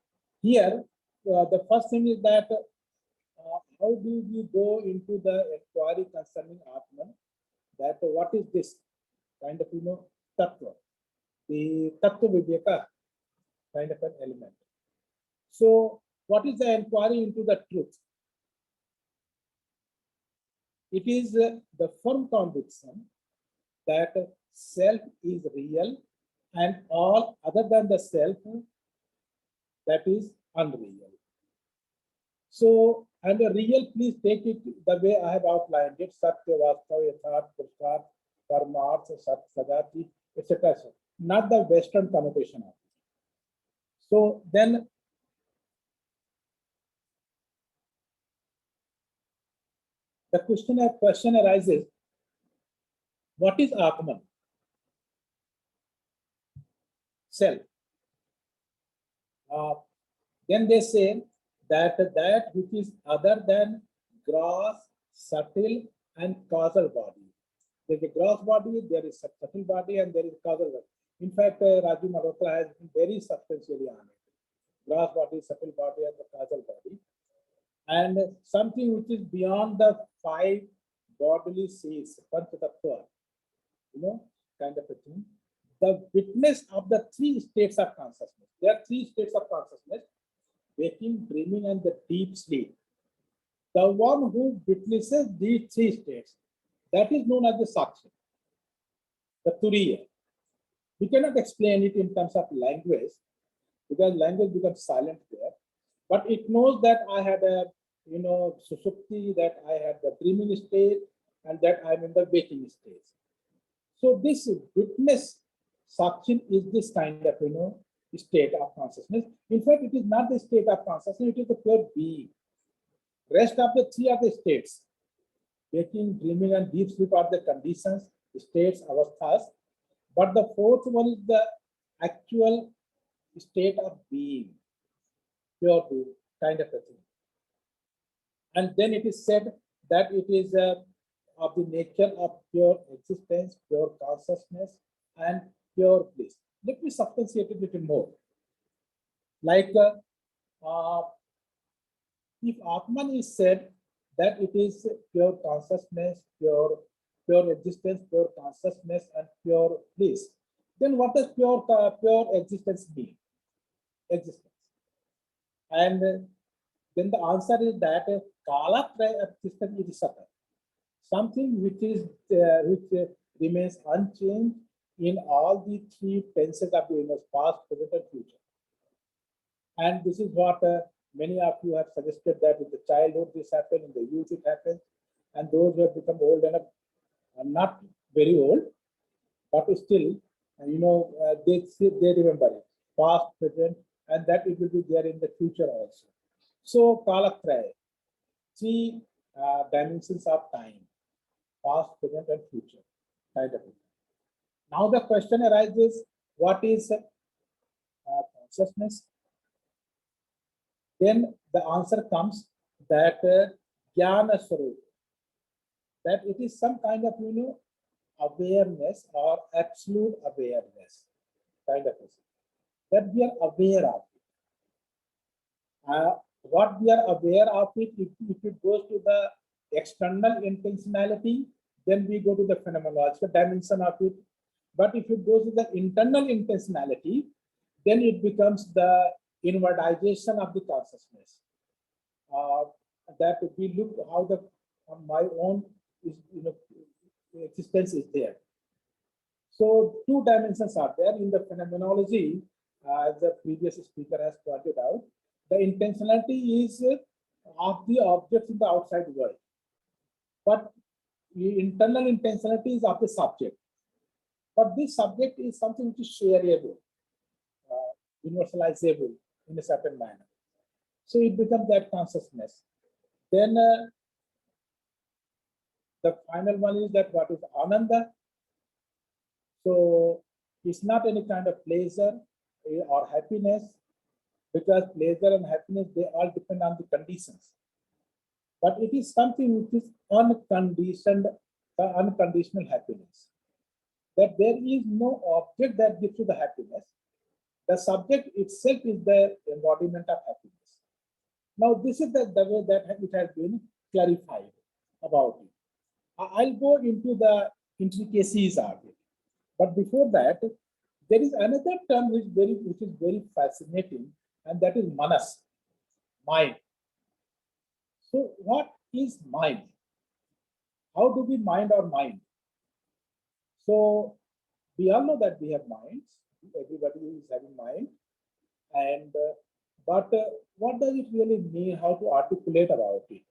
here, the first thing is that how do we go into the inquiry concerning Atman? That what is this kind of, tattva, the tattva viveka kind of an element. So what is the inquiry into the truth? It is the firm conviction that self is real and all other than the self, that is unreal. So, and the real, please take it the way I have outlined it: Satya, Vastava, Yatharth, Prasad, Paramarth, Sat, Sadati, etc. Not the Western connotation of it. So then the question arises, what is Atman? Self. Then they say that which is other than gross, subtle, and causal body. There is a gross body, there is a subtle body, and there is causal body. In fact, Raju Malhotra has been very substantially on it. Gross body, subtle body, and the causal body. And something which is beyond the 5 bodily sees, Panchatattva, kind of a thing. The witness of the 3 states of consciousness. There are 3 states of consciousness: waking, dreaming, and the deep sleep. The one who witnesses these 3 states, that is known as the Sakshi, the Turiya. We cannot explain it in terms of language, because language becomes silent there. But it knows that I had a, susupti, that I had the dreaming state, and that I'm in the waking state. So this witness Sakshi is this kind of, state of consciousness. In fact, it is not the state of consciousness, it is the pure being. Rest of the 3 are the states. Waking, dreaming, and deep sleep are the conditions, states, avasthas. But the 4th one is the actual state of being, pure being, kind of a thing. And then it is said that it is of the nature of pure existence, pure consciousness, and pure bliss. Let me substantiate it a little more. Like if Atman is said that it is pure consciousness, pure existence, pure consciousness, and pure bliss, then what does pure existence mean? Existence. And then the answer is that Kala existence is Sata, something which is which remains unchanged in all the 3 tenses of the universe: past, present, and future. And this is what many of you have suggested, that in the childhood this happens, in the youth it happens, and those who have become old enough, not very old, but still, they remember it, past, present, and that it will be there in the future also. So Kalatraya, 3 dimensions of time: past, present, and future, kind of it. Now the question arises, what is consciousness? Then the answer comes that Jnana Swarup, that it is some kind of, awareness or absolute awareness, kind of thing, that we are aware of it. What we are aware of it, if it goes to the external intentionality, then we go to the phenomenological dimension of it. But if it goes to the internal intentionality, then it becomes the inwardization of the consciousness. That we look how my own is, existence is there. So 2 dimensions are there in the phenomenology, as the previous speaker has pointed out. The intentionality is of the objects in the outside world, but the internal intentionality is of the subject. But this subject is something which is shareable, universalizable in a certain manner. So it becomes that consciousness. Then the final one is that what is Ananda? So it's not any kind of pleasure or happiness, because pleasure and happiness, they all depend on the conditions. But it is something which is unconditional happiness. That there is no object that gives you the happiness. The subject itself is the embodiment of happiness. Now, this is the way that it has been clarified about it. I'll go into the intricacies of it. But before that, there is another term which is very fascinating, and that is manas, mind. So what is mind? How do we mind our mind? So we all know that we have minds. Everybody is having mind. And but what does it really mean? How to articulate about it?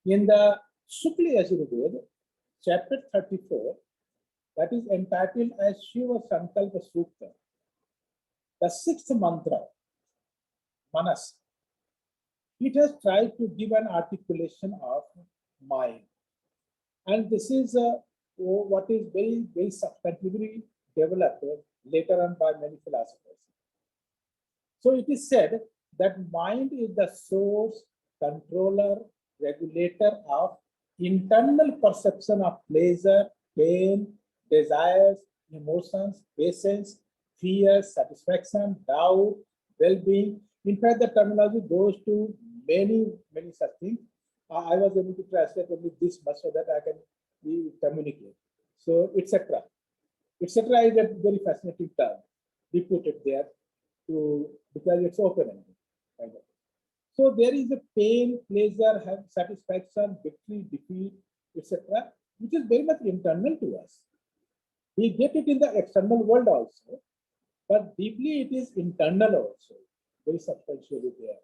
In the Shukla Yajurveda, chapter 34, that is entitled as Shiva Sankalpa Sukta, the sixth mantra, manas, it has tried to give an articulation of mind. And this is what is very, very substantively developed later on by many philosophers. So it is said that mind is the source, controller, regulator of internal perception of pleasure, pain, desires, emotions, patience, fear, satisfaction, doubt, well-being. In fact, the terminology goes to many, many such things. I was able to translate only this much so that I can communicate. So, etc. Etc. is a very fascinating term. We put it there because it's open-ended. Kind of. So there is a pain, pleasure, satisfaction, victory, defeat, etc., which is very much internal to us. We get it in the external world also, but deeply it is internal also, very substantially there.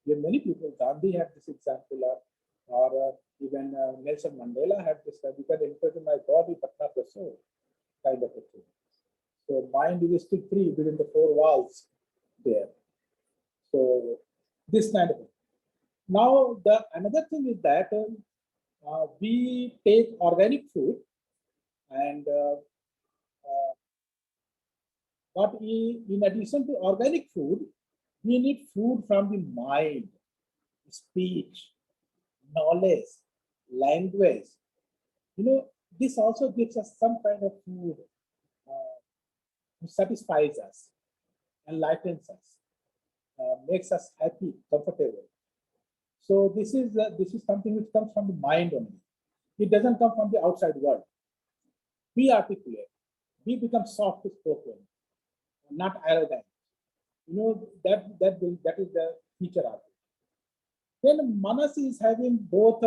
There are many people, Gandhi had this example of, or even Nelson Mandela had this, you can enter my body but not the soul, kind of a thing. So mind is still free within the four walls there. So this kind of thing. Now the another thing is that we take organic food, and but in addition to organic food, we need food from the mind, speech, knowledge, language. You know, this also gives us some kind of food, satisfies us, enlightens us, makes us happy, comfortable. So this is something which comes from the mind only. It doesn't come from the outside world. We articulate, we become soft spoken, not arrogant. You know, that is the feature of it. Then manas is having both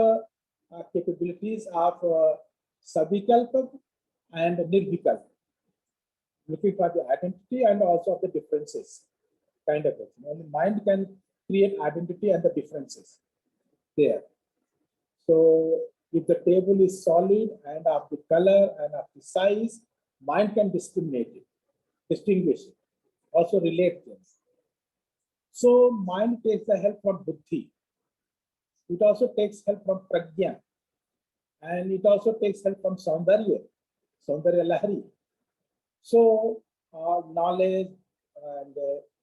capabilities of savikalpa and nirvikalpa, looking for the identity and also the differences, kind of it. You know, the mind can create identity and the differences there. So if the table is solid and of the color and of the size, mind can discriminate it, distinguish it, also relate things. So mind takes the help from buddhi. It also takes help from prajna, and it also takes help from saundarya lahari. So knowledge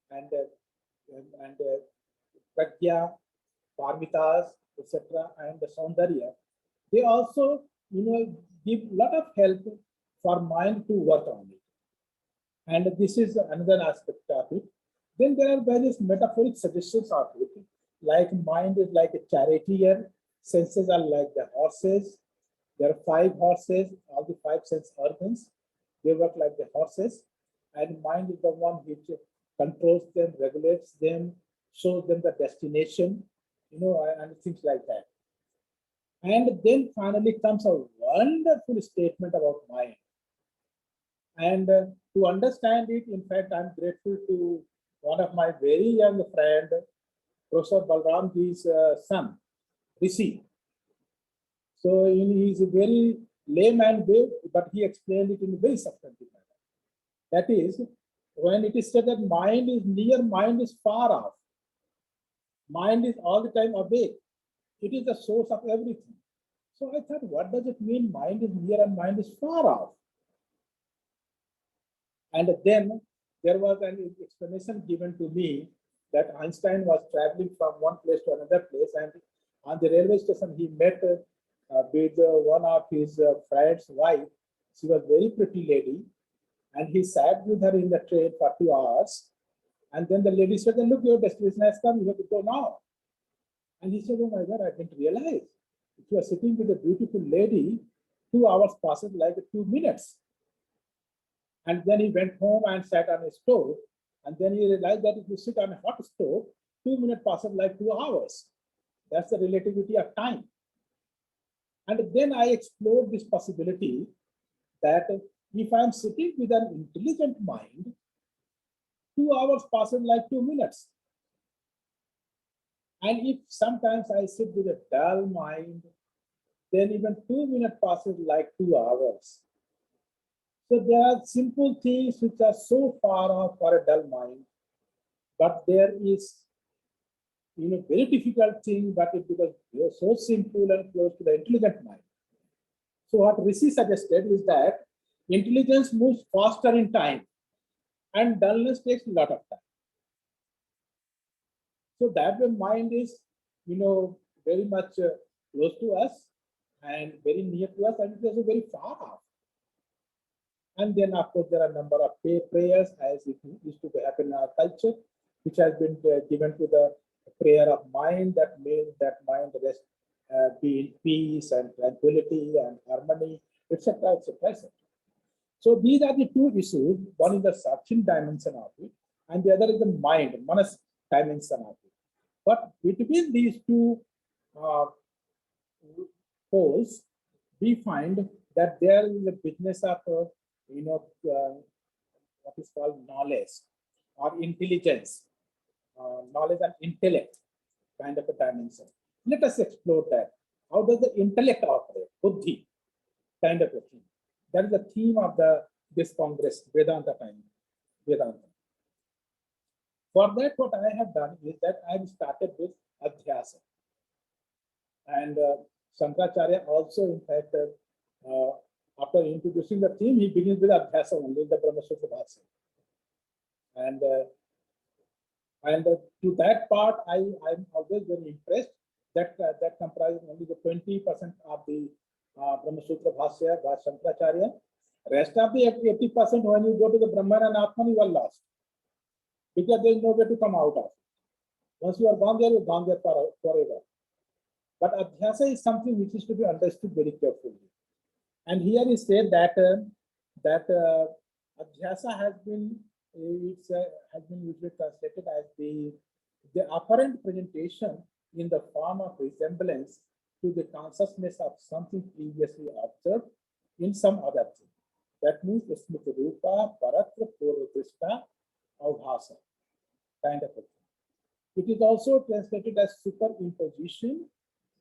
and prajna, parmitas, etc., and the saundarya, they also, you know, give a lot of help for mind to work on it. And this is another aspect of it. Then there are various metaphoric suggestions of it, like mind is like a charioteer, senses are like the horses. There are 5 horses, all the 5 sense organs, they work like the horses, and mind is the one which controls them, regulates them, shows them the destination, you know, and things like that. And then finally comes a wonderful statement about mind. And to understand it, in fact, I'm grateful to one of my very young friend, Professor Balramji's son, Rishi. So he's a very layman way, but he explained it in a very substantive manner. That is, when it is said that mind is near, mind is far off. Mind is all the time awake. It is the source of everything. So I thought, what does it mean? Mind is near and mind is far off. And then there was an explanation given to me that Einstein was traveling from one place to another place, and on the railway station he met with one of his friend's wife. She was a very pretty lady, and he sat with her in the train for 2 hours. And then the lady said, "Look, your destination has come. You have to go now." And he said, "Oh my God, I didn't realize. If you are sitting with a beautiful lady, 2 hours passes like 2 minutes." And then he went home and sat on a stove. And then he realized that if you sit on a hot stove, 2 minutes passes like 2 hours. That's the relativity of time. And then I explored this possibility that if I'm sitting with an intelligent mind, 2 hours passes like 2 minutes. And if sometimes I sit with a dull mind, then even 2 minutes passes like 2 hours. So there are simple things which are so far off for a dull mind, but there is, very difficult thing, but it becomes so simple and close to the intelligent mind. So what Rishi suggested is that intelligence moves faster in time, and dullness takes a lot of time. So that way mind is, very much close to us and very near to us, and it is also very far off. And then, of course, there are a number of prayers, as it used to happen in our culture, which has been given to the prayer of mind, that means that mind rest, be in peace and tranquility and harmony, etc., etc., etc. So these are the two issues. One is the searching dimension of it, and the other is the mind, manas dimension of it. But between these two poles, we find that there is a business of what is called knowledge or intelligence, knowledge and intellect kind of a dimension. Let us explore that. How does the intellect operate? Buddhi kind of a thing. That is the theme of this Congress, Vedanta time, Vedanta. For that, what I have done is that I have started with Adhyasa. And Shankaracharya also, in fact, after introducing the theme, he begins with Adhyasa only, the Brahma Sutra Bhasya. And to that part, I'm always very impressed that that comprises only the 20% of the Brahma Sutra Bhasya by Shankaracharya. Rest of the 80%, when you go to the Brahman and Atman, you are lost, because there is no way to come out of it. Once you are gone there, you're gone there forever. But Adhyasa is something which is to be understood very carefully. And here is said that Adhyasa has been usually translated as the apparent presentation in the form of resemblance to the consciousness of something previously observed in some other thing. That means the Smriti Rupa, Paratra, Purvadrishta, Avbhasa kind of a thing. It is also translated as superimposition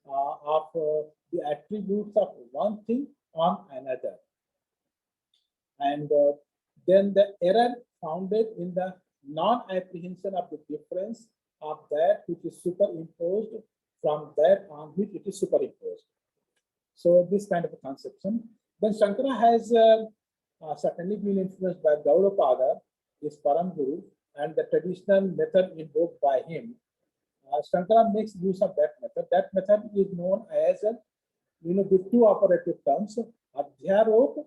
of the attributes of one thing on another. And then the error founded in the non-apprehension of the difference of that which is superimposed from that on which it is superimposed. So this kind of a conception. Then Shankara has certainly been influenced by Gaudapada, his Param Guru, and the traditional method invoked by him. Shankara makes use of that method. That method is known as, with two operative terms, Adhyarop,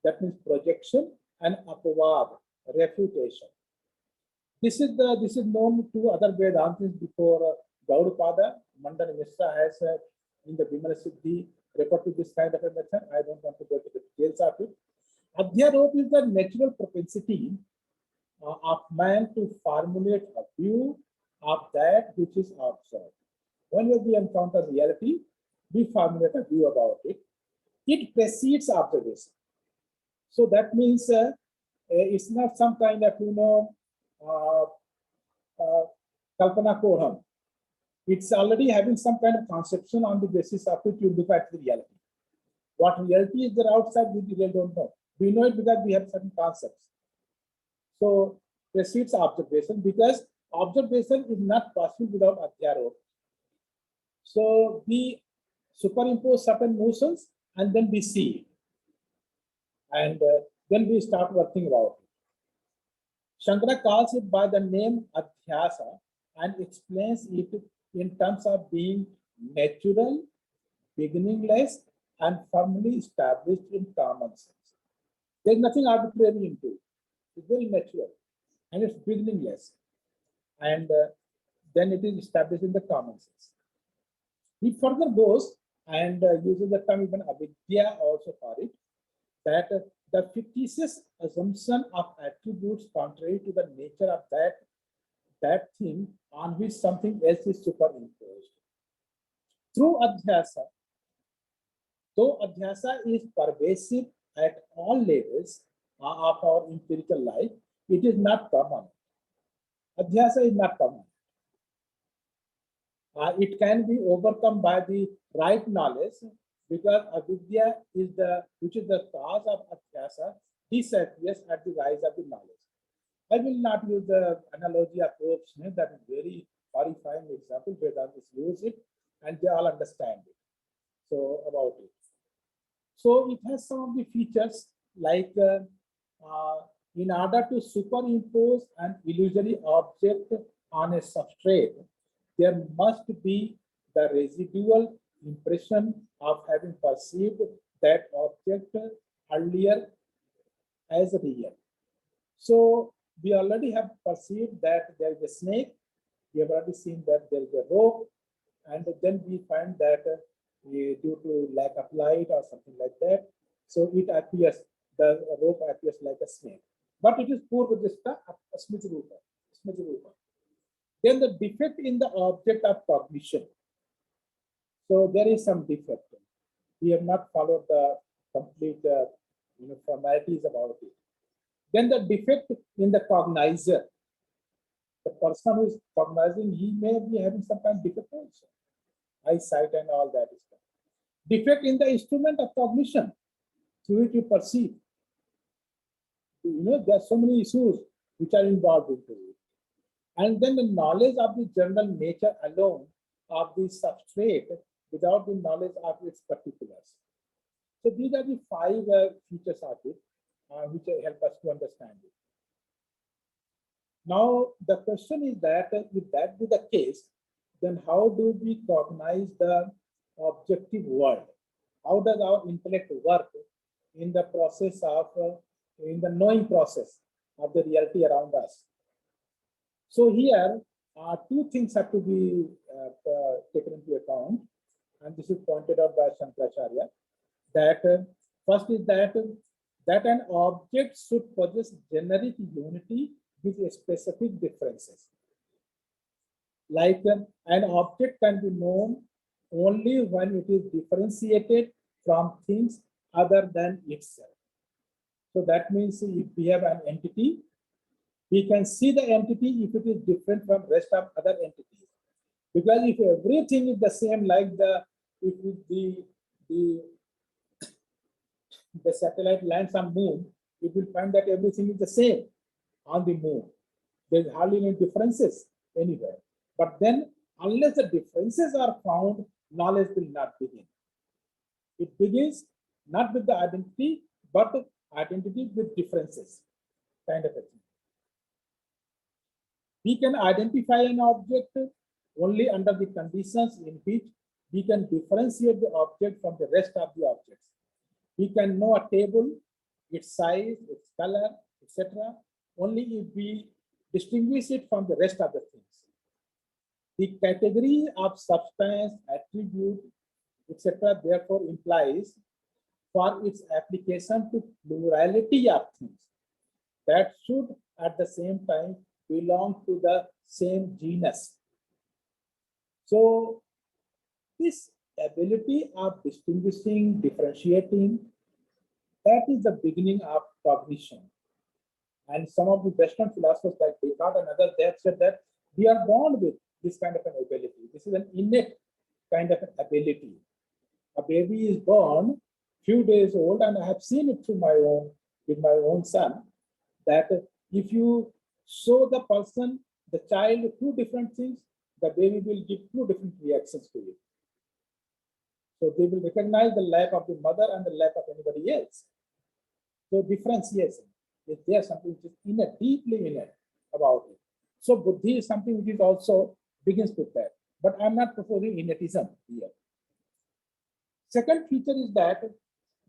that means projection, and Apavad, refutation. This is known to other Vedantis before Gaudapada. Mandana Mishra has in the Vimala Siddhi referred to this kind of a method. I don't want to go to the details of it. Adhyarop is the natural propensity of man to formulate a view of that which is observed. Whenever we encounter reality, we formulate a view about it. It precedes observation. So that means it's not some kind of, Kalpana Koram. It's already having some kind of conception on the basis of which you look at the reality. What reality is there outside, we really don't know. We know it because we have certain concepts. So precedes observation, because observation is not possible without adhyaropa. So we superimpose certain notions and then we see, and then we start working about it. Shankara calls it by the name adhyasa and explains it in terms of being natural, beginningless, and firmly established in common sense. There's nothing arbitrary into it. It's very natural and it's beginningless. And then it is established in the common sense. He further goes and uses the term even avidya also for it, that the fictitious assumption of attributes contrary to the nature of that thing on which something else is superimposed. Through adhyasa, though adhyasa is pervasive at all levels of our empirical life, it is not permanent. Adhyasa is not permanent. It can be overcome by the right knowledge, because avidya is which is the cause of adhyasa, disappears at the rise of the knowledge. I will not use the analogy of rope snake. That is very horrifying example. Vedantists use it and they all understand it. So about it. So it has some of the features like in order to superimpose an illusory object on a substrate, there must be the residual impression of having perceived that object earlier as real. So we already have perceived that there is a snake. We have already seen that there is a rope, and then we find that due to lack of light or something like that, so it appears, the rope appears like a snake, but it is purvadrishta smriti rupa. Then the defect in the object of cognition. So there is some defect. We have not followed the complete formalities about it. Then the defect in the cognizer. The person who is cognizing, he may be having some kind of defect also. Eyesight and all that is stuff. Defect in the instrument of cognition through which you perceive. There are so many issues which are involved into it. And then the knowledge of the general nature alone of the substrate without the knowledge of its particulars. So these are the 5 features of it which help us to understand it. Now the question is that if that be the case, then how do we cognize the objective world? How does our intellect work in the process of, in the knowing process of the reality around us? So here, 2 things have to be taken into account, and this is pointed out by Shankaracharya, that first is that an object should possess generic unity with specific differences. Like an object can be known only when it is differentiated from things other than itself. So that means if we have an entity, we can see the entity if it is different from rest of other entities. Because if everything is the same, like the satellite lands on moon, you will find that everything is the same on the moon. There's hardly any differences anywhere. But then, unless the differences are found, knowledge will not begin. It begins not with the identity, but identity with differences, kind of a thing. We can identify an object only under the conditions in which we can differentiate the object from the rest of the objects. We can know a table, its size, its color, etc., only if we distinguish it from the rest of the things. The category of substance, attribute, etc., therefore implies for its application to plurality of things that should at the same time belong to the same genus. So this ability of distinguishing, differentiating, that is the beginning of cognition. And some of the Western philosophers like Descartes and others, they have said that we are born with this kind of an ability. This is an innate kind of an ability. A baby is born few days old, and I have seen it through with my own son, that if you show the person the child two different things, the baby will give two different reactions to it. So they will recognize the lack of the mother and the lack of anybody else. So differentiation is there, something which is innate, deeply innate about it. So buddhi is something which is also begins with that. But I'm not proposing innatism here. Second feature is that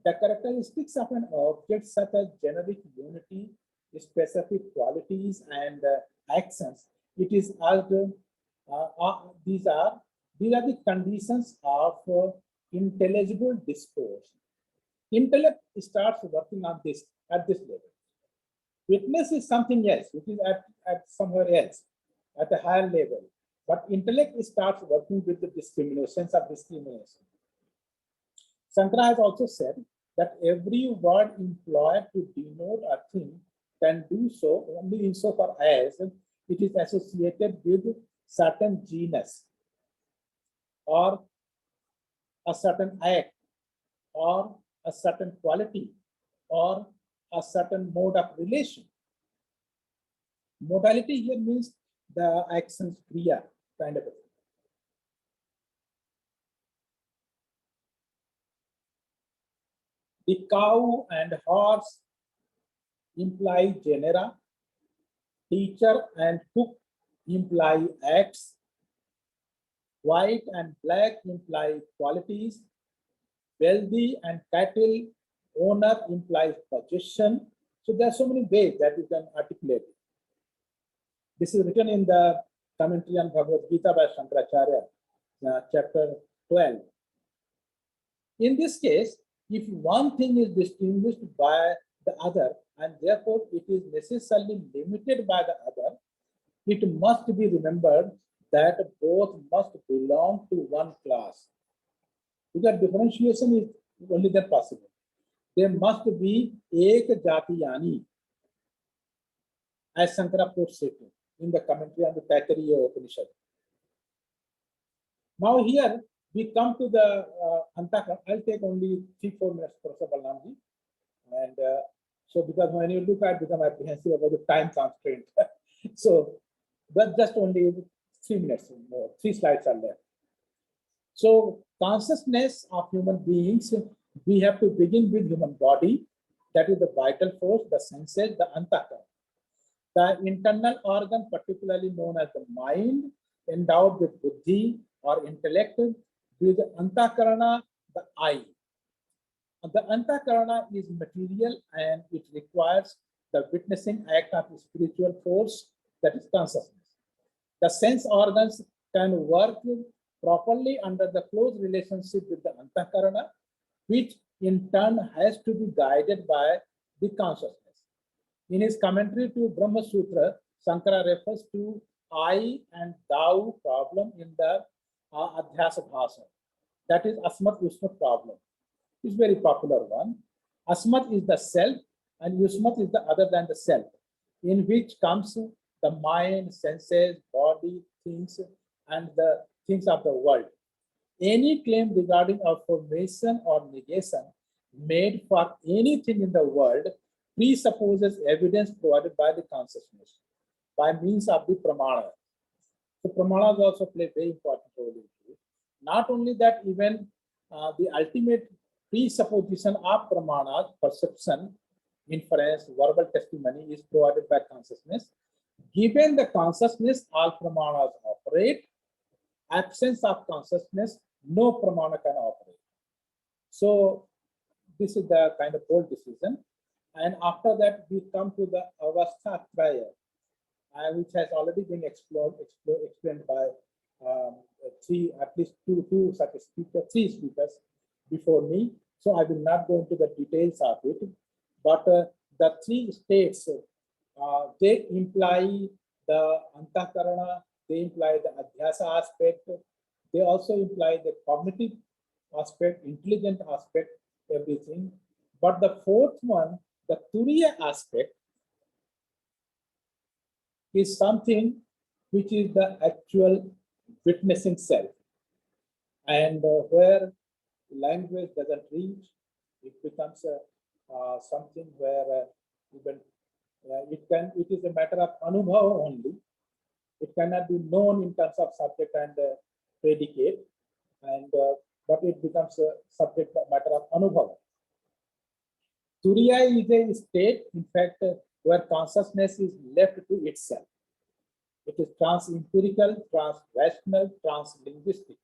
the characteristics of an object such as generic unity, specific qualities and actions, it is asked, these are the conditions of intelligible discourse. Intellect starts working on this at this level. Witness is something else, which is at somewhere else, at a higher level. But intellect starts working with the discriminations of discrimination. Shankara has also said that every word employed to denote a thing can do so only insofar as it is associated with certain genus or a certain act or a certain quality or a certain mode of relation. Modality here means the actions kriya kind of a thing. The cow and horse imply genera. Teacher and cook imply acts. White and black imply qualities. Wealthy and cattle owner implies possession. So there are so many ways that you can articulate it. This is written in the commentary on Bhagavad Gita by Shankaracharya, chapter 12. In this case, if one thing is distinguished by the other and therefore it is necessarily limited by the other, it must be remembered that both must belong to one class. Because differentiation is only then possible. There must be ek jatiyani, as Shankara puts it in the commentary on the Taittiriya Upanishad. Now here we come to the Antakara. I'll take only 3-4 minutes, Professor Balramji. And so because when you look at, become apprehensive about the time constraint. So that's just only 3 minutes more, 3 slides are left. So consciousness of human beings, we have to begin with human body, that is the vital force, the senses, the Antakara. The internal organ, particularly known as the mind, endowed with buddhi or intellect, with the Antakarana, the I. The Antakarana is material and it requires the witnessing act of the spiritual force, that is consciousness. The sense organs can work properly under the close relationship with the Antakarana, which in turn has to be guided by the consciousness. In his commentary to Brahma Sutra, Shankara refers to I and thou problem in the Adhyasa Bhasa. That is Asmat Yusmat problem. It's a very popular one. Asmat is the self and Yusmat is the other than the self, in which comes the mind, senses, body, things, and the things of the world. Any claim regarding a formation or negation made for anything in the world presupposes evidence provided by the consciousness by means of the pramana. So pramanas also play a very important role in it. Not only that, even the ultimate presupposition of pramanas, perception, inference, verbal testimony is provided by consciousness. Given the consciousness, all pramanas operate. Absence of consciousness, no pramana can operate. So this is the kind of bold decision. And after that, we come to the avastha traya, which has already been explained by at least two such speakers, 3 speakers before me. So I will not go into the details of it. But the 3 states, they imply the Antakarana, they imply the Adhyasa aspect, they also imply the cognitive aspect, intelligent aspect, everything. But the 4th one, the Turiya aspect, is something which is the actual witnessing self. And where language doesn't reach, it becomes something where even it is a matter of anubhav only. cannot be known in terms of subject and predicate, and but it becomes a subject matter of anubhava. Turiya is a state, in fact, where consciousness is left to itself. It is trans-empirical, trans-rational, trans-linguistic.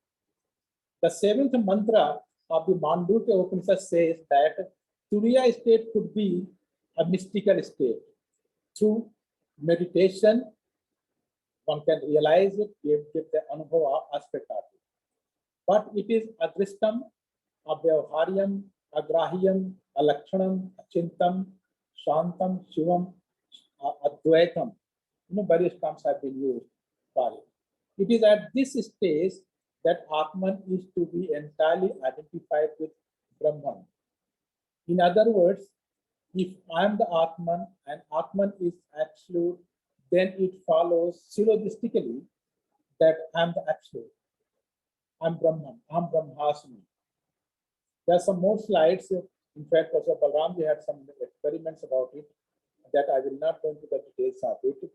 The seventh mantra of the Mandukya Upanishad says that Turiya state could be a mystical state. Through meditation, one can realize it, get the anubhava aspect of it. But it is adrishtam, avyavharyam, agrahyam, alakshanam, achintam, shantam, shivam, advaitam. Various terms have been used for it. It is at this stage that Atman is to be entirely identified with Brahman. In other words, if I am the Atman and Atman is absolute, then it follows syllogistically that I am the absolute. I'm Brahman, I'm Brahmasmi. There are some more slides. In fact, Professor Balramji had some experiments about it that I will not go into the details of it.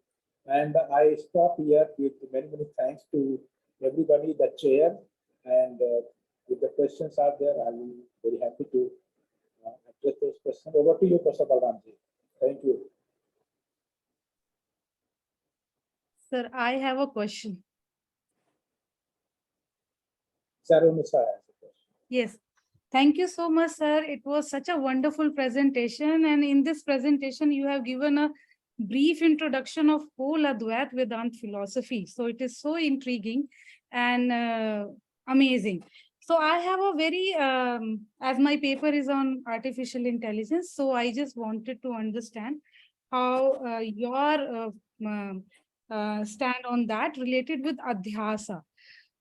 And I stop here with many, many thanks to everybody, the chair, and if the questions are there, I will be very happy to address those questions. Over to you, Professor Balramji. Thank you. Sir, I have a question. Sarunisa has a question. Yes. Thank you so much, sir. It was such a wonderful presentation. And in this presentation, you have given a brief introduction of whole Advait Vedanta philosophy. So it is so intriguing and amazing. So I have a very, as my paper is on artificial intelligence, so I just wanted to understand how your stand on that related with Adhyasa.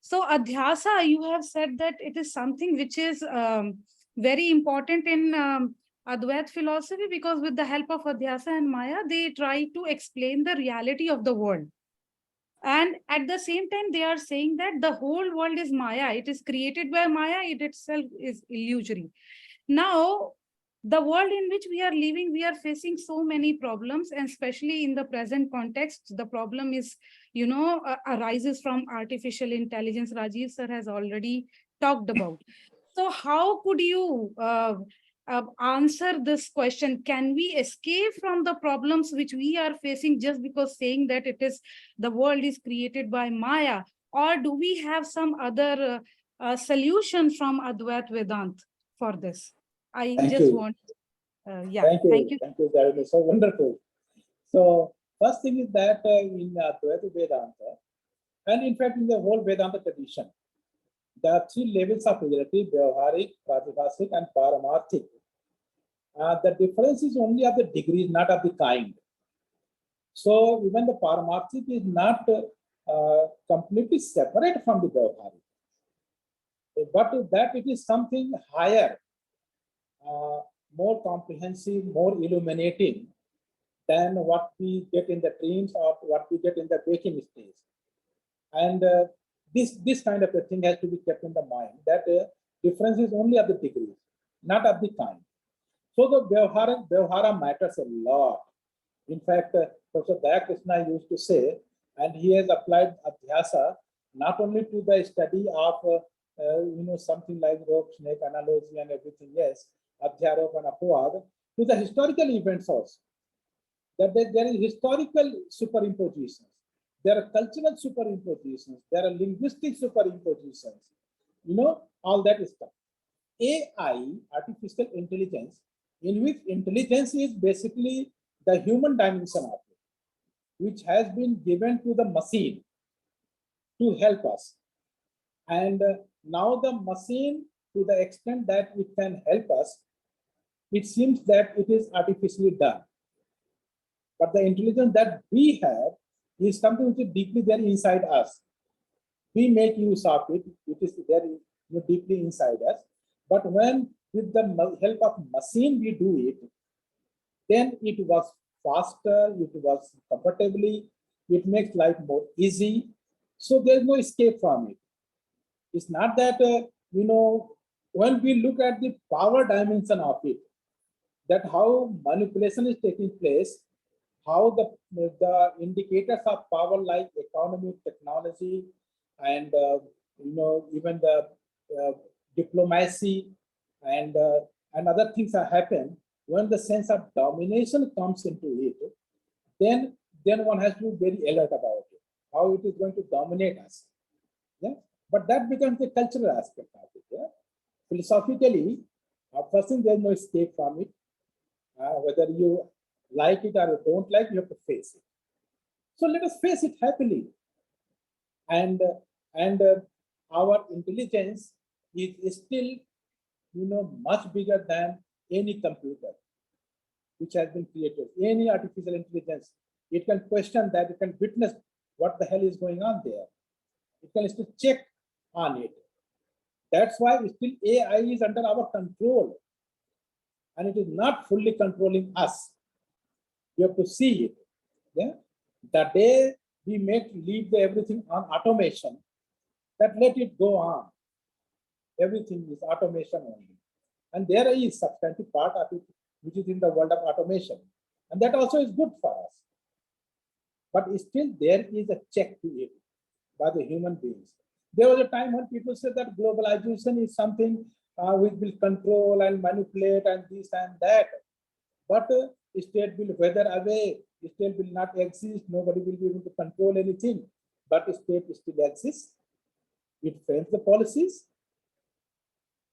So Adhyasa, you have said that it is something which is very important in Advait philosophy, because with the help of Adhyasa and Maya, they try to explain the reality of the world. And at the same time, they are saying that the whole world is Maya. It is created by Maya. It itself is illusory. Now, the world in which we are living, we are facing so many problems, and especially in the present context, the problem is, arises from artificial intelligence. Rajiv sir has already talked about. So how could you answer this question? Can we escape from the problems which we are facing just because saying that it is the world is created by Maya, or do we have some other solution from Advait Vedanta for this? I Thank just you. want, yeah. Thank you. Thank you. Thank you, Darren. So wonderful. So first thing is that in Advaita Vedanta, and in fact in the whole Vedanta tradition, there are three levels of reality: Vyavaharik, Pratibhasik, and Paramarthik. The difference is only of the degrees, not of the kind. So even the Paramarthik is not completely separate from the Vyavaharik, but that it is something higher, more comprehensive, more illuminating than what we get in the dreams or what we get in the waking stage. And this kind of a thing has to be kept in the mind, that difference is only of the degree, not of the kind. So the Vyavahara matters a lot. In fact, Professor Dayakrishna used to say, and he has applied Adhyasa not only to the study of something like rope, snake analogy and everything else, Adhyarop and Apavad, to the historical events also. That there is historical superimpositions, there are cultural superimpositions, there are linguistic superimpositions, all that stuff. AI, artificial intelligence, in which intelligence is basically the human dimension of it, which has been given to the machine to help us. And now the machine, to the extent that it can help us, it seems that it is artificially done. But the intelligence that we have is something which is deeply there inside us. We make use of it, it is there deeply inside us. But when with the help of machine we do it, then it was faster, it was comfortably, it makes life more easy. So there's no escape from it. It's not that, when we look at the power dimension of it, that how manipulation is taking place, how the indicators of power like economy, technology, and even the diplomacy and other things that happen. When the sense of domination comes into it, then one has to be very alert about it, how it is going to dominate us. Yeah, but that becomes the cultural aspect of it. Yeah, philosophically, first thing, there's no escape from it. Whether you like it or you don't like, you have to face it. So let us face it happily. And our intelligence is still, much bigger than any computer which has been created. Any artificial intelligence, it can question that, it can witness what the hell is going on there. It can still check on it. That's why still AI is under our control, and it is not fully controlling us. You have to see it. Yeah, the day we leave everything on automation, that let it go on. Everything is automation only, and there is substantive part of it which is in the world of automation, and that also is good for us. But still, there is a check to it by the human beings. There was a time when people said that globalization is something which will control and manipulate and this and that. But state will wither away, state will not exist, nobody will be able to control anything. But state still exists. It frames the policies.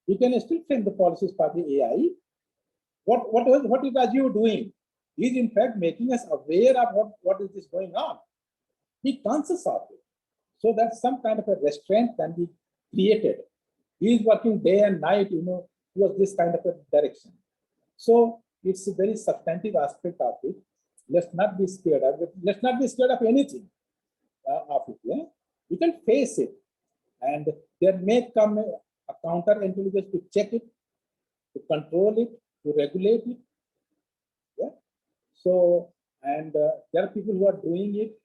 You can still frame the policies for the AI. What is you doing? He is in fact making us aware of what is this going on. Be conscious of it, so that some kind of a restraint can be created. He is working day and night, towards this kind of a direction. So it's a very substantive aspect of it. Let's not be scared of it. Let's not be scared of anything of it. Yeah, you can face it, and there may come a counter intelligence to check it, to control it, to regulate it. Yeah. So, and there are people who are doing it.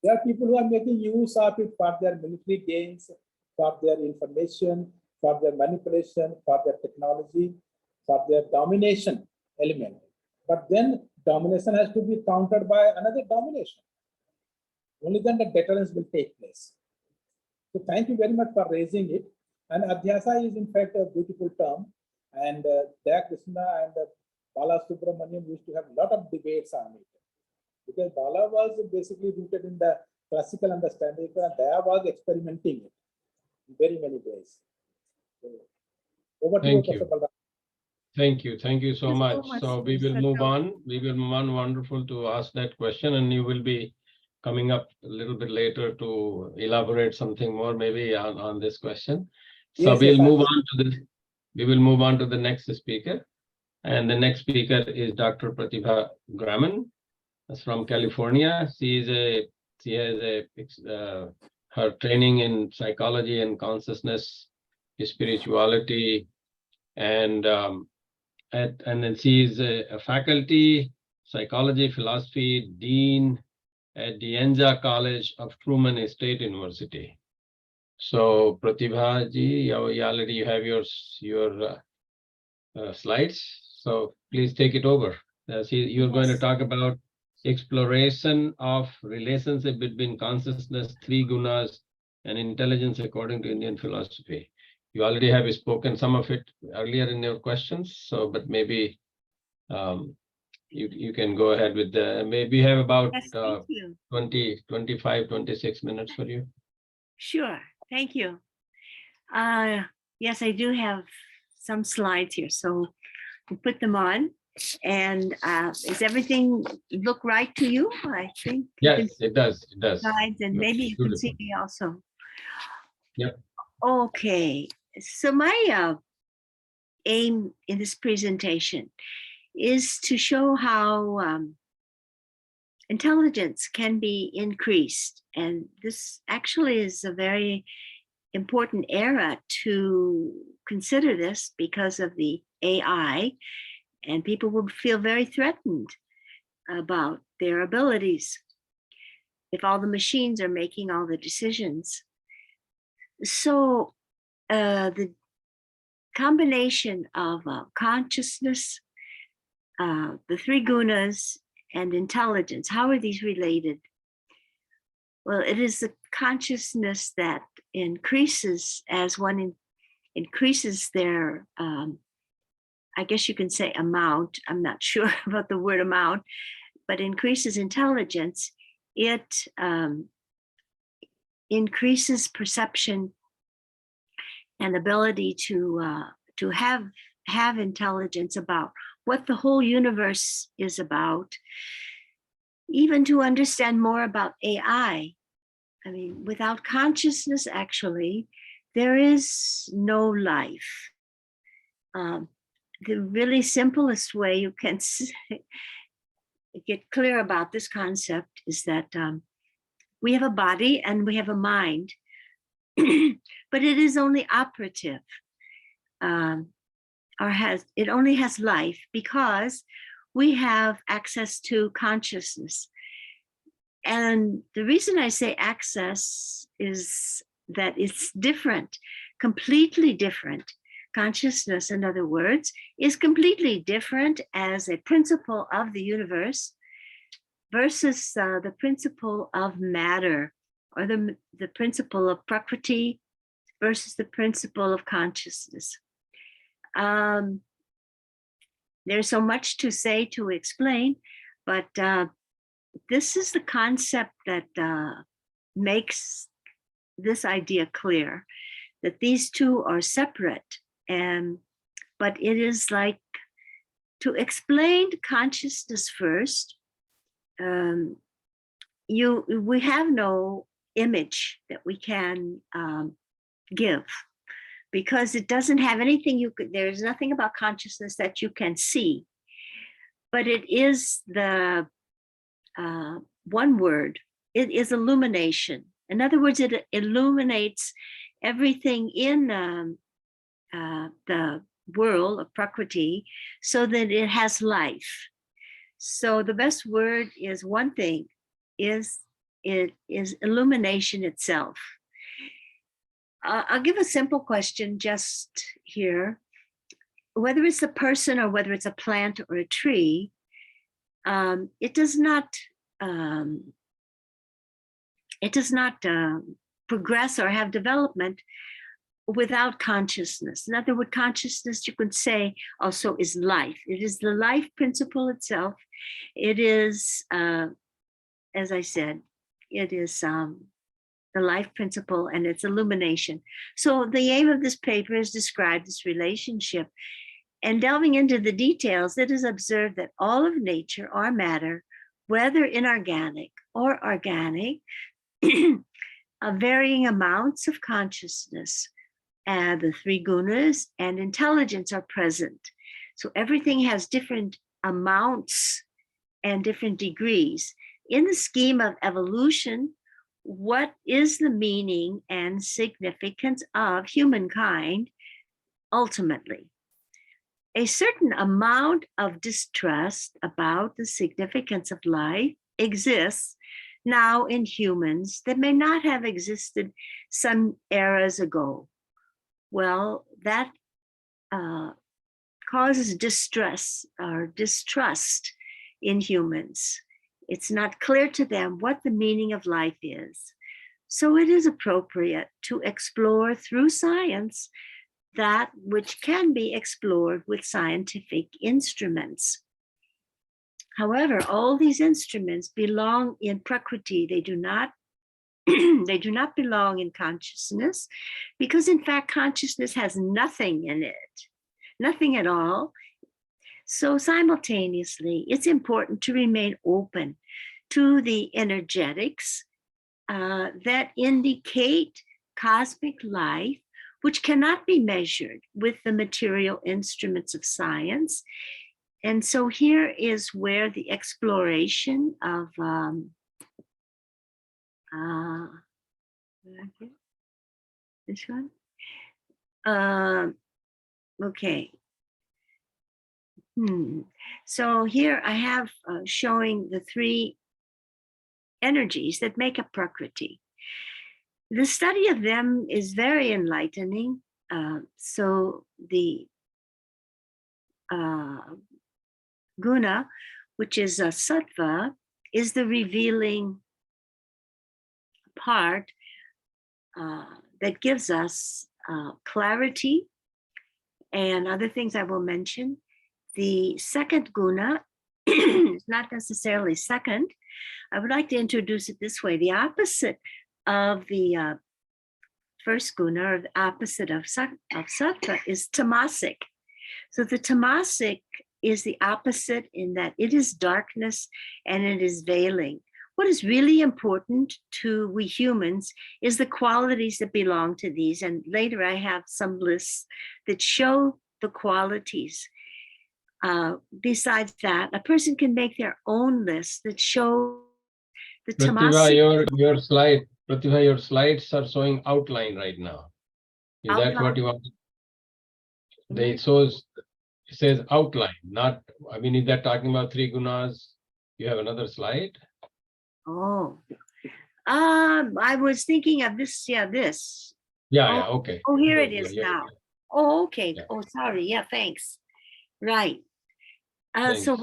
There are people who are making use of it for their military gains, for their information, for their manipulation, for their technology, for their domination element. But then domination has to be countered by another domination. Only then the deterrence will take place. So thank you very much for raising it. And Adhyasa is in fact a beautiful term. And Daya Krishna and Bala Subramaniam used to have a lot of debates on it. Because Bala was basically rooted in the classical understanding, and Daya was experimenting it in very many ways. So, over to you, Professor Balram. Thank you so much. So we will move on. Wonderful to ask that question, and you will be coming up a little bit later to elaborate something more maybe on this question. So Yes, we'll yes, move on to this. We will move on to the next speaker, and the next speaker is Dr. Pratibha Graman. That's from California. She has her training in psychology and consciousness, spirituality, and then she is a faculty, psychology, philosophy, dean at the Enza College of Truman State University. So Pratibha ji, you already have your slides. So please take it over. You're going to talk about exploration of relationship between consciousness, three gunas, and intelligence according to Indian philosophy. You already have spoken some of it earlier in your questions, but maybe you can go ahead with the, maybe have about 25, 26 minutes for you. Sure, thank you. Yes, I do have some slides here, so we'll put them on. And does everything look right to you? I think. Yes, it does. Slides, and maybe you can see me also. Yep. Okay, so my aim in this presentation is to show how intelligence can be increased. And this actually is a very important era to consider this because of the AI, and people will feel very threatened about their abilities if all the machines are making all the decisions. So the combination of consciousness, the three gunas, and intelligence. How are these related? Well, it is the consciousness that increases as one increases their, I guess you can say amount. I'm not sure about the word amount, but increases intelligence. It increases perception and ability to have intelligence about what the whole universe is about, even to understand more about AI. I mean, without consciousness, actually, there is no life. The really simplest way you can get clear about this concept is that we have a body and we have a mind, but it is only operative, it only has life because we have access to consciousness. And the reason I say access is that it's different, completely different. Consciousness, in other words, is completely different as a principle of the universe versus the principle of matter, or the principle of Prakriti versus the principle of consciousness. There's so much to say, to explain, but this is the concept that makes this idea clear, that these two are separate. But it is like, to explain consciousness first, we have no image that we can give, because it doesn't have anything there's nothing about consciousness that you can see, but it is the one word, it is illumination. In other words, it illuminates everything in the world of Prakriti so that it has life. So the best word is one thing, it is illumination itself. I'll give a simple question just here. Whether it's a person or whether it's a plant or a tree, it does not progress or have development without consciousness. In other words, consciousness, you could say, also is life. It is the life principle itself. It is, as I said, it is the life principle and its illumination. So the aim of this paper is to describe this relationship. And delving into the details, it is observed that all of nature or matter, whether inorganic or organic, varying amounts of consciousness, and the three gunas and intelligence are present. So everything has different amounts and different degrees. In the scheme of evolution, what is the meaning and significance of humankind ultimately? A certain amount of distrust about the significance of life exists now in humans that may not have existed some eras ago. Well, that causes distress or distrust in humans. It's not clear to them what the meaning of life is. So it is appropriate to explore through science that which can be explored with scientific instruments. However, all these instruments belong in Prakriti. They do not they do not belong in consciousness, because in fact, consciousness has nothing in it, nothing at all. So simultaneously, it's important to remain open to the energetics that indicate cosmic life, which cannot be measured with the material instruments of science. And so here is where the exploration of this one? Okay. So here I have showing the three energies that make up Prakriti. The study of them is very enlightening. So the guna, which is a sattva, is the revealing part that gives us clarity and other things I will mention. The second guna is not necessarily second. I would like to introduce it this way. The opposite of the first guna, or the opposite of sattva, is tamasic. So the tamasic is the opposite in that it is darkness and it is veiling. What is really important to we humans is the qualities that belong to these. And later I have some lists that show the qualities. Besides that, a person can make their own list that show the Pratibha, tamasic. your slides are showing outline right now. Is that what you want? They shows, it says outline, not, I mean, is that talking about three gunas? You have another slide? Oh, I was thinking of this, this. Yeah, okay. Oh, here it Yeah, is yeah, now. Oh, okay. Yeah. Oh, sorry. Yeah, thanks. Right. So Thanks.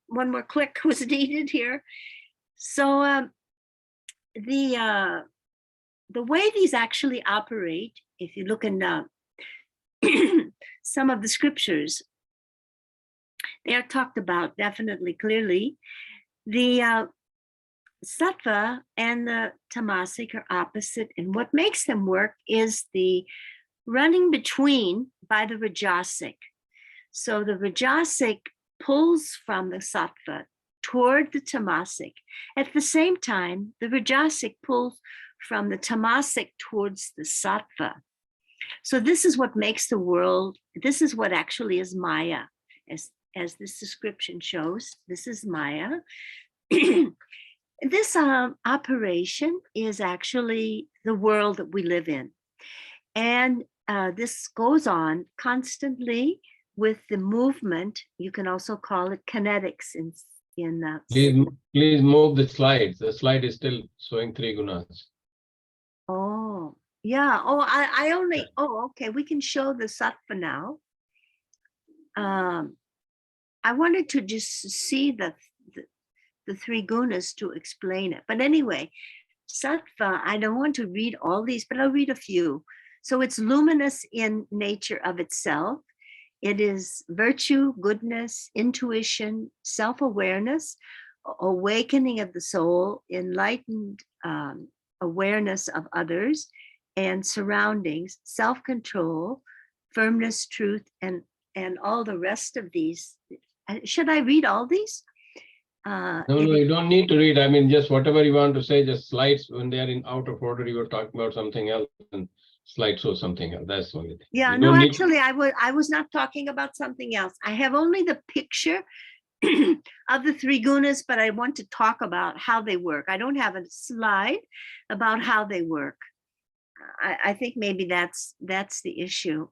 one more click was needed here. So the way these actually operate, if you look in some of the scriptures, they are talked about definitely clearly. The sattva and the tamasic are opposite, and what makes them work is the running between by the rajasic. So the rajasic pulls from the sattva toward the tamasic. At the same time, the rajasic pulls from the tamasic towards the sattva. So this is what makes the world, this is what actually is Maya, as this description shows. This is Maya. This operation is actually the world that we live in. And this goes on constantly with the movement. You can also call it kinetics in Please move the slides. The slide is still showing three gunas. Oh, yeah. Oh, I only, oh, okay. We can show the sattva now. I wanted to just see the three gunas to explain it. But anyway, sattva, I don't want to read all these, but I'll read a few. So it's luminous in nature of itself. It is virtue, goodness, intuition, self-awareness, awakening of the soul, enlightened awareness of others and surroundings, self-control, firmness, truth, and all the rest of these. Should I read all these? No, you don't need to read. I mean, just whatever you want to say, just slides when they are in out of order, you were talking about something else and slide show something else. That's the only thing. Yeah, no, actually, I was not talking about something else. I have only the picture of the three gunas, but I want to talk about how they work. I don't have a slide about how they work. I think maybe that's the issue.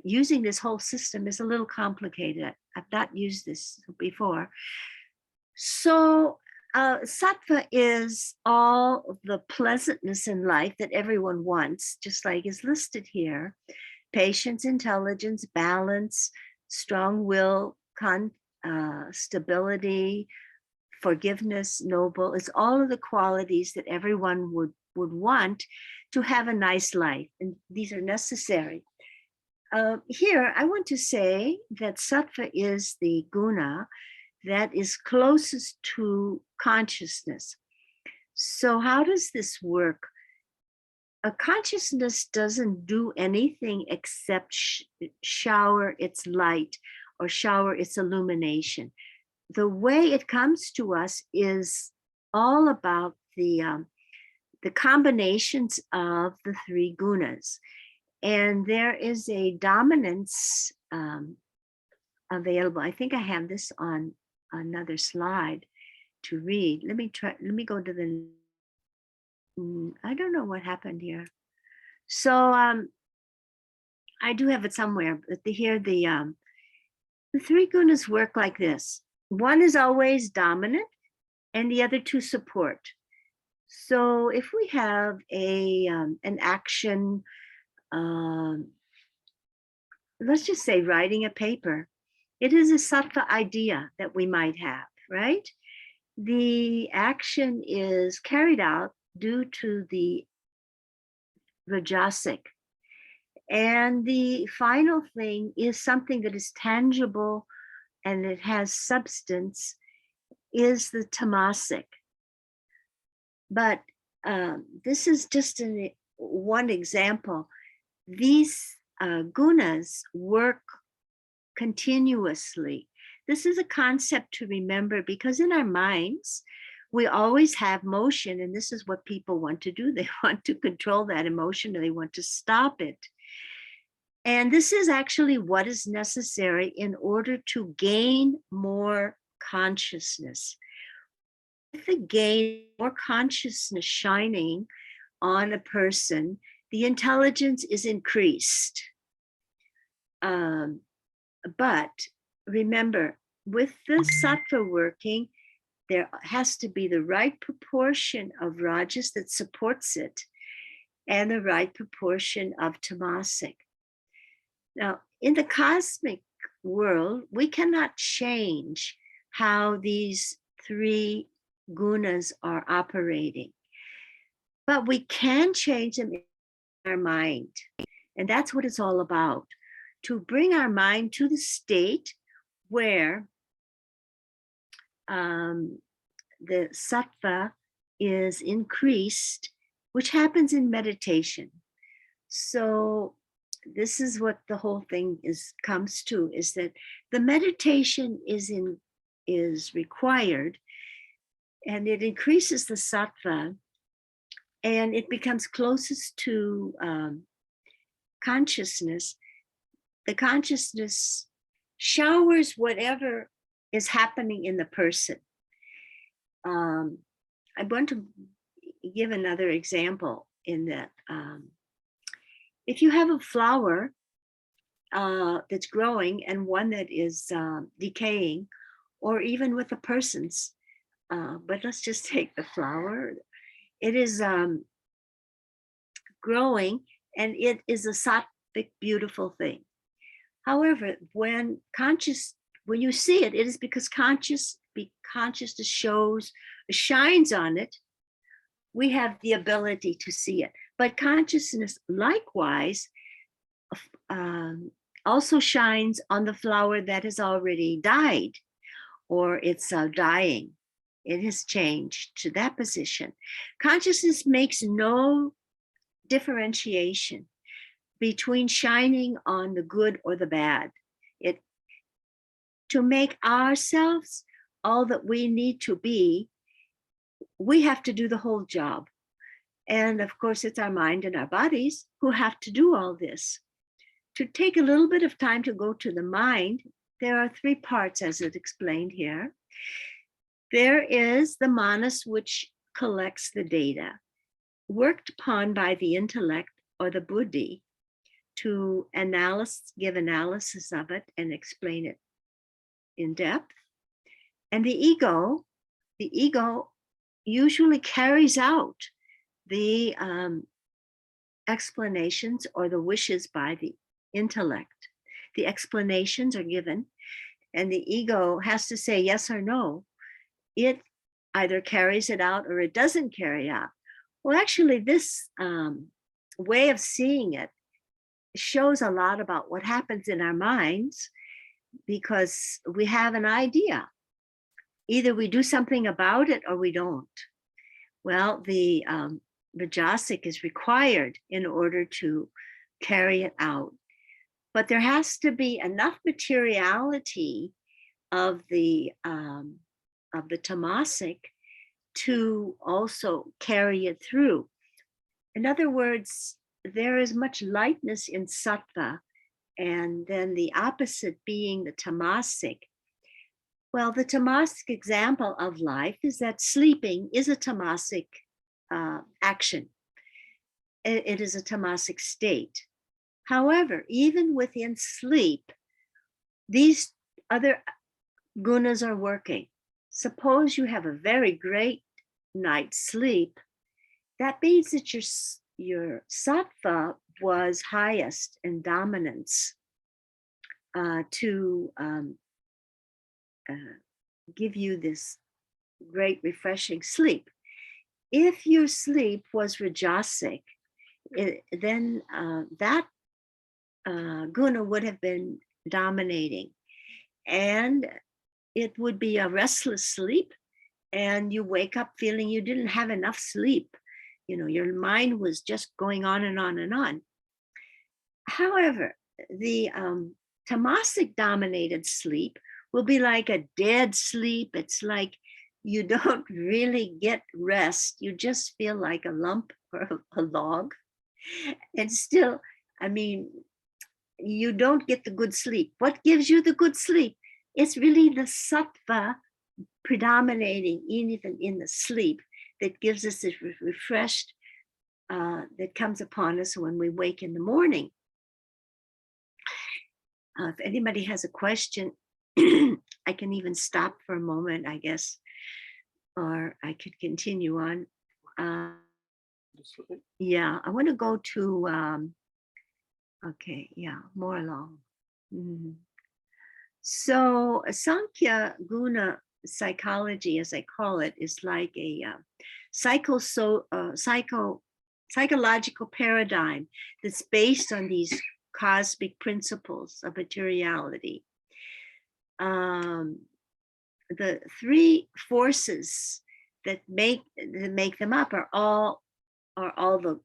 Using this whole system is a little complicated. I've not used this before. So sattva is all the pleasantness in life that everyone wants, just like is listed here. Patience, intelligence, balance, strong will, stability, forgiveness, noble. It's all of the qualities that everyone would want to have a nice life. And these are necessary. Here, I want to say that sattva is the guna that is closest to consciousness. So how does this work? A consciousness doesn't do anything except shower its light or shower its illumination. The way it comes to us is all about the combinations of the three gunas. And there is a dominance available. I think I have this on another slide to read. Let me go to the, I don't know what happened here. So I do have it somewhere, but here the three gunas work like this. One is always dominant and the other two support. So if we have an action, let's just say writing a paper. It is a sattva idea that we might have, right? The action is carried out due to the rajasic. And the final thing is something that is tangible and it has substance, is the tamasic. But this is just one example. These gunas work continuously. This is a concept to remember because in our minds, we always have motion, and this is what people want to do. They want to control that emotion, or they want to stop it. And this is actually what is necessary in order to gain more consciousness. With the gain more consciousness shining on a person, the intelligence is increased. But remember, with the sattva working, there has to be the right proportion of rajas that supports it and the right proportion of tamasic. Now, in the cosmic world, we cannot change how these three gunas are operating, but we can change them in our mind. And that's what it's all about, to bring our mind to the state where the sattva is increased, which happens in meditation. So this is what the whole thing comes to, is that the meditation is required, and it increases the sattva, and it becomes closest to consciousness. The consciousness showers whatever is happening in the person. I want to give another example in that. If you have a flower that's growing and one that is decaying, or even with a person's, but let's just take the flower. It is growing and it is a sattvic, beautiful thing. However, when you see it, it is because consciousness shines on it. We have the ability to see it. But consciousness likewise also shines on the flower that has already died, or it's dying. It has changed to that position. Consciousness makes no differentiation between shining on the good or the bad. To make ourselves all that we need to be, we have to do the whole job. And of course, it's our mind and our bodies who have to do all this. To take a little bit of time to go to the mind, there are three parts as it's explained here. There is the manas, which collects the data, worked upon by the intellect or the buddhi to give analysis of it and explain it in depth. And the ego usually carries out the explanations or the wishes by the intellect. The explanations are given, and the ego has to say yes or no. It either carries it out or it doesn't carry out. Well, actually, this way of seeing it shows a lot about what happens in our minds, because we have an idea. Either we do something about it or we don't. Well, the rajasic is required in order to carry it out. But there has to be enough materiality of the tamasic to also carry it through. In other words, there is much lightness in sattva, and then the opposite being the tamasic. Well, the tamasic example of life is that sleeping is a tamasic action. It is a tamasic state. However, even within sleep, these other gunas are working. Suppose you have a very great night's sleep. That means that your sattva was highest in dominance to give you this great refreshing sleep. If your sleep was rajasic, then that guna would have been dominating, and it would be a restless sleep, and you wake up feeling you didn't have enough sleep. You know, your mind was just going on and on and on. However, the tamasic dominated sleep will be like a dead sleep. It's like you don't really get rest. You just feel like a lump or a log. And still, I mean, you don't get the good sleep. What gives you the good sleep? It's really the sattva predominating even in the sleep that gives us this refreshed, that comes upon us when we wake in the morning. If anybody has a question, I can even stop for a moment, I guess, or I could continue on. Yeah, I want to go to, okay, yeah, more along. So Sankhya Guna psychology, as I call it, is like a psychological paradigm that's based on these cosmic principles of materiality. The three forces that make them up are all the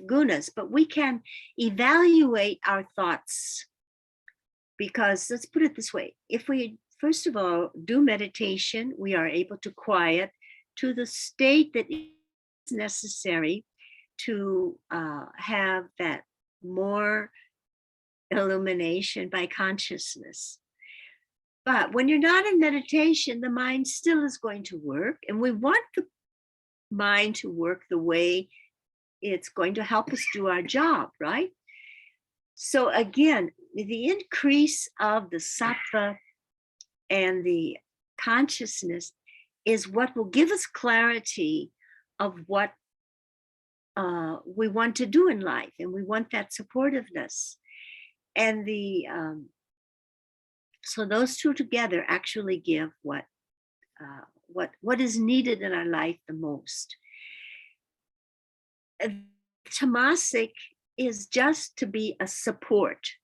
gunas, but we can evaluate our thoughts, because let's put it this way: if we first of all do meditation, we are able to quiet to the state that is necessary to have that more illumination by consciousness. But when you're not in meditation, the mind still is going to work, and we want the mind to work the way it's going to help us do our job, right? So again, the increase of the sattva and the consciousness is what will give us clarity of what we want to do in life, and we want that supportiveness. And the so those two together actually give what is needed in our life the most. Tamasic is just to be a support,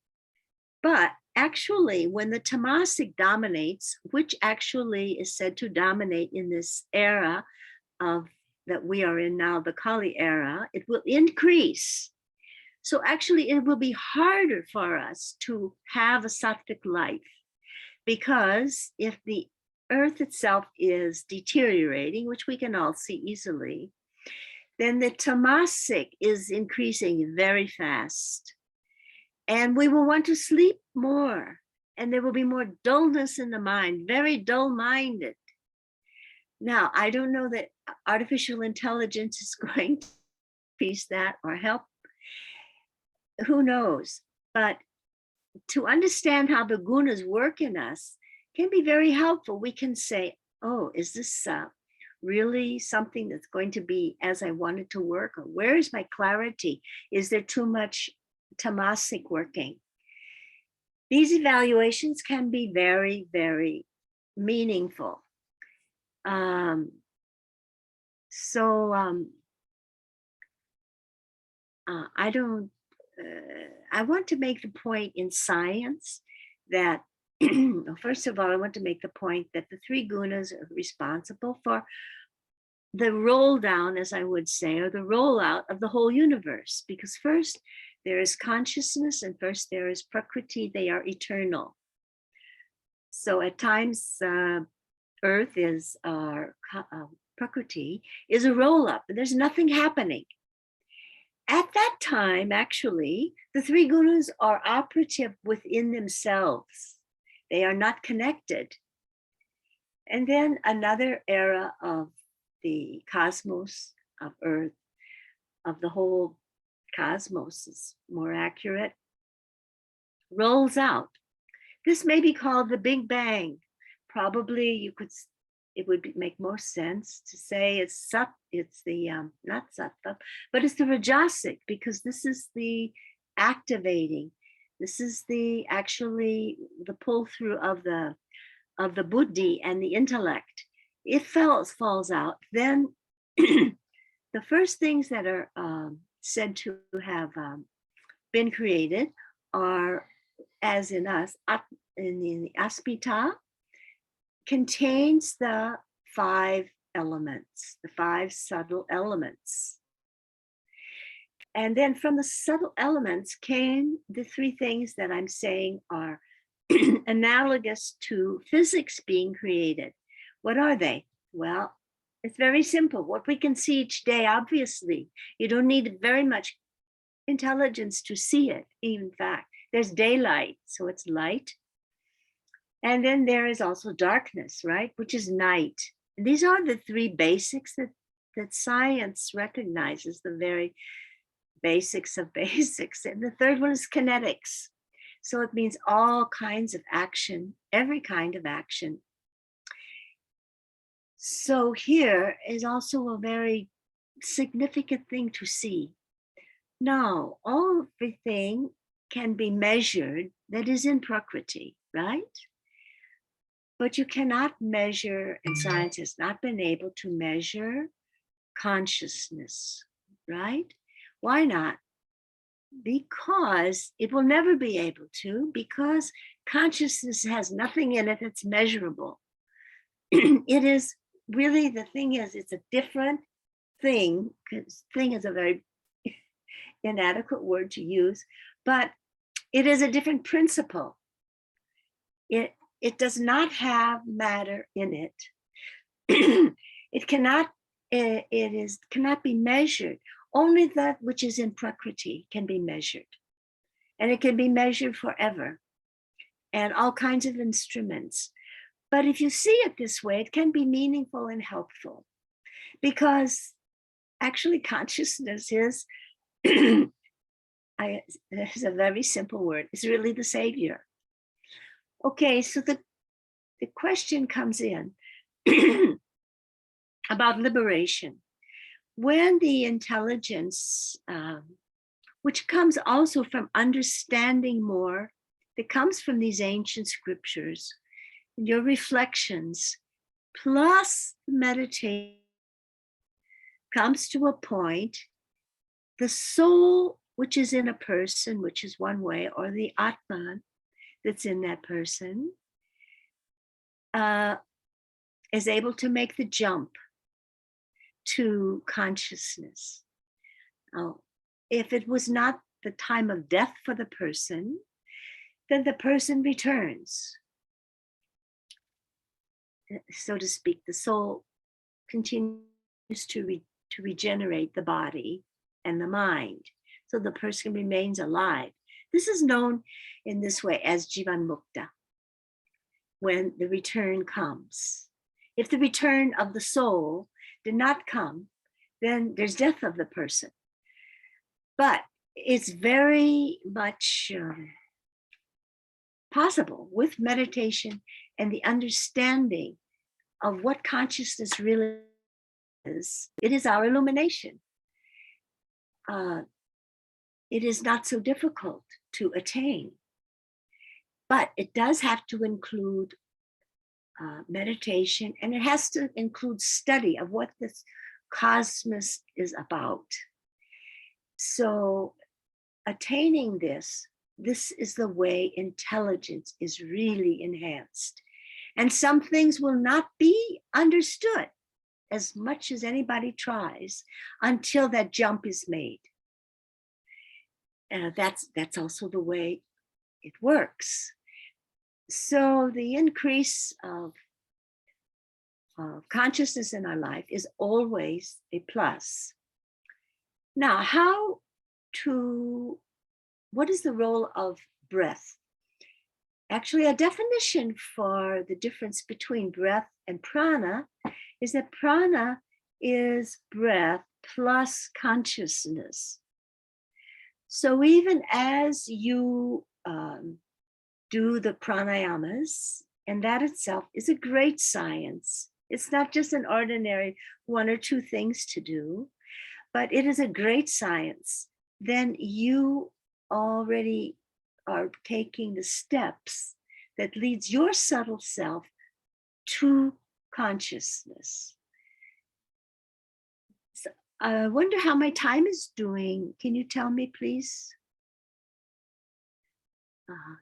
but actually when the tamasic dominates, which actually is said to dominate in this era of that we are in now, the Kali era, it will increase. So actually it will be harder for us to have a sattvic life, because if the earth itself is deteriorating, which we can all see easily, then the tamasic is increasing very fast. And we will want to sleep more, and there will be more dullness in the mind, very dull-minded. Now, I don't know that artificial intelligence is going to increase that or help. Who knows? But to understand how the gunas work in us can be very helpful. We can say, oh, is this really something that's going to be as I want it to work? Or where is my clarity? Is there too much tamasic working? These evaluations can be very, very meaningful. I want to make the point in science that, first of all, I want to make the point that the three gunas are responsible for the roll down, as I would say, or the rollout of the whole universe. Because first there is consciousness, and first there is prakriti. They are eternal. So at times, earth is prakriti is a roll up, and there's nothing happening. At that time, actually, the three gunas are operative within themselves. They are not connected. And then another era of the cosmos, of earth, of the whole cosmos is more accurate, rolls out. This may be called the Big Bang. Probably it would make more sense to say it's the not sattva, but it's the rajasic, because this is the activating. This is the pull through of the of the buddhi and the intellect, it falls out, then the first things that are said to have been created are, as in us, in the aspita, contains the 5 elements, the 5 subtle elements. And then from the subtle elements came the 3 things that I'm saying are analogous to physics being created. What are they? Well, it's very simple. What we can see each day, obviously, you don't need very much intelligence to see it. In fact, there's daylight, so it's light. And then there is also darkness, right? Which is night. And these are the 3 basics that science recognizes, the very basics of basics. And the third one is kinetics. So it means all kinds of action, every kind of action. So here is also a very significant thing to see. Now, everything can be measured that is in Prakriti, right? But you cannot measure, and science has not been able to measure consciousness, right? Why not? Because it will never be able to, because consciousness has nothing in it that's measurable. It is really, the thing is, it's a different thing, because thing is a very inadequate word to use, but it is a different principle. It does not have matter in it. It cannot be measured. Only that which is in Prakriti can be measured. And it can be measured forever. And all kinds of instruments. But if you see it this way, it can be meaningful and helpful. Because actually consciousness is, it's a very simple word. It's really the savior. Okay, so the question comes in about liberation. When the intelligence, which comes also from understanding more, that comes from these ancient scriptures, your reflections, plus meditation, comes to a point, the soul which is in a person, which is one way, or the Atman that's in that person, is able to make the jump to consciousness. Now, if it was not the time of death for the person, then the person returns. So to speak, the soul continues to regenerate the body and the mind. So the person remains alive. This is known in this way as Jivan Mukta, when the return comes. If the return of the soul did not come, then there's death of the person. But it's very much possible with meditation and the understanding of what consciousness really is. It is our illumination. It is not so difficult to attain, but it does have to include meditation, and it has to include study of what this cosmos is about. So attaining this is the way intelligence is really enhanced. And some things will not be understood as much as anybody tries until that jump is made. That's also the way it works. So the increase of consciousness in our life is always a plus. Now, what is the role of breath? Actually, a definition for the difference between breath and prana is that prana is breath plus consciousness. So even as you do the pranayamas, and that itself is a great science. It's not just an ordinary 1 or 2 things to do, but it is a great science. Then you already are taking the steps that leads your subtle self to consciousness. So I wonder how my time is doing. Can you tell me, please?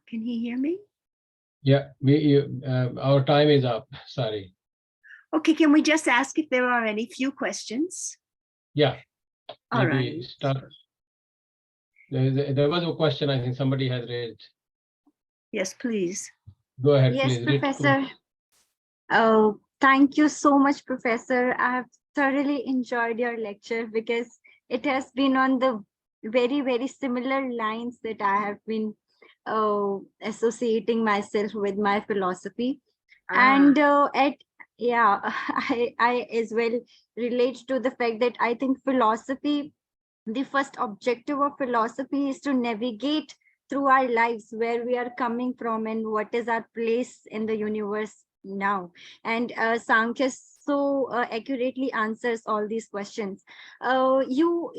Can he hear me? Yeah, our time is up. Sorry. Okay, can we just ask if there are any few questions? Yeah. All Maybe right. start. There was a question I think somebody has raised. Yes, please. Go ahead, Yes, please. Professor. Oh, thank you so much, Professor. I have thoroughly enjoyed your lecture because it has been on the very, very similar lines that I have been associating myself with my philosophy. And I as well relate to the fact that I think philosophy, the first objective of philosophy is to navigate through our lives, where we are coming from and what is our place in the universe now. And Sankhya so accurately answers all these questions. You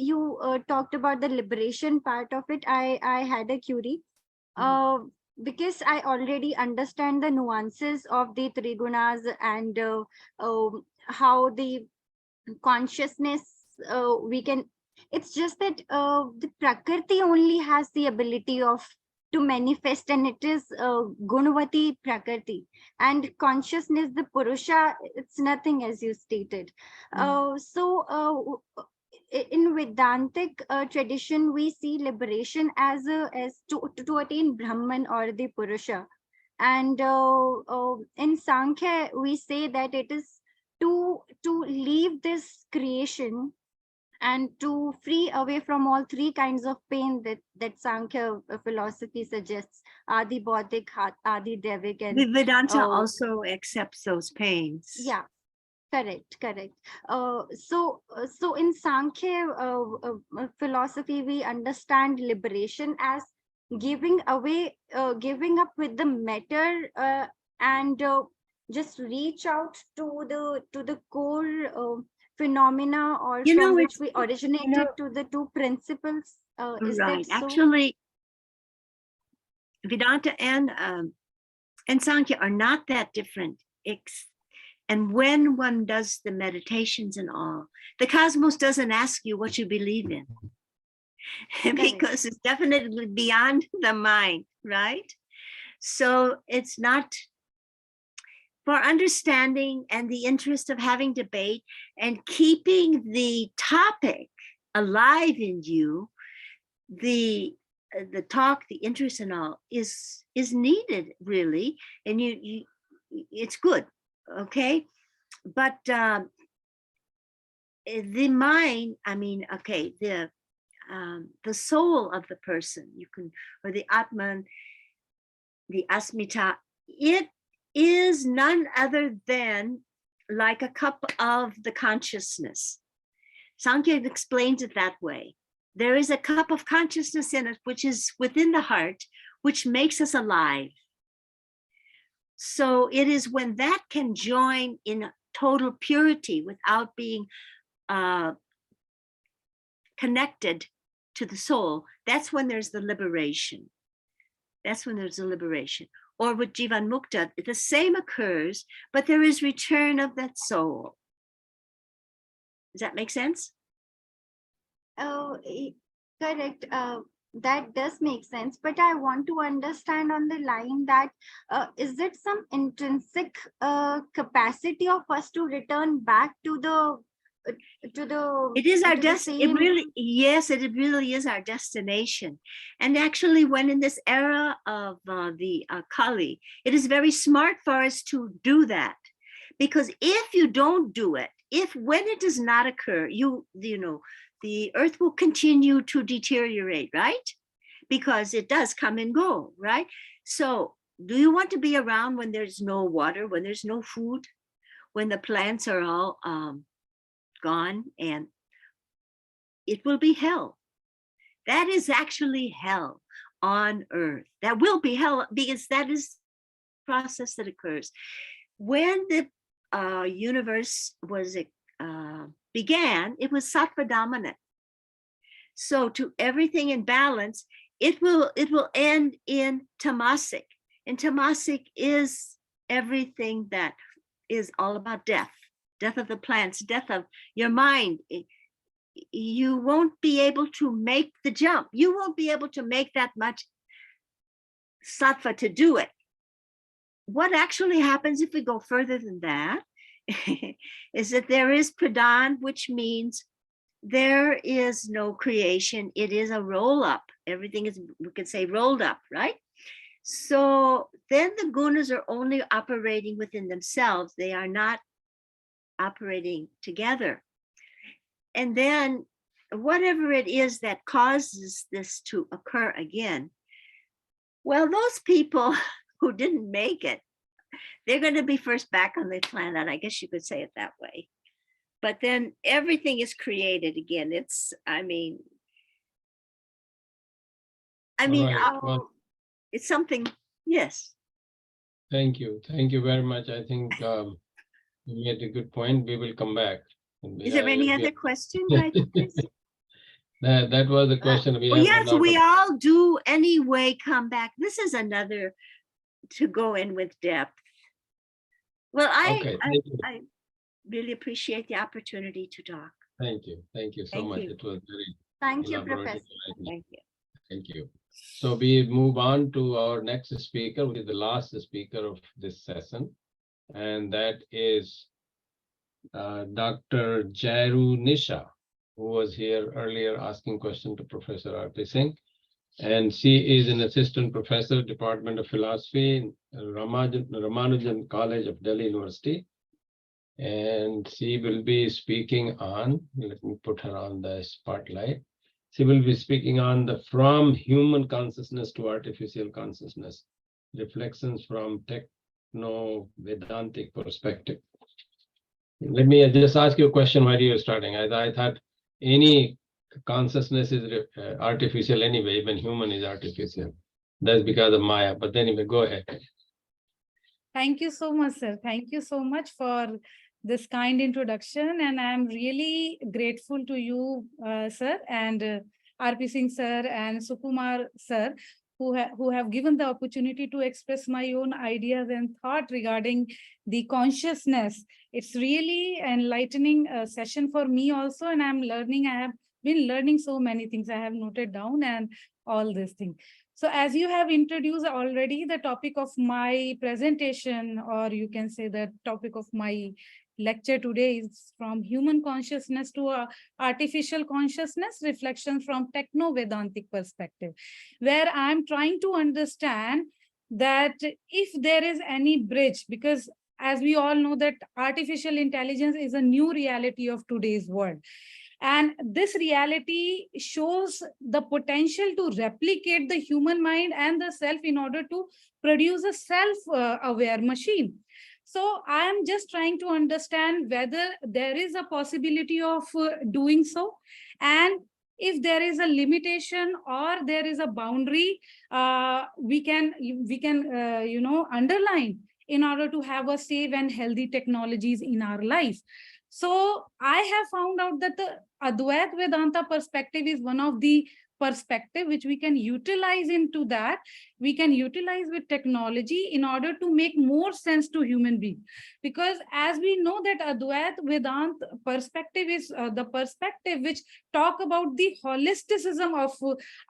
talked about the liberation part of it. I had a query. Because I already understand the nuances of the three gunas and how the consciousness we can, it's just that the prakriti only has the ability of to manifest, and it is gunavati prakriti, and consciousness, the purusha, it's nothing, as you stated. In Vedantic tradition, we see liberation as to attain Brahman or the Purusha, and in Sankhya we say that it is to leave this creation and to free away from all three kinds of pain that Sankhya philosophy suggests: Adi Baudik, Adi Devik, and The Vedanta also accepts those pains. Yeah. Correct. So in Sankhya philosophy, we understand liberation as giving away, giving up with the matter, and just reach out to the core phenomena, or from which we originated, to the two principles. Is Right. that so? Actually, Vedanta and Sankhya are not that different. And when one does the meditations and all, the cosmos doesn't ask you what you believe in, because it's definitely beyond the mind, right? So it's not for understanding and the interest of having debate and keeping the topic alive in you. The talk, the interest and all is needed, really, and you it's good. Okay, but the mind, I mean, okay, the soul of the person, you can, or the Atman, the Asmita, it is none other than like a cup of the consciousness. Sankhya explains it that way. There is a cup of consciousness in it, which is within the heart, which makes us alive. So it is when that can join in total purity without being connected to the soul, that's when there's the liberation. That's when there's a liberation. Or with Jivan Mukta, the same occurs, but there is return of that soul. Does that make sense? Oh, correct. That does make sense, but I want to understand on the line that is it some intrinsic capacity of us to return back to the it is our destiny? Yes, it really is our destination. And actually, when in this era of the Kali, it is very smart for us to do that, because if you don't do it, when it does not occur, you know, the earth will continue to deteriorate, right? Because it does come and go, right? So do you want to be around when there's no water, when there's no food, when the plants are all gone? And it will be hell. That is actually hell on earth. That will be hell, because that is the process that occurs. When the universe was began, it was sattva dominant. So to everything in balance, it will end in tamasic. And tamasic is everything that is all about death, death of the plants, death of your mind. You won't be able to make the jump. You won't be able to make that much sattva to do it. What actually happens if we go further than that is that there is pradhan, which means there is no creation. It is a roll up. Everything is, we could say, rolled up, right? So then the gunas are only operating within themselves. They are not operating together. And then whatever it is that causes this to occur again, well, those people who didn't make it, they're going to be first back on the planet. I guess you could say it that way. But then everything is created again. It's, I mean, Right. Well, it's something, yes. thank you. Thank you very much. I think you made a good point. We will come back. Is there any other question? Right? That was the question. We Well, have yes, a lot we of- all do anyway come back. This is another to go in with depth. Well, Okay, thank you. I really appreciate the opportunity to talk. Thank you. Thank you so Thank much. you. It was very Thank you, elaborate. Professor. Thank you. Thank you. So we move on to our next speaker, which is the last speaker of this session. And that is Dr. Jairu Nisha, who was here earlier asking question to Professor R.P. Singh. And she is an assistant professor, Department of Philosophy, Ramanujan College of Delhi University. And she will be speaking on, let me put her on the spotlight. She will be speaking on the from human consciousness to artificial consciousness, reflections from techno-Vedantic perspective. Let me just ask you a question while you're starting. I thought any consciousness is artificial anyway, even human is artificial. That's because of Maya, but anyway, go ahead. Thank you so much, sir. Thank you so much for this kind introduction. And I'm really grateful to you, sir, and R.P. Singh, sir, and Sukumar, sir, who have given the opportunity to express my own ideas and thought regarding the consciousness. It's really enlightening session for me also, and I'm learning. I have been learning so many things I have noted down and all these things. So as you have introduced already, the topic of my presentation, or you can say the topic of my lecture today, is from human consciousness to artificial consciousness, reflection from techno-Vedantic perspective, where I'm trying to understand that if there is any bridge, because as we all know that artificial intelligence is a new reality of today's world. And this reality shows the potential to replicate the human mind and the self in order to produce a self-aware machine. So I am just trying to understand whether there is a possibility of doing so. And if there is a limitation or there is a boundary, we can underline in order to have a safe and healthy technologies in our life. So I have found out that the Advaita Vedanta perspective is one of the perspective which we can utilize into that. We can utilize with technology in order to make more sense to human being. Because as we know that Advaita Vedanta perspective is the perspective which talk about the holisticism of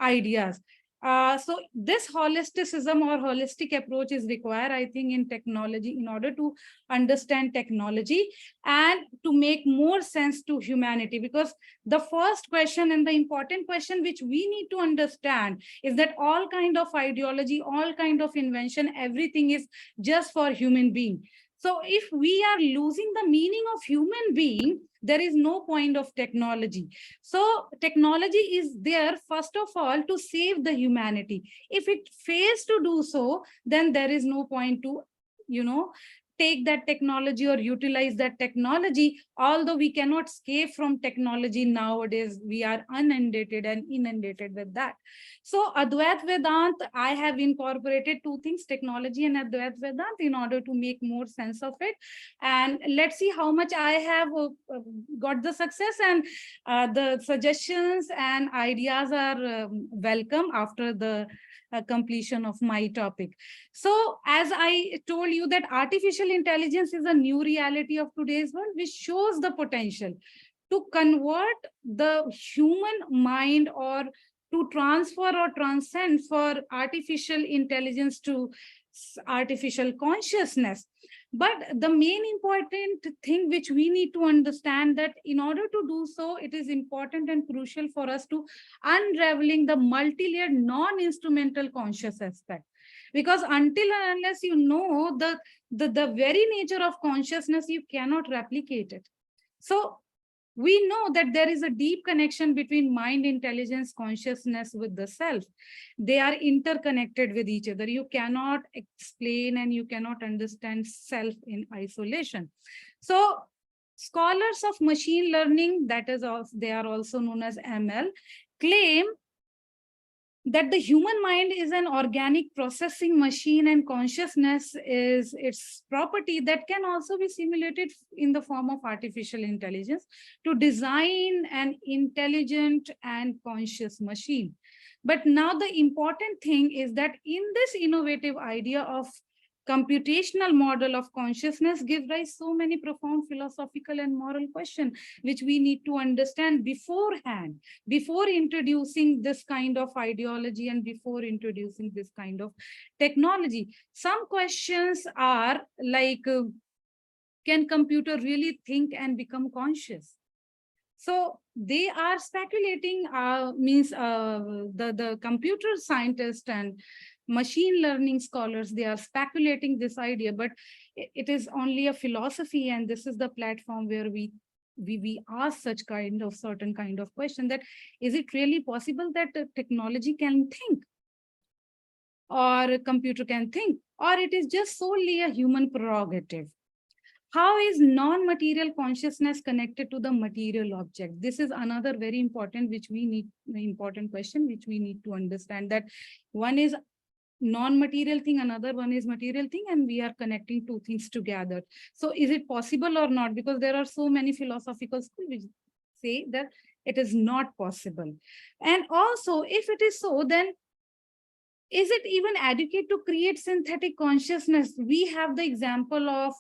ideas. So this holisticism or holistic approach is required, I think, in technology in order to understand technology and to make more sense to humanity. Because the first question and the important question which we need to understand is that all kind of ideology, all kind of invention, everything is just for human being. So if we are losing the meaning of human being, there is no point of technology. So technology is there, first of all, to save the humanity. If it fails to do so, then there is no point to, take that technology or utilize that technology. Although we cannot escape from technology nowadays, we are inundated with that. So Advaita Vedanta, I have incorporated two things, technology and Advaita Vedanta, in order to make more sense of it. And let's see how much I have got the success, and the suggestions and ideas are welcome after the completion of my topic. So as I told you that artificial intelligence is a new reality of today's world, which shows the potential to convert the human mind or to transfer or transcend for artificial intelligence to artificial consciousness. But the main important thing which we need to understand that in order to do so, it is important and crucial for us to unraveling the multi-layered non-instrumental conscious aspect. Because until and unless you know the very nature of consciousness, you cannot replicate it. So we know that there is a deep connection between mind, intelligence, consciousness with the self. They are interconnected with each other. You cannot explain and you cannot understand self in isolation. So scholars of machine learning, that is also, they are also known as ML, claim that the human mind is an organic processing machine and consciousness is its property that can also be simulated in the form of artificial intelligence to design an intelligent and conscious machine. But now the important thing is that in this innovative idea of computational model of consciousness gives rise so many profound philosophical and moral questions, which we need to understand beforehand, before introducing this kind of ideology and before introducing this kind of technology. Some questions are like, can computer really think and become conscious? So they are speculating, the computer scientists and machine learning scholars, they are speculating this idea, but it is only a philosophy, and this is the platform where we ask such kind of certain kind of question, that is it really possible that technology can think, or a computer can think, or it is just solely a human prerogative? How is non-material consciousness connected to the material object? This is another very important, important question, which we need to understand, that one is non-material thing, another one is material thing, and we are connecting two things together. So is it possible or not? Because there are so many philosophical schools which say that it is not possible. And also, if it is so, then is it even adequate to create synthetic consciousness? We have the example of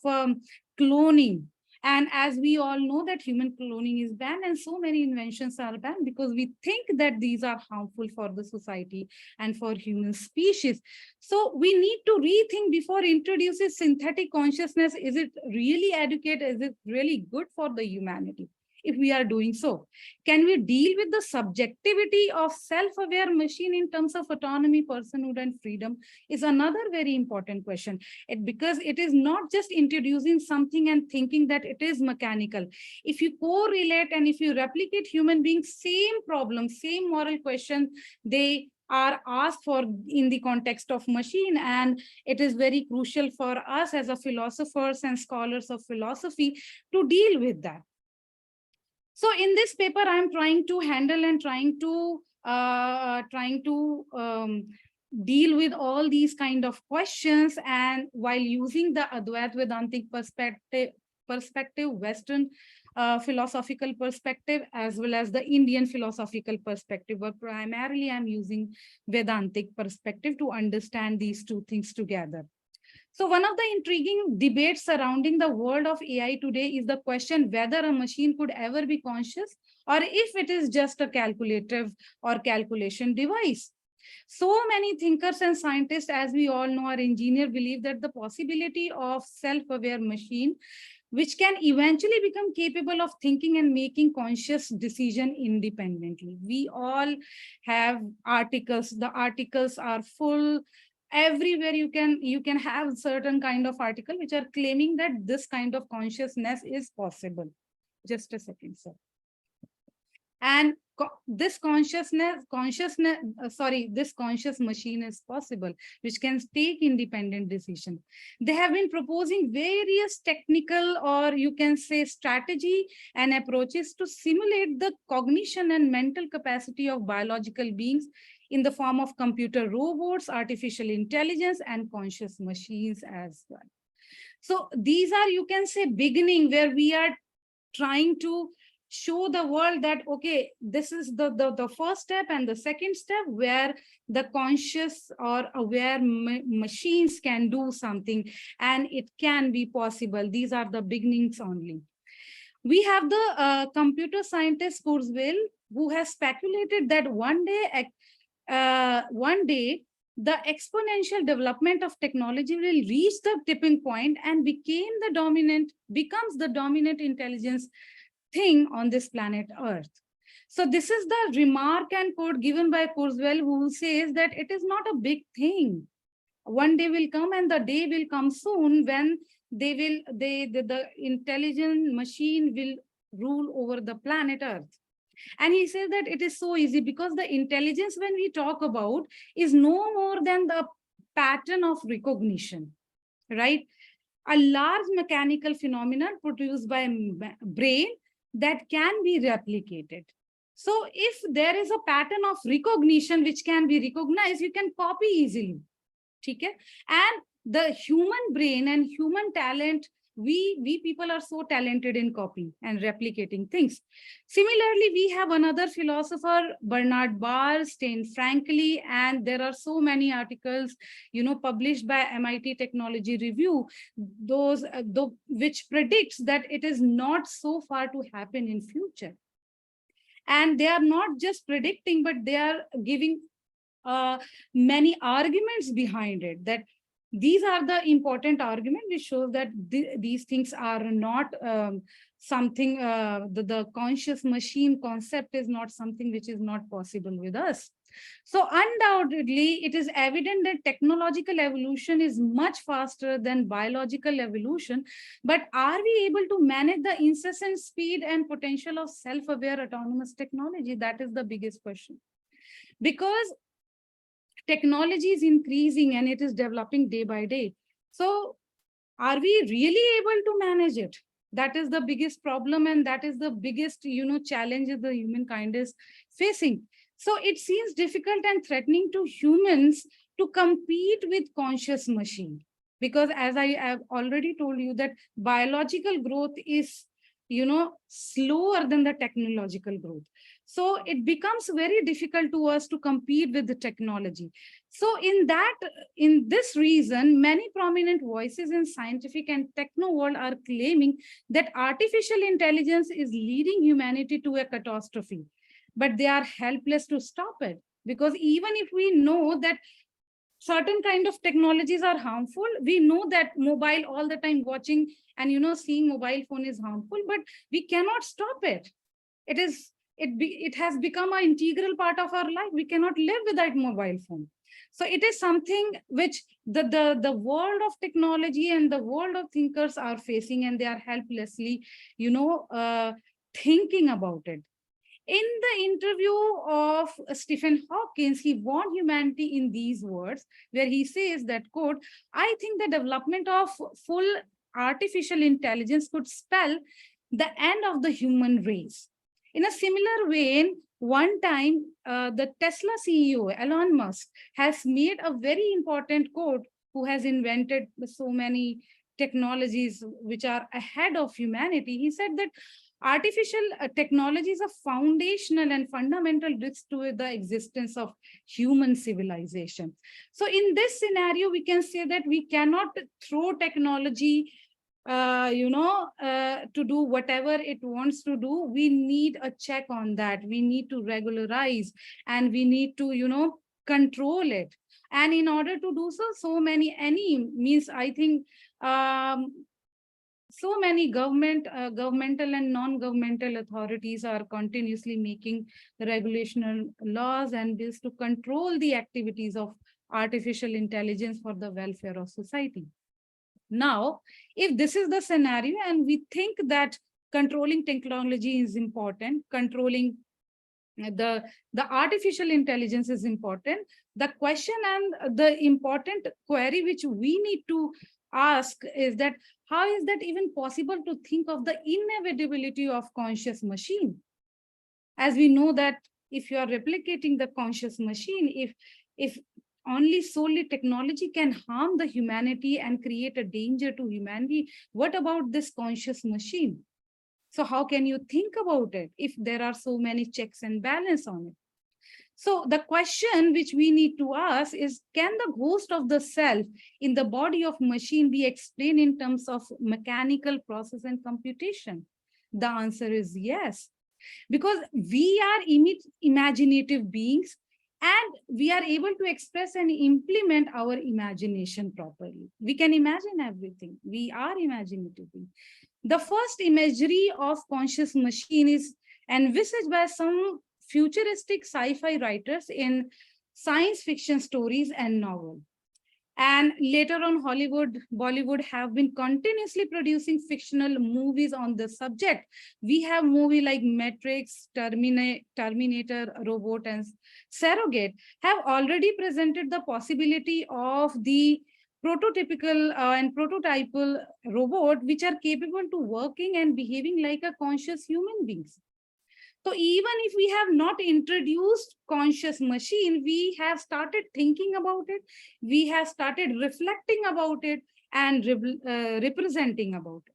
cloning. And as we all know that human cloning is banned, and so many inventions are banned because we think that these are harmful for the society and for human species. So we need to rethink before introducing synthetic consciousness. Is it really adequate? Is it really good for the humanity? If we are doing so, can we deal with the subjectivity of self-aware machine in terms of autonomy, personhood, and freedom is another very important question. Because it is not just introducing something and thinking that it is mechanical. If you correlate and if you replicate human beings, same problem, same moral question, they are asked for in the context of machine, and it is very crucial for us as a philosophers and scholars of philosophy to deal with that. So in this paper, I'm trying to handle and trying to deal with all these kind of questions, and while using the Advait Vedantic perspective, Western philosophical perspective, as well as the Indian philosophical perspective, but primarily I'm using Vedantic perspective to understand these two things together. So one of the intriguing debates surrounding the world of AI today is the question whether a machine could ever be conscious, or if it is just a calculative or calculation device. So many thinkers and scientists, as we all know, are engineers, believe that the possibility of self-aware machine, which can eventually become capable of thinking and making conscious decision independently. We all have articles. The articles are full. Everywhere you can have certain kind of article which are claiming that this kind of consciousness is possible. Just a second, sir. And this conscious machine is possible, which can take independent decision. They have been proposing various technical, or you can say strategy and approaches to simulate the cognition and mental capacity of biological beings in the form of computer robots, artificial intelligence, and conscious machines as well. So these are, you can say, beginning where we are trying to show the world that, okay, this is the first step and the second step where the conscious or aware machines can do something, and it can be possible. These are the beginnings only. We have the computer scientist Kurzweil, who has speculated that one day the exponential development of technology will reach the tipping point and becomes the dominant intelligence thing on this planet Earth. So this is the remark and quote given by Kurzweil, who says that it is not a big thing. One day will come, and the day will come soon when the intelligent machine will rule over the planet Earth. And he says that it is so easy because the intelligence, when we talk about, is no more than the pattern of recognition, right? A large mechanical phenomenon produced by brain that can be replicated. So if there is a pattern of recognition which can be recognized, you can copy easily. Okay? And the human brain and human talent, we people are so talented in copying and replicating things. Similarly, we have another philosopher, Bernard Bahr, Stein Frankly, and there are so many articles, published by MIT Technology Review, which predicts that it is not so far to happen in future. And they are not just predicting, but they are giving many arguments behind it, that these are the important arguments which show that these things are not something, the conscious machine concept is not something which is not possible with us. So undoubtedly, it is evident that technological evolution is much faster than biological evolution, but are we able to manage the incessant speed and potential of self-aware autonomous technology? That is the biggest question. Because technology is increasing and it is developing day by day. So are we really able to manage it? That is the biggest problem, and that is the biggest, challenge that the humankind is facing. So it seems difficult and threatening to humans to compete with conscious machine, because as I have already told you that biological growth is, slower than the technological growth. So it becomes very difficult to us to compete with the technology. So in this reason, many prominent voices in scientific and techno world are claiming that artificial intelligence is leading humanity to a catastrophe, but they are helpless to stop it. Because even if we know that certain kind of technologies are harmful, we know that mobile all the time watching and seeing mobile phone is harmful, but we cannot stop it. It has become an integral part of our life. We cannot live without mobile phone. So it is something which the world of technology and the world of thinkers are facing, and they are helplessly, thinking about it. In the interview of Stephen Hawking, he warned humanity in these words, where he says that, quote, "I think the development of full artificial intelligence could spell the end of the human race." In a similar vein, one time, the Tesla CEO, Elon Musk, has made a very important quote, who has invented so many technologies which are ahead of humanity. He said that artificial technology is a foundational and fundamental risk to the existence of human civilization. So in this scenario, we can say that we cannot throw technology to do whatever it wants to do. We need a check on that. We need to regularize, and we need to, control it. And in order to do so I think, so many governmental and non-governmental authorities are continuously making regulational laws and bills to control the activities of artificial intelligence for the welfare of society. Now, if this is the scenario and we think that controlling technology is important, controlling the artificial intelligence is important, the question and the important query which we need to ask is that, how is that even possible to think of the inevitability of conscious machine? As we know that if you are replicating the conscious machine, if only solely technology can harm the humanity and create a danger to humanity, what about this conscious machine? So how can you think about it if there are so many checks and balance on it? So the question which we need to ask is, can the ghost of the self in the body of machine be explained in terms of mechanical process and computation? The answer is yes, because we are imaginative beings and we are able to express and implement our imagination properly. We can imagine everything. We are imaginative beings. The first imagery of conscious machine is envisaged by some futuristic sci-fi writers in science fiction stories and novels. And later on, Hollywood, Bollywood have been continuously producing fictional movies on the subject. We have movies like Matrix, Terminator, Robot, and Surrogate have already presented the possibility of the prototypical and prototypal robot, which are capable to working and behaving like a conscious human beings. So even if we have not introduced conscious machine, we have started thinking about it. We have started reflecting about it and representing about it.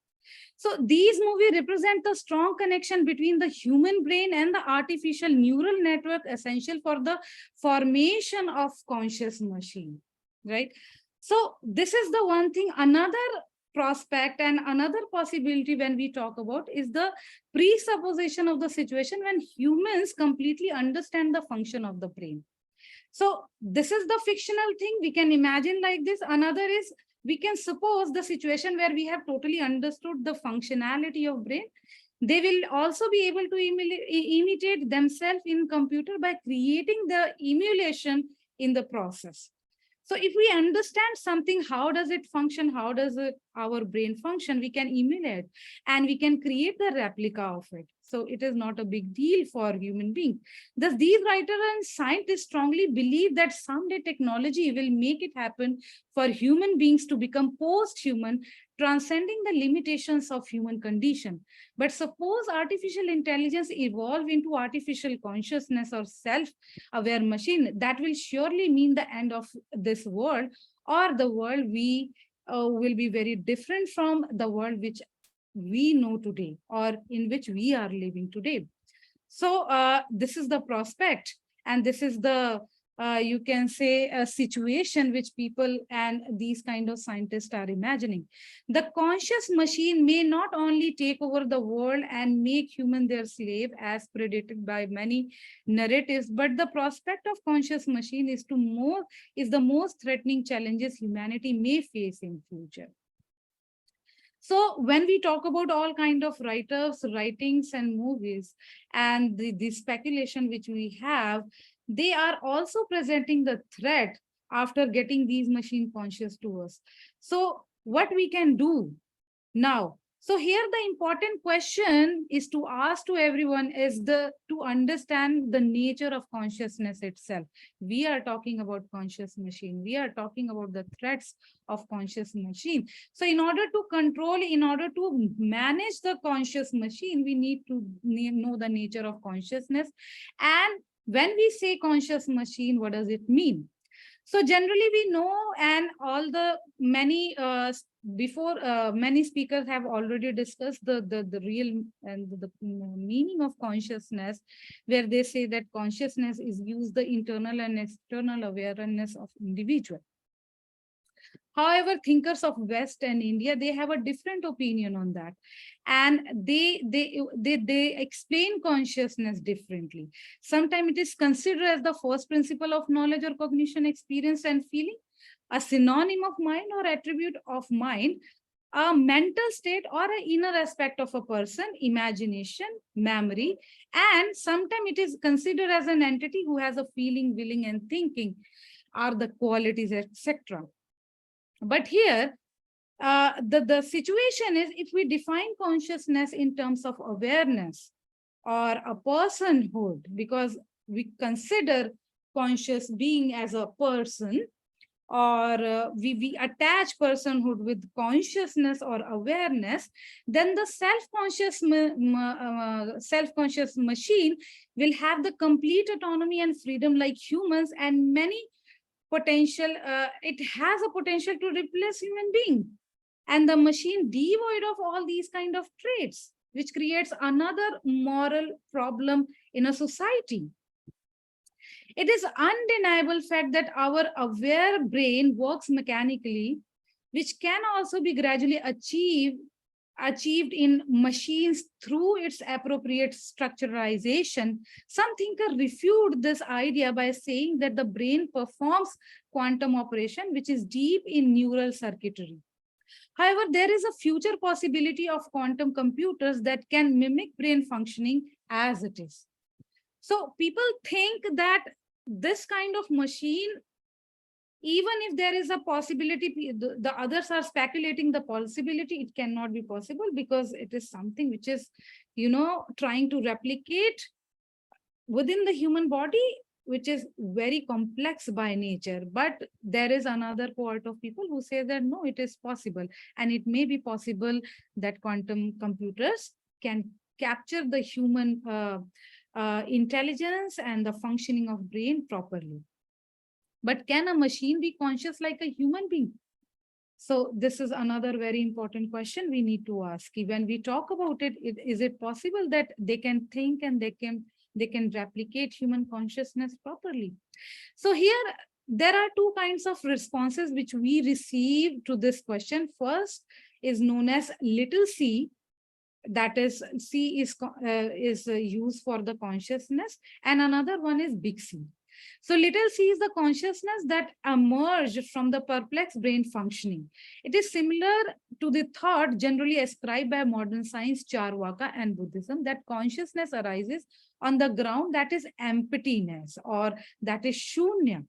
So these movies represent the strong connection between the human brain and the artificial neural network essential for the formation of conscious machine, right? So this is the one thing. Another prospect and another possibility when we talk about is the presupposition of the situation when humans completely understand the function of the brain. So this is the fictional thing we can imagine like this. Another is we can suppose the situation where we have totally understood the functionality of brain. They will also be able to imitate themselves in computer by creating the emulation in the process. So if we understand something, how does it function? How does our brain function? We can emulate and we can create the replica of it. So it is not a big deal for human beings. Thus, these writers and scientists strongly believe that someday technology will make it happen for human beings to become post-human, transcending the limitations of human condition. But suppose artificial intelligence evolve into artificial consciousness or self-aware machine, that will surely mean the end of this world, or the world we will be very different from the world which we know today or in which we are living today. So this is the prospect, and this is the you can say a situation which people and these kind of scientists are imagining. The conscious machine may not only take over the world and make human their slave as predicted by many narratives, but the prospect of conscious machine is the most threatening challenges humanity may face in future. So when we talk about all kind of writings and movies and the speculation which we have, they are also presenting the threat after getting these machine conscious to us. So what we can do now? So here the important question is to ask to everyone is to understand the nature of consciousness itself. We are talking about conscious machine. We are talking about the threats of conscious machine. So in order to control, in order to manage the conscious machine, we need to know the nature of consciousness. And when we say conscious machine, what does it mean? So generally we know, and all the many many speakers have already discussed the real and the meaning of consciousness, where they say that consciousness is used the internal and external awareness of individual. However, thinkers of West and India, they have a different opinion on that. And they explain consciousness differently. Sometimes it is considered as the first principle of knowledge or cognition, experience and feeling, a synonym of mind or attribute of mind, a mental state or an inner aspect of a person, imagination, memory, and sometimes it is considered as an entity who has a feeling, willing and thinking are the qualities, etc. But here, the situation is, if we define consciousness in terms of awareness or a personhood, because we consider conscious being as a person, or we attach personhood with consciousness or awareness, then the self-conscious machine will have the complete autonomy and freedom like humans, and many potential, it has a potential to replace human being, and the machine devoid of all these kind of traits. which creates another moral problem in a society. It is undeniable fact that our aware brain works mechanically, which can also be gradually achieved in machines through its appropriate structuralization. Some thinkers refute this idea by saying that the brain performs quantum operation, which is deep in neural circuitry. However, there is a future possibility of quantum computers that can mimic brain functioning as it is. So people think that this kind of machine, even if there is a possibility, the others are speculating the possibility, it cannot be possible because it is something which is, trying to replicate within the human body, which is very complex by nature. But there is another cohort of people who say that no, it is possible. And it may be possible that quantum computers can capture the human intelligence and the functioning of brain properly. But can a machine be conscious like a human being? So this is another very important question we need to ask. When we talk about it, is it possible that they can think and they can replicate human consciousness properly? So here there are two kinds of responses which we receive to this question. First is known as little c, that is c is used for the consciousness, and another one is big C. So little c is the consciousness that emerged from the perplexed brain functioning. It is similar to the thought generally ascribed by modern science, Charvaka, and Buddhism, that consciousness arises on the ground that is emptiness, or that is shunya.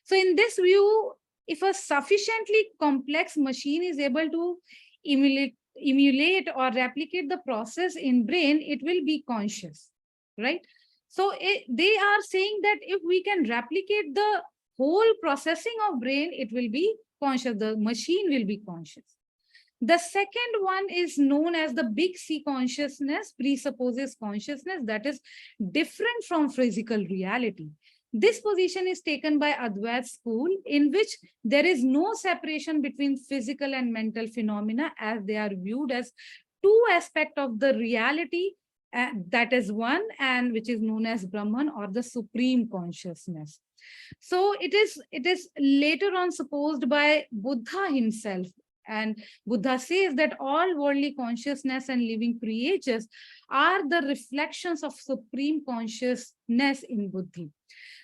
So in this view, if a sufficiently complex machine is able to emulate or replicate the process in brain, it will be conscious, right? So they are saying that if we can replicate the whole processing of brain, it will be conscious, the machine will be conscious. The second one is known as the big C consciousness, presupposes consciousness that is different from physical reality. This position is taken by Advait school, in which there is no separation between physical and mental phenomena, as they are viewed as two aspects of the reality, that is one, and which is known as Brahman, or the supreme consciousness. So it is later on supposed by Buddha himself, and Buddha says that all worldly consciousness and living creatures are the reflections of supreme consciousness in Buddhi.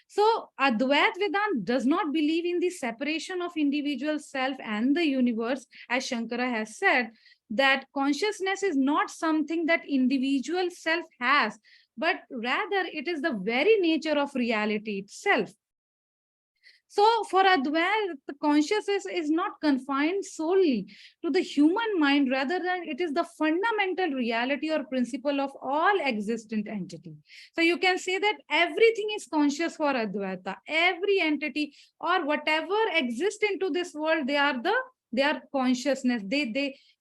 So Advait Vedanta does not believe in the separation of individual self and the universe, as Shankara has said, that consciousness is not something that individual self has, but rather it is the very nature of reality itself. So for Advait, the consciousness is not confined solely to the human mind, rather than it is the fundamental reality or principle of all existent entity. So you can say that everything is conscious for Advaita. Every entity or whatever exists into this world, they are consciousness.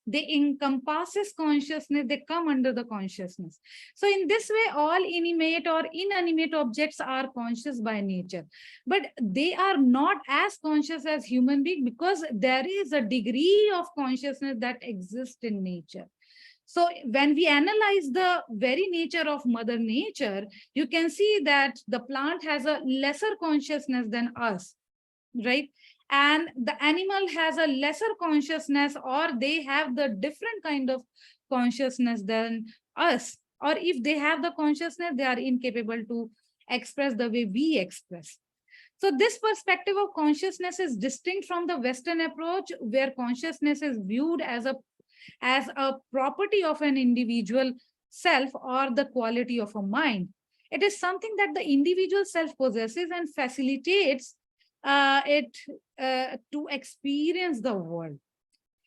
They encompasses consciousness, they come under the consciousness. So in this way, all animate or inanimate objects are conscious by nature, but they are not as conscious as human beings, because there is a degree of consciousness that exists in nature. So when we analyze the very nature of Mother Nature, you can see that the plant has a lesser consciousness than us, right? And the animal has a lesser consciousness, or they have the different kind of consciousness than us. Or if they have the consciousness, they are incapable to express the way we express. So this perspective of consciousness is distinct from the Western approach, where consciousness is viewed as a property of an individual self or the quality of a mind. It is something that the individual self possesses and facilitates to experience the world.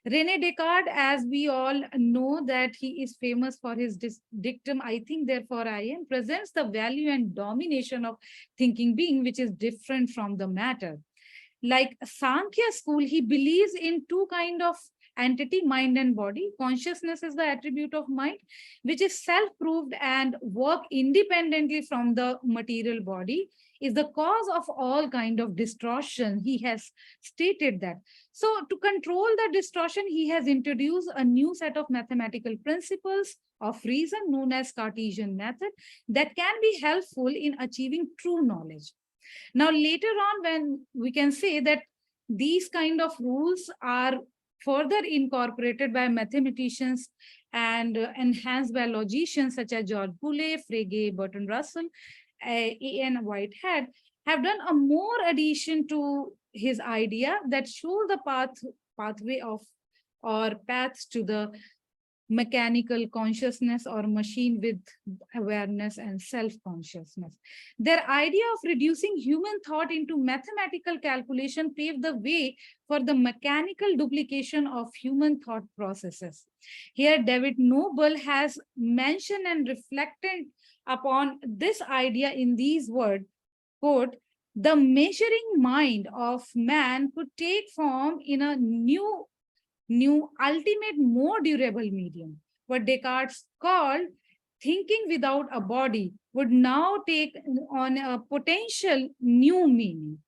Rene Descartes, as we all know that he is famous for his dictum, I think, therefore I am, presents the value and domination of thinking being, which is different from the matter. Like Sankhya school, he believes in two kind of entity, mind and body. Consciousness is the attribute of mind, which is self-proved and work independently from the material body, is the cause of all kind of distortion. He has stated that. So to control the distortion, he has introduced a new set of mathematical principles of reason known as Cartesian method that can be helpful in achieving true knowledge. Now, later on, when we can say that these kind of rules are further incorporated by mathematicians and enhanced by logicians such as George Boole, Frege, Burton Russell, A.N. Whitehead, have done a more addition to his idea that show the pathway of or paths to the mechanical consciousness or machine with awareness and self-consciousness. Their idea of reducing human thought into mathematical calculation paved the way for the mechanical duplication of human thought processes. Here, David Noble has mentioned and reflected upon this idea in these words, quote, "The measuring mind of man could take form in a new ultimate, more durable medium. What Descartes called thinking without a body would now take on a potential new meaning."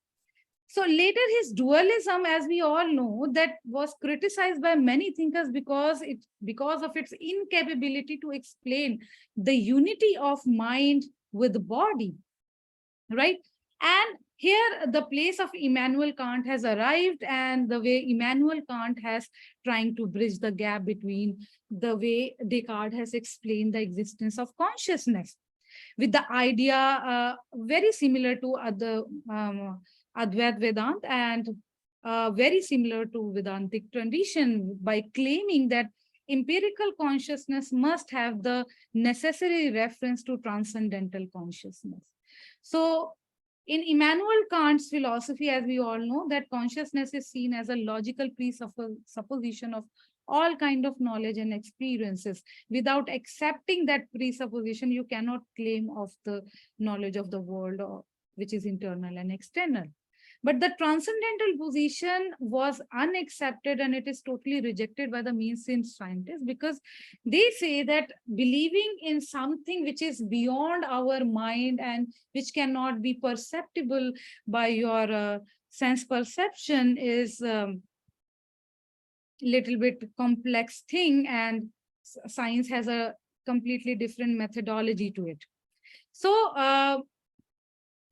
So later his dualism, as we all know, that was criticized by many thinkers because of its incapability to explain the unity of mind with body, right? And here the place of Immanuel Kant has arrived, and the way Immanuel Kant has trying to bridge the gap between the way Descartes has explained the existence of consciousness with the idea very similar to other Advait Vedanta and very similar to Vedantic tradition, by claiming that empirical consciousness must have the necessary reference to transcendental consciousness. So in Immanuel Kant's philosophy, as we all know, that consciousness is seen as a logical presupposition of all kind of knowledge and experiences. Without accepting that presupposition, you cannot claim of the knowledge of the world, or which is internal and external. But the transcendental position was unaccepted, and it is totally rejected by the mainstream scientists, because they say that believing in something which is beyond our mind and which cannot be perceptible by your sense perception is little bit complex thing, and science has a completely different methodology to it. So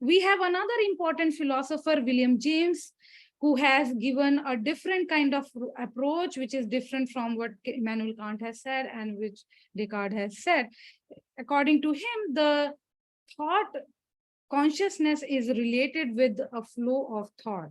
we have another important philosopher, William James, who has given a different kind of approach, which is different from what Immanuel Kant has said and which Descartes has said. According to him, the thought consciousness is related with a flow of thought.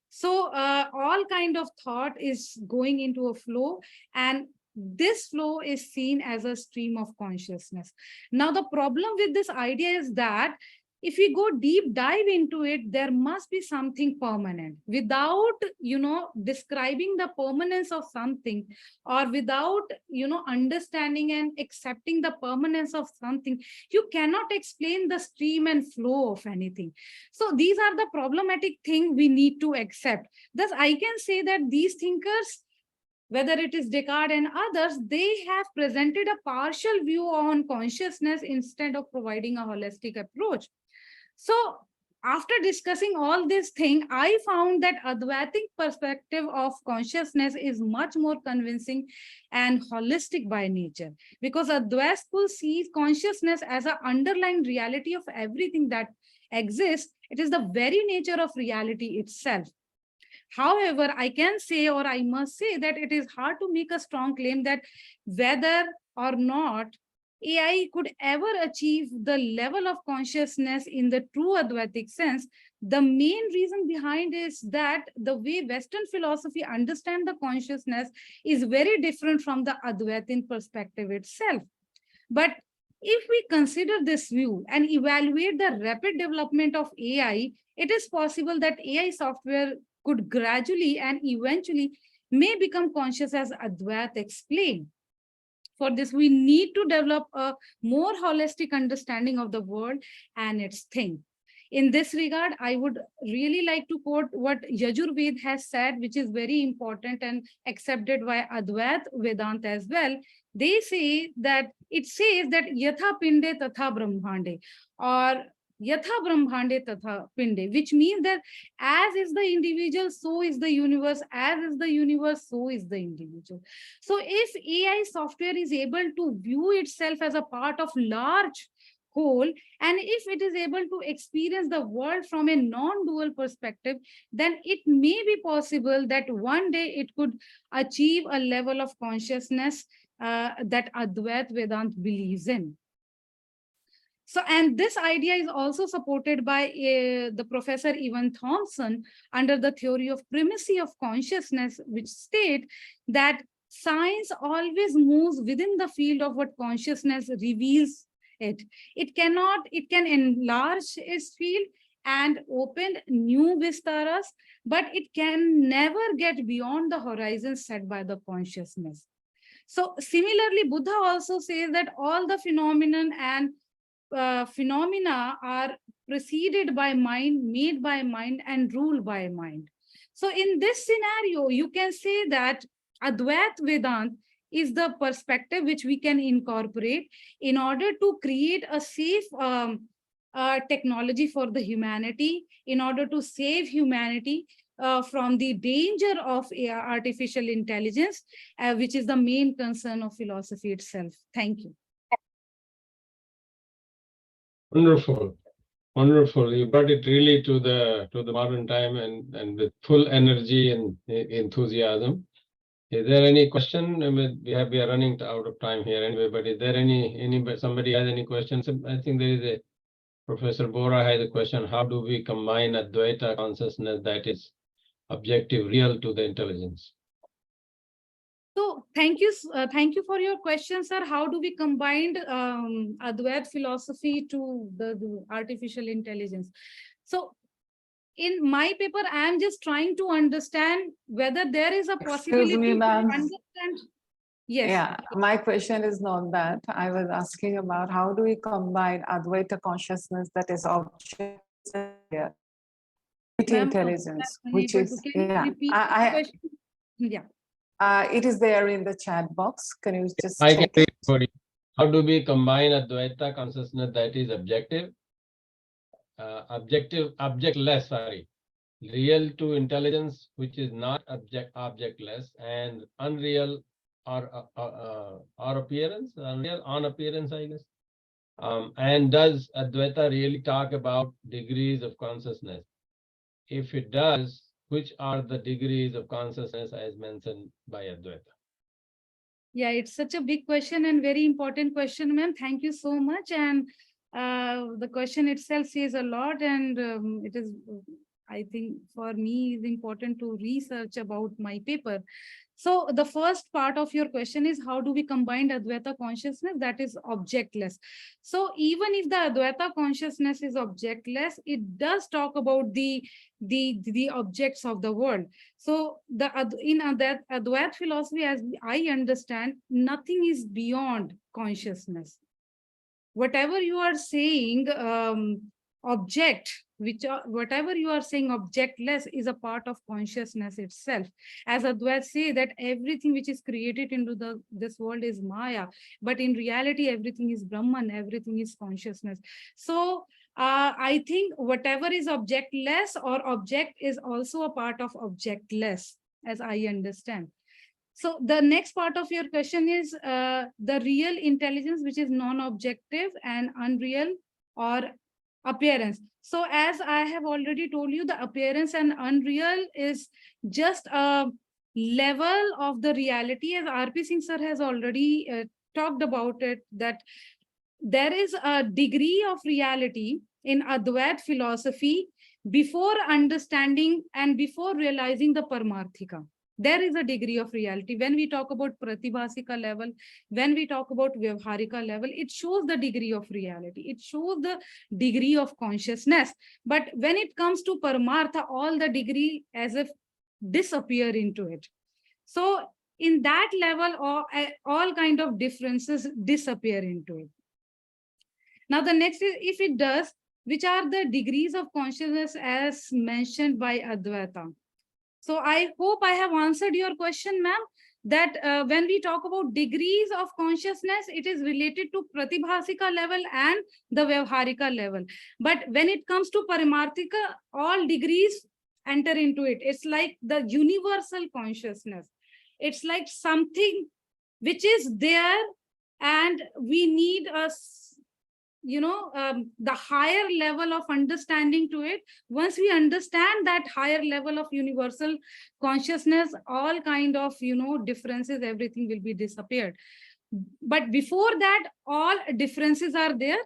So all kind of thought is going into a flow, and this flow is seen as a stream of consciousness. Now, the problem with this idea is that if we go deep dive into it, there must be something permanent. Without, describing the permanence of something, or without, understanding and accepting the permanence of something, you cannot explain the stream and flow of anything. So these are the problematic things we need to accept. Thus, I can say that these thinkers, whether it is Descartes and others, they have presented a partial view on consciousness instead of providing a holistic approach. So after discussing all these things, I found that Advaitic perspective of consciousness is much more convincing and holistic by nature, because Advait school sees consciousness as an underlying reality of everything that exists. It is the very nature of reality itself. However, I can say, or I must say, that it is hard to make a strong claim that whether or not AI could ever achieve the level of consciousness in the true Advaitic sense. The main reason behind is that the way Western philosophy understands the consciousness is very different from the Advaitin perspective itself. But if we consider this view and evaluate the rapid development of AI, it is possible that AI software could gradually and eventually may become conscious, as Advait explained. For this, we need to develop a more holistic understanding of the world and its thing. In this regard, I would really like to quote what Yajurved has said, which is very important and accepted by Advait Vedanta as well. They say that it says that Yatha Pinde Tatha Brahmande, or Yatha Brahmande Tatha Pinde, which means that as is the individual, so is the universe, as is the universe, so is the individual. So if AI software is able to view itself as a part of large whole, and if it is able to experience the world from a non-dual perspective, then it may be possible that one day it could achieve a level of consciousness that Advait Vedanta believes in. So, and this idea is also supported by the Professor Evan Thompson under the theory of primacy of consciousness, which state that science always moves within the field of what consciousness reveals it. It can enlarge its field and open new vistaras, but it can never get beyond the horizon set by the consciousness. So similarly, Buddha also says that all the phenomenon and phenomena are preceded by mind, made by mind, and ruled by mind. So in this scenario, you can say that Advait Vedanta is the perspective which we can incorporate in order to create a safe technology for the humanity, in order to save humanity from the danger of artificial intelligence, which is the main concern of philosophy itself. Thank you. Wonderful, wonderful. You brought it really to the modern time and with full energy and enthusiasm. Is there any question? I mean, we are running out of time here anyway. But is there somebody has any questions? I think there is a Professor Bora has a question. How do we combine Advaita consciousness that is objective, real to the intelligence? So thank you for your question, sir. How do we combine Advait philosophy to the artificial intelligence? So in my paper, I am just trying to understand whether there is a possibility Excuse me, to ma'am. understand. Yes. Yeah, my question is not that. I was asking about how do we combine Advaita consciousness that is object with intelligence, which is, yeah, Yeah. It is there in the chat box. Can you just I can check read it? for you. How do we combine Advaita consciousness that is objective, objectless, sorry, real to intelligence, which is not objectless, and unreal or appearance, unreal on appearance, I guess. And does Advaita really talk about degrees of consciousness? If it does, which are the degrees of consciousness as mentioned by Advaita? Yeah, it's such a big question and very important question, ma'am. Thank you so much. And the question itself says a lot, and it is, I think, for me, is important to research about my paper. So the first part of your question is, how do we combine Advaita consciousness that is objectless? So even if the Advaita consciousness is objectless, it does talk about the objects of the world. So in Advait philosophy, as I understand, nothing is beyond consciousness. Whatever you are saying, whatever you are saying objectless is a part of consciousness itself. As Advait say that everything which is created into this world is Maya, but in reality, everything is Brahman, everything is consciousness. So I think whatever is objectless or object is also a part of objectless, as I understand. So the next part of your question is the real intelligence, which is non-objective and unreal or appearance. So as I have already told you, the appearance and unreal is just a level of the reality, as R.P. Singh sir has already talked about it, that there is a degree of reality in Advait philosophy before understanding and before realizing the Paramarthika. There is a degree of reality. When we talk about Pratibhasika level, when we talk about Vyavharika level, it shows the degree of reality. It shows the degree of consciousness. But when it comes to Paramartha, all the degree as if disappear into it. So in that level, all kind of differences disappear into it. Now the next is, if it does, which are the degrees of consciousness as mentioned by Advaita. So I hope I have answered your question, ma'am, that when we talk about degrees of consciousness, it is related to Pratibhasika level and the Vyavharika level. But when it comes to Paramarthika, all degrees enter into it. It's like the universal consciousness. It's like something which is there, and we need the higher level of understanding to it. Once we understand that higher level of universal consciousness, all kind of differences, everything will be disappeared. But before that, all differences are there,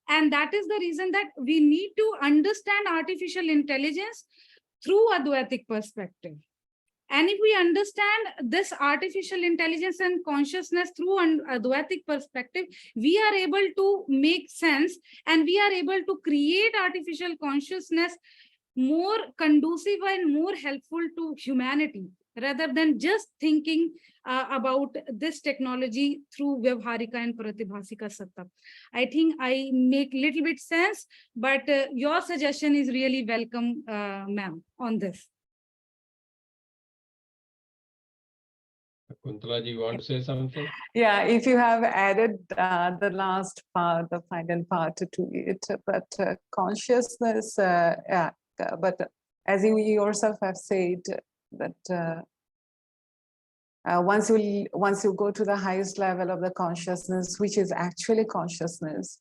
and that is the reason that we need to understand artificial intelligence through Advaitic perspective. And if we understand this artificial intelligence and consciousness through an Advaitic perspective, we are able to make sense, and we are able to create artificial consciousness more conducive and more helpful to humanity, rather than just thinking about this technology through Vyavharika and Pratibhasika Satta. I think I make little bit sense, but your suggestion is really welcome, ma'am, on this. Kuntala, do you want to say something? Yeah, if you have added the last part, the final part to it, but consciousness, yeah, but as you yourself have said, that once you go to the highest level of the consciousness, which is actually consciousness,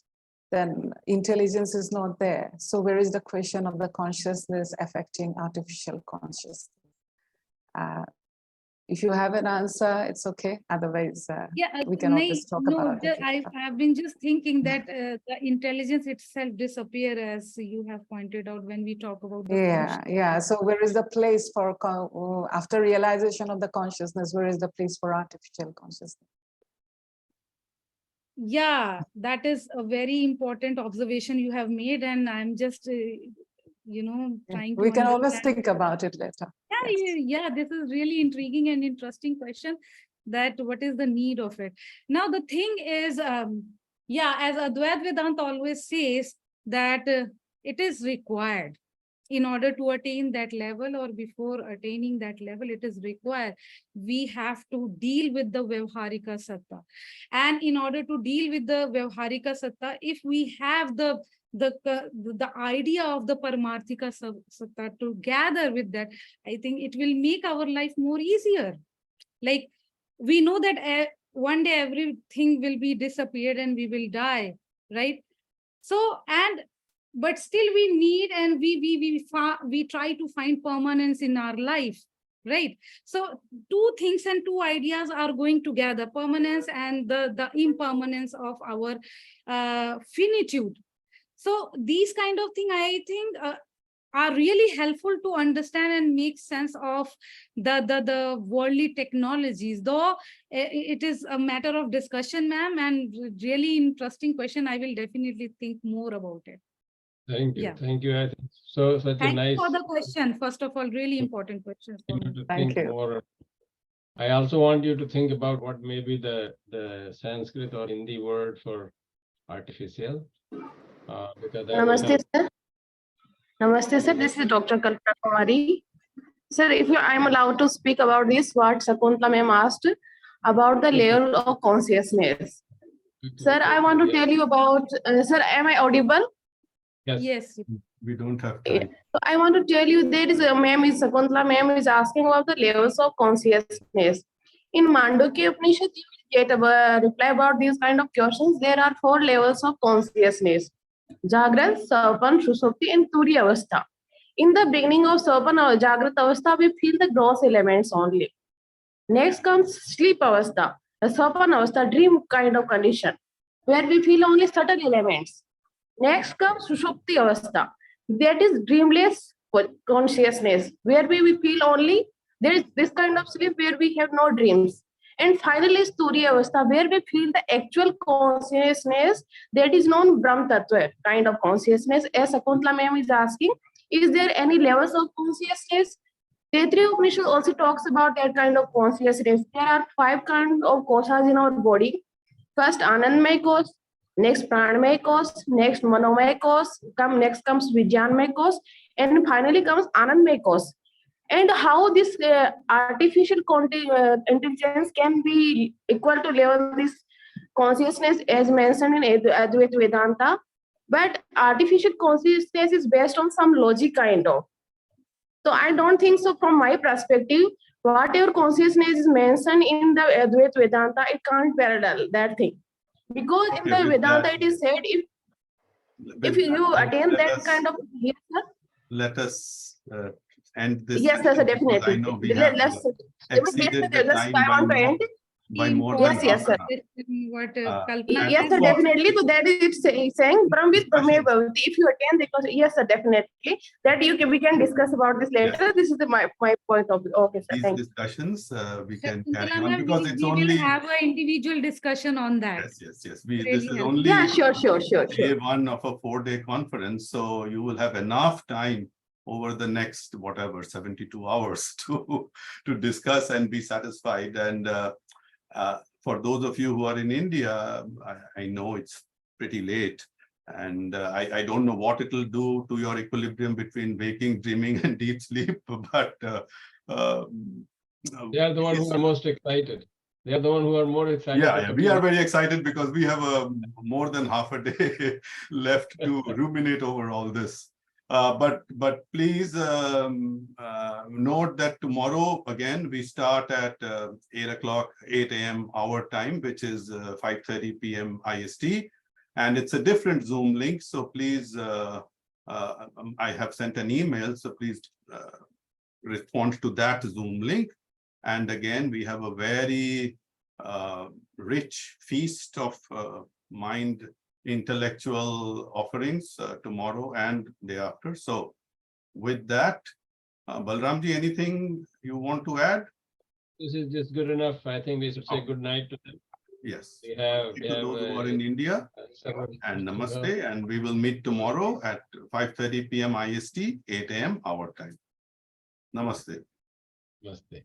then intelligence is not there. So where is the question of the consciousness affecting artificial consciousness? If you have an answer, it's okay. Otherwise, we can always talk about it. I've been just thinking that the intelligence itself disappear, as you have pointed out when we talk about the yeah. So where is the place for, after realization of the consciousness, where is the place for artificial consciousness? Yeah, that is a very important observation you have made, and I'm just trying to We can always understand. think about it later. Yeah, this is really intriguing and interesting question, that what is the need of it. Now the thing is, as Advait Vedanta always says, that it is required in order to attain that level, or before attaining that level, it is required. We have to deal with the Vyavharika Satta. And in order to deal with the Vyavharika Satta, if we have the idea of the Paramarthika Satta together with that, I think it will make our life more easier. Like, we know that one day everything will be disappeared and we will die, right? So, but still we need, and we try to find permanence in our life, right? So two things and two ideas are going together: permanence and the impermanence of our finitude. So these kind of things, I think, are really helpful to understand and make sense of the worldly technologies. Though it is a matter of discussion, ma'am, and really interesting question. I will definitely think more about it. Thank you. Yeah. Thank you. I think such a nice. Thank you for the question. First of all, really important question for me. Thank you. More. I also want you to think about what may be the Sanskrit or Hindi word for artificial. Because Namaste, sir. Namaste, sir. This is Dr. Kalpana Kumari. Sir, if I'm allowed to speak about this, what Shakuntala ma'am asked about the layer of consciousness. Sir, I want to tell you about, sir, am I audible? Yes. We don't have time. So I want to tell you, there is a Shakuntala ma'am is asking about the layers of consciousness. In Mandukya Upanishad, you will get a reply about these kind of questions. There are 4 levels of consciousness: Jagrat, Sapan, Sushupti, and Turiya Avastha. In the beginning of Sapan or Jagrat Avastha, we feel the gross elements only. Next comes Sleep Avastha, the Sapan Avastha, dream kind of condition, where we feel only certain elements. Next comes Sushupti Avastha, that is dreamless consciousness, where we feel only there is this kind of sleep where we have no dreams. And finally, Turiya Avastha, where we feel the actual consciousness that is known Brahm Tattva kind of consciousness. As Shakuntala ma'am is asking, is there any levels of consciousness? Taittiriya Upanishad also talks about that kind of consciousness. There are 5 kinds of koshas in our body. First, Anandmay kosh, next pranamay course, next manomay course, next comes vijnanmay course, and finally comes anandmay course. And how this artificial intelligence can be equal to level this consciousness as mentioned in Advaita Vedanta, but artificial consciousness is based on some logic kind of. So I don't think so. From my perspective, whatever consciousness is mentioned in the Advaita Vedanta, it can't parallel that thing. Because in the Vedanta, it is said if you attain that kind of, yes, sir? Let us end this. Yes, sir, definitely. I know we have exceeded the time by more than yes, sir. What Yes, sir, definitely. So that is saying Brahmvid Brahmeva. If you attend, because yes, sir, definitely. That we can discuss about this later. Yes. This is my point of view. Okay, sir. These discussions we can carry on we because it's will only have an individual discussion on that. Yes. This Really is helpful. only sure. day one of a 4-day conference, so you will have enough time over the next whatever 72 hours to discuss and be satisfied. And for those of you who are in India, I know it's pretty late, and I don't know what it will do to your equilibrium between waking, dreaming, and deep sleep. But they are the ones who are most excited. They are the ones who are more excited. Yeah, we are very excited because we have more than half a day left to ruminate over all this. But please note that tomorrow again we start at 8 a.m. our time, which is 5:30 p.m. IST, and it's a different Zoom link. So please, I have sent an email, so please respond to that Zoom link. And again, we have a very rich feast of mind intellectual offerings tomorrow and day after. So with that, Balramji, anything you want to add? This is just good enough. I think we should say good night to them. Yes. We have those who are in India, and namaste, and we will meet tomorrow at 5:30 p.m. IST, 8 a.m. our time. Namaste. Namaste.